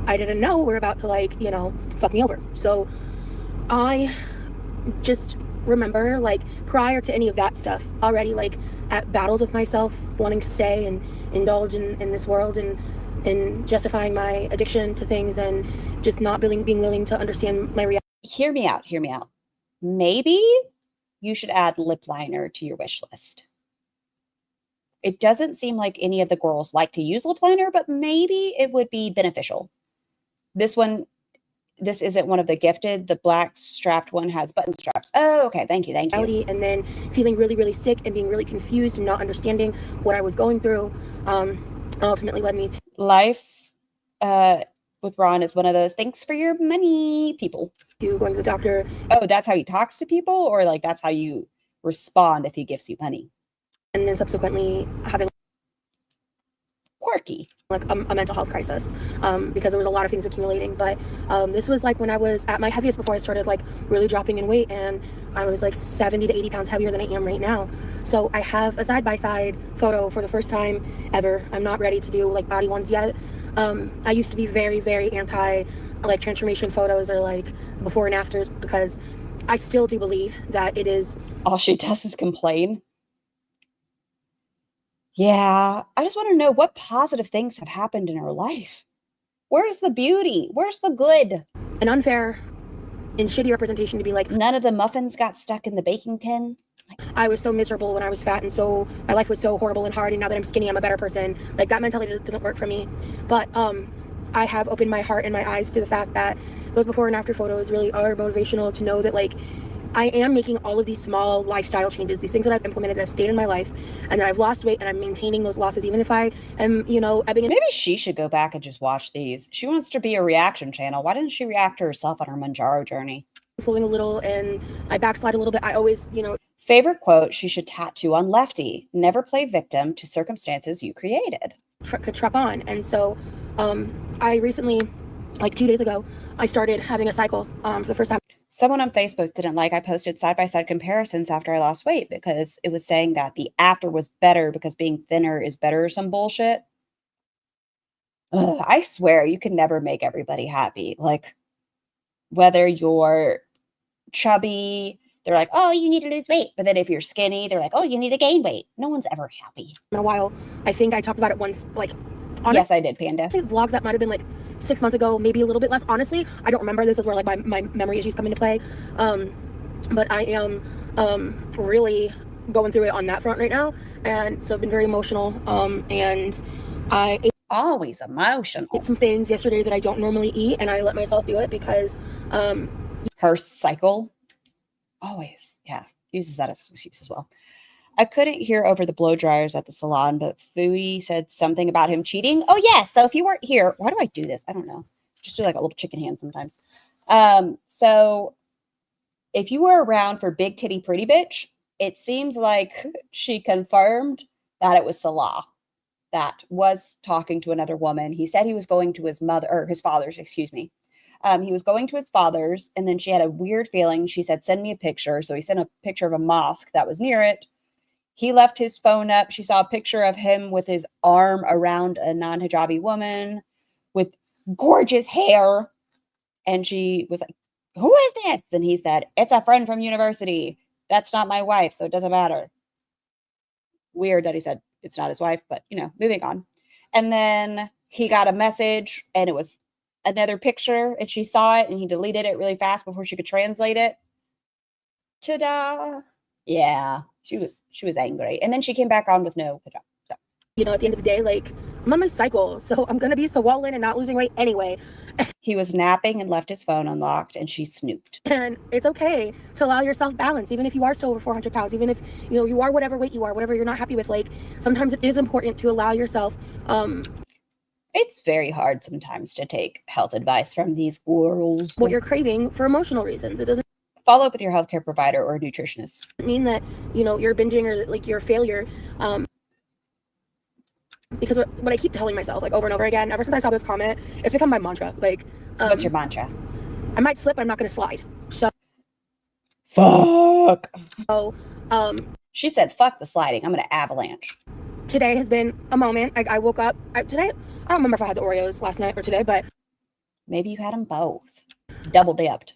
I didn't know were about to like, you know, fuck me over. So I just remember like prior to any of that stuff already like at battles with myself, wanting to stay and indulge in this world and justifying my addiction to things and just not being willing to understand my reality. Hear me out. Hear me out. Maybe you should add lip liner to your wish list. It doesn't seem like any of the girls like to use lip liner, but maybe it would be beneficial. This isn't one of the gifted. The black strapped one has button straps. Oh, okay. Thank you. Thank you. And then feeling really, really sick and being really confused and not understanding what I was going through ultimately led me to Life with Ron is one of those thanks for your money people. Going to the doctor. Oh, that's how he talks to people, or like that's how you respond if he gives you money? And then subsequently having quirky, like a mental health crisis because there was a lot of things accumulating. But this was like when I was at my heaviest before I started like really dropping in weight, and I was like 70 to 80 pounds heavier than I am right now. So I have a side-by-side photo for the first time ever. I'm not ready to do like body ones yet. I used to be very, very anti like transformation photos or like before and afters because I still do believe that it is all she does is complain. Yeah, I just want to know what positive things have happened in her life. Where's the beauty? Where's the good? An unfair and shitty representation to be like, none of the muffins got stuck in the baking tin. I was so miserable when I was fat, and so my life was so horrible and hard, and now that I'm skinny, I'm a better person. Like, that mentality doesn't work for me. But I have opened my heart and my eyes to the fact that those before and after photos really are motivational to know that, like, I am making all of these small lifestyle changes, these things that I've implemented that have stayed in my life, and that I've lost weight, and I'm maintaining those losses, even if I am, you know, ebbing. Maybe she should go back and just watch these. She wants to be a reaction channel. Why didn't she react to herself on her Mounjaro journey? Flowing a little, and I backslide a little bit. I always, you know. Favorite quote she should tattoo on Lefty: never play victim to circumstances you created. Could trap on. And so I recently, like 2 days ago, I started having a cycle for the first time. Someone on Facebook didn't like I posted side-by-side comparisons after I lost weight because it was saying that the after was better because being thinner is better or some bullshit. Ugh, I swear you can never make everybody happy. Like, whether you're chubby, they're like, oh, you need to lose weight. But then if you're skinny, they're like, oh, you need to gain weight. No one's ever happy. In a while, I think I talked about it once, like, honestly, yes, I did, Panda. Vlogs that might have been like 6 months ago, maybe a little bit less. Honestly, I don't remember. This is where like my memory issues come into play. but I am really going through it on that front right now, and so I've been very emotional. And I Always emotional. ate some things yesterday that I don't normally eat, and I let myself do it because her cycle always, yeah, uses that as an excuse as well. I couldn't hear over the blow dryers at the salon, but Foodie said something about him cheating. Oh yes, so if you weren't here, why do I do this? I don't know. Just do like a little chicken hand sometimes. So if you were around for Big Titty Pretty Bitch, it seems like she confirmed that it was Salah that was talking to another woman. He said he was going to his mother or his father's, excuse me. He was going to his father's, and then she had a weird feeling. She said, "Send me a picture." So he sent a picture of a mosque that was near it. He left his phone up. She saw a picture of him with his arm around a non-hijabi woman with gorgeous hair. And she was like, "Who is this?" And he said, "It's a friend from university. That's not my wife, so it doesn't matter." Weird that he said it's not his wife, but moving on. And then he got a message and it was another picture and she saw it and he deleted it really fast before she could translate it. Ta-da. Yeah, she was angry. And then she came back on with no hijab. So. At the end of the day, like, I'm on my cycle, so I'm gonna be swollen and not losing weight anyway. He was napping and left his phone unlocked and she snooped. And it's okay to allow yourself balance, even if you are still over 400 pounds, even if you are whatever weight you are, whatever you're not happy with. Like, sometimes it is important to allow yourself it's very hard sometimes to take health advice from these girls. What you're craving for emotional reasons. It doesn't follow up with your healthcare provider or nutritionist. Mean that you're binging or like you're a failure. Because what I keep telling myself like over and over again, ever since I saw this comment, it's become my mantra. Like, what's your mantra? I might slip, but I'm not going to slide. So, fuck. So, she said, "Fuck the sliding. I'm going to avalanche." Today has been a moment. I woke up today. I don't remember if I had the Oreos last night or today, but maybe you had them both. Double dipped,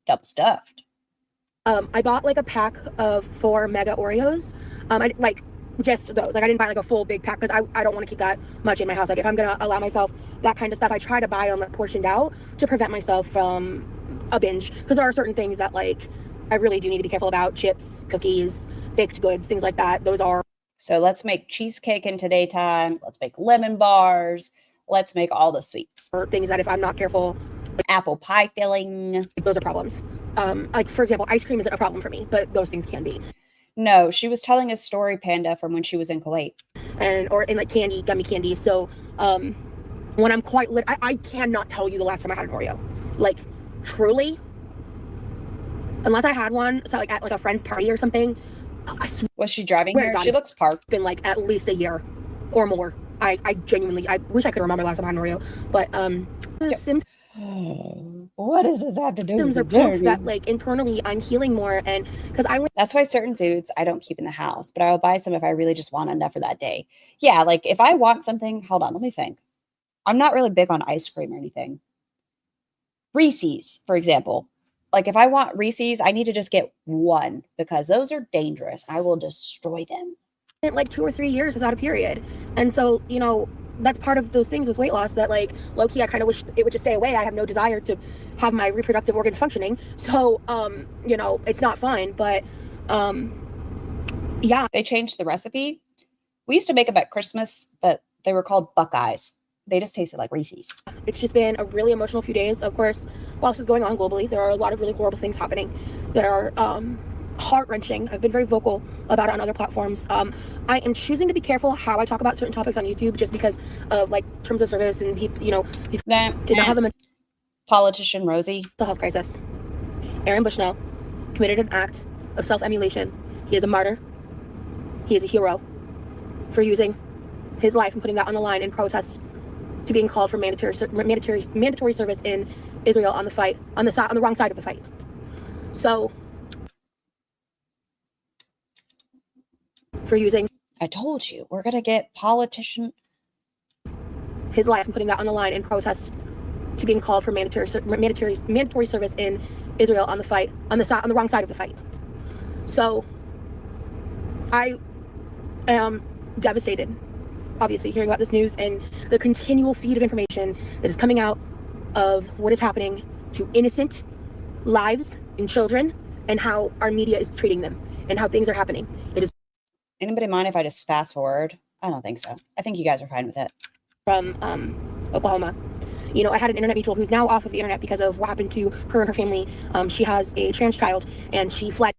double stuffed. I bought like a pack of 4 mega Oreos. I like. Just those. Like, I didn't buy like a full big pack because I don't want to keep that much in my house. Like, if I'm gonna allow myself that kind of stuff, I try to buy them like portioned out to prevent myself from a binge, because there are certain things that like I really do need to be careful about. Chips, cookies, baked goods, things like that. Those are. So let's make cheesecake in today time. Let's make lemon bars. Let's make all the sweets. Or things that if I'm not careful, like apple pie filling. Those are problems. Like, for example, ice cream isn't a problem for me, but those things can be. No, she was telling a story, Panda, from when she was in Kuwait. Or in like candy, gummy candy. So when I'm quite lit, I cannot tell you the last time I had an Oreo. Like, truly. Unless I had one, so like at like a friend's party or something. Was she driving here? She looks parked. Been like at least a year or more. I genuinely, I wish I could remember the last time I had an Oreo. But what does this have to do with are proof that like internally I'm healing more, and because that's why certain foods I don't keep in the house, but I'll buy some if I really just want enough for that day. Yeah, like if I want something, hold on, let me think. I'm not really big on ice cream or anything. Reese's, for example. Like if I want Reese's, I need to just get one because those are dangerous. I will destroy them. Like 2 or 3 years without a period, and so that's part of those things with weight loss that like low-key I kind of wish it would just stay away. I have no desire to have my reproductive organs functioning, so it's not fun, but yeah, they changed the recipe. We used to make them at Christmas, but they were called Buckeyes. They just tasted like Reese's. It's just been a really emotional few days. Of course, while this is going on globally, there are a lot of really horrible things happening that are heart-wrenching. I've been very vocal about it on other platforms. I am choosing to be careful how I talk about certain topics on YouTube, just because of like terms of service and people, these did not have a politician Rosie. The health crisis. Aaron Bushnell committed an act of self-emulation. He is a martyr. He is a hero for using his life and putting that on the line in protest to being called for mandatory service in Israel on the wrong side of the fight. So. For using, I told you, we're gonna get politician. His life and putting that on the line in protest to being called for mandatory service in Israel on the wrong side of the fight. So I am devastated, obviously, hearing about this news and the continual feed of information that is coming out of what is happening to innocent lives and children and how our media is treating them and how things are happening. It is Anybody mind if I just fast forward? I don't think so. I think you guys are fine with it. from Oklahoma. You know, I had an internet mutual who's now off of the internet because of what happened to her and her family. She has a trans child, and she fled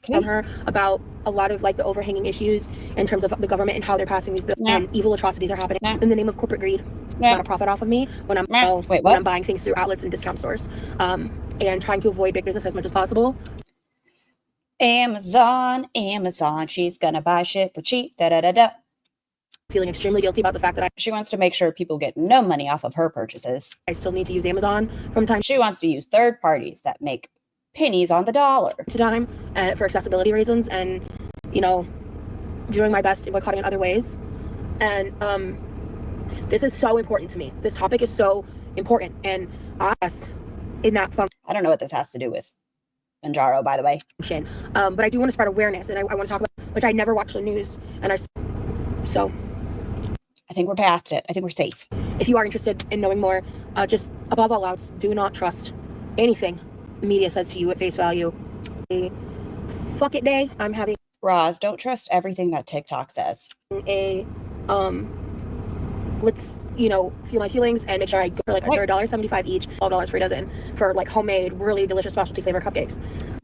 from her about a lot of like the overhanging issues in terms of the government and how they're passing these bills, and evil atrocities are happening in the name of corporate greed. Not a profit off of me when I'm when I'm buying things through outlets and discount stores, and trying to avoid big business as much as possible. Amazon, she's gonna buy shit for cheap. Da da da da. Feeling extremely guilty about the fact that She wants to make sure people get no money off of her purchases. I still need to use Amazon from time She wants to use third parties that make pennies on the dollar to time for accessibility reasons, and you know, doing my best in boycotting in other ways. And this is so important to me. This topic is so important, and us in that function. I don't know what this has to do with Mounjaro, by the way. But I do want to spread awareness, and I want to talk about, which I never watch the news, and so I think we're past it. I think we're safe. If you are interested in knowing more, just above all else, do not trust anything the media says to you at face value. A fuck it day. I'm having Roz, don't trust everything that TikTok says. a let's, you know, feel my feelings and make sure I go for like $1.75 each, $12 for a dozen for like homemade, really delicious specialty flavor cupcakes.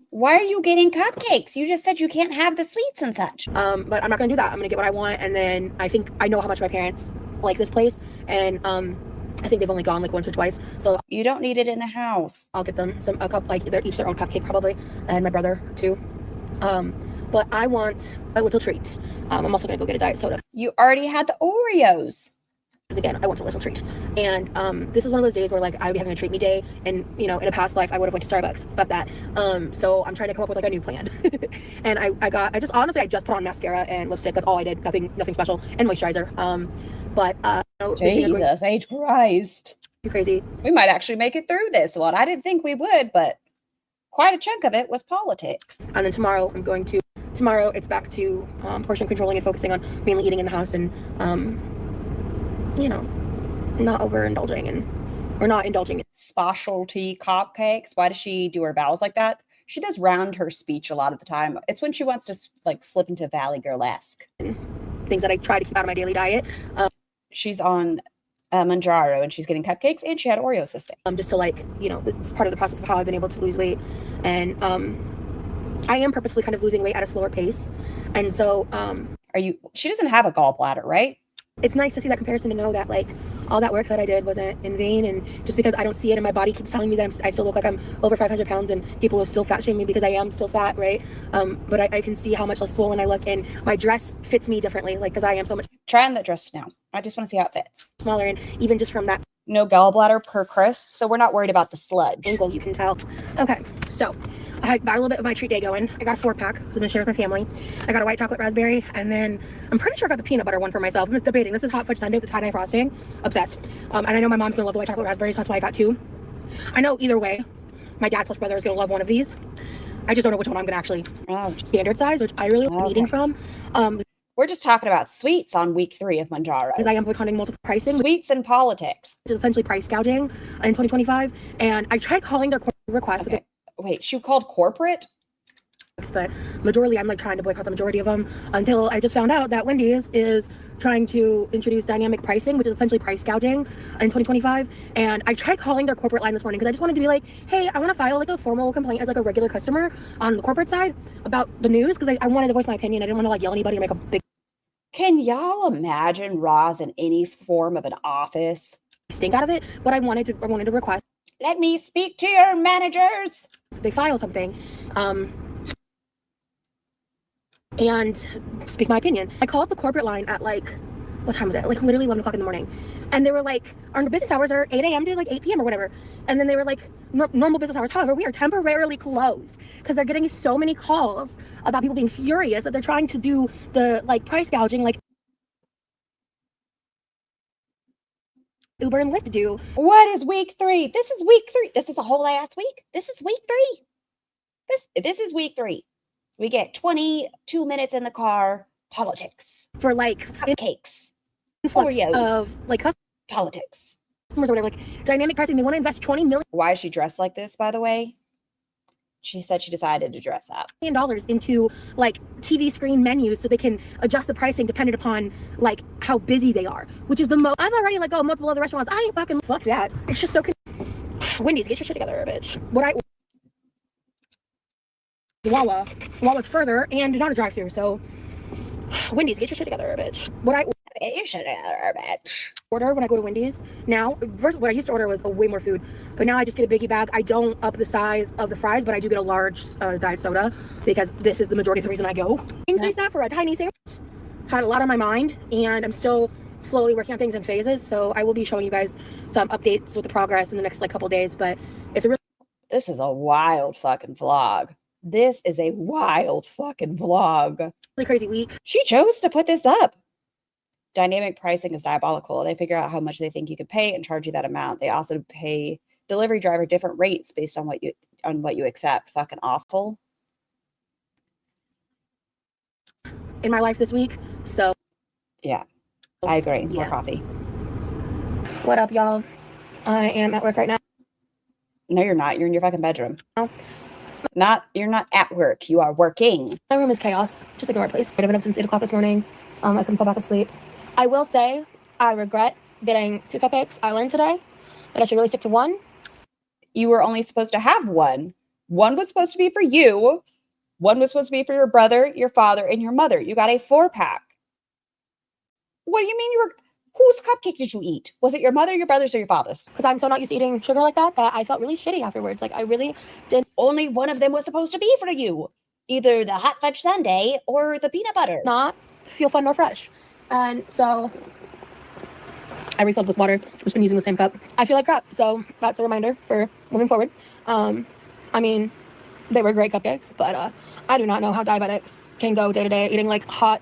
Why are you getting cupcakes? You just said you can't have the sweets and such. But I'm not gonna do that. I'm gonna get what I want, and then I think I know how much my parents like this place, and I think they've only gone like once or twice, so you don't need it in the house. I'll get them a cup, like they're each their own cupcake probably, and my brother too. But I want a little treat. I'm also gonna go get a diet soda. You already had the Oreos. Because again, I want a little treat, and this is one of those days where like I would be having a treat me day, and you know, in a past life I would have went to Starbucks. Fuck that. So I'm trying to come up with like a new plan. And I just put on mascara and lipstick. That's all I did. Nothing special, and moisturizer. But Jesus H Christ, too crazy. We might actually make it through this one. I didn't think we would, but quite a chunk of it was politics. And then tomorrow it's back to portion controlling and focusing on mainly eating in the house, and you know, not overindulging or not indulging in specialty cupcakes. Why does she do her vowels like that? She does round her speech a lot of the time. It's when she wants to like slip into Valley Girl-esque. Things that I try to keep out of my daily diet. She's on Mounjaro, and she's getting cupcakes, and she had Oreos this day. Just to like, you know, it's part of the process of how I've been able to lose weight, and I am purposefully kind of losing weight at a slower pace, and so she doesn't have a gallbladder, right? It's nice to see that comparison, to know that like all that work that I did wasn't in vain, and just because I don't see it and my body keeps telling me that I still look like I'm over 500 pounds, and people will still fat shame me because I am still fat, right? But I can see how much less swollen I look, and my dress fits me differently, like because I am so much. Try on that dress now. I just want to see how it fits. Smaller, and even just from that. No gallbladder per Chris, so we're not worried about the sludge. Angle, you can tell. Okay, so I got a little bit of my treat day going. I got a 4-pack. I'm gonna share with my family. I got a white chocolate raspberry, and then I'm pretty sure I got the peanut butter one for myself. I'm just debating. This is hot fudge sundae with the tie-dye frosting. Obsessed. And I know my mom's gonna love the white chocolate raspberries, so that's why I got 2. I know either way, my dad/brother is gonna love one of these. I just don't know which one I'm gonna actually standard size, which I really am eating from. We're just talking about sweets on week 3 of Mounjaro. Because I am boycotting multiple pricing. Sweets and politics. Which is essentially price gouging in 2025. And I tried calling their requests. Okay. Wait, she called corporate? But majorly, I'm like trying to boycott the majority of them, until I just found out that Wendy's is trying to introduce dynamic pricing, which is essentially price gouging in 2025. And I tried calling their corporate line this morning because I just wanted to be like, hey, I want to file like a formal complaint as like a regular customer on the corporate side about the news, because I wanted to voice my opinion. I didn't want to like yell at anybody or make a big. Can y'all imagine Roz in any form of an office? Stink out of it. But I wanted to request. Let me speak to your managers. They file something. And speak my opinion. I called the corporate line at like, what time was it? Like literally 11 o'clock in the morning. And they were like, our business hours are 8 a.m. to like 8 p.m. or whatever. And then they were like, normal business hours. However, we are temporarily closed, because they're getting so many calls about people being furious that they're trying to do the like price gouging, like Uber and Lyft do. What is week 3? This is week 3. This is a whole ass week. This is week 3. This is week 3. We get 22 minutes in the car. Politics. For like cupcakes. Oreos. Of like politics. Customers or whatever. Like dynamic pricing. They want to invest $20 million. Why is she dressed like this, by the way? She said she decided to dress up. $1 into like TV screen menus so they can adjust the pricing dependent upon like how busy they are, which is the most. I've already like multiple other restaurants. I ain't fucking fuck that. It's just so. Wendy's, get your shit together, bitch. Wawa's further and not a drive-through, so Wendy's, get your shit together, bitch. Get your shit together, bitch. Order when I go to Wendy's now, first what I used to order was way more food, but now I just get a biggie bag. I don't up the size of the fries, but I do get a large diet soda because this is the majority of the reason I go. Increase that for a tiny sandwich. Had a lot on my mind, and I'm still slowly working on things in phases, so I will be showing you guys some updates with the progress in the next like couple days. But it's a really This is a wild fucking vlog. This is a wild fucking vlog. crazy week. She chose to put this up. Dynamic pricing is diabolical. They figure out how much they think you can pay and charge you that amount. They also pay delivery driver different rates based on what you accept. Fucking awful. In my life this week, so yeah, I agree. More Yeah. coffee. What up, y'all? I am at work right now. No, you're not. You're in your fucking bedroom. No. You're not at work. You are working. My room is chaos. Just ignore it, please. I've been up since 8 o'clock this morning. I couldn't fall back asleep. I will say I regret getting 2 cupcakes. I learned today that I should really stick to one. You were only supposed to have one. One was supposed to be for you. One was supposed to be for your brother, your father, and your mother. You got a 4-pack. What do you mean whose cupcake did you eat? Was it your mother, your brother's, or your father's? Because I'm so not used to eating sugar like that I felt really shitty afterwards. Like, I really did Only one of them was supposed to be for you. Either the hot fudge sundae or the peanut butter. not feel fun nor fresh. And so I refilled with water. I've just been using the same cup. I feel like crap. So that's a reminder for moving forward. I mean, they were great cupcakes, but I do not know how diabetics can go day to day eating like hot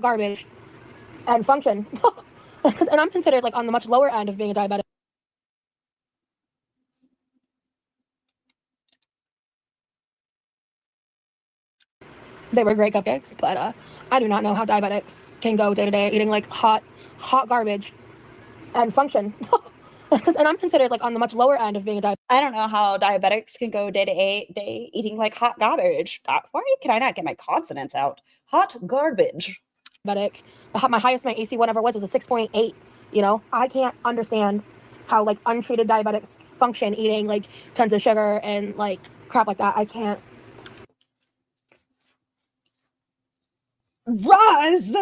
garbage and function. And I'm considered like on the much lower end of being a diabetic. They were great cupcakes, but I do not know how diabetics can go day to day eating like hot garbage and function. And I'm considered like on the much lower end of being a diabetic. I don't know how diabetics can go day to day eating like hot garbage. Why can I not get my consonants out? Hot garbage. My highest my AC1 ever was a 6.8. You know, I can't understand how like untreated diabetics function eating like tons of sugar and like crap like that. I can't. Roz!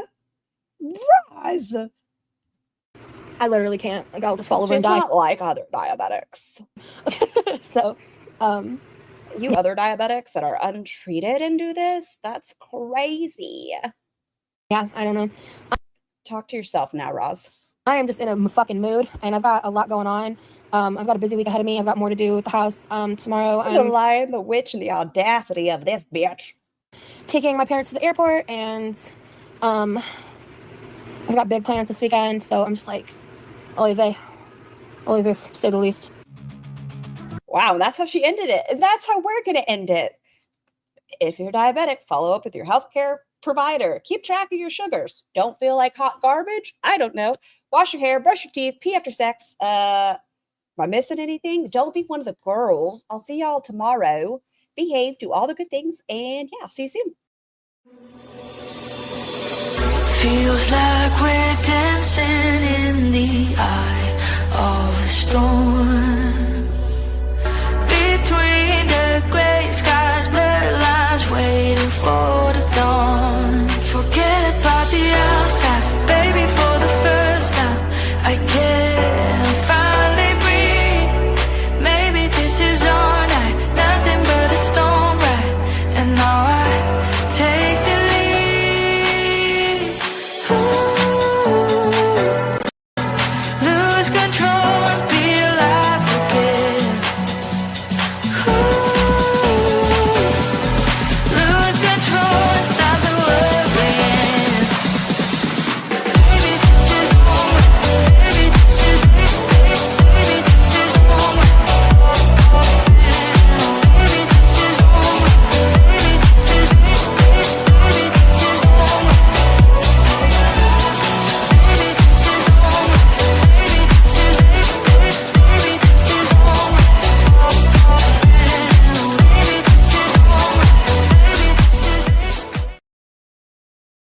I literally can't. Like, I'll just fall over She's and die. not like other diabetics. So, You other diabetics that are untreated and do this? That's crazy. yeah, I don't know. Talk to yourself now, Roz. I am just in a fucking mood, and I've got a lot going on. I've got a busy week ahead of me. I've got more to do at the house. Tomorrow, The lion, the witch, and the audacity of this bitch. taking my parents to the airport, and I've got big plans this weekend, so I'm just like, oy vey, to say the least. Wow, that's how she ended it. And that's how we're going to end it. If you're diabetic, follow up with your healthcare provider. Keep track of your sugars. Don't feel like hot garbage? I don't know. Wash your hair, brush your teeth, pee after sex. Am I missing anything? Don't be one of the girls. I'll see y'all tomorrow. Behave, do all the good things, and yeah, see you soon. Feels like we're dancing in the eye of a storm.